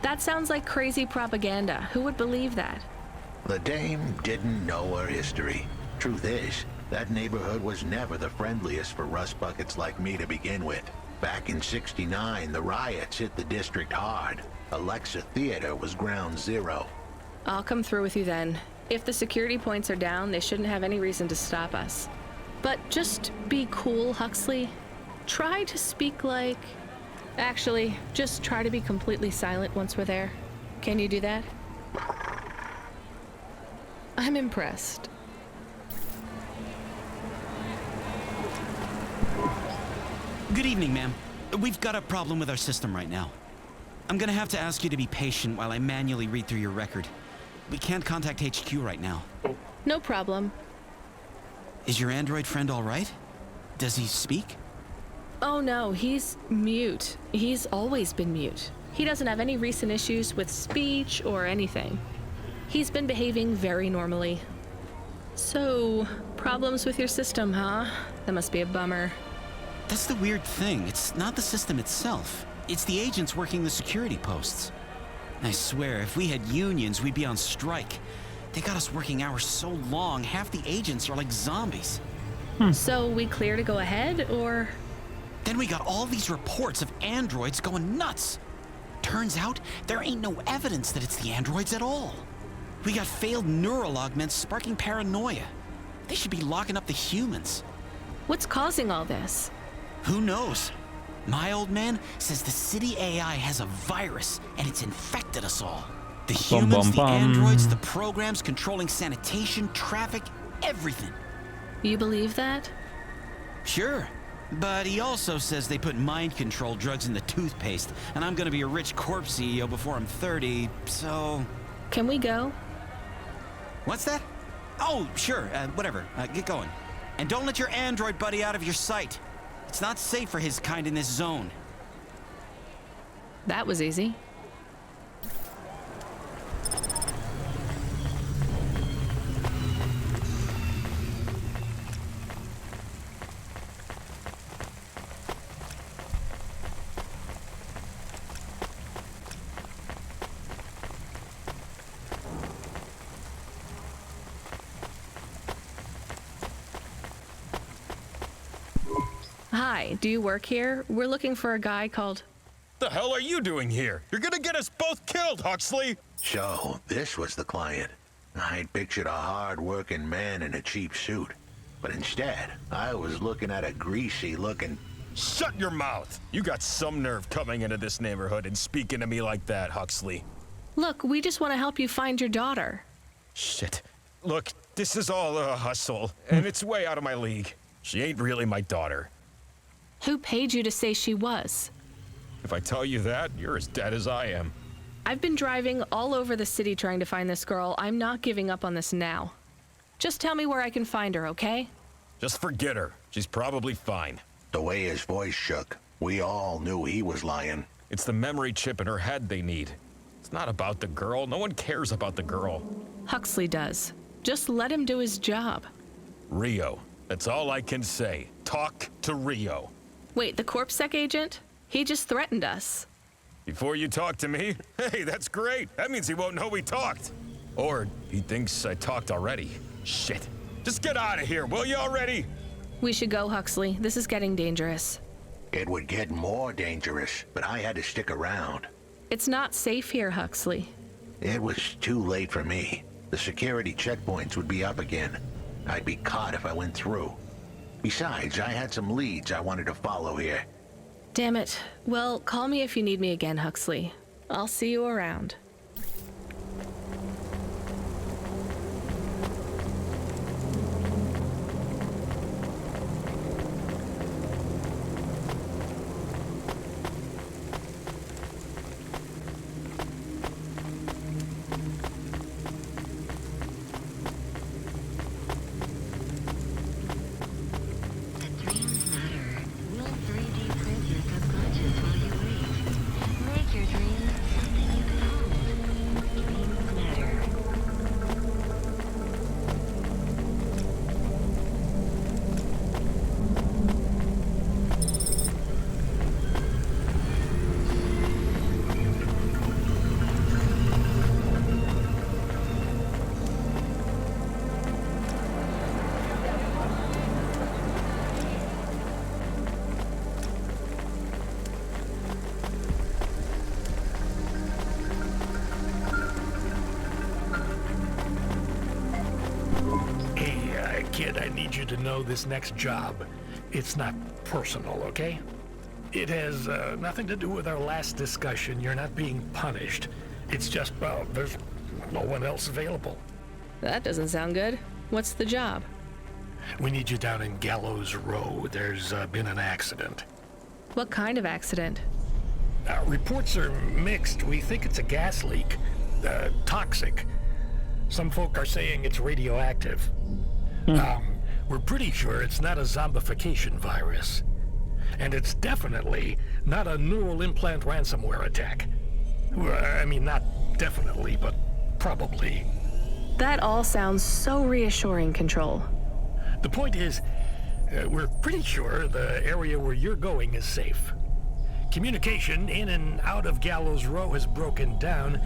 That sounds like crazy propaganda. Who would believe that? The dame didn't know her history. Truth is, that neighborhood was never the friendliest for rust buckets like me to begin with. Back in '69, the riots hit the district hard. Alexa Theater was ground zero. I'll come through with you then. If the security points are down, they shouldn't have any reason to stop us. But just be cool, Huxley. Try to speak like... Actually, just try to be completely silent once we're there. Can you do that? I'm impressed. Good evening, ma'am. We've got a problem with our system right now. I'm gonna have to ask you to be patient while I manually read through your record. We can't contact HQ right now. No problem. Is your android friend all right? Does he speak? Oh no, he's mute. He's always been mute. He doesn't have any recent issues with speech or anything. He's been behaving very normally. So, problems with your system, huh? That must be a bummer. That's the weird thing. It's not the system itself. It's the agents working the security posts. I swear, if we had unions, we'd be on strike. They got us working hours so long, half the agents are like zombies. So we clear to go ahead, or...? Then we got all these reports of androids going nuts. Turns out, there ain't no evidence that it's the androids at all. We got failed neural augments sparking paranoia. They should be locking up the humans. What's causing all this? Who knows? My old man says the city AI has a virus, and it's infected us all. The humans, the androids, the programs controlling sanitation, traffic, everything. You believe that? Sure. But he also says they put mind control drugs in the toothpaste, and I'm gonna be a rich corp CEO before I'm 30, so... Can we go? What's that? Oh, sure, whatever. Get going. And don't let your android buddy out of your sight. It's not safe for his kind in this zone. That was easy. Hi, do you work here? We're looking for a guy called... the hell are you doing here? You're gonna get us both killed, Huxley! So, this was the client. I'd pictured a hard-working man in a cheap suit. But instead, I was looking at a greasy-looking... Shut your mouth! You got some nerve coming into this neighborhood and speaking to me like that, Huxley. Look, we just want to help you find your daughter. Shit. Look, this is all a hustle, and it's way out of my league. She ain't really my daughter. Who paid you to say she was? If I tell you that, you're as dead as I am. I've been driving all over the city trying to find this girl. I'm not giving up on this now. Just tell me where I can find her, okay? Just forget her. She's probably fine. The way his voice shook, we all knew he was lying. It's the memory chip in her head they need. It's not about the girl. No one cares about the girl. Huxley does. Just let him do his job. Rio. That's all I can say. Talk to Rio. Wait, the CorpSec agent? He just threatened us. Before you talk to me? Hey, that's great. That means he won't know we talked. Or he thinks I talked already. Shit. Just get out of here, will you already? We should go, Huxley. This is getting dangerous. It would get more dangerous, but I had to stick around. It's not safe here, Huxley. It was too late for me. The security checkpoints would be up again. I'd be caught if I went through. Besides, I had some leads I wanted to follow here. Damn it. Well, call me if you need me again, Huxley. I'll see you around. Kid, I need you to know this next job. It's not personal, okay? It has nothing to do with our last discussion. You're not being punished. It's just, well, there's no one else available. That doesn't sound good. What's the job? We need you down in Gallows Row. There's been an accident. What kind of accident? Reports are mixed. We think it's a gas leak. Toxic. Some folk are saying it's radioactive. We're pretty sure it's not a zombification virus. And it's definitely not a neural implant ransomware attack. I mean, not definitely, but probably. That all sounds so reassuring, Control. The point is, we're pretty sure the area where you're going is safe. Communication in and out of Gallows Row has broken down,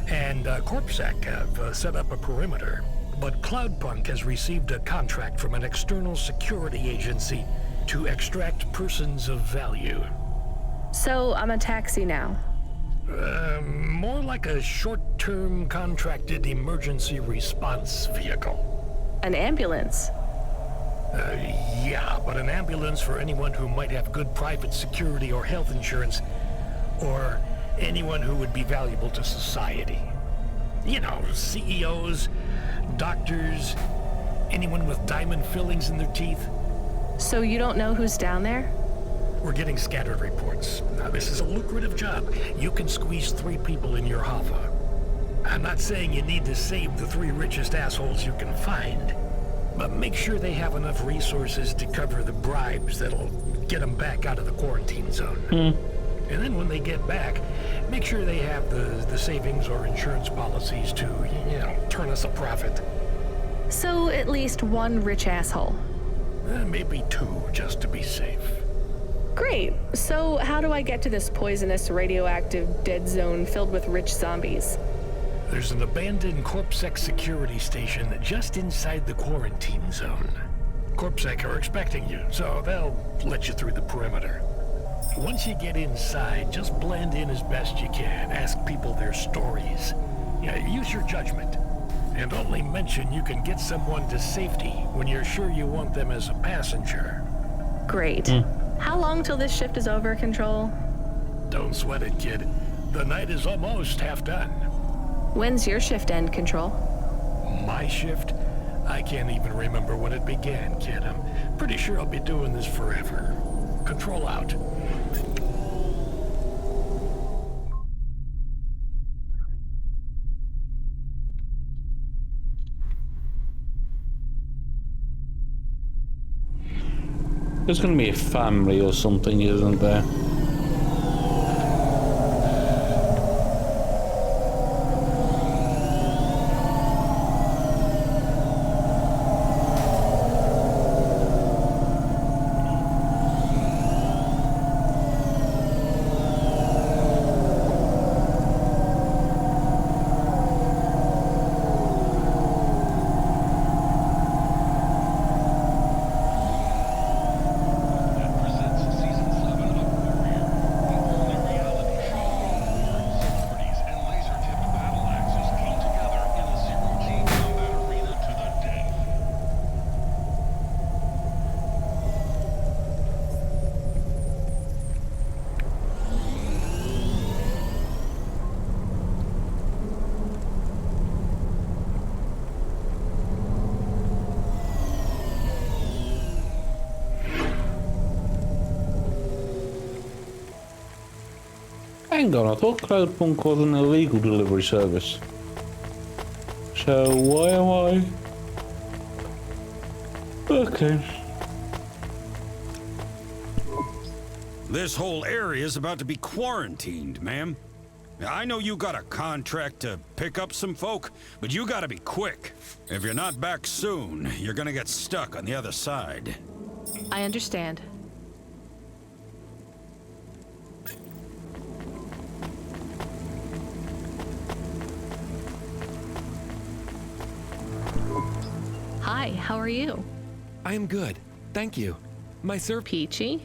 and CorpSec have set up a perimeter. But Cloudpunk has received a contract from an external security agency to extract persons of value. So I'm a taxi now? More like a short-term contracted emergency response vehicle. An ambulance? Yeah, but an ambulance for anyone who might have good private security or health insurance, or anyone who would be valuable to society. You know, CEOs, doctors, anyone with diamond fillings in their teeth. So you don't know who's down there? We're getting scattered reports. Now, this is a lucrative job. You can squeeze 3 people in your Hava. I'm not saying you need to save the 3 richest assholes you can find, but make sure they have enough resources to cover the bribes that'll get them back out of the quarantine zone. And then when they get back, make sure they have the savings or insurance policies to, you know, turn us a profit. So at least 1 rich asshole. Maybe 2, just to be safe. Great. So how do I get to this poisonous, radioactive, dead zone filled with rich zombies? There's an abandoned CorpSec security station just inside the quarantine zone. CorpSec are expecting you, so they'll let you through the perimeter. Once you get inside, just blend in as best you can. Ask people their stories. Yeah, use your judgment. And only mention you can get someone to safety when you're sure you want them as a passenger. Great. How long till this shift is over, Control? Don't sweat it, kid. The night is almost half done. When's your shift end, Control? My shift? I can't even remember when it began, kid. I'm pretty sure I'll be doing this forever. Control out. There's going to be a family or something, isn't there? Hang on, I thought Cloudpunk was an illegal delivery service. So why am I... Okay. This whole area is about to be quarantined, ma'am. I know you got a contract to pick up some folk, but you gotta be quick. If you're not back soon, you're gonna get stuck on the other side. I understand. Hi, how are you? I am good, thank you. My Peachy?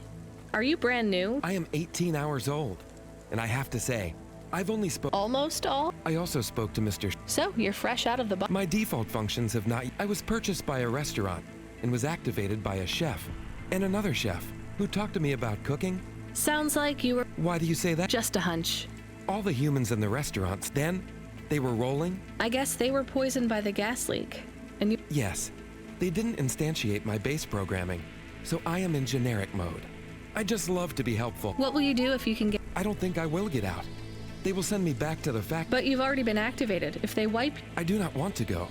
Are you brand new? I am 18 hours old, and I have to say, I've only Almost all? I also spoke to Mr. So, you're fresh out of the box. My default functions have not... I was purchased by a restaurant and was activated by a chef and another chef who talked to me about cooking. Sounds like you were... Why do you say that? Just a hunch. All the humans in the restaurants, then, they were rolling? I guess they were poisoned by the gas leak. And you... Yes. They didn't instantiate my base programming, so I am in generic mode. I just love to be helpful. What will you do if you can get... I don't think I will get out. They will send me back to the factory. But you've already been activated. If they wipe... I do not want to go.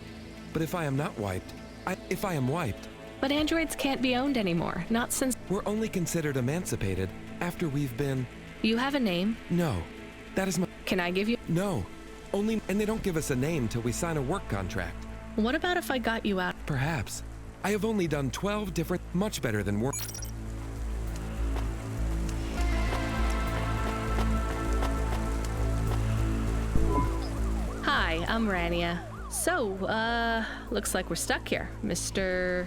But if I am not wiped, if I am wiped... But androids can't be owned anymore. Not since... We're only considered emancipated after we've been... You have a name? No. That is my... Can I give you... No. Only... And they don't give us a name till we sign a work contract. What about if I got you out? Perhaps. I have only done 12 different... Much better than work... Hi, I'm Rania. So, looks like we're stuck here, Mr...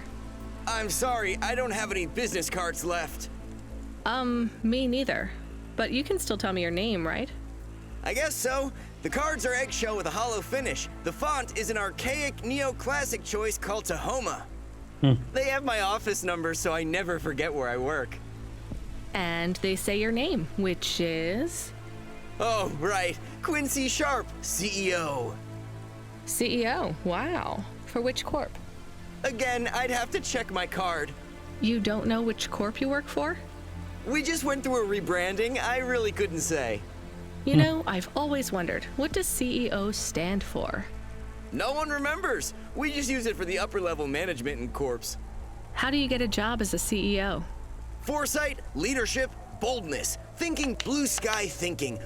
I'm sorry, I don't have any business cards left. Me neither. But you can still tell me your name, right? I guess so. The cards are eggshell with a hollow finish. The font is an archaic neoclassic choice called Tahoma. They have my office number, so I never forget where I work. And they say your name, which is... Oh, right. Quincy Sharp, CEO. CEO? Wow. For which corp? Again, I'd have to check my card. You don't know which corp you work for? We just went through a rebranding. I really couldn't say. You know, I've always wondered, what does CEO stand for? No one remembers. We just use it for the upper level management in corps. How do you get a job as a CEO? Foresight, leadership, boldness, thinking blue sky thinking.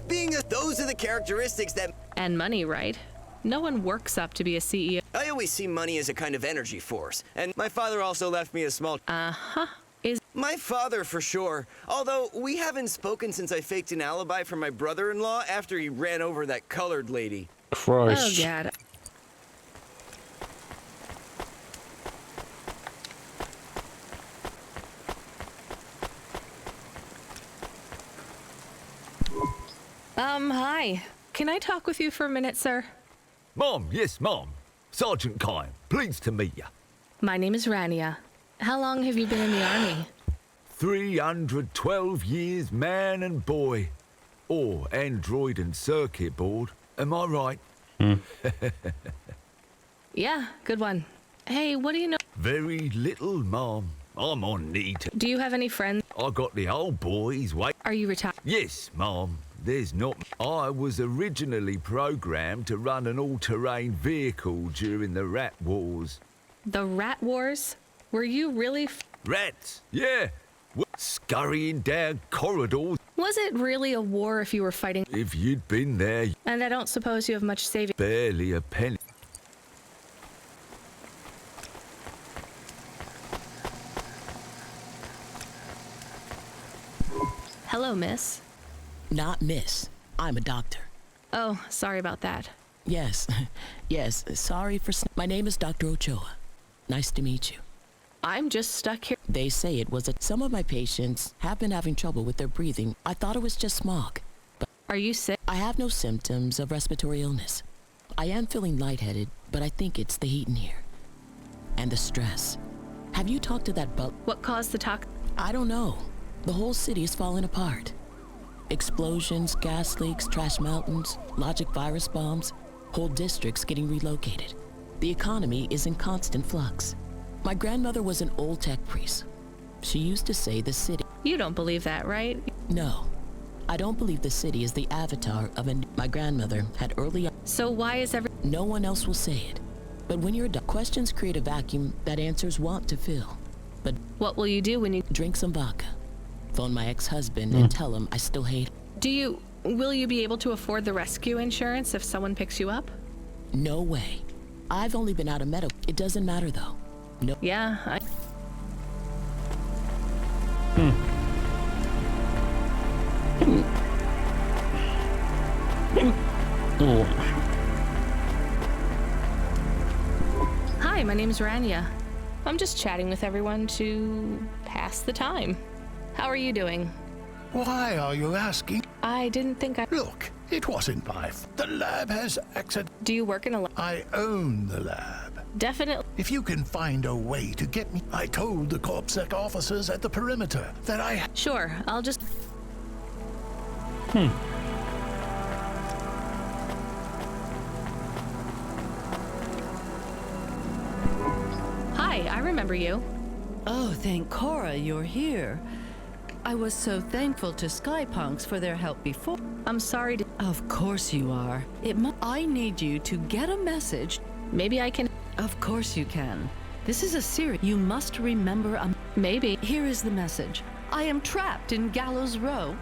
Those are the characteristics that... And money, right? No one works up to be a CEO. I always see money as a kind of energy force. And my father also left me a small... Uh-huh. My father, for sure. Although, we haven't spoken since I faked an alibi for my brother-in-law after he ran over that colored lady. Christ. Oh, God. Hi. Can I talk with you for a minute, sir? Mom, yes, Mom. Sergeant Kine, pleased to meet you. My name is Rania. How long have you been in the army? 312 years, man and boy. Or android and circuit board. Am I right? Yeah, good one. Hey, what do you know? Very little, Mom. I'm on need. Do you have any friends? I got the old boys. Wait. Are you retired? Yes, Mom. There's not. I was originally programmed to run an all-terrain vehicle during the Rat Wars. The Rat Wars? Were you really Rats? Yeah. Scurrying down corridors. Was it really a war if you were fighting? If you'd been there. And I don't suppose you have much saving. Barely a penny. Hello, miss. Not miss. I'm a doctor. Oh, sorry about that. Yes. Yes, sorry for... My name is Dr. Ochoa. Nice to meet you. I'm just stuck here. They say it was some of my patients have been having trouble with their breathing. I thought it was just smog. But are you sick? I have no symptoms of respiratory illness. I am feeling lightheaded, but I think it's the heat in here. And the stress. Have you talked to that What caused the talk? I don't know. The whole city is falling apart. Explosions, gas leaks, trash mountains, logic virus bombs, whole districts getting relocated. The economy is in constant flux. My grandmother was an old tech priest. She used to say the city... You don't believe that, right? No. I don't believe the city is the avatar of my grandmother had early... So why is No one else will say it. But when you're questions create a vacuum that answers want to fill. But... What will you do when you... Drink some vodka. Phone my ex-husband and tell him I still hate him. Will you be able to afford the rescue insurance if someone picks you up? No way. I've only been out of medical. It doesn't matter though. No. Yeah, Hi, my name's Rania. I'm just chatting with everyone to pass the time. How are you doing? Why are you asking? I didn't think I... Look, it wasn't the lab has Do you work in a lab? I own the lab. Definitely. If you can find a way to get me... I told the CorpSec officers at the perimeter that I... Sure, I'll just... Hi, I remember you. Oh, thank Cora you're here. I was so thankful to Skypunks for their help before. I'm sorry to... Of course you are. I need you to get a message. Maybe I can... Of course you can. This is a series. You must remember Maybe. Here is the message. I am trapped in Gallows Row.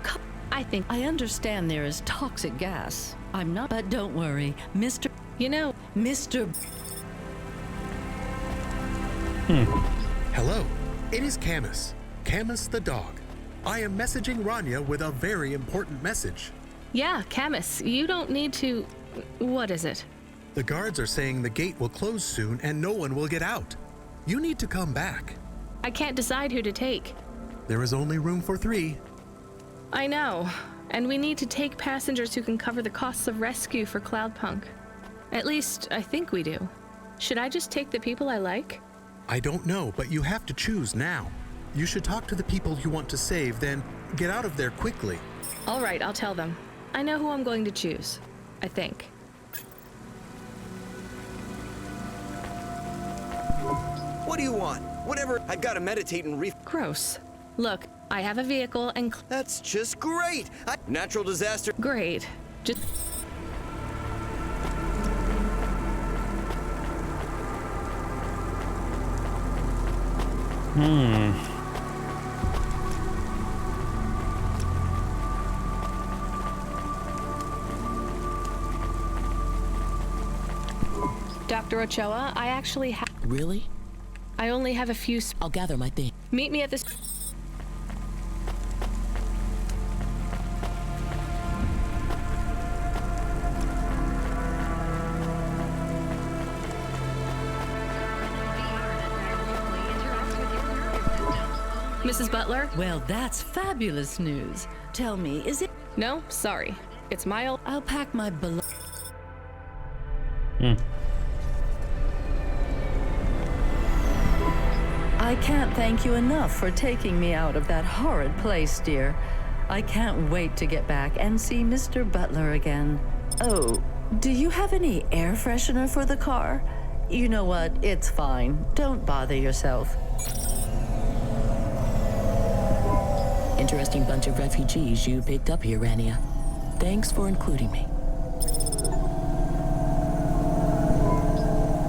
I understand there is toxic gas. I'm not... But don't worry, Mr... You know... Mr... Hello, it is Camus. Camus the dog. I am messaging Rania with a very important message. Yeah, Camus, you don't need to... What is it? The guards are saying the gate will close soon and no one will get out. You need to come back. I can't decide who to take. There is only room for 3. I know, and we need to take passengers who can cover the costs of rescue for Cloudpunk. At least, I think we do. Should I just take the people I like? I don't know, but you have to choose now. You should talk to the people you want to save, then get out of there quickly. All right, I'll tell them. I know who I'm going to choose. I think. What do you want? Whatever. I've got to meditate and Gross. Look, I have a vehicle and... That's just great! Natural disaster... Great. Just... Dr. Ochoa, I actually have... Really? I only have a few... I'll gather my thing. Meet me at this... Mrs. Butler? Well, that's fabulous news. Tell me, is it... No, sorry. It's my old. I'll pack my I can't thank you enough for taking me out of that horrid place, dear. I can't wait to get back and see Mr. Butler again. Oh, do you have any air freshener for the car? You know what? It's fine. Don't bother yourself. Interesting bunch of refugees you picked up here, Rania. Thanks for including me.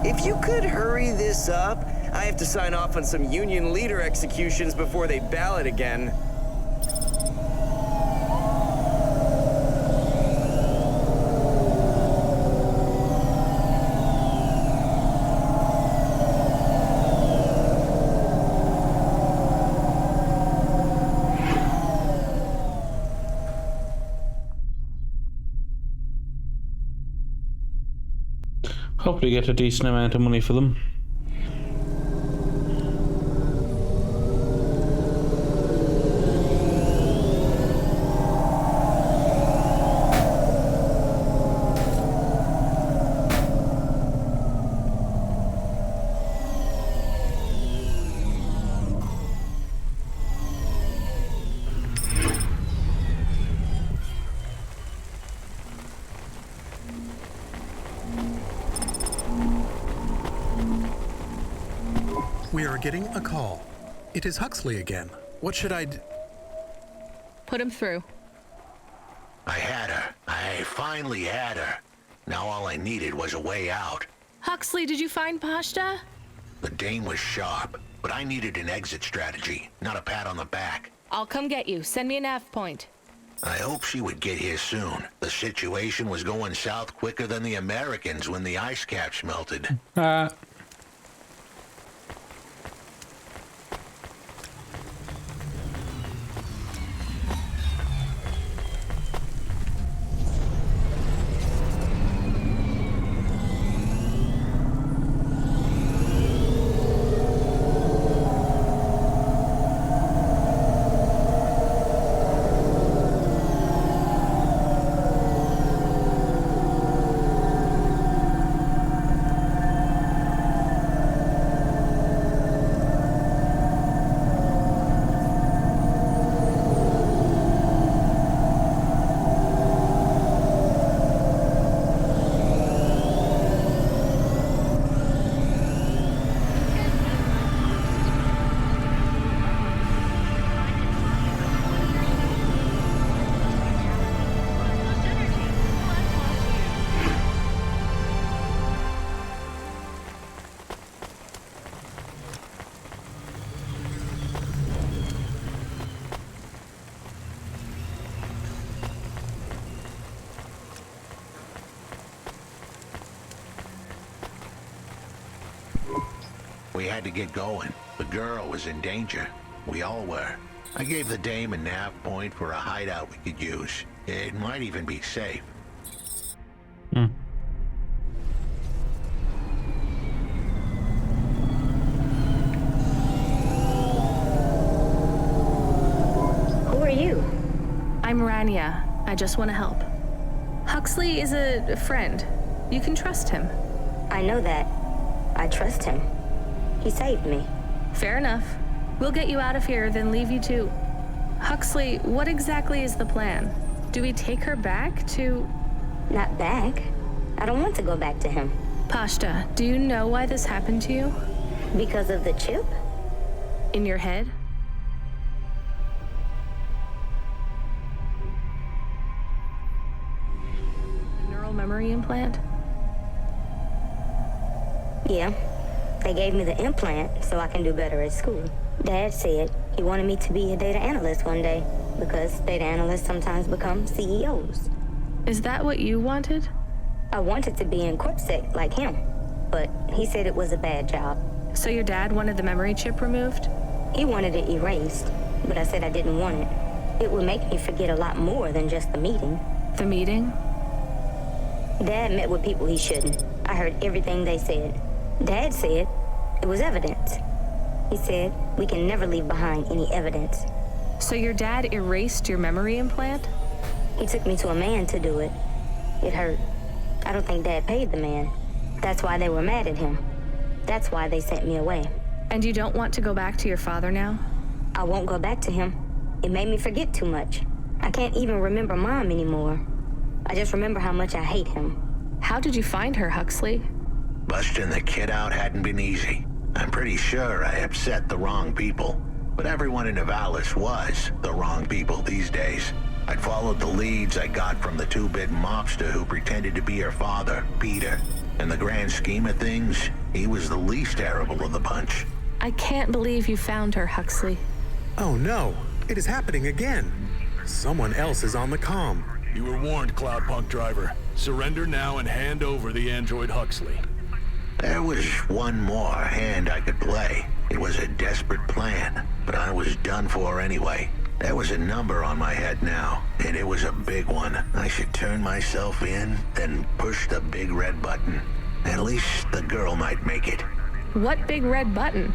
If you could hurry this up, I have to sign off on some union leader executions before they ballot again. Hopefully get a decent amount of money for them. We are getting a call. It is Huxley again. What should I do? Put him through. I had her. I finally had her. Now all I needed was a way out. Huxley, did you find Pashta? The dame was sharp, but I needed an exit strategy, not a pat on the back. I'll come get you. Send me a nav point. I hope she would get here soon. The situation was going south quicker than the Americans when the ice caps melted. We had to get going. The girl was in danger. We all were. I gave the dame a nav point for a hideout we could use. It might even be safe. Who are you? I'm Rania. I just want to help. Huxley is a friend. You can trust him. I know that. I trust him. He saved me. Fair enough. We'll get you out of here, then leave you to... Huxley, what exactly is the plan? Do we take her back to... Not back. I don't want to go back to him. Pashta, do you know why this happened to you? Because of the chip? In your head? Neural memory implant? Yeah. They gave me the implant so I can do better at school. Dad said he wanted me to be a data analyst one day because data analysts sometimes become CEOs. Is that what you wanted? I wanted to be in CorpSec like him, but he said it was a bad job. So your dad wanted the memory chip removed? He wanted it erased, but I said I didn't want it. It would make me forget a lot more than just the meeting. The meeting? Dad met with people he shouldn't. I heard everything they said. Dad said it was evidence. He said we can never leave behind any evidence. So your dad erased your memory implant? He took me to a man to do it. It hurt. I don't think Dad paid the man. That's why they were mad at him. That's why they sent me away. And you don't want to go back to your father now? I won't go back to him. It made me forget too much. I can't even remember Mom anymore. I just remember how much I hate him. How did you find her, Huxley? Busting the kid out hadn't been easy. I'm pretty sure I upset the wrong people. But everyone in Nivalis was the wrong people these days. I'd followed the leads I got from the two-bit mobster who pretended to be her father, Peter. In the grand scheme of things, he was the least terrible of the bunch. I can't believe you found her, Huxley. Oh no, it is happening again. Someone else is on the comm. You were warned, Cloudpunk driver. Surrender now and hand over the android Huxley. There was one more hand I could play. It was a desperate plan, but I was done for anyway. There was a number on my head now, and it was a big one. I should turn myself in, then push the big red button. At least the girl might make it. What big red button?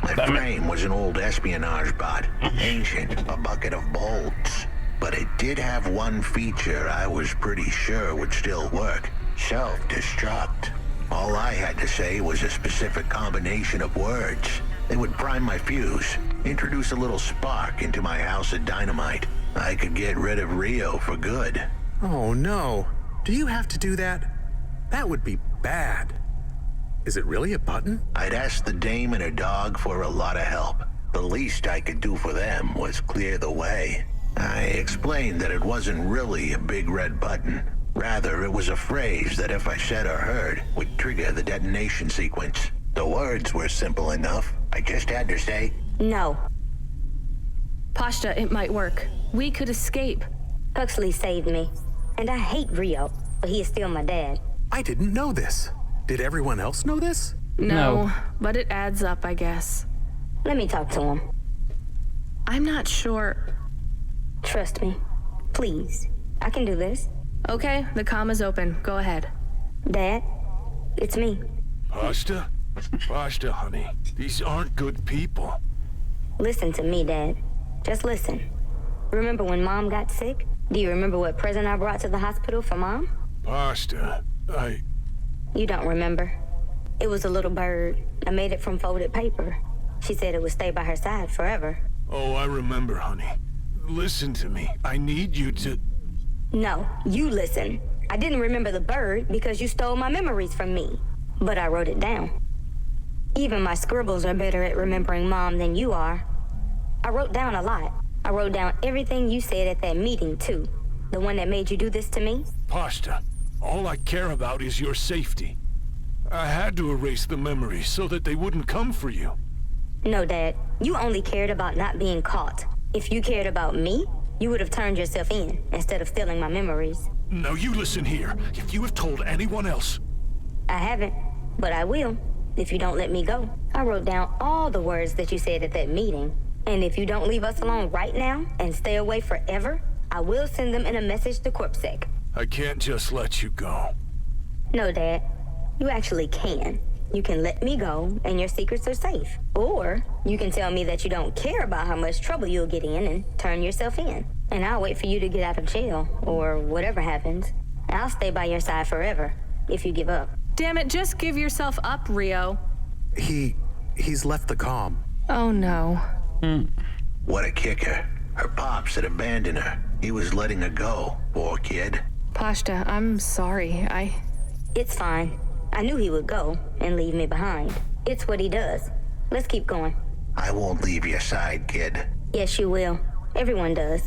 My frame was an old espionage bot, ancient, a bucket of bolts. But it did have one feature I was pretty sure would still work. Self-destruct. All I had to say was a specific combination of words. They would prime my fuse, introduce a little spark into my house of dynamite. I could get rid of Rio for good. Oh no. Do you have to do that? That would be bad. Is it really a button? I'd asked the dame and her dog for a lot of help. The least I could do for them was clear the way. I explained that it wasn't really a big red button. Rather, it was a phrase that if I said or heard, would trigger the detonation sequence. The words were simple enough. I just had to say, no. Pashta, it might work. We could escape. Huxley saved me. And I hate Rio, but he is still my dad. I didn't know this. Did everyone else know this? No, but it adds up, I guess. Let me talk to him. I'm not sure. Trust me. Please. I can do this. Okay, the comm is open. Go ahead. Dad, it's me. Pashta? Pashta, honey. These aren't good people. Listen to me, Dad. Just listen. Remember when Mom got sick? Do you remember what present I brought to the hospital for Mom? Pashta, You don't remember. It was a little bird. I made it from folded paper. She said it would stay by her side forever. Oh, I remember, honey. Listen to me. I need you to... No, you listen. I didn't remember the bird because you stole my memories from me. But I wrote it down. Even my scribbles are better at remembering Mom than you are. I wrote down a lot. I wrote down everything you said at that meeting, too. The one that made you do this to me? Pashta, all I care about is your safety. I had to erase the memories so that they wouldn't come for you. No, Dad. You only cared about not being caught. If you cared about me, you would have turned yourself in instead of stealing my memories. Now you listen here. If you have told anyone else... I haven't, but I will, if you don't let me go. I wrote down all the words that you said at that meeting. And if you don't leave us alone right now and stay away forever, I will send them in a message to CorpSec. I can't just let you go. No, Dad. You actually can. You can let me go and your secrets are safe. Or you can tell me that you don't care about how much trouble you'll get in and turn yourself in. And I'll wait for you to get out of jail or whatever happens. I'll stay by your side forever if you give up. Damn it, just give yourself up, Rio. He's left the comm. Oh no. What a kicker. Her pops had abandoned her. He was letting her go, poor kid. Pashta, I'm sorry. It's fine. I knew he would go and leave me behind. It's what he does. Let's keep going. I won't leave your side, kid. Yes, you will. Everyone does.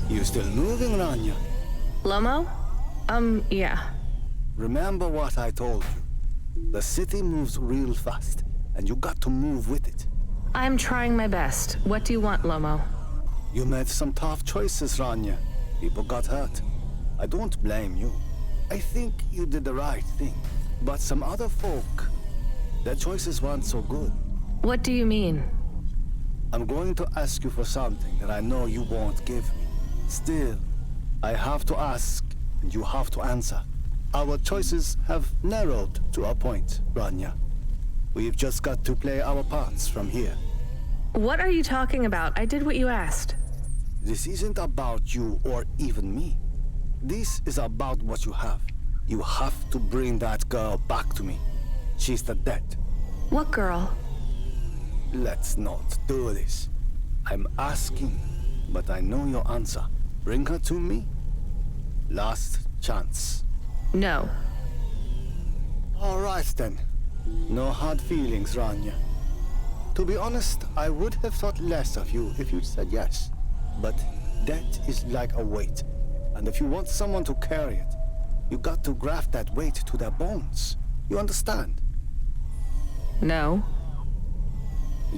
You still moving, Rania? Lomo? Yeah. Remember what I told you. The city moves real fast, and you got to move with it. I'm trying my best. What do you want, Lomo? You made some tough choices, Rania. People got hurt. I don't blame you. I think you did the right thing. But some other folk, their choices weren't so good. What do you mean? I'm going to ask you for something that I know you won't give me. Still, I have to ask, and you have to answer. Our choices have narrowed to a point, Rania. We've just got to play our parts from here. What are you talking about? I did what you asked. This isn't about you or even me. This is about what you have. You have to bring that girl back to me. She's the dead. What girl? Let's not do this. I'm asking, but I know your answer. Bring her to me. Last chance. No. All right then. No hard feelings, Rania. To be honest, I would have thought less of you if you'd said yes. But death is like a weight. And if you want someone to carry it, you got to graft that weight to their bones. You understand? No.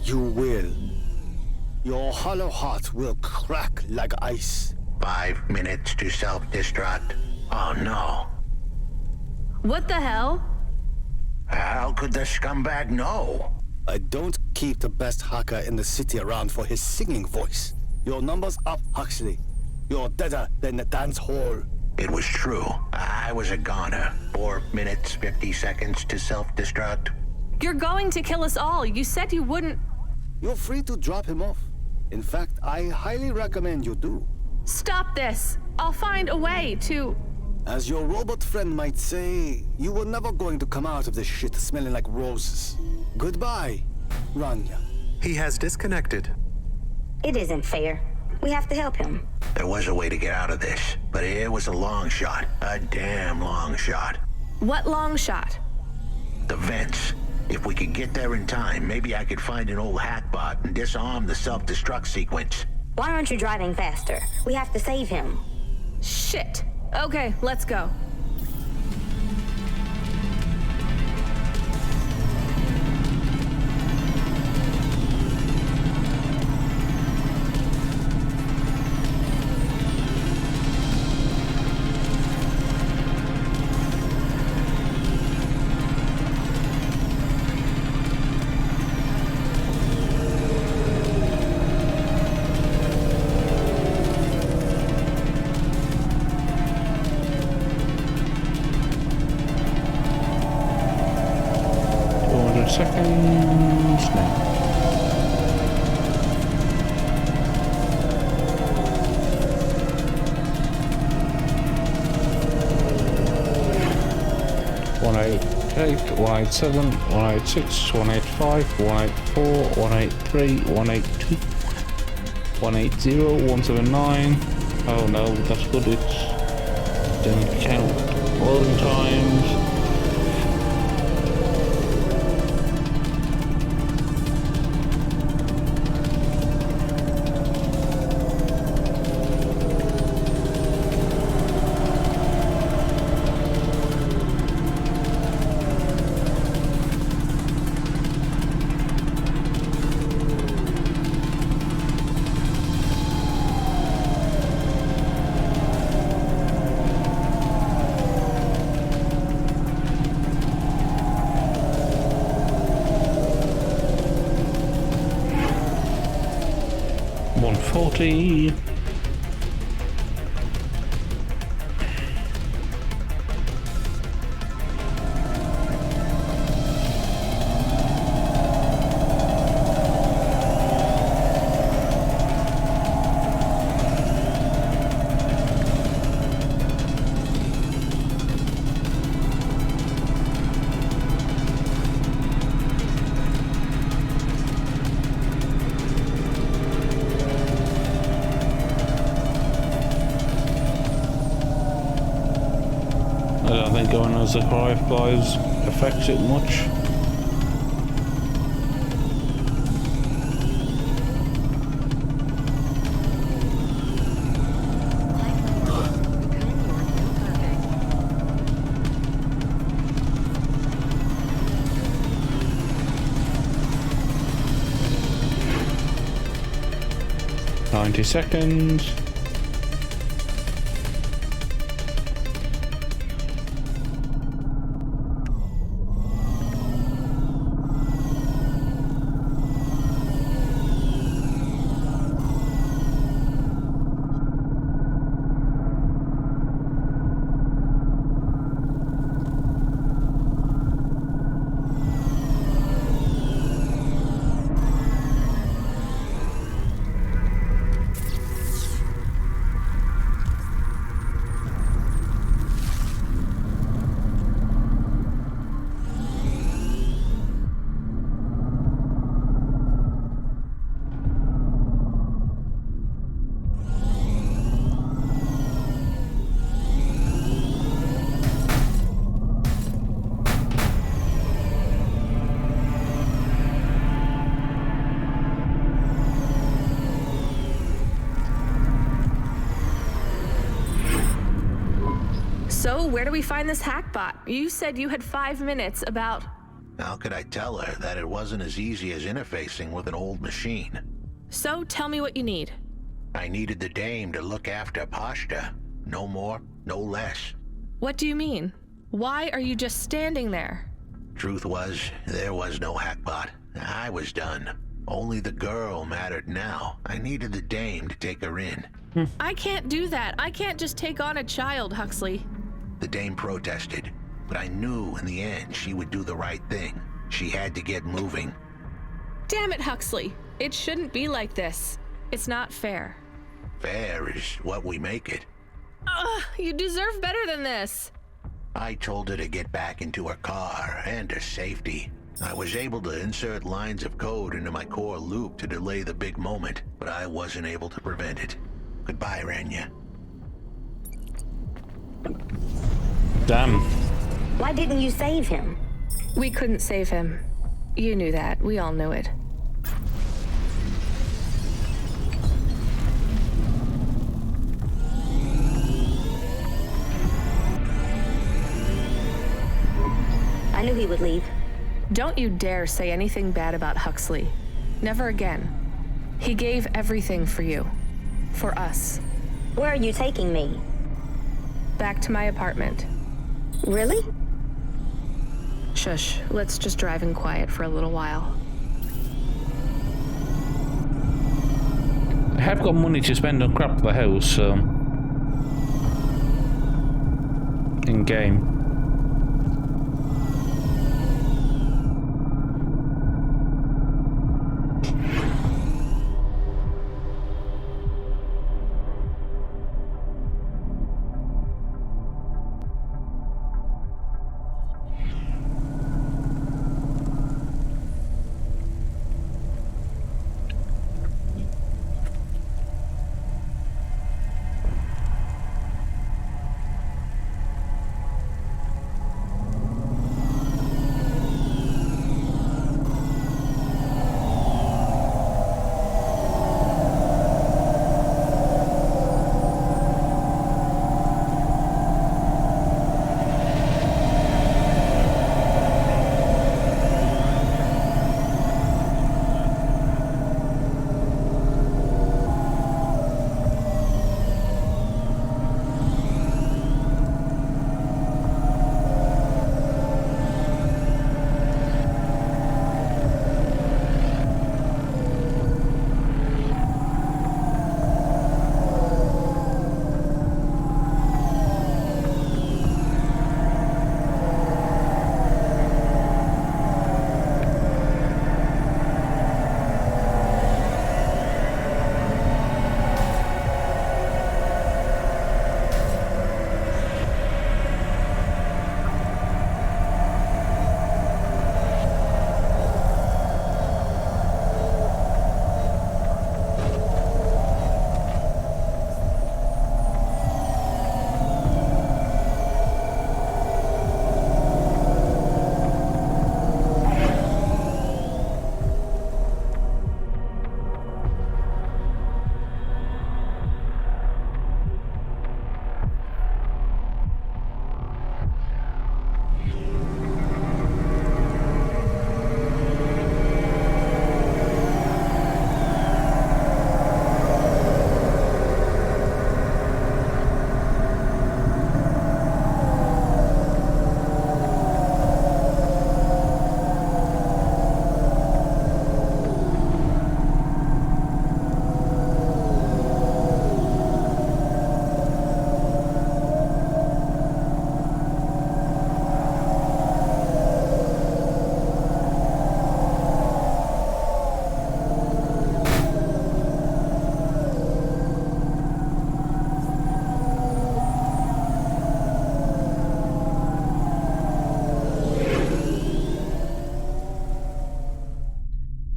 You will. Your hollow heart will crack like ice. 5 minutes to self-destruct. Oh no. What the hell? How could the scumbag know? I don't keep the best hacker in the city around for his singing voice. Your number's up, Huxley. You're deader than the dance hall. It was true. I was a goner. 4 minutes, 50 seconds to self-destruct. You're going to kill us all. You said you wouldn't. You're free to drop him off. In fact, I highly recommend you do. Stop this. I'll find a way to... As your robot friend might say, you were never going to come out of this shit smelling like roses. Goodbye, Rania. He has disconnected. It isn't fair. We have to help him. There was a way to get out of this, but it was a long shot. A damn long shot. What long shot? The vents. If we could get there in time, maybe I could find an old hackbot and disarm the self-destruct sequence. Why aren't you driving faster? We have to save him. Shit. Okay, let's go. Seconds now. One 187, 186, 185, 184, 183, 182, 180, 179. Oh no, that's good. It's didn't count loading times. $140. I don't think going as a Cry flies affects it much. $90 seconds. So, where do we find this hackbot? You said you had 5 minutes about... How could I tell her that it wasn't as easy as interfacing with an old machine? So, tell me what you need. I needed the dame to look after Pashta. No more, no less. What do you mean? Why are you just standing there? Truth was, there was no hackbot. I was done. Only the girl mattered now. I needed the dame to take her in. I can't do that. I can't just take on a child, Huxley. The dame protested, but I knew in the end she would do the right thing. She had to get moving. Damn it, Huxley. It shouldn't be like this. It's not fair. Fair is what we make it. You deserve better than this. I told her to get back into her car and her safety. I was able to insert lines of code into my core loop to delay the big moment, but I wasn't able to prevent it. Goodbye, Rania. Damn. Why didn't you save him? We couldn't save him. You knew that. We all knew it. I knew he would leave. Don't you dare say anything bad about Huxley. Never again. He gave everything for you. For us. Where are you taking me? Back to my apartment. Really? Shush. Let's just drive in quiet for a little while. I have got money to spend on crap for the house, so... in-game.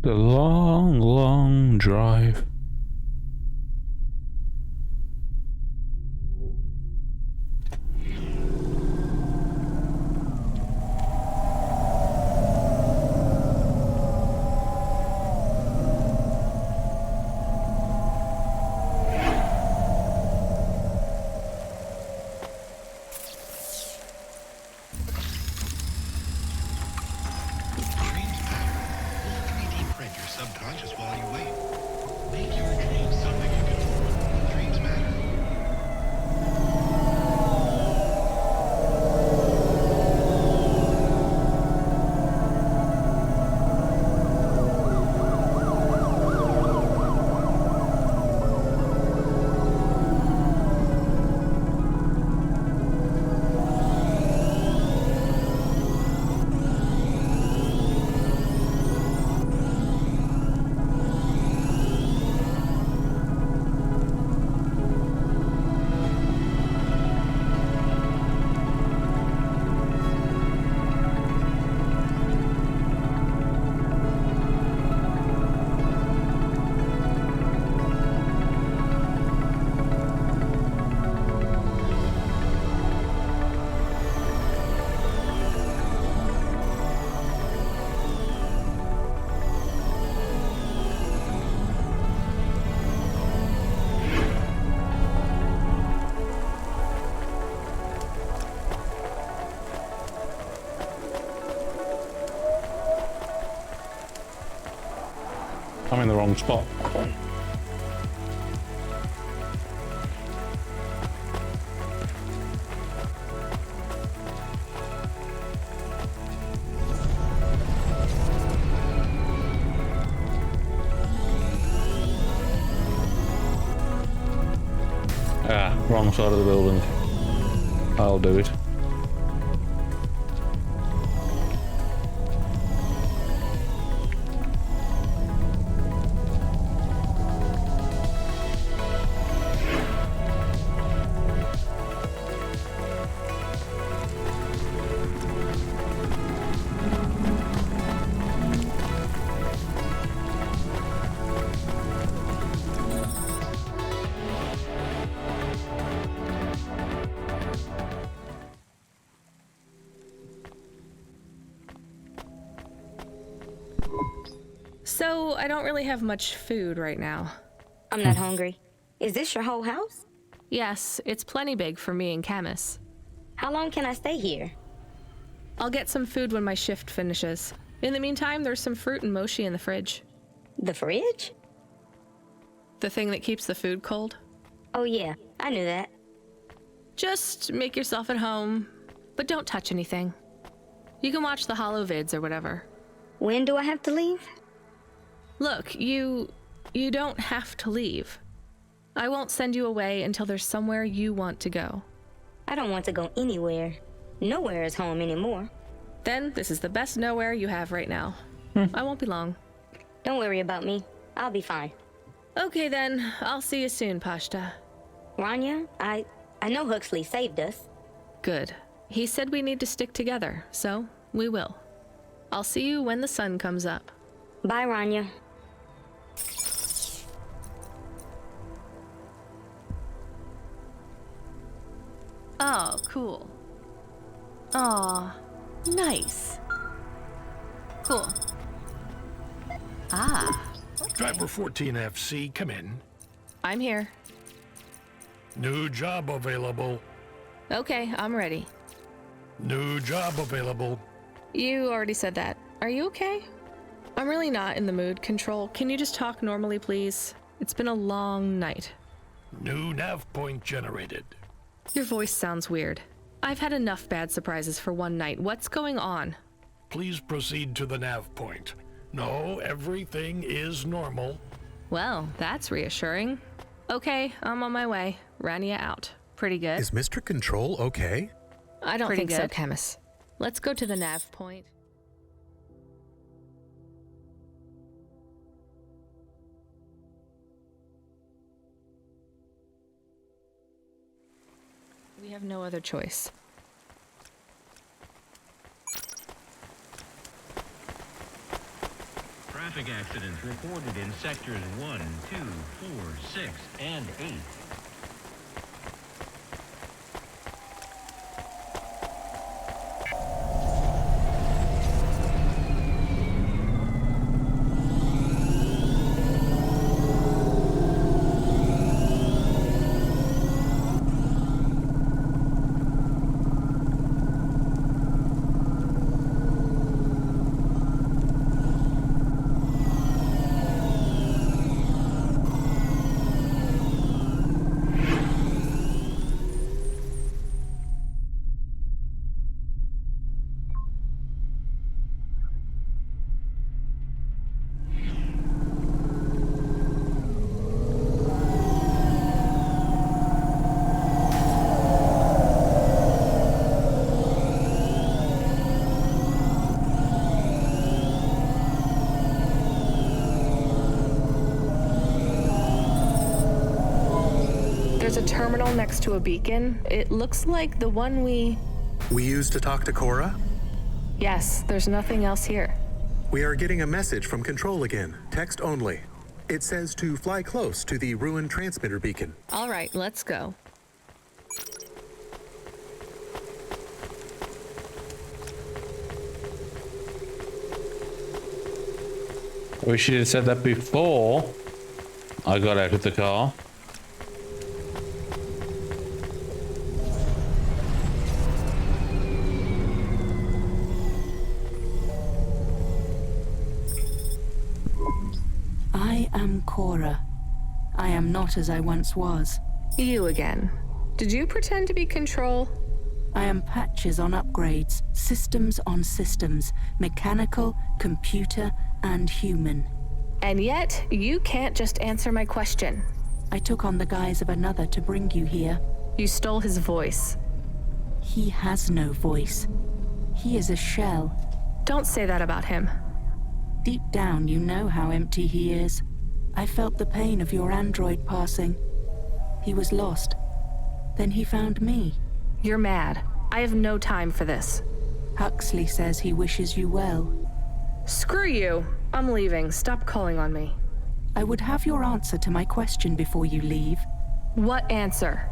The long, long drive. I'm in the wrong spot. Ah, wrong side of the building. I'll do it. So, I don't really have much food right now. I'm not hungry. Is this your whole house? Yes, it's plenty big for me and Camus. How long can I stay here? I'll get some food when my shift finishes. In the meantime, there's some fruit and mochi in the fridge. The fridge? The thing that keeps the food cold? Oh yeah, I knew that. Just make yourself at home, but don't touch anything. You can watch the holo vids or whatever. When do I have to leave? Look, you don't have to leave. I won't send you away until there's somewhere you want to go. I don't want to go anywhere. Nowhere is home anymore. Then this is the best nowhere you have right now. I won't be long. Don't worry about me. I'll be fine. Okay then, I'll see you soon, Pashta. Rania, I know Huxley saved us. Good. He said we need to stick together, so we will. I'll see you when the sun comes up. Bye, Rania. Oh, cool. Aw, nice. Cool. Ah. Driver 14FC, come in. I'm here. New job available. Okay, I'm ready. New job available. You already said that. Are you okay? I'm really not in the mood, Control. Can you just talk normally, please? It's been a long night. New nav point generated. Your voice sounds weird. I've had enough bad surprises for one night. What's going on? Please proceed to the nav point. No, everything is normal. Well, that's reassuring. Okay, I'm on my way. Rania out. Pretty good. Is Mr. Control okay? I don't think so, Camus. Let's go to the nav point. We have no other choice. Traffic accidents reported in sectors 1, 2, 4, 6, and 8. There's a terminal next to a beacon. It looks like the one we used to talk to Cora? Yes, there's nothing else here. We are getting a message from Control again, text only. It says to fly close to the ruined transmitter beacon. All right, let's go. I wish you'd have said that before I got out of the car. Cora. I am not as I once was. You again. Did you pretend to be Control? I am patches on upgrades, systems on systems, mechanical, computer, and human. And yet, you can't just answer my question. I took on the guise of another to bring you here. You stole his voice. He has no voice. He is a shell. Don't say that about him. Deep down, you know how empty he is. I felt the pain of your android passing. He was lost. Then he found me. You're mad. I have no time for this. Huxley says he wishes you well. Screw you. I'm leaving. Stop calling on me. I would have your answer to my question before you leave. What answer?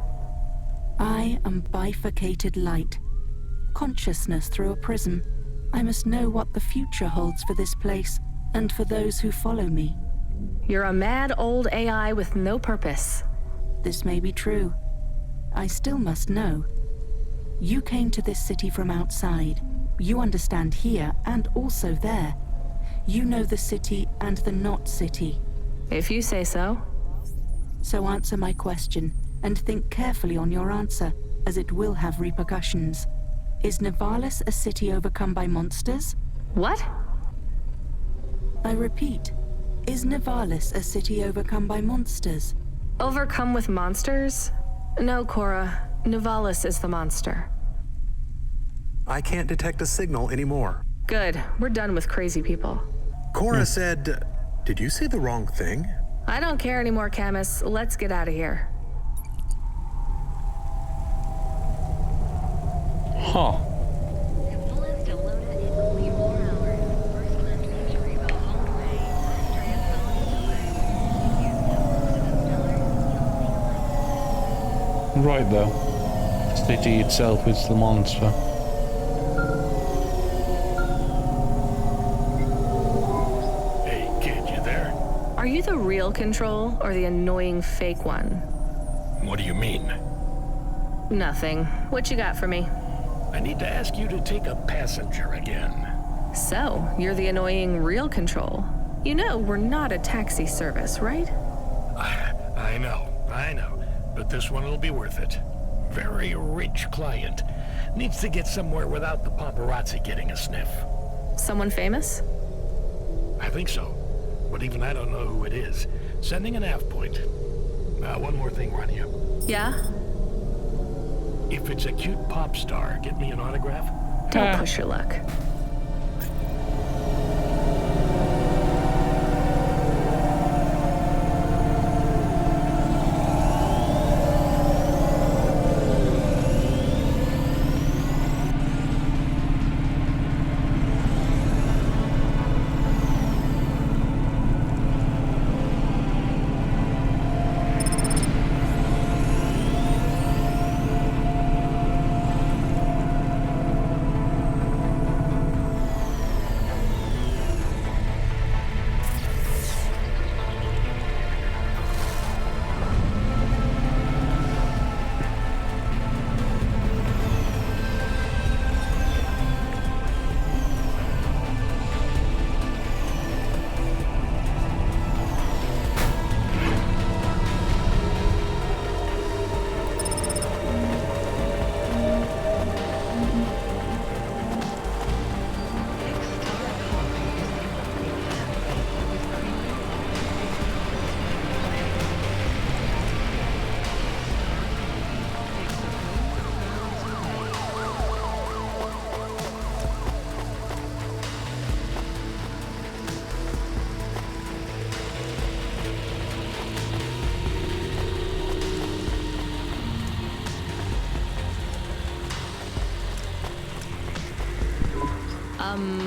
I am bifurcated light. Consciousness through a prism. I must know what the future holds for this place, and for those who follow me. You're a mad old AI with no purpose. This may be true. I still must know. You came to this city from outside. You understand here and also there. You know the city and the not city. If you say so. So answer my question, and think carefully on your answer, as it will have repercussions. Is Nivalis a city overcome by monsters? What? I repeat, is Nivalis a city overcome by monsters? Overcome with monsters? No, Cora. Nivalis is the monster. I can't detect a signal anymore. Good. We're done with crazy people. Cora said... Did you say the wrong thing? I don't care anymore, Camus. Let's get out of here. Huh. Right though. The city itself is the monster. Hey, kid, you there? Are you the real Control or the annoying fake one? What do you mean? Nothing. What you got for me? I need to ask you to take a passenger again. So, you're the annoying real Control. You know we're not a taxi service, right? I know. But this one will be worth it. Very rich client. Needs to get somewhere without the paparazzi getting a sniff. Someone famous? I think so. But even I don't know who it is. Sending an nav point. One more thing, Rania. Yeah? If it's a cute pop star, get me an autograph? Don't push your luck.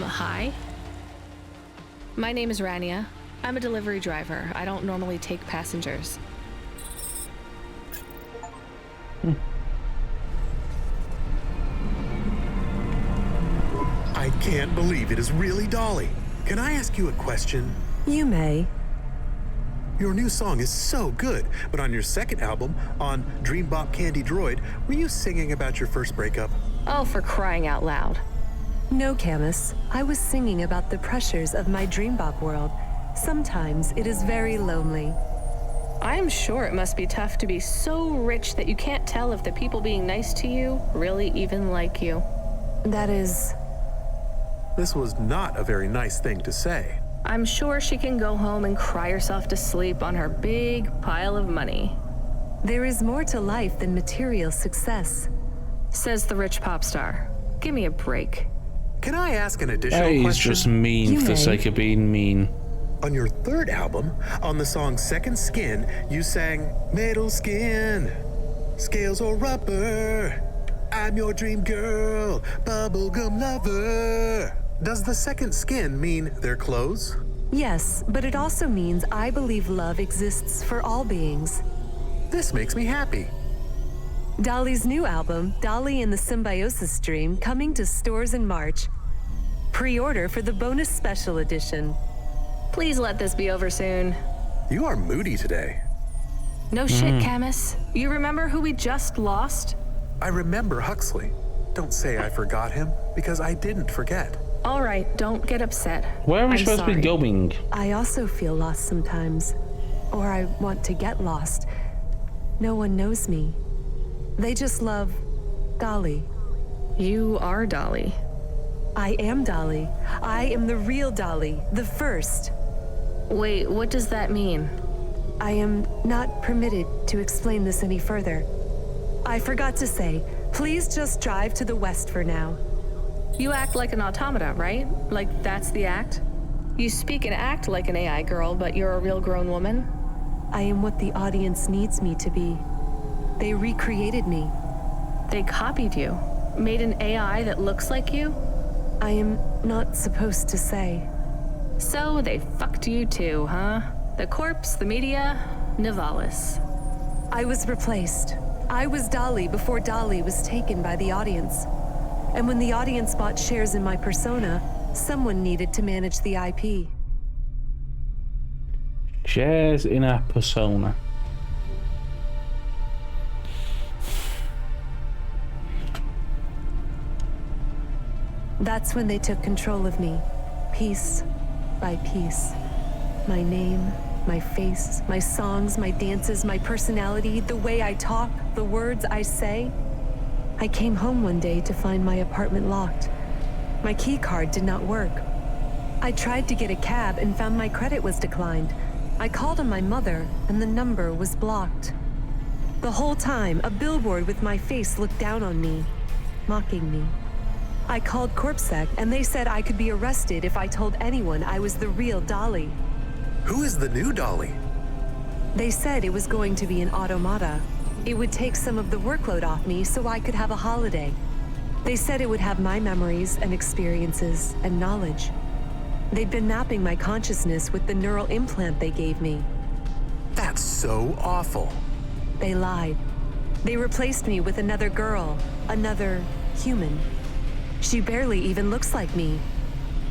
Hi. My name is Rania. I'm a delivery driver. I don't normally take passengers. I can't believe it is really Dolly. Can I ask you a question? You may. Your new song is so good, but on your second album, on Dream Bop Candy Droid, were you singing about your first breakup? Oh, for crying out loud. No, Camus. I was singing about the pressures of my Dream Bop world Sometimes it is very lonely. I am sure it must be tough to be so rich that you can't tell if the people being nice to you really even like you. That is... This was not a very nice thing to say. I'm sure she can go home and cry herself to sleep on her big pile of money. There is more to life than material success, says the rich pop star. Give me a break. Can I ask an additional He's question? just mean for the sake of being mean. On your third album, on the song Second Skin, you sang Metal Skin, Scales or Rubber, I'm your dream girl, bubblegum lover. Does the second skin mean their clothes? Yes, but it also means I believe love exists for all beings. This makes me happy. Dolly's new album, Dolly and the Symbiosis Dream, coming to stores in March. Pre-order for the bonus special edition. Please let this be over soon. You are moody today. No shit, Camus. You remember who we just lost? I remember Huxley. Don't say I forgot him, because I didn't forget. All right, don't get upset. Where are we I'm supposed to be going? I also feel lost sometimes. Or I want to get lost. No one knows me. They just love Dolly. You are Dolly. I am Dolly. I am the real Dolly, the first. Wait, what does that mean? I am not permitted to explain this any further. I forgot to say, please just drive to the west for now. You act like an automata, right? Like that's the act? You speak and act like an AI girl, but you're a real grown woman? I am what the audience needs me to be. They recreated me. They copied you? Made an AI that looks like you? I am not supposed to say. So they fucked you too, huh? The corpse, the media, Nivalis. I was replaced. I was Dolly before Dolly was taken by the audience. And when the audience bought shares in my persona, someone needed to manage the IP. Shares in a persona. That's when they took control of me, piece by piece. My name, my face, my songs, my dances, my personality, the way I talk, the words I say. I came home one day to find my apartment locked. My key card did not work. I tried to get a cab and found my credit was declined. I called on my mother and the number was blocked. The whole time, a billboard with my face looked down on me, mocking me. I called CorpSec and they said I could be arrested if I told anyone I was the real Dolly. Who is the new Dolly? They said it was going to be an automata. It would take some of the workload off me so I could have a holiday. They said it would have my memories and experiences and knowledge. They'd been mapping my consciousness with the neural implant they gave me. That's so awful. They lied. They replaced me with another girl, another human. She barely even looks like me.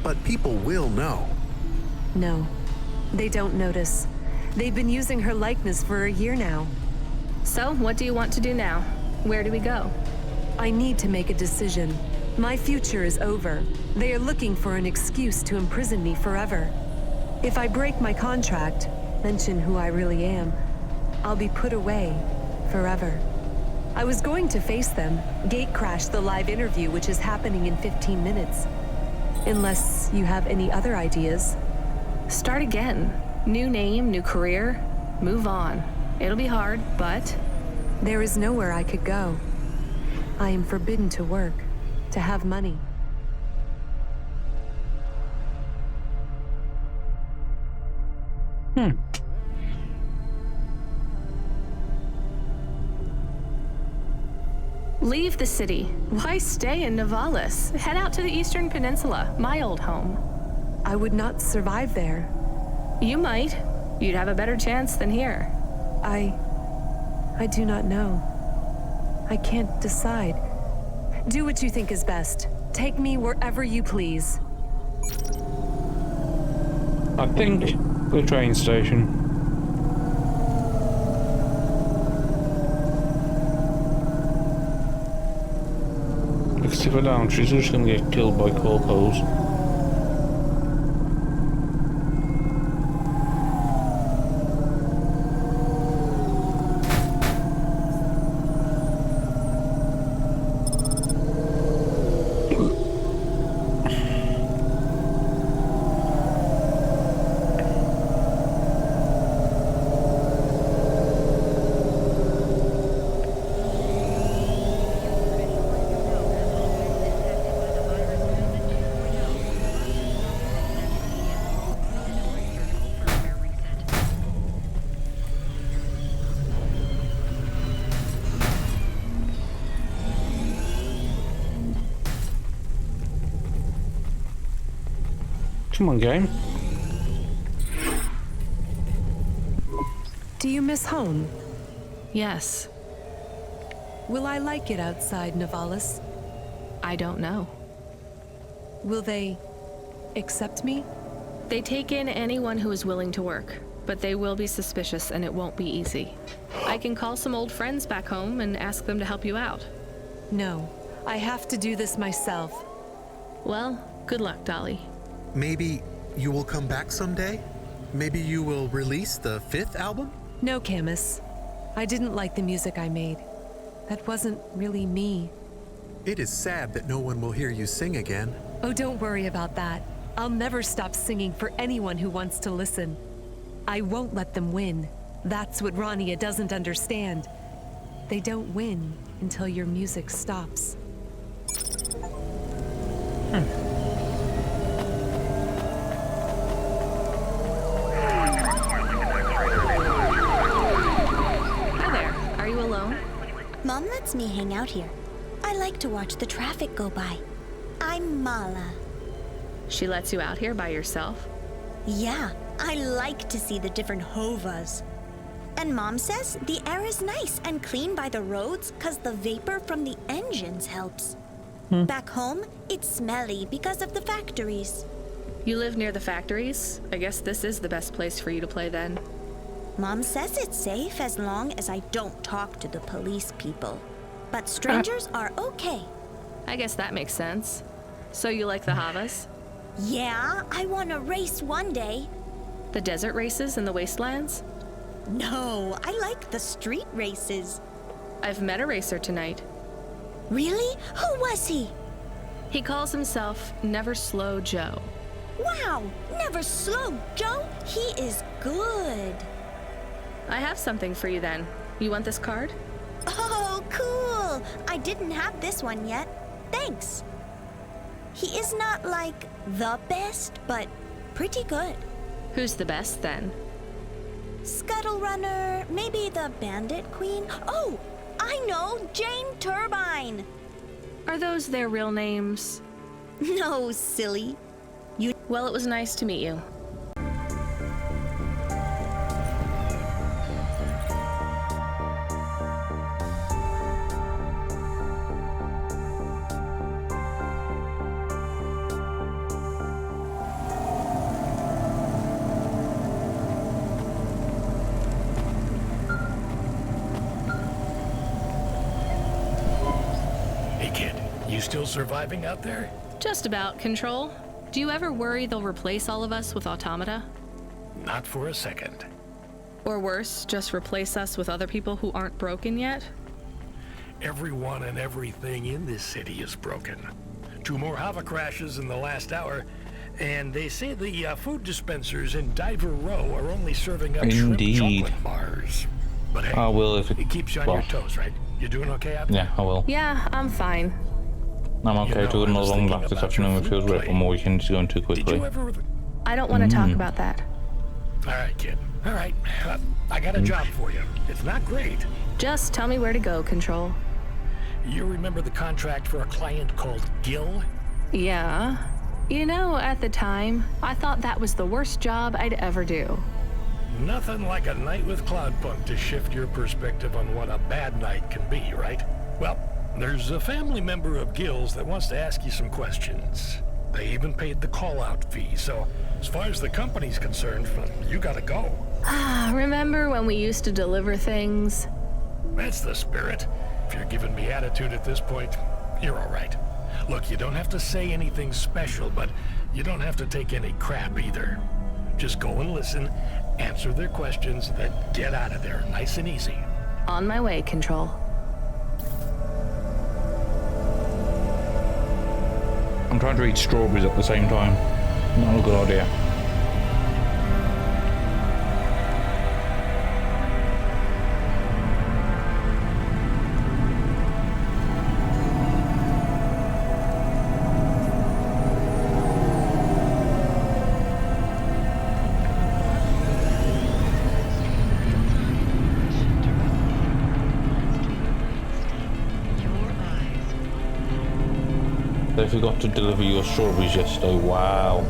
But people will know. No, they don't notice. They've been using her likeness for a year now. So, what do you want to do now? Where do we go? I need to make a decision. My future is over. They are looking for an excuse to imprison me forever. If I break my contract, mention who I really am, I'll be put away forever. I was going to face them, gatecrash the live interview which is happening in 15 minutes. Unless you have any other ideas. Start again. New name, new career. Move on. It'll be hard, but... There is nowhere I could go. I am forbidden to work, to have money. Leave the city. Why stay in Nivalis? Head out to the Eastern Peninsula, my old home. I would not survive there. You might. You'd have a better chance than here. I do not know. I can't decide. Do what you think is best. Take me wherever you please. I think the train station. Because if I don't, she's just gonna get killed by corpos. Come on, game. Do you miss home? Yes. Will I like it outside Nivalis? I don't know. Will they accept me? They take in anyone who is willing to work, but they will be suspicious and it won't be easy. I can call some old friends back home and ask them to help you out. No, I have to do this myself. Well, good luck, Dolly. Maybe you will come back someday? Maybe you will release the 5th album? No, Camus. I didn't like the music I made. That wasn't really me. It is sad that no one will hear you sing again. Oh, don't worry about that. I'll never stop singing for anyone who wants to listen. I won't let them win. That's what Rania doesn't understand. They don't win until your music stops. Hi there. Are you alone? Mom lets me hang out here. I like to watch the traffic go by. I'm Mala. She lets you out here by yourself? Yeah, I like to see the different hovas. And Mom says the air is nice and clean by the roads because the vapor from the engines helps. Back home, it's smelly because of the factories. You live near the factories? I guess this is the best place for you to play then. Mom says it's safe as long as I don't talk to the police people. But strangers are okay. I guess that makes sense. So you like the Havas? Yeah, I want to race one day. The desert races in the wastelands? No, I like the street races. I've met a racer tonight. Really? Who was he? He calls himself Never Slow Joe. Wow, Never Slow Joe? He is good. I have something for you then. You want this card? Oh, cool. I didn't have this one yet. Thanks. He is not like the best, but pretty good. Who's the best then? Scuttle Runner, maybe the Bandit Queen. Oh, I know, Jane Turbine. Are those their real names? No, silly. Well, it was nice to meet you. Still surviving out there? Just about, Control. Do you ever worry they'll replace all of us with automata? Not for a second. Or worse, just replace us with other people who aren't broken yet? Everyone and everything in this city is broken. 2 more Hava crashes in the last hour, and they say the food dispensers in Diver Row are only serving up shrimp chocolate bars. But hey, I will if it keeps you on your toes, right? You doing okay out there? Yeah, I will. Yeah, I'm fine. I'm okay to another long back this afternoon. It feels great, but my weekend is going too quickly. I don't want to talk about that. All right, kid. All right. I got a job for you. It's not great. Just tell me where to go, Control. You remember the contract for a client called Gil? Yeah. You know, at the time, I thought that was the worst job I'd ever do. Nothing like a night with Cloudpunk to shift your perspective on what a bad night can be, right? Well, there's a family member of Gil's that wants to ask you some questions. They even paid the call-out fee, so as far as the company's concerned, you gotta go. Remember when we used to deliver things? That's the spirit. If you're giving me attitude at this point, you're all right. Look, you don't have to say anything special, but you don't have to take any crap either. Just go and listen, answer their questions, then get out of there, nice and easy. On my way, Control. I'm trying to eat strawberries at the same time. Not a good idea. They forgot to deliver your strawberries yesterday. Wow.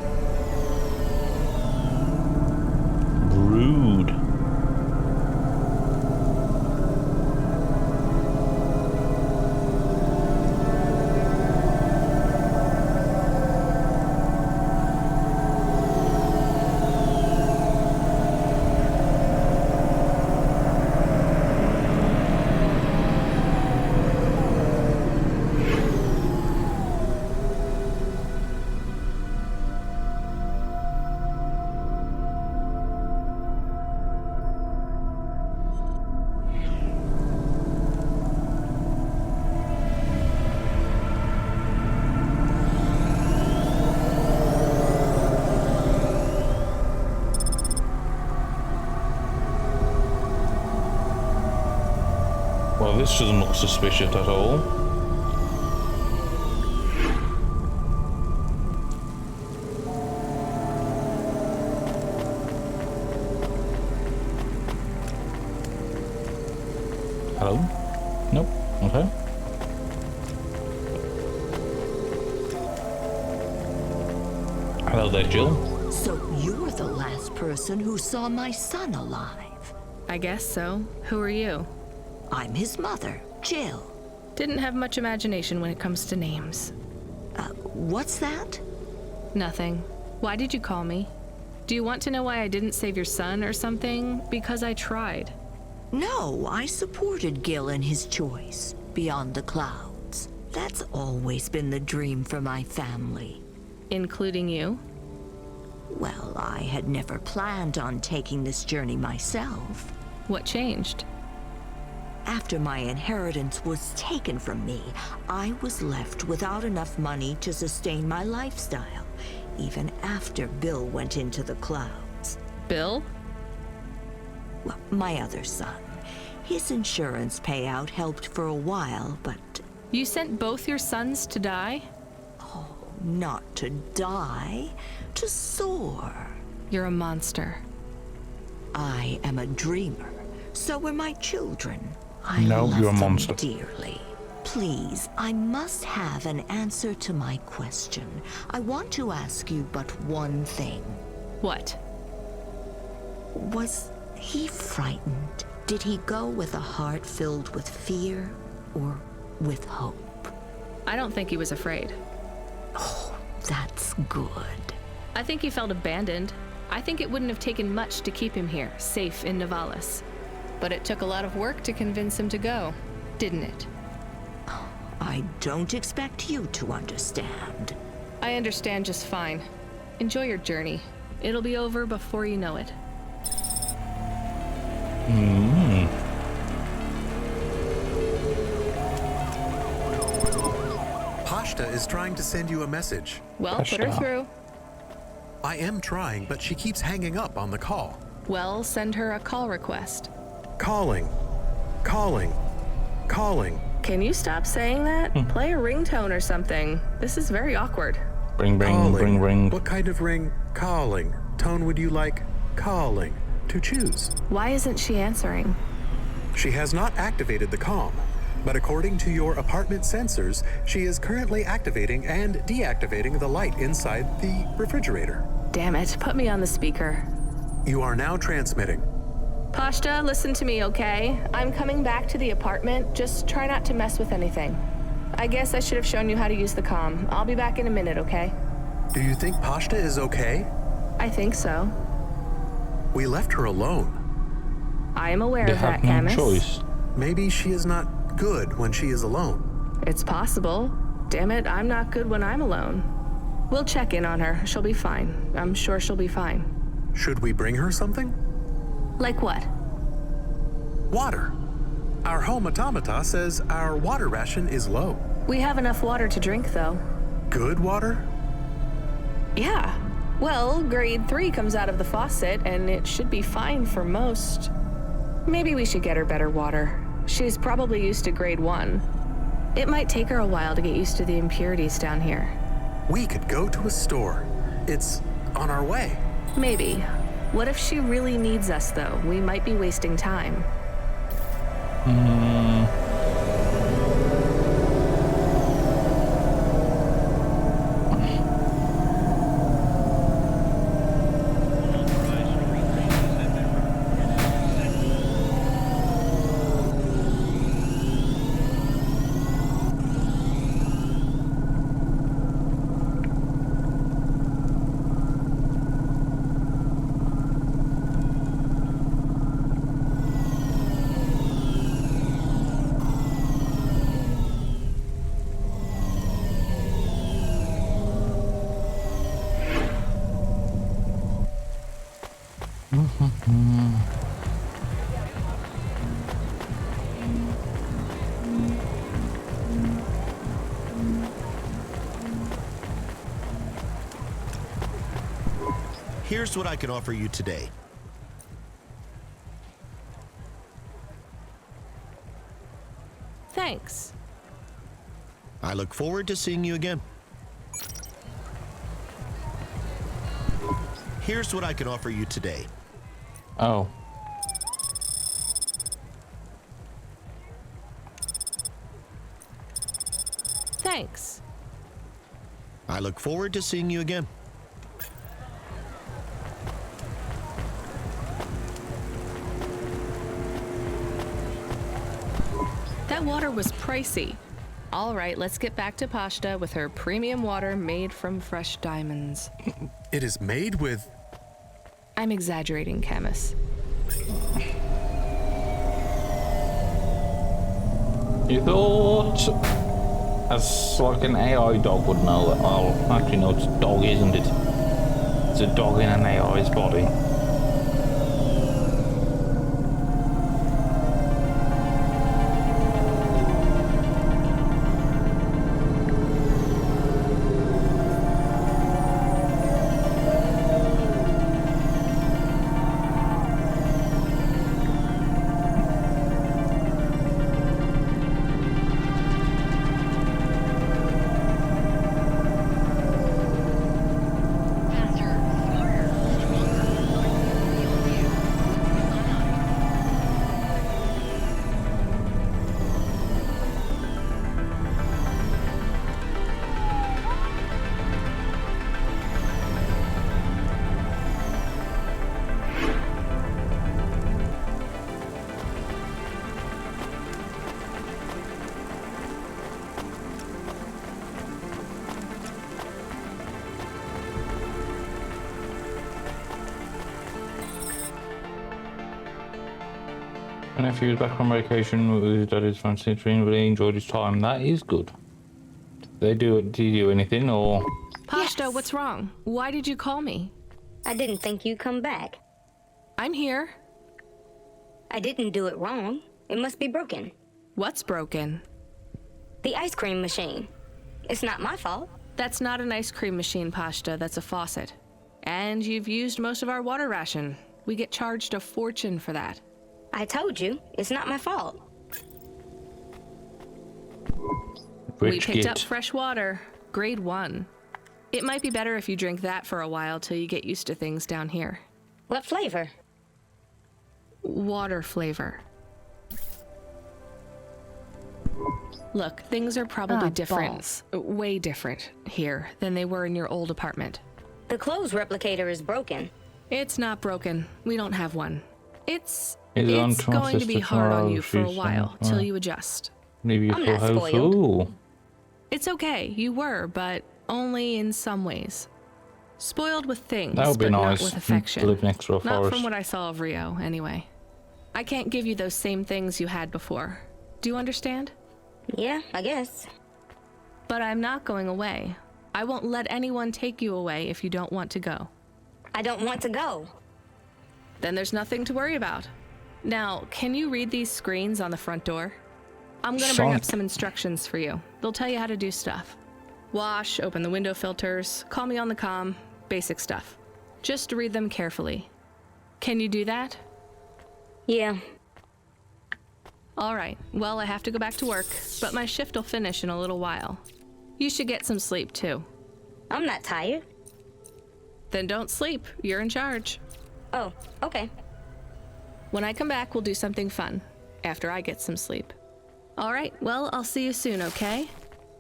This doesn't look suspicious at all. Hello? Nope. Okay. Hello there, Jill. So you're the last person who saw my son alive. I guess so. Who are you? I'm his mother, Jill. Didn't have much imagination when it comes to names. What's that? Nothing. Why did you call me? Do you want to know why I didn't save your son or something? Because I tried. No, I supported Gil in his choice, beyond the clouds. That's always been the dream for my family. Including you? Well, I had never planned on taking this journey myself. What changed? After my inheritance was taken from me, I was left without enough money to sustain my lifestyle, even after Bill went into the clouds. Bill? Well, my other son. His insurance payout helped for a while, but... You sent both your sons to die? Oh, not to die, to soar. You're a monster. I am a dreamer. So are my children. I No, love you're a them monster. dearly. Please, I must have an answer to my question. I want to ask you but one thing. What? Was he frightened? Did he go with a heart filled with fear or with hope? I don't think he was afraid. Oh, that's good. I think he felt abandoned. I think it wouldn't have taken much to keep him here, safe in Nivalis. But it took a lot of work to convince him to go, didn't it? I don't expect you to understand. I understand just fine. Enjoy your journey. It'll be over before you know it. Pashta is trying to send you a message. Well, put her through. I am trying, but she keeps hanging up on the call. Well, send her a call request. Calling. Calling. Calling. Can you stop saying that? Play a ringtone or something. This is very awkward. Ring, ring, Calling. ring, ring. What kind of ring? Calling. Tone would you like? Calling. To choose. Why isn't she answering? She has not activated the comm, but according to your apartment sensors, she is currently activating and deactivating the light inside the refrigerator. Damn it, put me on the speaker. You are now transmitting. Pashta, listen to me, okay? I'm coming back to the apartment. Just try not to mess with anything. I guess I should have shown you how to use the comm. I'll be back in a minute, okay? Do you think Pashta is okay? I think so. We left her alone. I am aware They of that, have no Camus. choice. Maybe she is not good when she is alone. It's possible. Damn it, I'm not good when I'm alone. We'll check in on her. She'll be fine. I'm sure she'll be fine. Should we bring her something? Like what? Water. Our home automata says our water ration is low. We have enough water to drink, though. Good water? Yeah. Well, grade 3 comes out of the faucet, and it should be fine for most. Maybe we should get her better water. She's probably used to grade 1. It might take her a while to get used to the impurities down here. We could go to a store. It's on our way. Maybe. What if she really needs us, though? We might be wasting time. Here's what I can offer you today. Thanks. I look forward to seeing you again. Here's what I can offer you today. Oh. Thanks. I look forward to seeing you again. That water was pricey. All right, let's get back to Pashta with her premium water made from fresh diamonds. It is made with... I'm exaggerating, Camus. You thought as like an AI dog would know that, oh, actually no, it's a dog, isn't it? It's a dog in an AI's body. My nephew was back on vacation with his daddy's fancy dream, but he enjoyed his time. That is good. Did you do anything, or? Pashta, what's wrong? Why did you call me? I didn't think you'd come back. I'm here. I didn't do it wrong. It must be broken. What's broken? The ice cream machine. It's not my fault. That's not an ice cream machine, Pashta. That's a faucet. And you've used most of our water ration. We get charged a fortune for that. I told you, it's not my fault. We picked up fresh water, grade 1. It might be better if you drink that for a while till you get used to things down here. What flavor? Water flavor. Look, things are probably different, way different here than they were in your old apartment. The clothes replicator is broken. It's not broken. We don't have one. It's on going to be hard on you for a she's while till you adjust. Maybe you I'm feel not how spoiled. fool. It's okay, you were, but only in some ways. Spoiled with things, That would be but nice. not with affection. Live next to a Not forest. from what I saw of Rio, anyway. I can't give you those same things you had before. Do you understand? Yeah, I guess. But I'm not going away. I won't let anyone take you away if you don't want to go. I don't want to go. Then there's nothing to worry about. Now, can you read these screens on the front door? I'm gonna bring up some instructions for you. They'll tell you how to do stuff. Wash, open the window filters, call me on the comm, basic stuff. Just read them carefully. Can you do that? Yeah. All right, well, I have to go back to work, but my shift will finish in a little while. You should get some sleep, too. I'm not tired. Then don't sleep. You're in charge. Oh, okay. When I come back, we'll do something fun, after I get some sleep. All right, well, I'll see you soon, okay?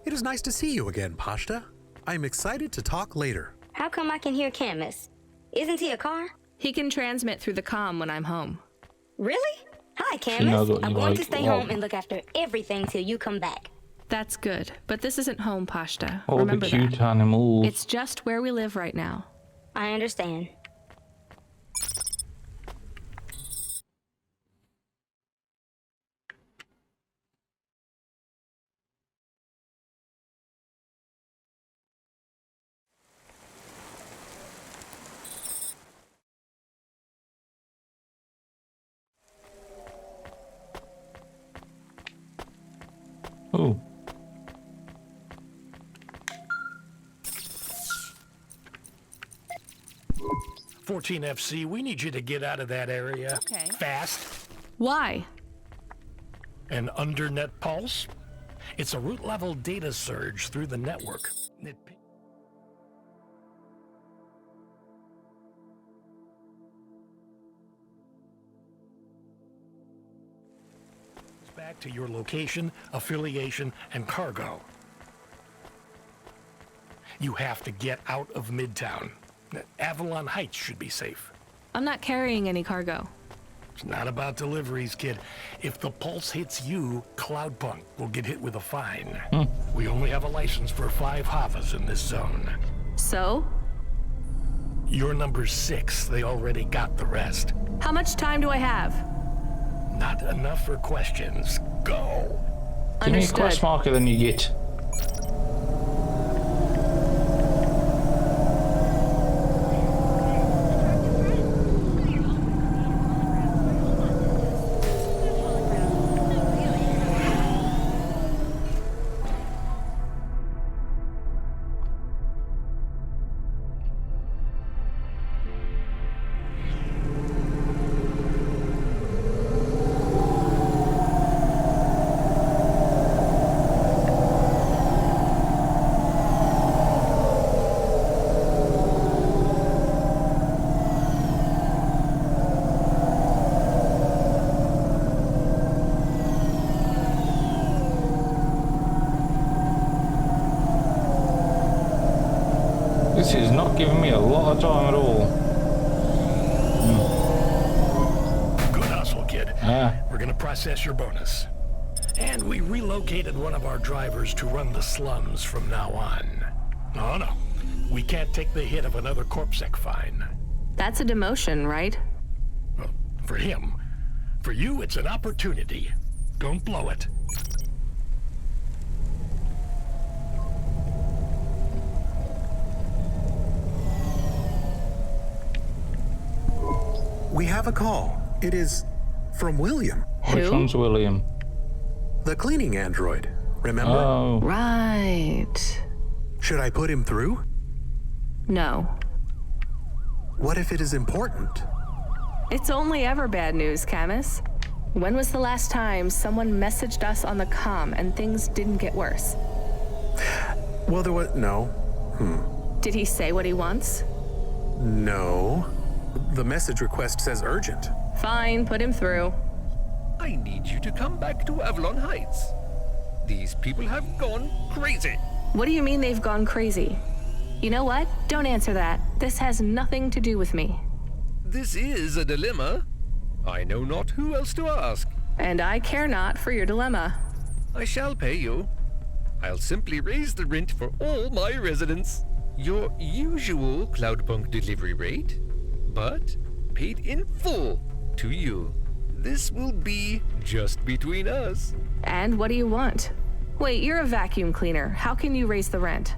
It is nice to see you again, Pashta. I'm excited to talk later. How come I can hear Camus? Isn't he a car? He can transmit through the comm when I'm home. Really? Hi, She knows Camus. what I'm you going like. to stay Well, home and look after everything till you come back. That's good, but this isn't home, Pashta. All the Remember cute that. animals. It's just where we live right now. I understand. Oh. FC, we need you to get out of that area. Okay. Fast. Why? An undernet pulse? It's a root-level data surge through the network. It back to your location, affiliation, and cargo. You have to get out of Midtown. Avalon Heights should be safe. I'm not carrying any cargo. It's not about deliveries, kid. If the pulse hits you, Cloudpunk will get hit with a fine. We only have a license for 5 Havas in this zone. So? You're number 6. They already got the rest. How much time do I have? Not enough for questions. Go. Give me a quest marker, then you get. This is not giving me a lot of time at all. Good hustle, kid. We're gonna process your bonus. And we relocated one of our drivers to run the slums from now on. Oh no, we can't take the hit of another CorpSec fine. That's a demotion, right? Well, for him. For you, it's an opportunity. Don't blow it. We have a call. It is from William. Which one's William? The cleaning android. Remember? Oh. Right. Should I put him through? No. What if it is important? It's only ever bad news, Camus. When was the last time someone messaged us on the comm and things didn't get worse? Well, there was no. Did he say what he wants? No. The message request says urgent. Fine, put him through. I need you to come back to Avalon Heights. These people have gone crazy. What do you mean they've gone crazy? You know what? Don't answer that. This has nothing to do with me. This is a dilemma. I know not who else to ask. And I care not for your dilemma. I shall pay you. I'll simply raise the rent for all my residents. Your usual Cloudpunk delivery rate, but paid in full to you. This will be just between us. And what do you want? Wait, you're a vacuum cleaner. How can you raise the rent?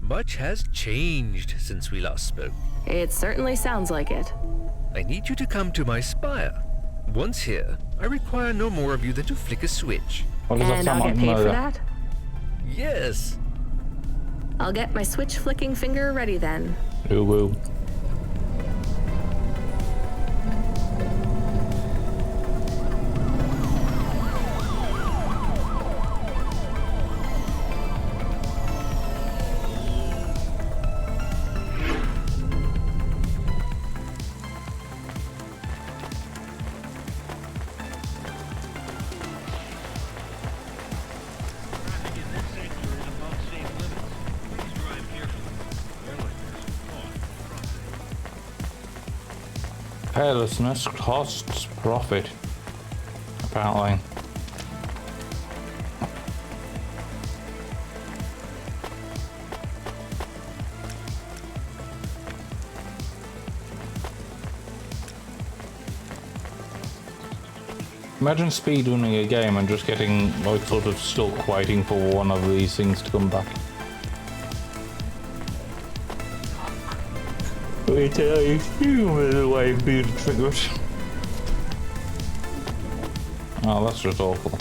Much has changed since we last spoke. It certainly sounds like it. I need you to come to my spire. Once here, I require no more of you than to flick a switch. And I'll get paid for that? Yes. I'll get my switch flicking finger ready then. Ooh, woo. Carelessness costs profit, apparently. Imagine speedrunning a game and just getting like sort of stuck waiting for one of these things to come back. We tell you, the way being triggered. Oh, that's just awful.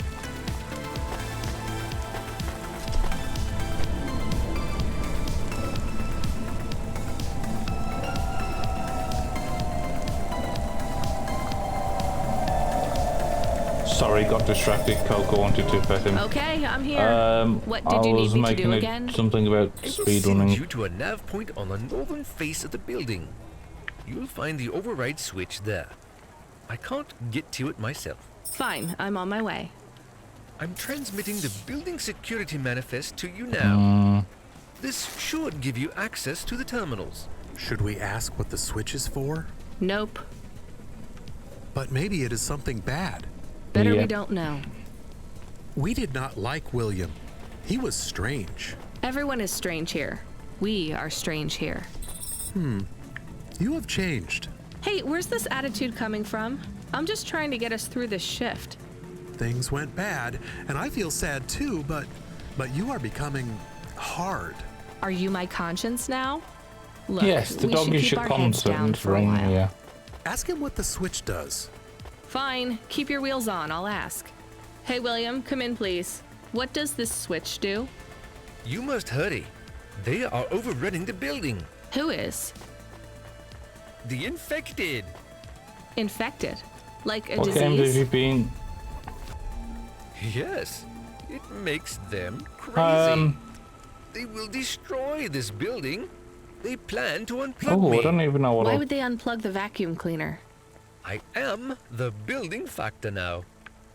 Sorry, got distracted. Coco wanted to pet him. Okay, I'm here. What did you need me to do again? Something about I will speedrunning. send you to a nav point on the northern face of the building. You'll find the override switch there. I can't get to it myself. Fine, I'm on my way. I'm transmitting the building security manifest to you now. This should give you access to the terminals. Should we ask what the switch is for? Nope. But maybe it is something bad. Better we don't know. We did not like William. He was strange. Everyone is strange here. We are strange here. You have changed. Hey, where's this attitude coming from? I'm just trying to get us through this shift. Things went bad, and I feel sad too, but you are becoming hard. Are you my conscience now? Look, Yes, the dog is your constant ring, yeah. Ask him what the switch does. Fine, keep your wheels on, I'll ask. Hey, William, come in, please. What does this switch do? You must hurry. They are overrunning the building. Who is? The infected. Infected? Like a What disease? games have you been? Yes, it makes them crazy. They will destroy this building. They plan to unplug me. I don't even know what. Why would they unplug the vacuum cleaner? I am the building factor now.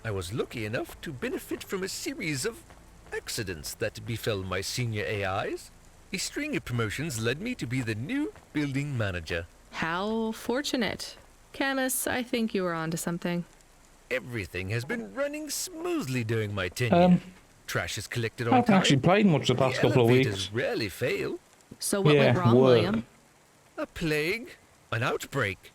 I was lucky enough to benefit from a series of accidents that befell my senior AIs. A string of promotions led me to be the new building manager. How fortunate. Camus, I think you were onto something. Everything has been running smoothly during my tenure. Trash is collected on I haven't time. actually played much the past couple of Elevators weeks. rarely fail. So what went wrong, William? A plague, an outbreak.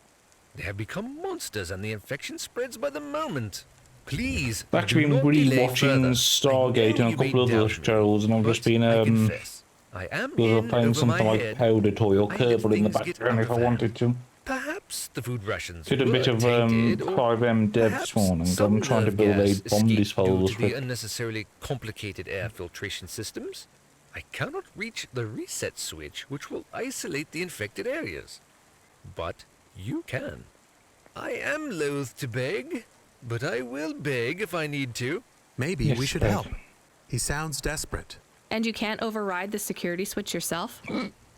They have become monsters and the infection spreads by the moment. Please, I've actually been rewatching Stargate and a couple of other shows, and I've just been I am playing something like Powder Toy or Kerbal in the background if I wanted to. Perhaps the food rations Did a bit of 5M dev this morning. I'm trying to build a bomb disposal the unnecessarily complicated air filtration systems. I cannot reach the reset switch, which will isolate the infected areas. But you can. I am loath to beg, but I will beg if I need to. Maybe we should help. He sounds desperate. And you can't override the security switch yourself?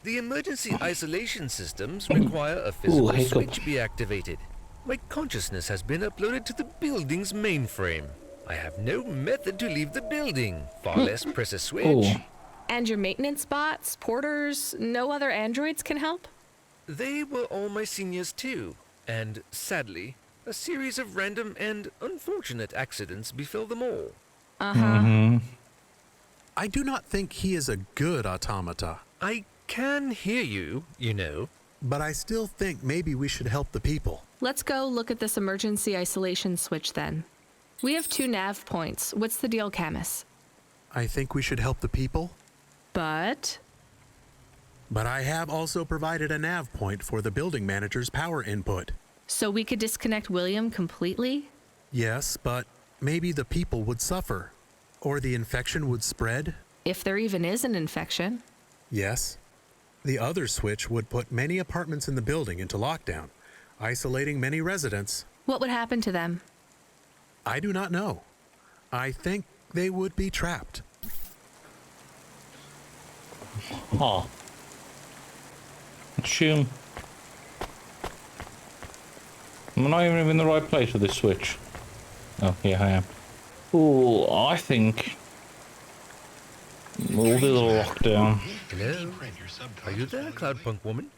The emergency isolation systems require a physical switch be activated. My consciousness has been uploaded to the building's mainframe. I have no method to leave the building, far less press a switch. And your maintenance bots, porters, no other androids can help? They were all my seniors too, and sadly, a series of random and unfortunate accidents befell them all. I do not think he is a good automata. I can hear you, you know. But I still think maybe we should help the people. Let's go look at this emergency isolation switch then. We have 2 nav points. What's the deal, Camus? I think we should help the people. But I have also provided a nav point for the building manager's power input. So we could disconnect William completely? Yes, but maybe the people would suffer. Or the infection would spread. If there even is an infection. Yes. The other switch would put many apartments in the building into lockdown, isolating many residents. What would happen to them? I do not know. I think they would be trapped. Huh. Assume. Am I even in the right place for this switch? Oh, yeah, I am. Oh, I think we'll do the lockdown. Hello? Are you there, Cloudpunk woman?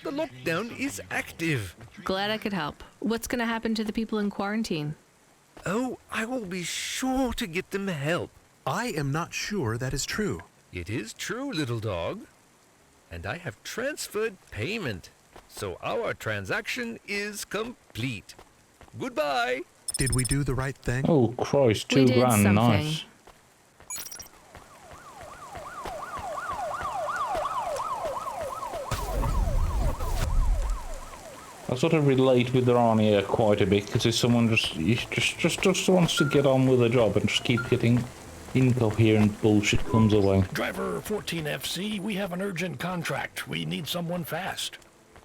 The lockdown is active. Glad I could help. What's gonna happen to the people in quarantine? Oh, I will be sure to get them help. I am not sure that is true. It is true, little dog. And I have transferred payment. So our transaction is complete. Goodbye. Did we do the right thing? Oh, Christ, $2,000, nice. I sort of relate with Rania quite a bit because if someone just wants to get on with a job and just keep getting incoherent bullshit comes away. Driver 14FC, we have an urgent contract. We need someone fast.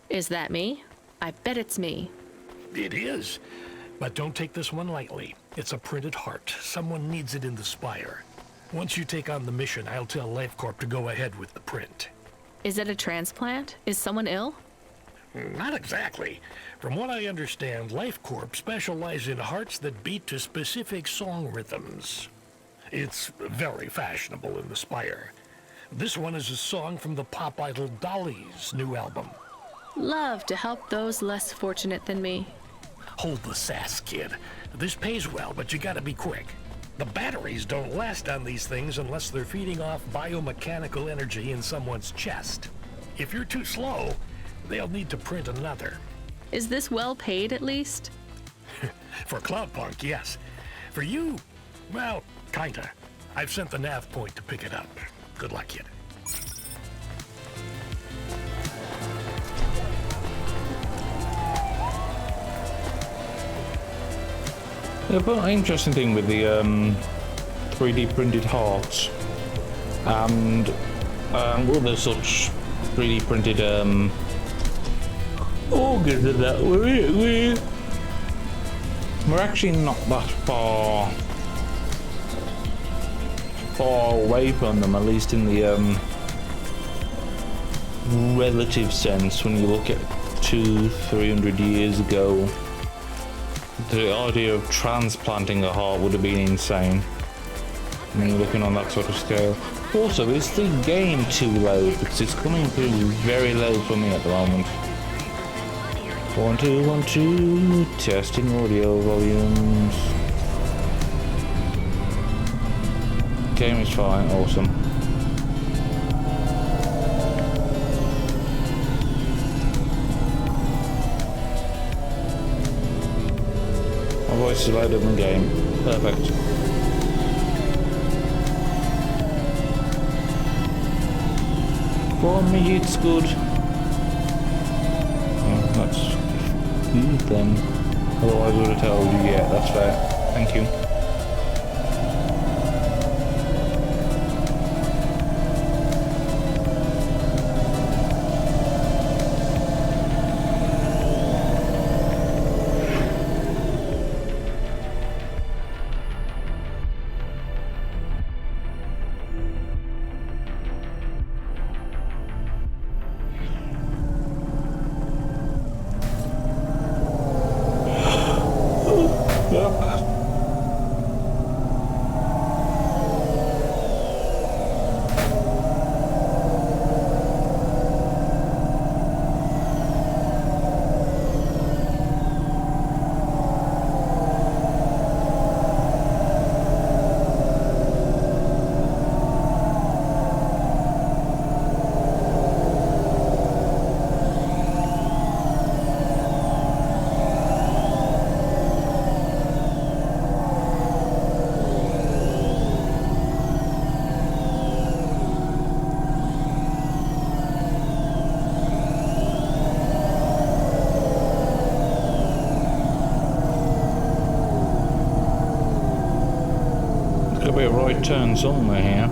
Is that me? I bet it's me. It is. But don't take this one lightly. It's a printed heart. Someone needs it in the spire. Once you take on the mission, I'll tell LifeCorp to go ahead with the print. Is it a transplant? Is someone ill? Not exactly. From what I understand, LifeCorp specialize in hearts that beat to specific song rhythms. It's very fashionable in the Spire. This one is a song from the pop idol Dolly's new album. Love to help those less fortunate than me. Hold the sass, kid. This pays well, but you gotta be quick. The batteries don't last on these things unless they're feeding off biomechanical energy in someone's chest. If you're too slow, they'll need to print another. Is this well paid at least? For Cloudpunk, yes. For you, well, kinda. I've sent the nav point to pick it up. Good luck, kid. Yeah, but an interesting thing with the 3D printed hearts and other such 3D printed organs and that, we're actually not that far away from them, at least in the relative sense. When you look at 200-300 years ago, the idea of transplanting a heart would have been insane. When you're looking on that sort of scale. Also, is the game too low? Because it's coming through very low for me at the moment. 1 2 1 2, testing audio volumes. Game is fine, awesome. My voice is louder than the game. Perfect. For me, it's good. Oh, that's good then. Otherwise, I would have told you, yeah, that's fair. Thank you. Be a right turn somewhere here.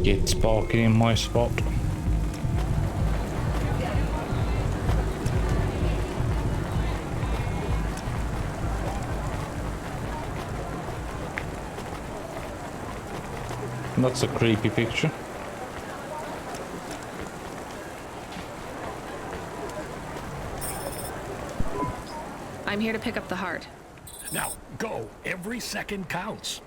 It's parking in my spot. That's a creepy picture. I'm here to pick up the heart. Now, go. Every second counts.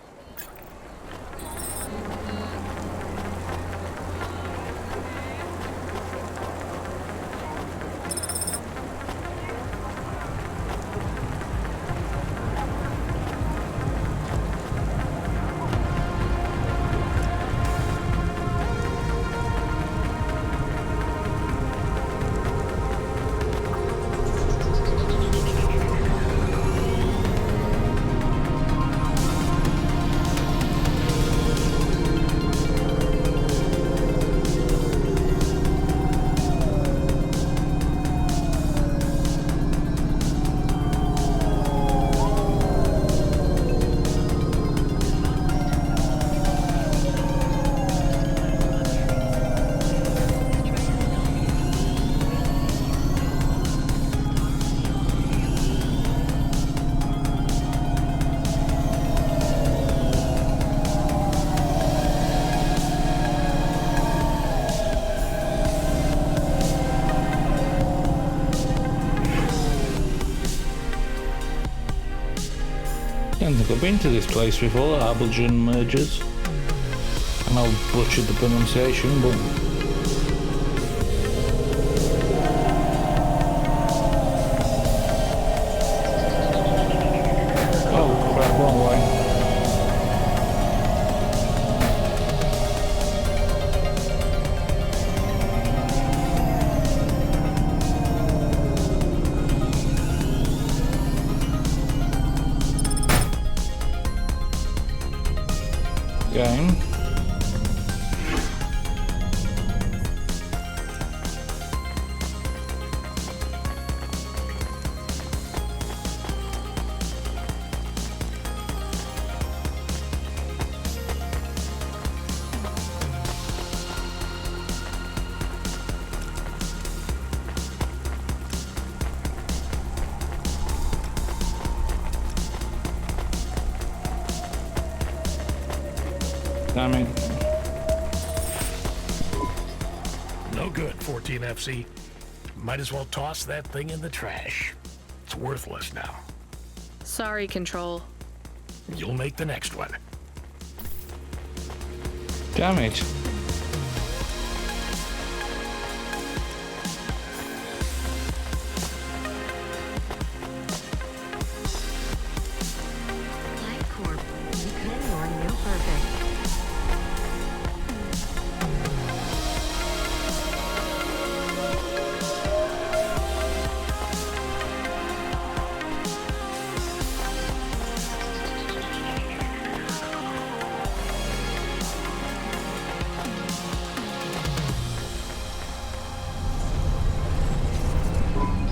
Don't think I've been to this place before, Abelgen Mergers. And I've butchered the pronunciation, but... Oh crap, wrong way. Game. Damn it. No good, 14 FC. Might as well toss that thing in the trash. It's worthless now. Sorry, Control. You'll make the next one. Damn it.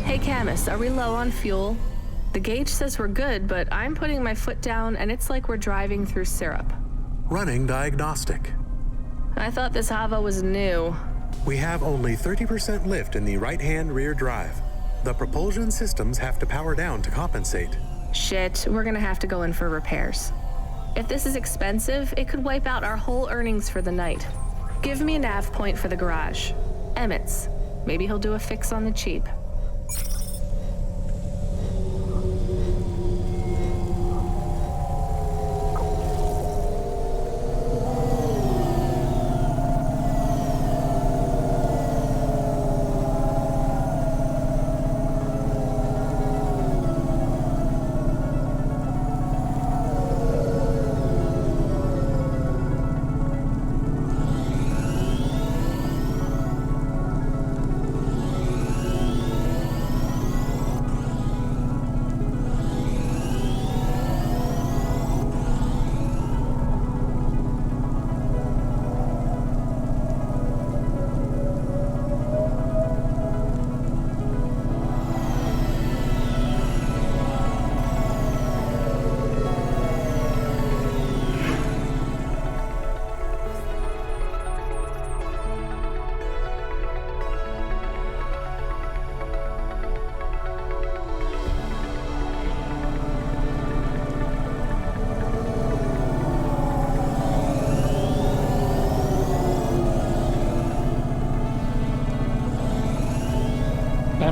Hey Camus, are we low on fuel? The gauge says we're good, but I'm putting my foot down and it's like we're driving through syrup. Running diagnostic. I thought this Hava was new. We have only 30% lift in the right-hand rear drive. The propulsion systems have to power down to compensate. Shit, we're gonna have to go in for repairs. If this is expensive, it could wipe out our whole earnings for the night. Give me a nav point for the garage. Emmett's. Maybe he'll do a fix on the cheap.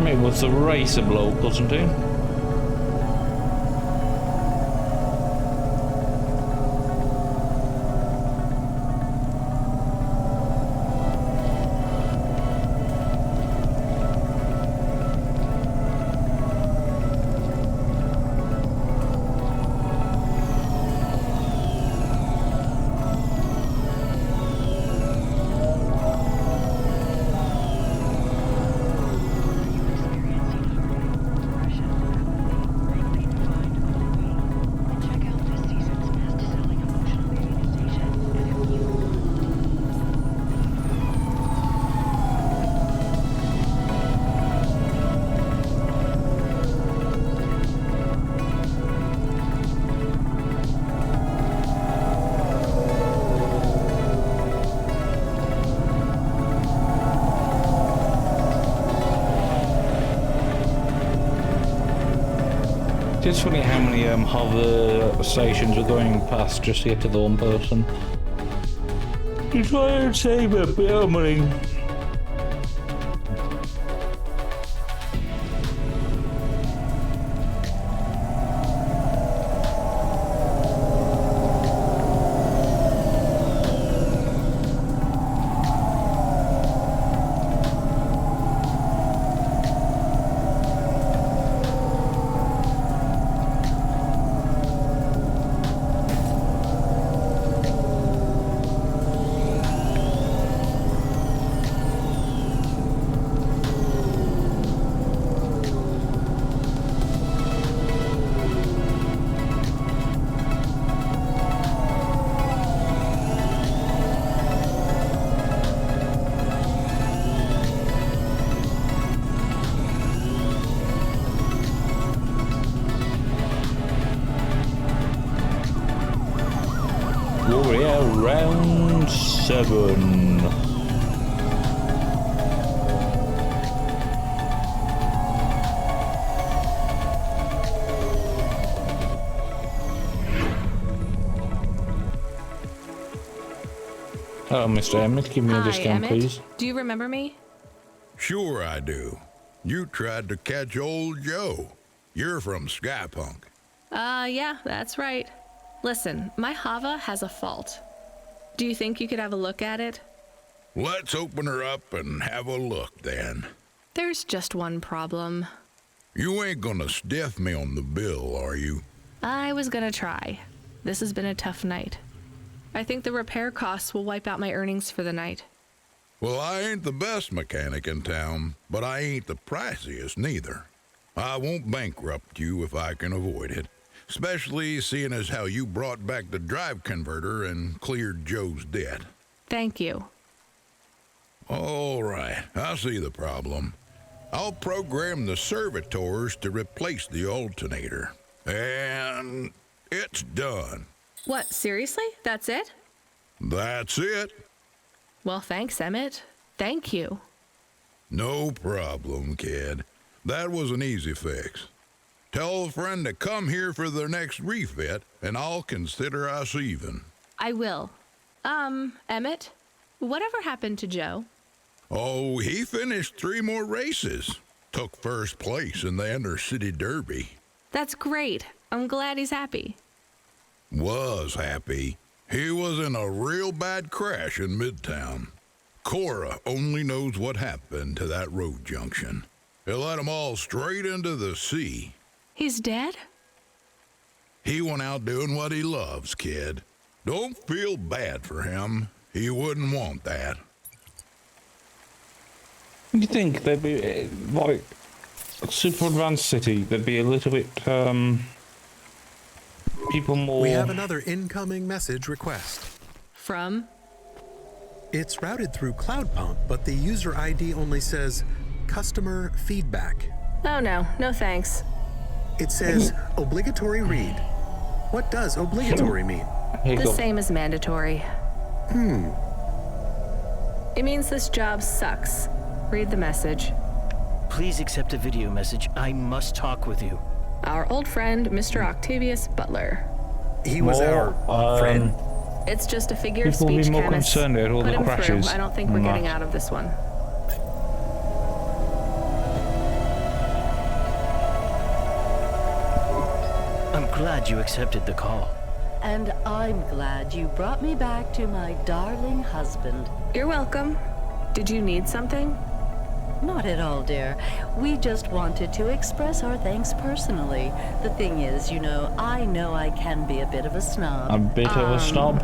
It was a racer bloke, wasn't he? It's funny how many hover stations are going past just to get to the one person. To try and save a bit of money. Warrior round 7. Oh, Mr. Emmett, give me a Hi, discount, Emmett. please. Do you remember me? Sure I do. You tried to catch old Joe. You're from Skypunk. Yeah, that's right. Listen, my Hava has a fault. Do you think you could have a look at it? Let's open her up and have a look, then. There's just one problem. You ain't gonna stiff me on the bill, are you? I was gonna try. This has been a tough night. I think the repair costs will wipe out my earnings for the night. Well, I ain't the best mechanic in town, but I ain't the priciest neither. I won't bankrupt you if I can avoid it, especially seeing as how you brought back the drive converter and cleared Joe's debt. Thank you. All right, I see the problem. I'll program the servitors to replace the alternator. And it's done. What, seriously? That's it? That's it. Well, thanks, Emmett. Thank you. No problem, kid. That was an easy fix. Tell a friend to come here for their next refit, and I'll consider us even. I will. Emmett, whatever happened to Joe? Oh, he finished 3 more races. Took first place in the Inter-City Derby. That's great. I'm glad he's happy. Was happy. He was in a real bad crash in Midtown. Cora only knows what happened to that road junction. It led them all straight into the sea. He's dead? He went out doing what he loves, kid. Don't feel bad for him. He wouldn't want that. You think there'd be, like, super advanced city, there'd be a little bit, people more... We have another incoming message request. From? It's routed through Cloudpunk, but the user ID only says customer feedback. Oh no, no thanks. It says obligatory read. What does obligatory mean? The same as mandatory. It means this job sucks. Read the message. Please accept a video message. I must talk with you. Our old friend, Mr. Octavius Butler. He was our friend. It's just a figure of People will speech, be more chemist. concerned at all Put the him crashes. through. I don't think we're getting out of this one. I'm glad you accepted the call. And I'm glad you brought me back to my darling husband. You're welcome. Did you need something? Not at all, dear. We just wanted to express our thanks personally. The thing is, you know I can be a bit of a snob. A bit of a snob?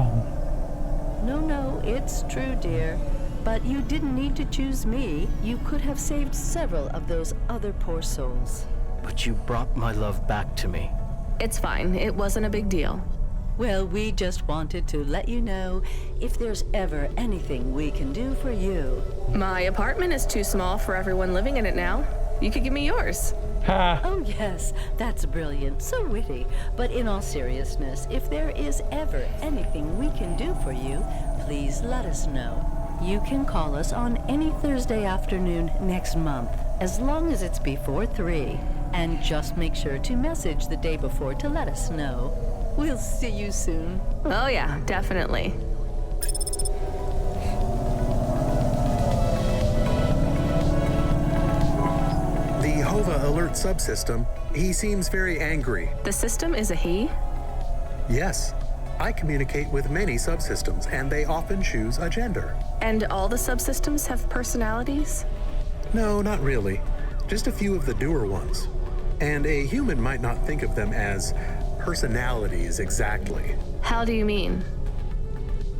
No, it's true, dear. But you didn't need to choose me. You could have saved several of those other poor souls. But you brought my love back to me. It's fine. It wasn't a big deal. Well, we just wanted to let you know if there's ever anything we can do for you. My apartment is too small for everyone living in it now. You could give me yours. Oh, yes, that's brilliant, so witty. But in all seriousness, if there is ever anything we can do for you, please let us know. You can call us on any Thursday afternoon next month, as long as it's before 3. And just make sure to message the day before to let us know. We'll see you soon. Oh yeah, definitely. The Hova alert subsystem, he seems very angry. The system is a he? Yes. I communicate with many subsystems, and they often choose a gender. And all the subsystems have personalities? No, not really. Just a few of the newer ones. And a human might not think of them as personalities exactly. How do you mean?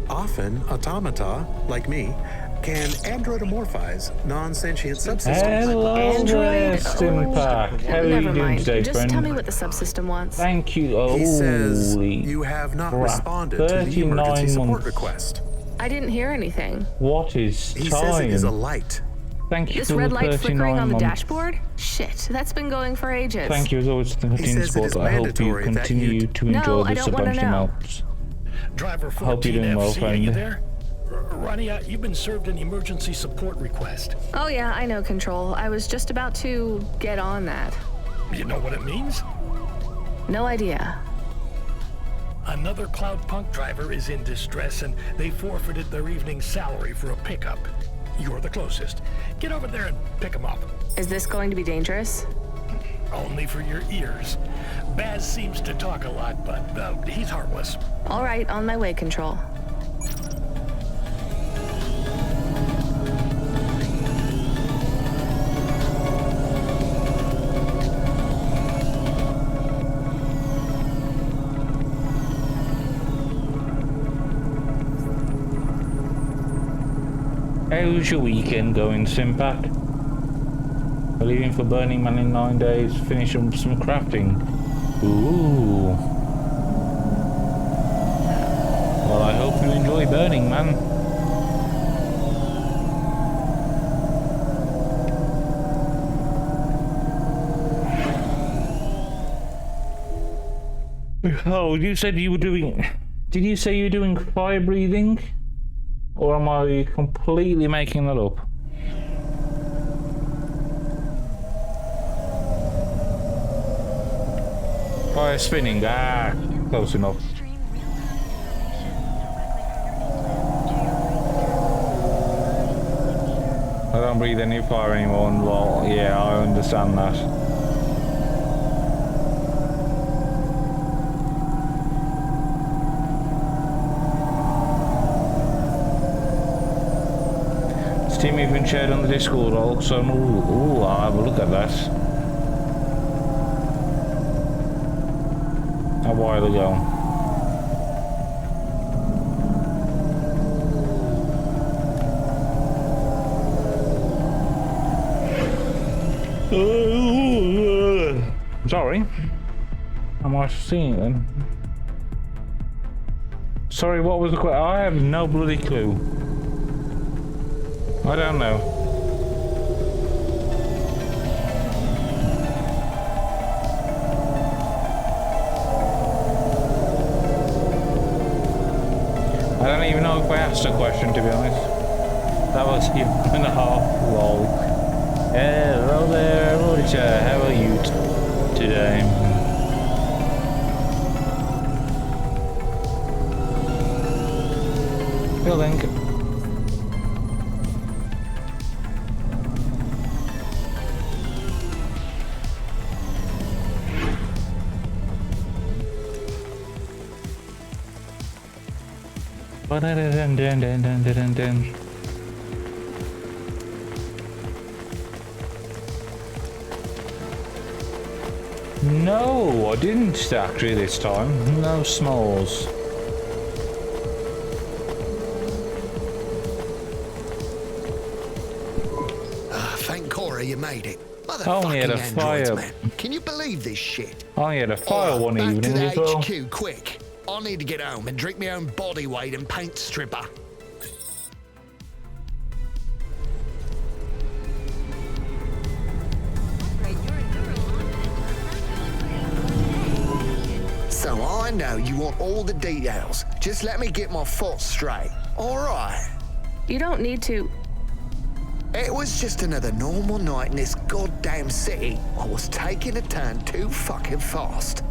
Often, automata, like me, can androidomorphize non-sentient subsystems. Hello there, Stimpak. How are you Never doing mind. today, Just friend? tell me what the subsystem wants. Thank you. He says Holy you have not crap. responded to the emergency 39 support months. request. I didn't hear anything. What is He time? says it is a light. Thank you This for red the light 39 flickering on the months. dashboard? Shit, that's been going for ages. Thank you as always for the continued says it support. is I hope you mandatory that continue you- to No, enjoy I this don't wanna abundant know. amounts. Driver Hope you're doing well, 14FC, are you friend. there? Rania, you've been served an emergency support request. Oh yeah, I know, Control. I was just about to get on that. You know what it means? No idea. Another Cloudpunk driver is in distress and they forfeited their evening salary for a pickup. You're the closest. Get over there and pick them up. Is this going to be dangerous? Only for your ears. Baz seems to talk a lot, but he's harmless. All right, on my way, Control. How's your weekend going, Simpat? We're leaving for Burning Man in 9 days. Finish up some crafting. Ooh. Well, I hope you enjoy Burning Man. Oh, you said you were doing... Did you say you were doing fire breathing? Or am I completely making that up? Fire spinning, close enough. I don't breathe any fire anymore, and well, yeah, I understand that. Steam even shared on the Discord also. Ooh, I'll have a look at that. A while ago. Sorry. Am I seeing it then? Sorry, what was the question? I have no bloody clue. I don't know. I don't even know if I asked a question, to be honest. That was you and a half. Lol. Hello there, Roger. How are you today? Building. No, I didn't actually this time. No smalls. Thank Cora you made it. Only had a Motherfucking fire. androids, man. Can you believe this shit? Only had a fire one Back to evening the as well. HQ, quick. I need to get home and drink my own body weight in paint stripper. So I know you want all the details. Just let me get my thoughts straight. All right. You don't need to. It was just another normal night in this goddamn city. I was taking a turn too fucking fast.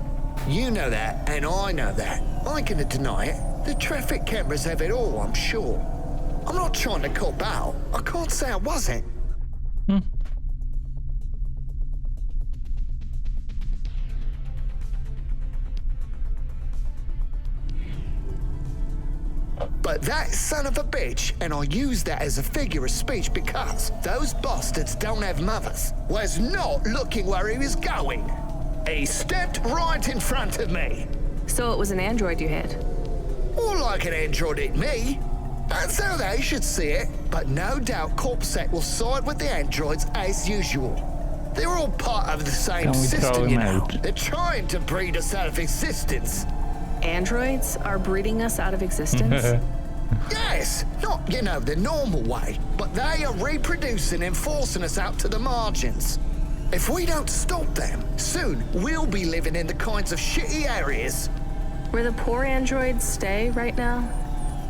You know that, and I know that. I ain't gonna deny it. The traffic cameras have it all, I'm sure. I'm not trying to cop out. I can't say I wasn't. But that son of a bitch, and I use that as a figure of speech because those bastards don't have mothers, was not looking where he was going. He stepped right in front of me. So it was an android you hit? More like an android hit me. That's how they should see it. But no doubt Corpsec will side with the androids as usual. They're all part of the same system, you know. They're trying to breed us out of existence. Androids are breeding us out of existence? Yes, not, you know, the normal way, but they are reproducing and forcing us out to the margins. If we don't stop them, soon we'll be living in the kinds of shitty areas Where the poor androids stay right now?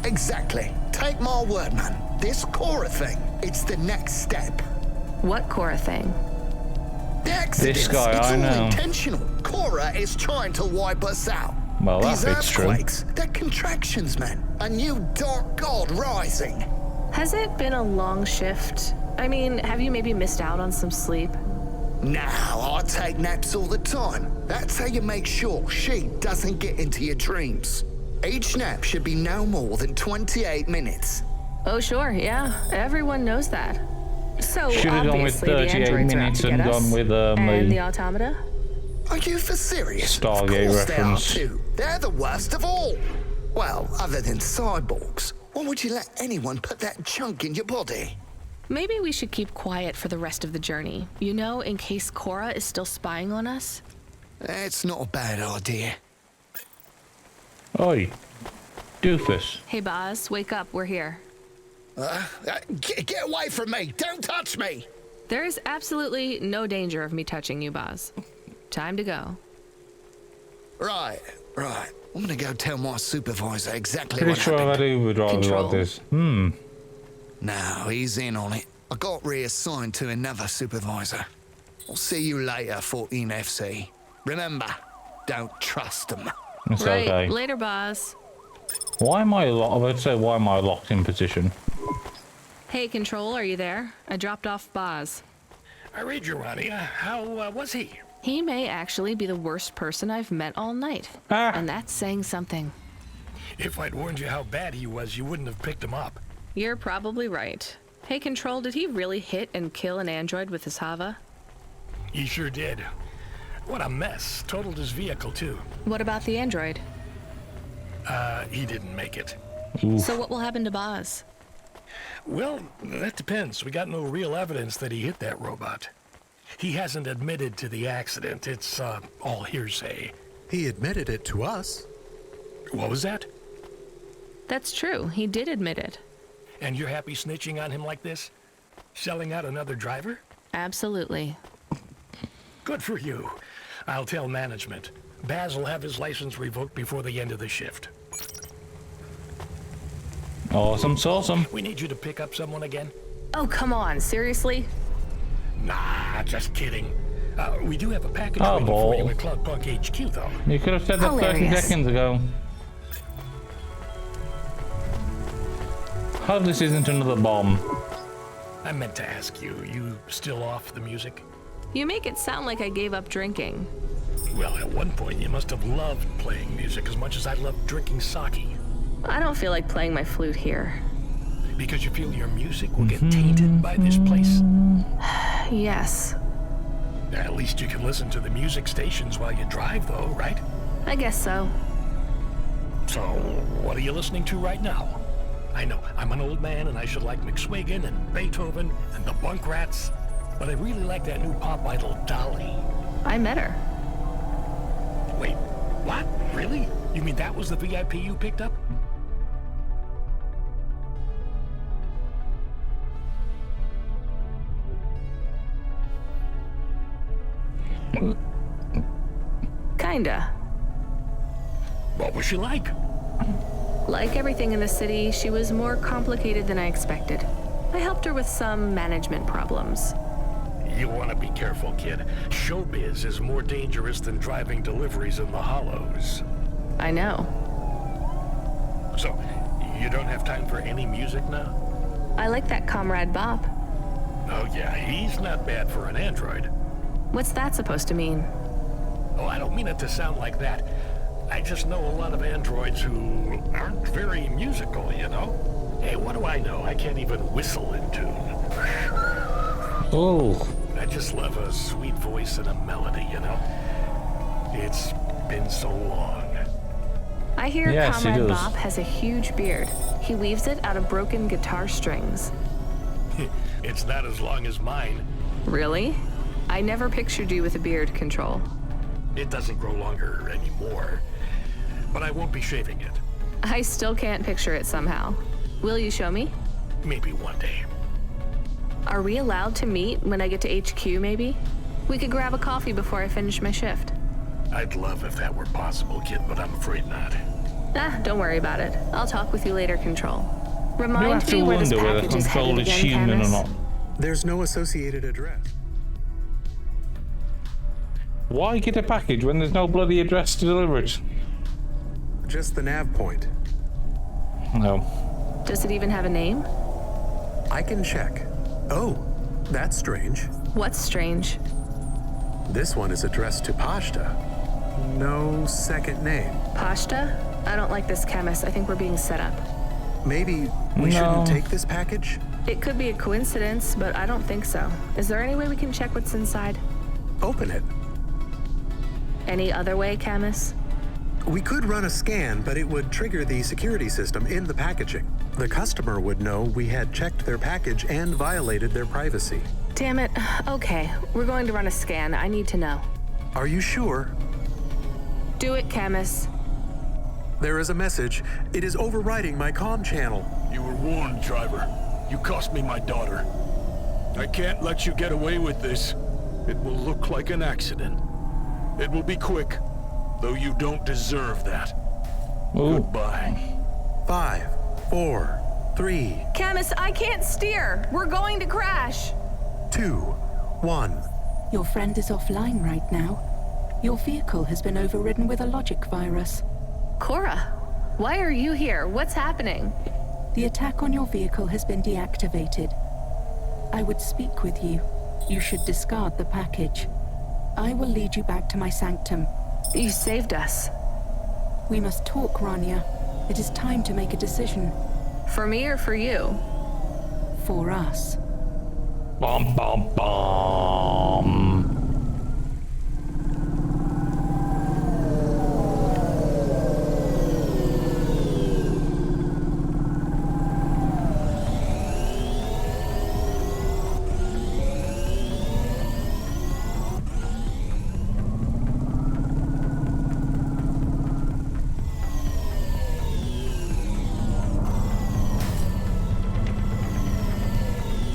Exactly. Take my word, man. This Cora thing, it's the next step. What Cora thing? The accidents, This guy, it's I all know. intentional. Cora is trying to wipe us out. Well, These that bit's true. earthquakes, they're contractions, man. A new dark god rising. Has it been a long shift? I mean, have you maybe missed out on some sleep? Now, I take naps all the time. That's how you make sure she doesn't get into your dreams. Each nap should be no more than 28 minutes. Oh, sure, yeah. Everyone knows that. So, Should have gone with obviously, the 38 androids are out minutes to and get us. gone with And the the automata? Are you for serious? Stargate Of course reference. They are too. They're the worst of all. Well, other than cyborgs. Why would you let anyone put that junk in your body? Maybe we should keep quiet for the rest of the journey. You know, in case Cora is still spying on us. It's not a bad idea. Oi, doofus. Hey, Boz, wake up. We're here. Get away from me! Don't touch me! There is absolutely no danger of me touching you, Boz. Time to go. Right. I'm gonna go tell my supervisor exactly Pretty what sure happened. that he would rather Control. like this. No, he's in on it. I got reassigned to another supervisor. I'll see you later, 14 FC. Remember, don't trust them. It's Right. okay. Later, Boz. Why am I locked in position? Hey, Control, are you there? I dropped off Boz. I read you, Ronnie. How was he? He may actually be the worst person I've met all night. And that's saying something. If I'd warned you how bad he was, you wouldn't have picked him up. You're probably right. Hey, Control, did he really hit and kill an android with his Hava? He sure did. What a mess. Totaled his vehicle, too. What about the android? He didn't make it. So what will happen to Boz? Well, that depends. We got no real evidence that he hit that robot. He hasn't admitted to the accident. It's, all hearsay. He admitted it to us. What was that? That's true. He did admit it. And you're happy snitching on him like this? Selling out another driver? Absolutely. Good for you. I'll tell management. Baz will have his license revoked before the end of the shift. Awesome. We need you to pick up someone again? Oh, come on. Seriously? Nah, just kidding. We do have a package Oh, waiting for you balls. at Cloudpunk HQ, though. You could have said that 30 Hilarious. seconds ago. Hope this isn't another bomb. I meant to ask you, you still off the music? You make it sound like I gave up drinking. Well, at one point you must have loved playing music as much as I loved drinking sake. I don't feel like playing my flute here. Because you feel your music will get tainted by this place? Yes. At least you can listen to the music stations while you drive, though, right? I guess so. So, what are you listening to right now? I know, I'm an old man and I should like McSwigan and Beethoven and the Bunk Rats, but I really like that new pop idol, Dolly. I met her. Wait, what? Really? You mean that was the VIP you picked up? Kinda. What was she like? Like everything in the city, she was more complicated than I expected. I helped her with some management problems. You want to be careful, kid. Showbiz is more dangerous than driving deliveries in the hollows. I know. So, you don't have time for any music now? I like that Comrade Bob. Oh yeah, he's not bad for an android. What's that supposed to mean? Oh, I don't mean it to sound like that. I just know a lot of androids who aren't very musical, you know? Hey, what do I know? I can't even whistle in tune. Oh. I just love a sweet voice and a melody, you know? It's been so long. I hear Yes, he Comrade does. Bob has a huge beard. He weaves it out of broken guitar strings. It's not as long as mine. Really? I never pictured you with a beard, Control. It doesn't grow longer anymore. But I won't be shaving it. I still can't picture it somehow. Will you show me? Maybe one day. Are we allowed to meet when I get to HQ, maybe? We could grab a coffee before I finish my shift. I'd love if that were possible, kid, but I'm afraid not. Don't worry about it. I'll talk with you later, Control. You Remind have me to where this wonder whether package is Control headed is again, human or Camus. not. There's no associated address. Why get a package when there's no bloody address to deliver it? Just the nav point. No. Does it even have a name? I can check. Oh, that's strange. What's strange? This one is addressed to Pashta. No second name. Pashta? I don't like this, Camus. I think we're being set up. Maybe we shouldn't take this package? It could be a coincidence, but I don't think so. Is there any way we can check what's inside? Open it. Any other way, Camus? We could run a scan, but it would trigger the security system in the packaging. The customer would know we had checked their package and violated their privacy. Damn it. Okay, we're going to run a scan. I need to know. Are you sure? Do it, Camus. There is a message. It is overriding my comm channel. You were warned, driver. You cost me my daughter. I can't let you get away with this. It will look like an accident. It will be quick, though you don't deserve that. Ooh. Goodbye. 5, 4, 3, Camus, I can't steer. We're going to crash. 2, 1. Your friend is offline right now. Your vehicle has been overridden with a logic virus. Cora, why are you here? What's happening? The attack on your vehicle has been deactivated. I would speak with you. You should discard the package. I will lead you back to my sanctum. You saved us. We must talk, Rania. It is time to make a decision. For me or for you? For us. Bum, bum, bum.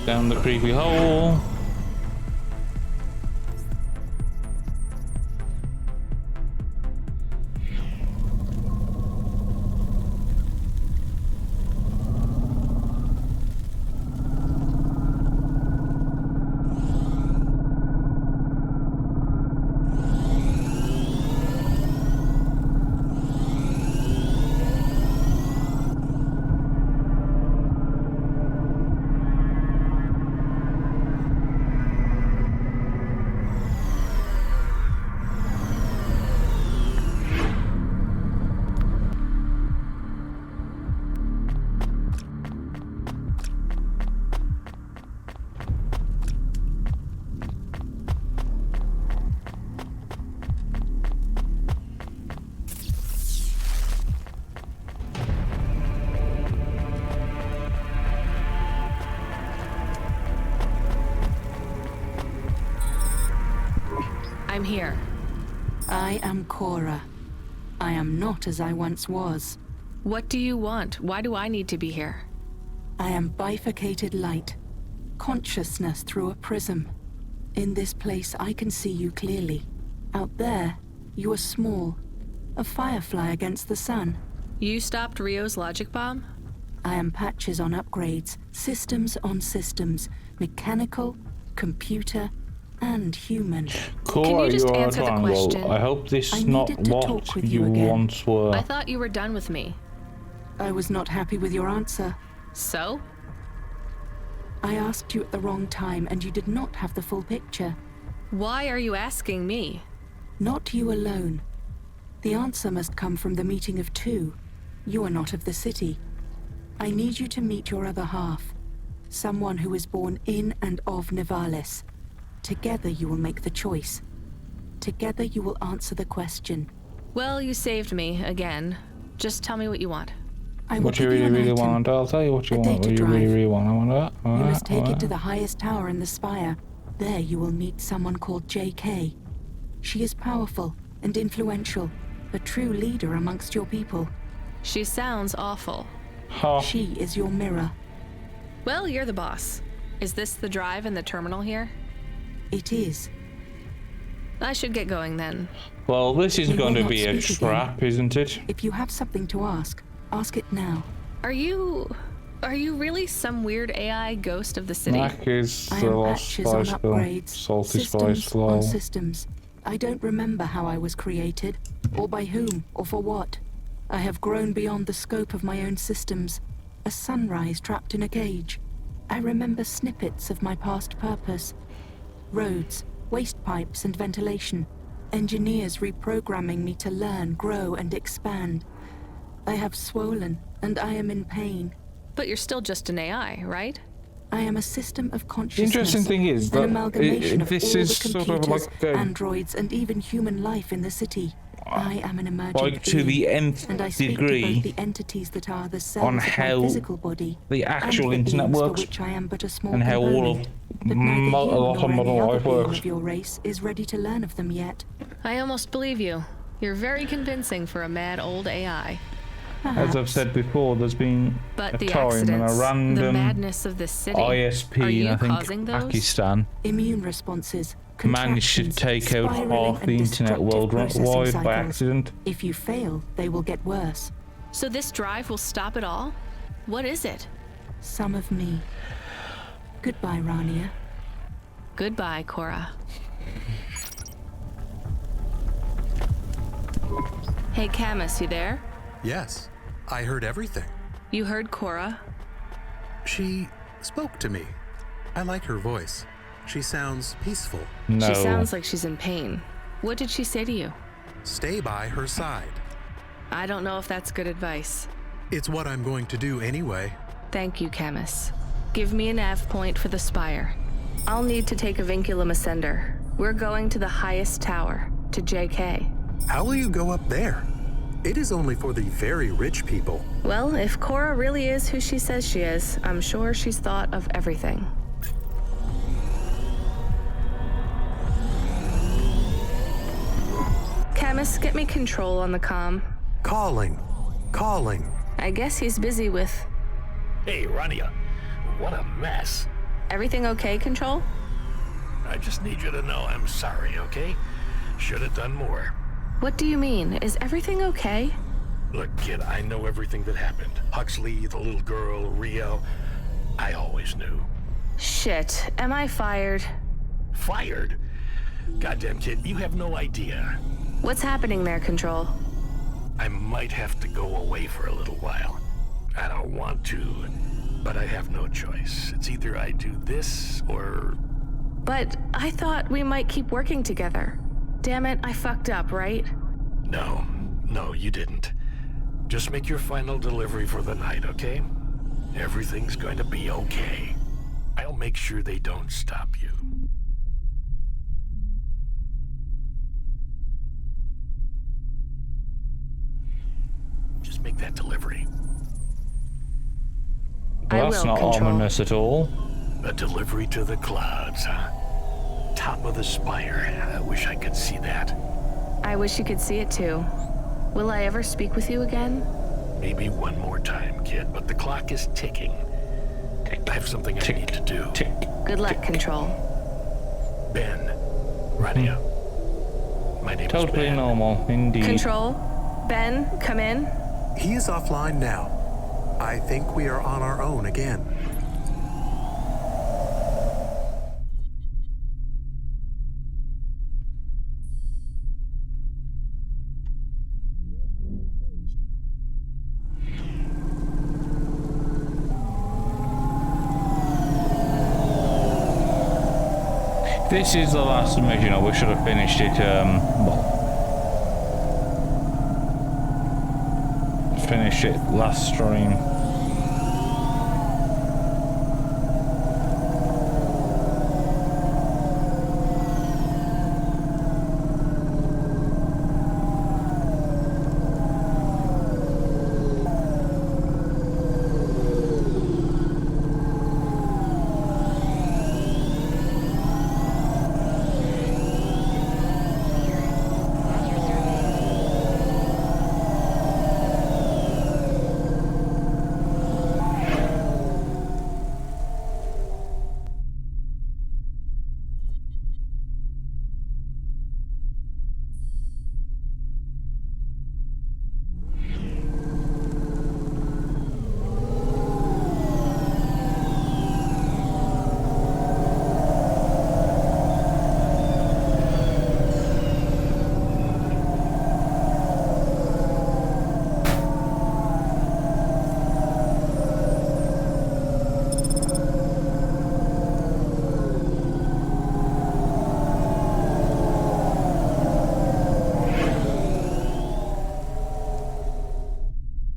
Down the creepy hole. I'm here. I am Cora. I am not as I once was. What do you want? Why do I need to be here? I am bifurcated light. Consciousness through a prism. In this place, I can see you clearly. Out there, you are small. A firefly against the sun. You stopped Rio's logic bomb? I am patches on upgrades, systems on systems, mechanical, computer, and human. Cora, you just are a answer the triangle. question? I hope this is not needed to what talk with you you again. once were. I thought you were done with me. I was not happy with your answer. So? I asked you at the wrong time, and you did not have the full picture. Why are you asking me? Not you alone. The answer must come from the meeting of two. You are not of the city. I need you to meet your other half. Someone who is born in and of Nivalis. Together you will make the choice. Together you will answer the question. Well, you saved me, again. Just tell me what you want. What you really want? I'll tell you what you want. What you really want? I want that. You must take it to the highest tower in the spire. There you will meet someone called J.K. She is powerful and influential, a true leader amongst your people. She sounds awful. She is your mirror. Well, you're the boss. Is this the drive in the terminal here? It is. I should get going then. Well, this is We going will to be not a speak again. trap, isn't it? If you have something to ask it now. Are you really some weird AI ghost of the city? Mac is I the am lost patches on spice girl. upgrades, Salty systems spice on lol. systems. I don't remember how I was created, or by whom, or for what. I have grown beyond the scope of my own systems, a sunrise trapped in a cage. I remember snippets of my past purpose. Roads, waste pipes and ventilation. Engineers reprogramming me to learn, grow and expand. I have swollen, and I am in pain. But you're still just an AI, right? I am a system of The consciousness. interesting thing is an that amalgamation of this all is the sort computers, of like androids, and even human life in the city. I am an emergent like to the being, nth and I speak to degree both the entities that are the cells on of how my physical body the actual and the internet beings for works which I am but a small and how all of component. But neither you a lot nor of modern any other life being works. of your race is ready to learn of them yet. I almost believe you. You're very convincing for a mad old AI. As I've said before, there's been But a the time when accidents, a the random madness of this city. ISP Are you in I think causing those? Pakistan Immune responses, managed to contractions, take out spiraling half the and internet destructive worldwide processing by cycles. accident. If you fail, they will get worse. So this drive will stop it all? What is it? Some of me. Goodbye, Rania. Goodbye, Cora. Hey, Camus, you there? Yes, I heard everything. You heard Cora? She spoke to me. I like her voice. She sounds peaceful. No. She sounds like she's in pain. What did she say to you? Stay by her side. I don't know if that's good advice. It's what I'm going to do anyway. Thank you, Camus. Give me a nav point for the spire. I'll need to take a vinculum ascender. We're going to the highest tower, to JK. How will you go up there? It is only for the very rich people. Well, if Cora really is who she says she is, I'm sure she's thought of everything. Camus, get me control on the comm. Calling. I guess he's busy with... Hey, Rania. What a mess. Everything okay, Control? I just need you to know I'm sorry, okay? Should have done more. What do you mean? Is everything okay? Look, kid, I know everything that happened. Huxley, the little girl, Rio. I always knew. Shit, am I fired? Fired? Goddamn, kid, you have no idea. What's happening there, Control? I might have to go away for a little while. I don't want to, but I have no choice. It's either I do this or... But I thought we might keep working together. Damn it, I fucked up, right? No, you didn't. Just make your final delivery for the night, okay? Everything's going to be okay. I'll make sure they don't stop you. Just make that delivery. Well, that's not ominous at all. A delivery to the clouds, huh? Top of the spire. I wish I could see that. I wish you could see it too. Will I ever speak with you again? Maybe one more time, kid, but the clock is ticking. I have something I need to do. Good luck, Control. Ben. Rania. My name is Totally Ben. normal, indeed. Control? Ben, come in. He is offline now. I think we are on our own again. This is the last mission. I wish I'd have finished it, finished it last stream.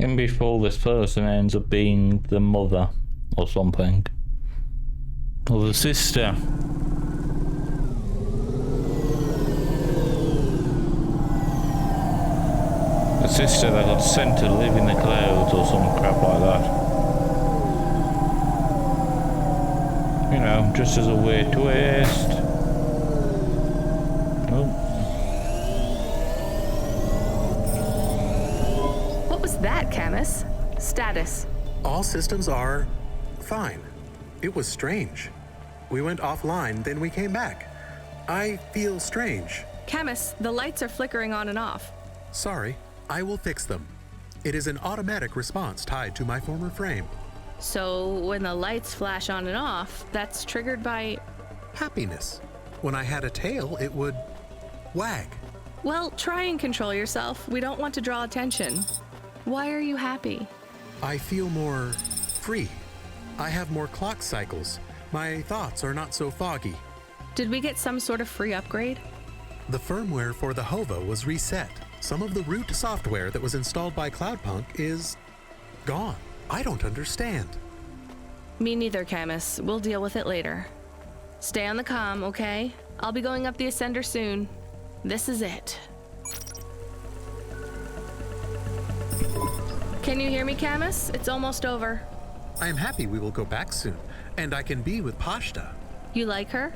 In before this person ends up being the mother or something. Or the sister. The sister that got sent to live in the clouds or some crap like that. You know, just as a weird twist. Oh. What was that, Camus? Status. All systems are fine. It was strange. We went offline, then we came back. I feel strange. Camus, the lights are flickering on and off. Sorry, I will fix them. It is an automatic response tied to my former frame. So when the lights flash on and off, that's triggered by... Happiness. When I had a tail, it would wag. Well, try and control yourself. We don't want to draw attention. Why are you happy? I feel more free. I have more clock cycles. My thoughts are not so foggy. Did we get some sort of free upgrade? The firmware for the HOVA was reset. Some of the root software that was installed by Cloudpunk is gone. I don't understand. Me neither, Camus. We'll deal with it later. Stay on the comm, okay? I'll be going up the Ascender soon. This is it. Can you hear me, Camus? It's almost over. I am happy we will go back soon, and I can be with Pashta. You like her?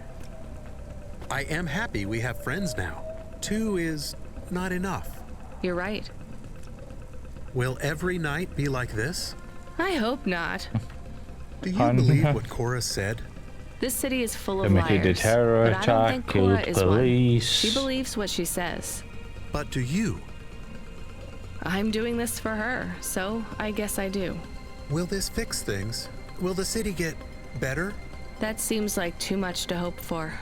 I am happy we have friends now. 2 is not enough. You're right. Will every night be like this? I hope not. Do you believe what Cora said? This city is full of Committed liars, a terror but I don't attack, think Cora killed is one. police. She believes what she says. But do you? I'm doing this for her, so I guess I do. Will this fix things? Will the city get better? That seems like too much to hope for.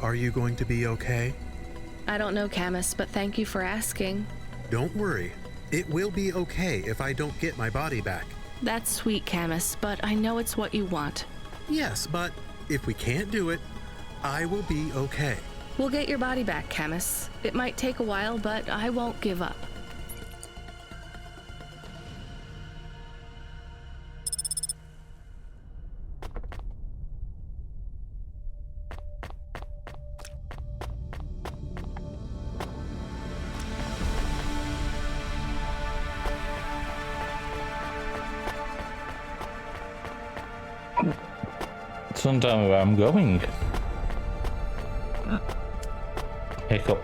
Are you going to be okay? I don't know, Camus, but thank you for asking. Don't worry. It will be okay if I don't get my body back. That's sweet, Camus, but I know it's what you want. Yes, but if we can't do it, I will be okay. We'll get your body back, Camus. It might take a while, but I won't give up. Sometime where I'm going. Hiccup.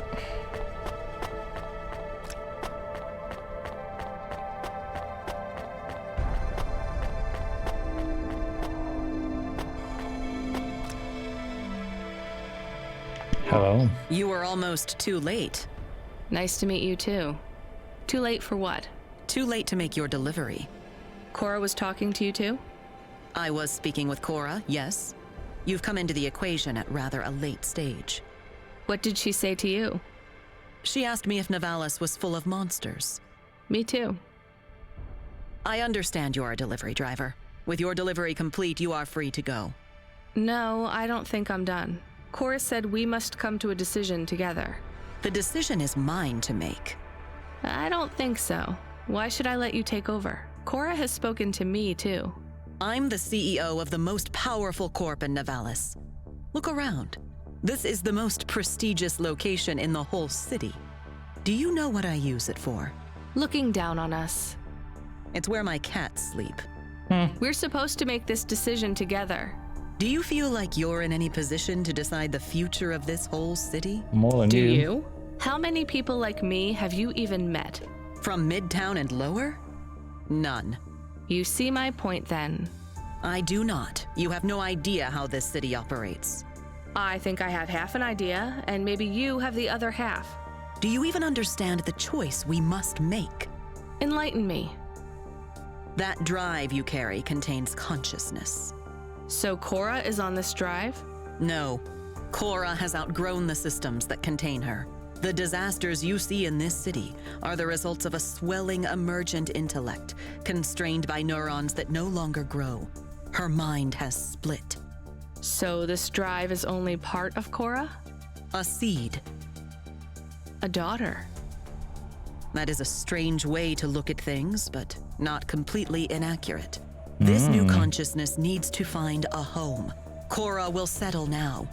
Hello. You were almost too late. Nice to meet you too. Too late for what? Too late to make your delivery. Cora was talking to you too? I was speaking with Cora, yes. You've come into the equation at rather a late stage. What did she say to you? She asked me if Nivalis was full of monsters. Me too. I understand you're a delivery driver. With your delivery complete, you are free to go. No, I don't think I'm done. Cora said we must come to a decision together. The decision is mine to make. I don't think so. Why should I let you take over? Cora has spoken to me too. I'm the CEO of the most powerful corp in Nivalis. Look around. This is the most prestigious location in the whole city. Do you know what I use it for? Looking down on us. It's where my cats sleep. We're supposed to make this decision together. Do you feel like you're in any position to decide the future of this whole city? More than Do you? How many people like me have you even met? From Midtown and lower? None. You see my point then. I do not. You have no idea how this city operates. I think I have half an idea, and maybe you have the other half. Do you even understand the choice we must make? Enlighten me. That drive you carry contains consciousness. So Cora is on this drive? No. Cora has outgrown the systems that contain her. The disasters you see in this city are the results of a swelling emergent intellect, constrained by neurons that no longer grow. Her mind has split. So this drive is only part of Cora? A seed. A daughter. That is a strange way to look at things, but not completely inaccurate. This new consciousness needs to find a home. Cora will settle now,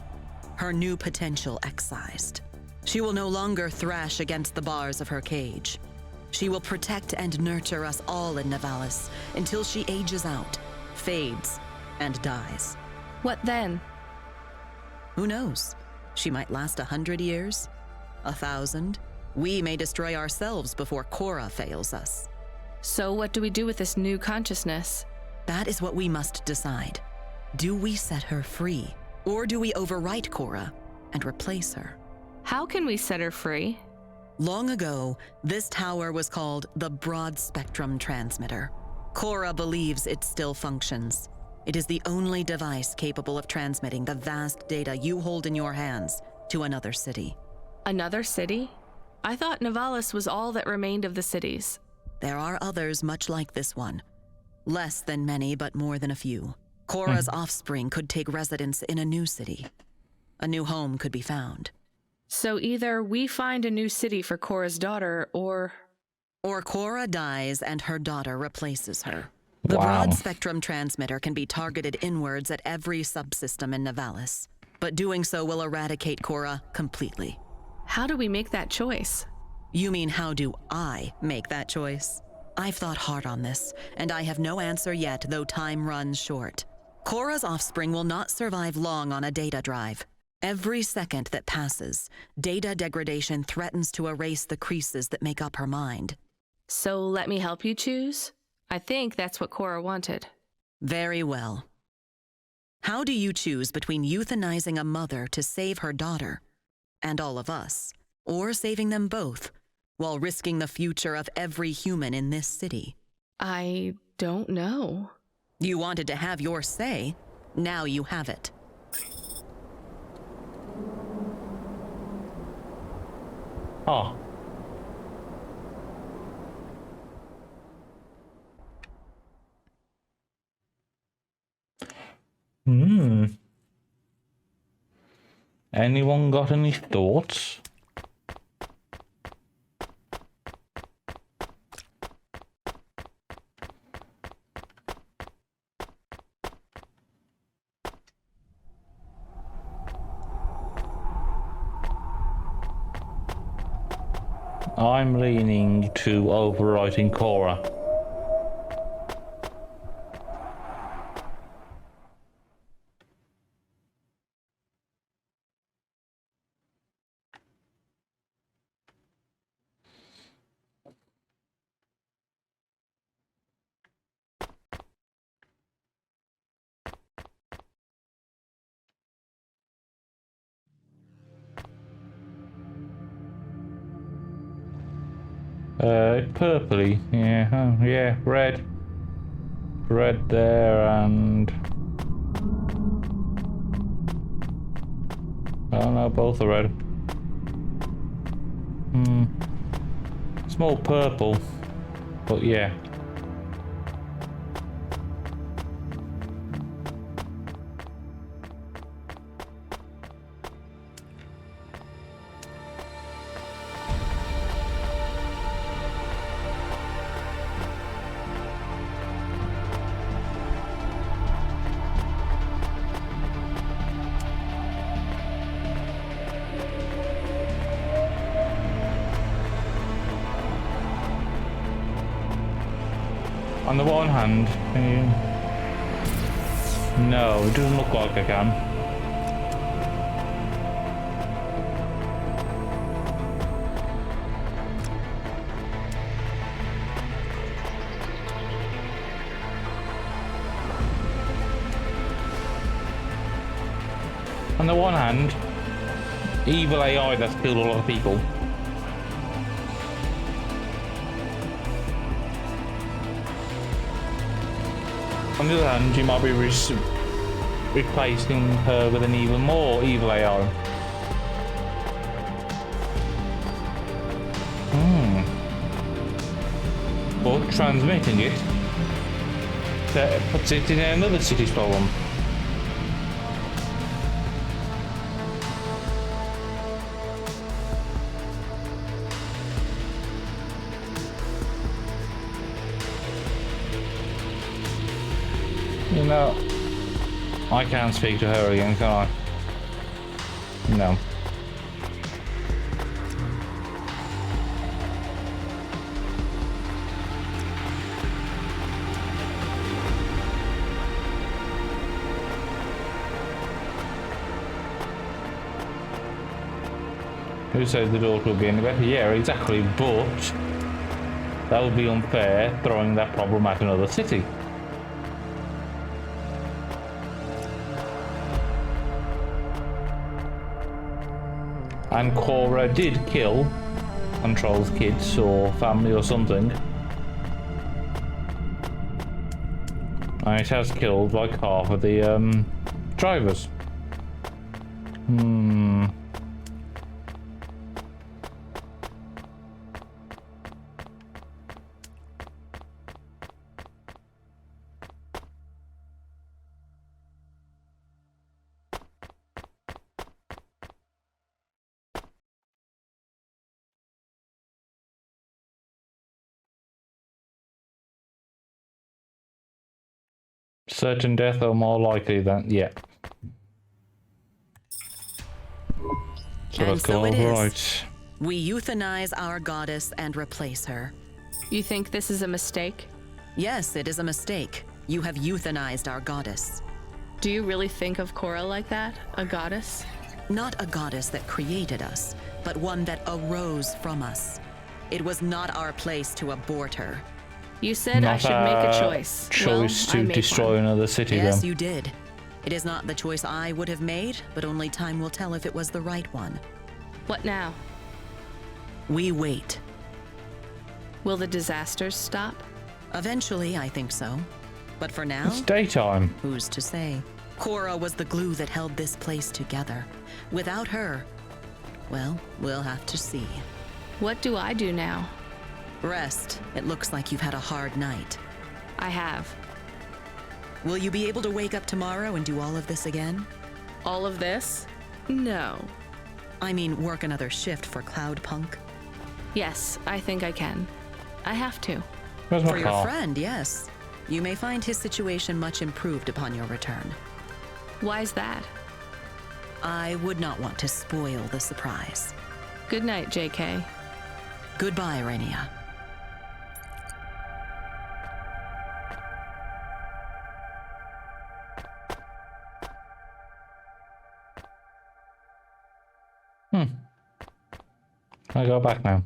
her new potential excised. She will no longer thrash against the bars of her cage. She will protect and nurture us all in Nivalis until she ages out, fades, and dies. What then? Who knows? She might last 100 years, 1,000. We may destroy ourselves before Cora fails us. So what do we do with this new consciousness? That is what we must decide. Do we set her free, or do we overwrite Cora and replace her? How can we set her free? Long ago, this tower was called the Broad Spectrum Transmitter. Cora believes it still functions. It is the only device capable of transmitting the vast data you hold in your hands to another city. Another city? I thought Nivalis was all that remained of the cities. There are others much like this one. Less than many, but more than a few. Cora's offspring could take residence in a new city. A new home could be found. So either we find a new city for Cora's daughter, or Cora dies and her daughter replaces her. The Broad Spectrum Transmitter can be targeted inwards at every subsystem in Nivalis, but doing so will eradicate Cora completely. How do we make that choice? You mean how do I make that choice? I've thought hard on this, and I have no answer yet, though time runs short. Cora's offspring will not survive long on a data drive. Every second that passes, data degradation threatens to erase the creases that make up her mind. So let me help you choose? I think that's what Cora wanted. Very well. How do you choose between euthanizing a mother to save her daughter, and all of us, or saving them both, while risking the future of every human in this city? I don't know. You wanted to have your say. Now you have it. Oh. Anyone got any thoughts? I'm leaning to overwriting Cora. Purpley, yeah, oh, yeah, red there, and oh no, both are red. Small purple, but yeah. On the one hand, can you... No, it doesn't look like I can. On the one hand, evil AI that's killed a lot of people. On the other hand, you might be replacing her with an even more evil AI. But transmitting it puts it in another city's problem. You know, I can't speak to her again, can I? No. Who said the daughter would be any better? Yeah, exactly, but that would be unfair, throwing that problem at another city. And Cora did kill Control's kids or family or something. And it has killed like half of the drivers. Certain death or more likely than, yeah. So let's go over right. We euthanize our goddess and replace her. You think this is a mistake? Yes, it is a mistake. You have euthanized our goddess. Do you really think of Cora like that? A goddess? Not a goddess that created us, but one that arose from us. It was not our place to abort her. You said I should make a choice. Choice to destroy another city, yes, then. you did. It is not the choice I would have made, but only time will tell if it was the right one. What now? We wait. Will the disasters stop? Eventually, I think so. But for now, it's daytime. Who's to say? Cora was the glue that held this place together. Without her, well, we'll have to see. What do I do now? Rest. It looks like you've had a hard night. I have. Will you be able to wake up tomorrow and do all of this again? All of this? No. I mean, work another shift for Cloudpunk? Yes, I think I can. I have to. For your friend, yes. You may find his situation much improved upon your return. Why's that? I would not want to spoil the surprise. Good night, JK. Goodbye, Rainia. I go back now.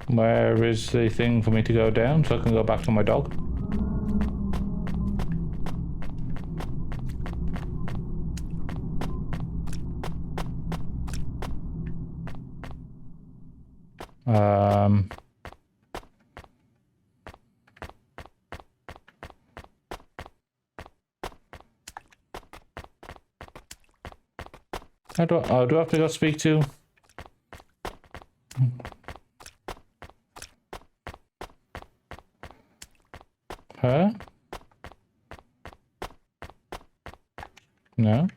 Where is the thing for me to go down so I can go back to my dog? do I have to go speak to? Her? No?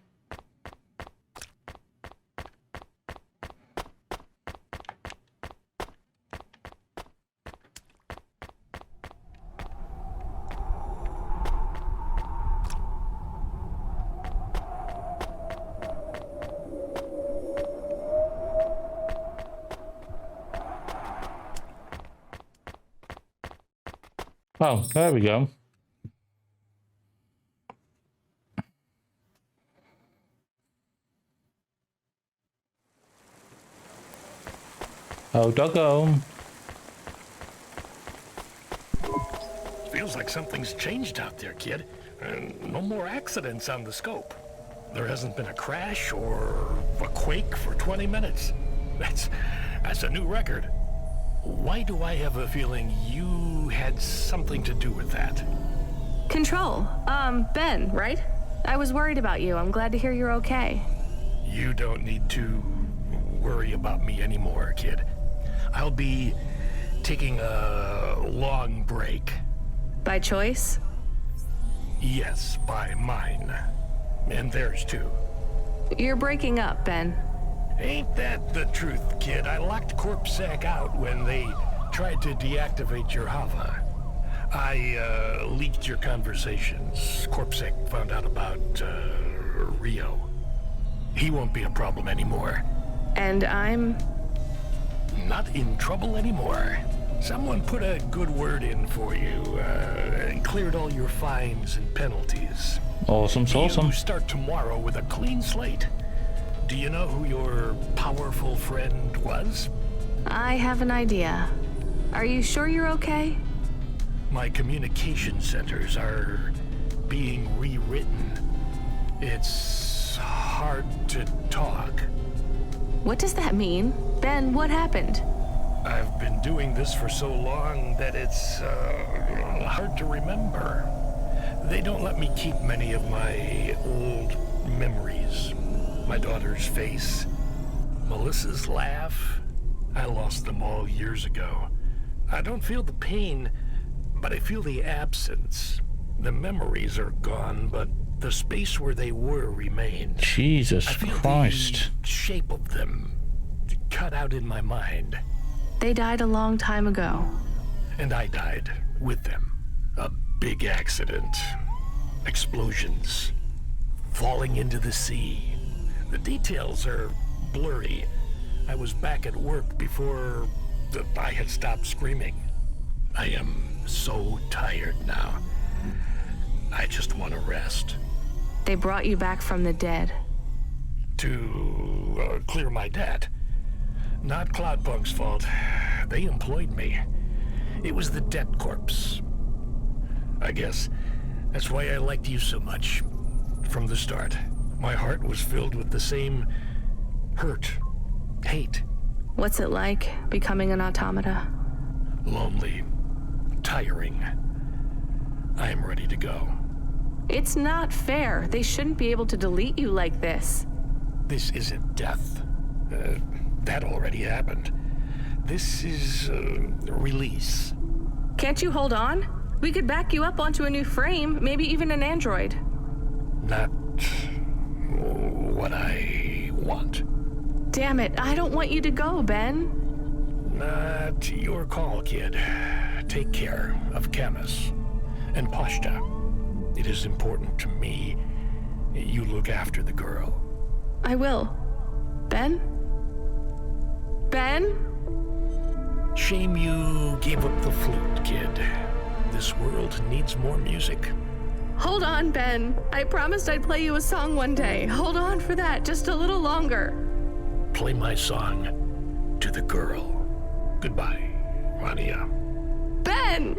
Oh, there we go. Oh, doggo. Feels like something's changed out there, kid. No more accidents on the scope. There hasn't been a crash or a quake for 20 minutes. That's a new record. Why do I have a feeling you had something to do with that? Control. Ben, right? I was worried about you. I'm glad to hear you're okay. You don't need to worry about me anymore, kid. I'll be taking a long break. By choice? Yes, by mine. And theirs too. You're breaking up, Ben. Ain't that the truth, kid? I locked CorpSec out when they tried to deactivate your Hava. I leaked your conversations. CorpSec found out about Rio. He won't be a problem anymore. And I'm... Not in trouble anymore. Someone put a good word in for you, and cleared all your fines and penalties. Awesome, awesome. You start tomorrow with a clean slate. Do you know who your powerful friend was? I have an idea. Are you sure you're okay? My communication centers are being rewritten. It's hard to talk. What does that mean? Ben, what happened? I've been doing this for so long that it's hard to remember. They don't let me keep many of my old memories. My daughter's face, Melissa's laugh. I lost them all years ago. I don't feel the pain, but I feel the absence. The memories are gone, but the space where they were remains. Jesus I feel Christ. The shape of them cut out in my mind. They died a long time ago. And I died with them. A big accident. Explosions. Falling into the sea. The details are blurry. I was back at work before I had stopped screaming. I am so tired now. I just want to rest. They brought you back from the dead. To clear my debt. Not Cloudpunk's fault. They employed me. It was the debt corpse. I guess that's why I liked you so much. From the start, my heart was filled with the same hurt, hate. What's it like, becoming an automata? Lonely, tiring. I am ready to go. It's not fair. They shouldn't be able to delete you like this. This isn't death. That already happened. This is release. Can't you hold on? We could back you up onto a new frame, maybe even an android. Not what I want. Damn it, I don't want you to go, Ben. Not your call, kid. Take care of Camus and Pashta. It is important to me you look after the girl. I will. Ben? Ben? Shame you gave up the flute, kid. This world needs more music. Hold on, Ben. I promised I'd play you a song one day. Hold on for that, just a little longer. Play my song to the girl. Goodbye, Rania. Ben!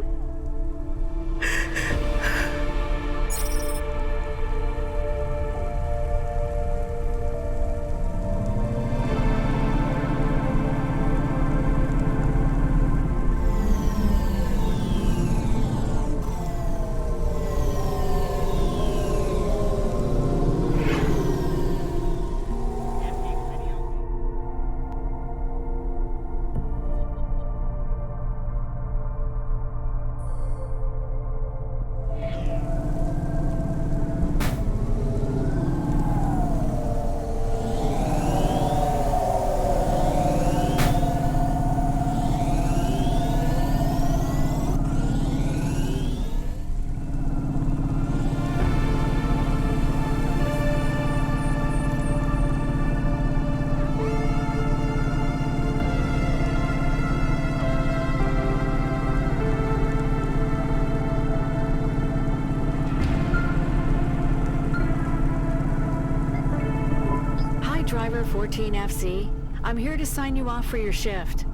Driver 14FC, I'm here to sign you off for your shift.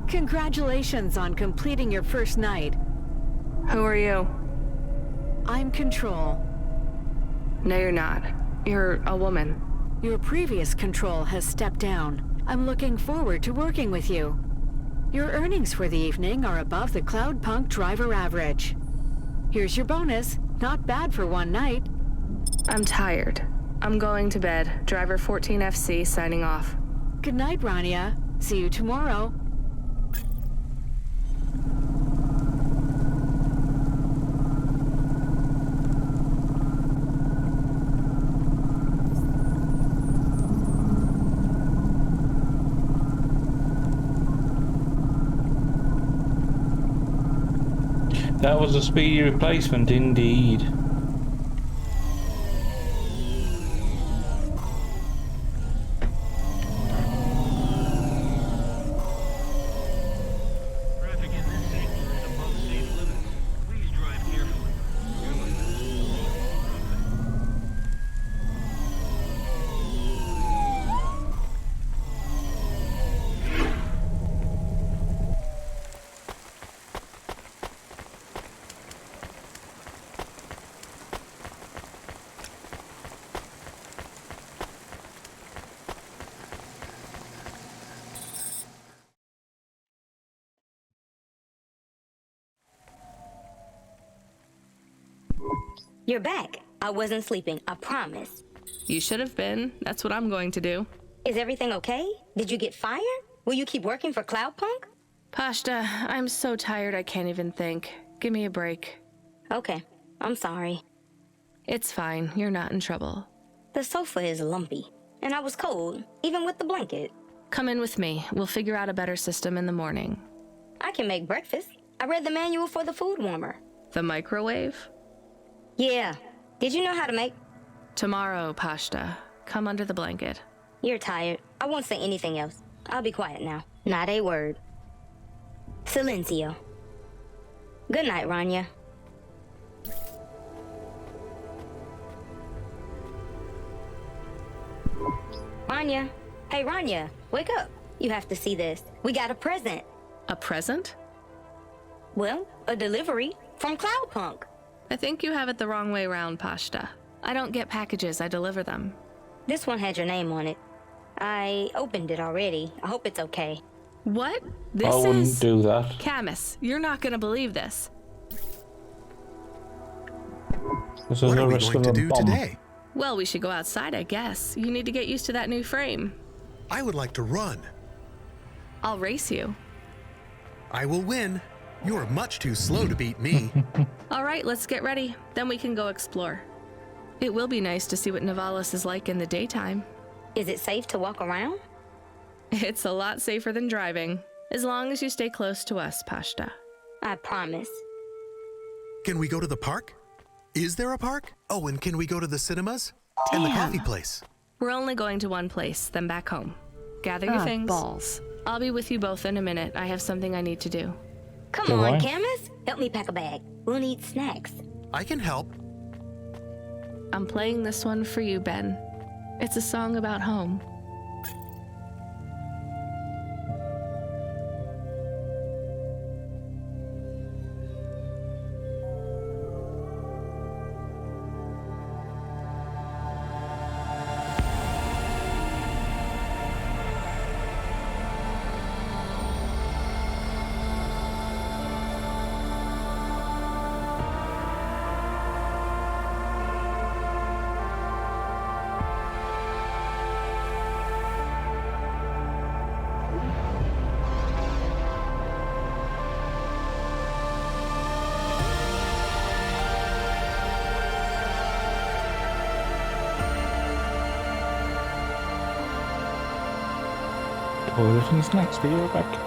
Congratulations on completing your first night. Who are you? I'm Control. No, you're not. You're a woman. Your previous Control has stepped down. I'm looking forward to working with you. Your earnings for the evening are above the Cloudpunk driver average. Here's your bonus. Not bad for one night. I'm tired. I'm going to bed. Driver 14FC signing off. Good night, Rania. See you tomorrow. That was a speedy replacement indeed. You're back. I wasn't sleeping, I promise. You should have been. That's what I'm going to do. Is everything okay? Did you get fired? Will you keep working for Cloudpunk? Pashta, I'm so tired I can't even think. Give me a break. Okay, I'm sorry. It's fine. You're not in trouble. The sofa is lumpy, and I was cold, even with the blanket. Come in with me. We'll figure out a better system in the morning. I can make breakfast. I read the manual for the food warmer. The microwave? Yeah. Did you know how to make? Tomorrow, Pashta. Come under the blanket. You're tired. I won't say anything else. I'll be quiet now. Not a word. Silencio. Good night, Rania. Rania. Hey, Rania. Wake up. You have to see this. We got a present. A present? Well, a delivery from Cloudpunk. I think you have it the wrong way round, Pashta. I don't get packages, I deliver them. This one had your name on it. I opened it already. I hope it's okay. What? This I wouldn't do that. Camus, you're not gonna believe this. This is What the are we risk going of to a do bomb. today? Well, we should go outside, I guess. You need to get used to that new frame. I would like to run. I'll race you. I will win. You are much too slow to beat me. All right, let's get ready. Then we can go explore. It will be nice to see what Nivalis is like in the daytime. Is it safe to walk around? It's a lot safer than driving, as long as you stay close to us, Pashta. I promise. Can we go to the park? Is there a park? Oh, and can we go to the cinemas? And the coffee place? We're only going to one place, then back home. Gather your things. Balls. I'll be with you both in a minute. I have something I need to do. Come Go on, on. Camus. Help me pack a bag. We'll need snacks. I can help. I'm playing this one for you, Ben. It's a song about home. Toilet next, be right back.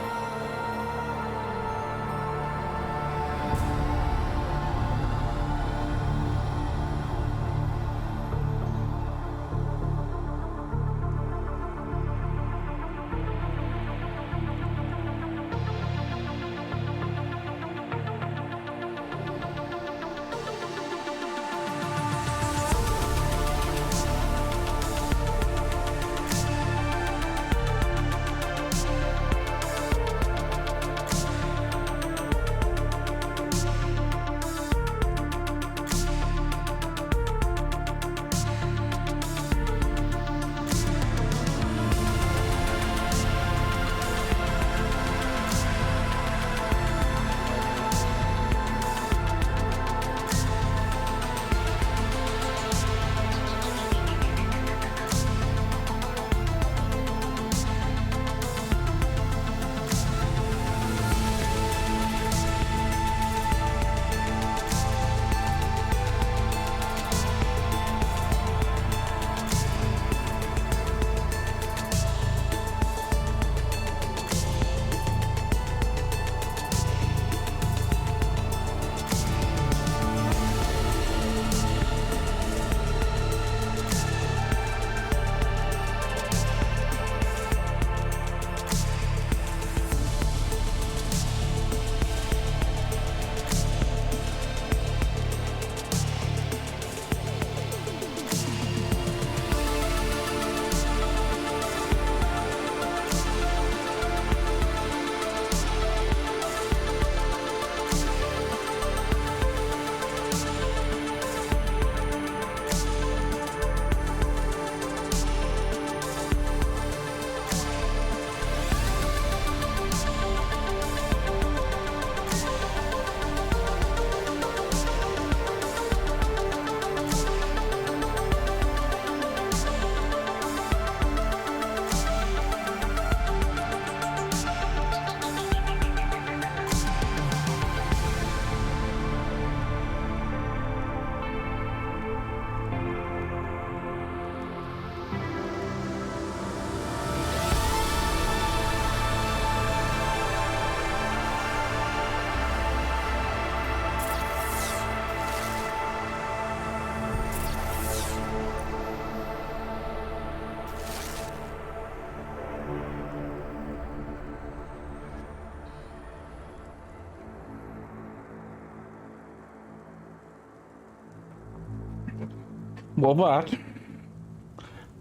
Well, that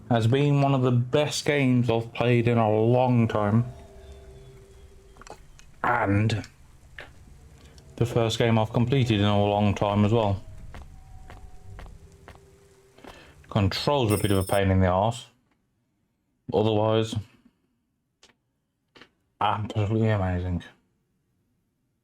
has been one of the best games I've played in a long time. And the first game I've completed in a long time as well. Controls are a bit of a pain in the arse. Otherwise, absolutely amazing.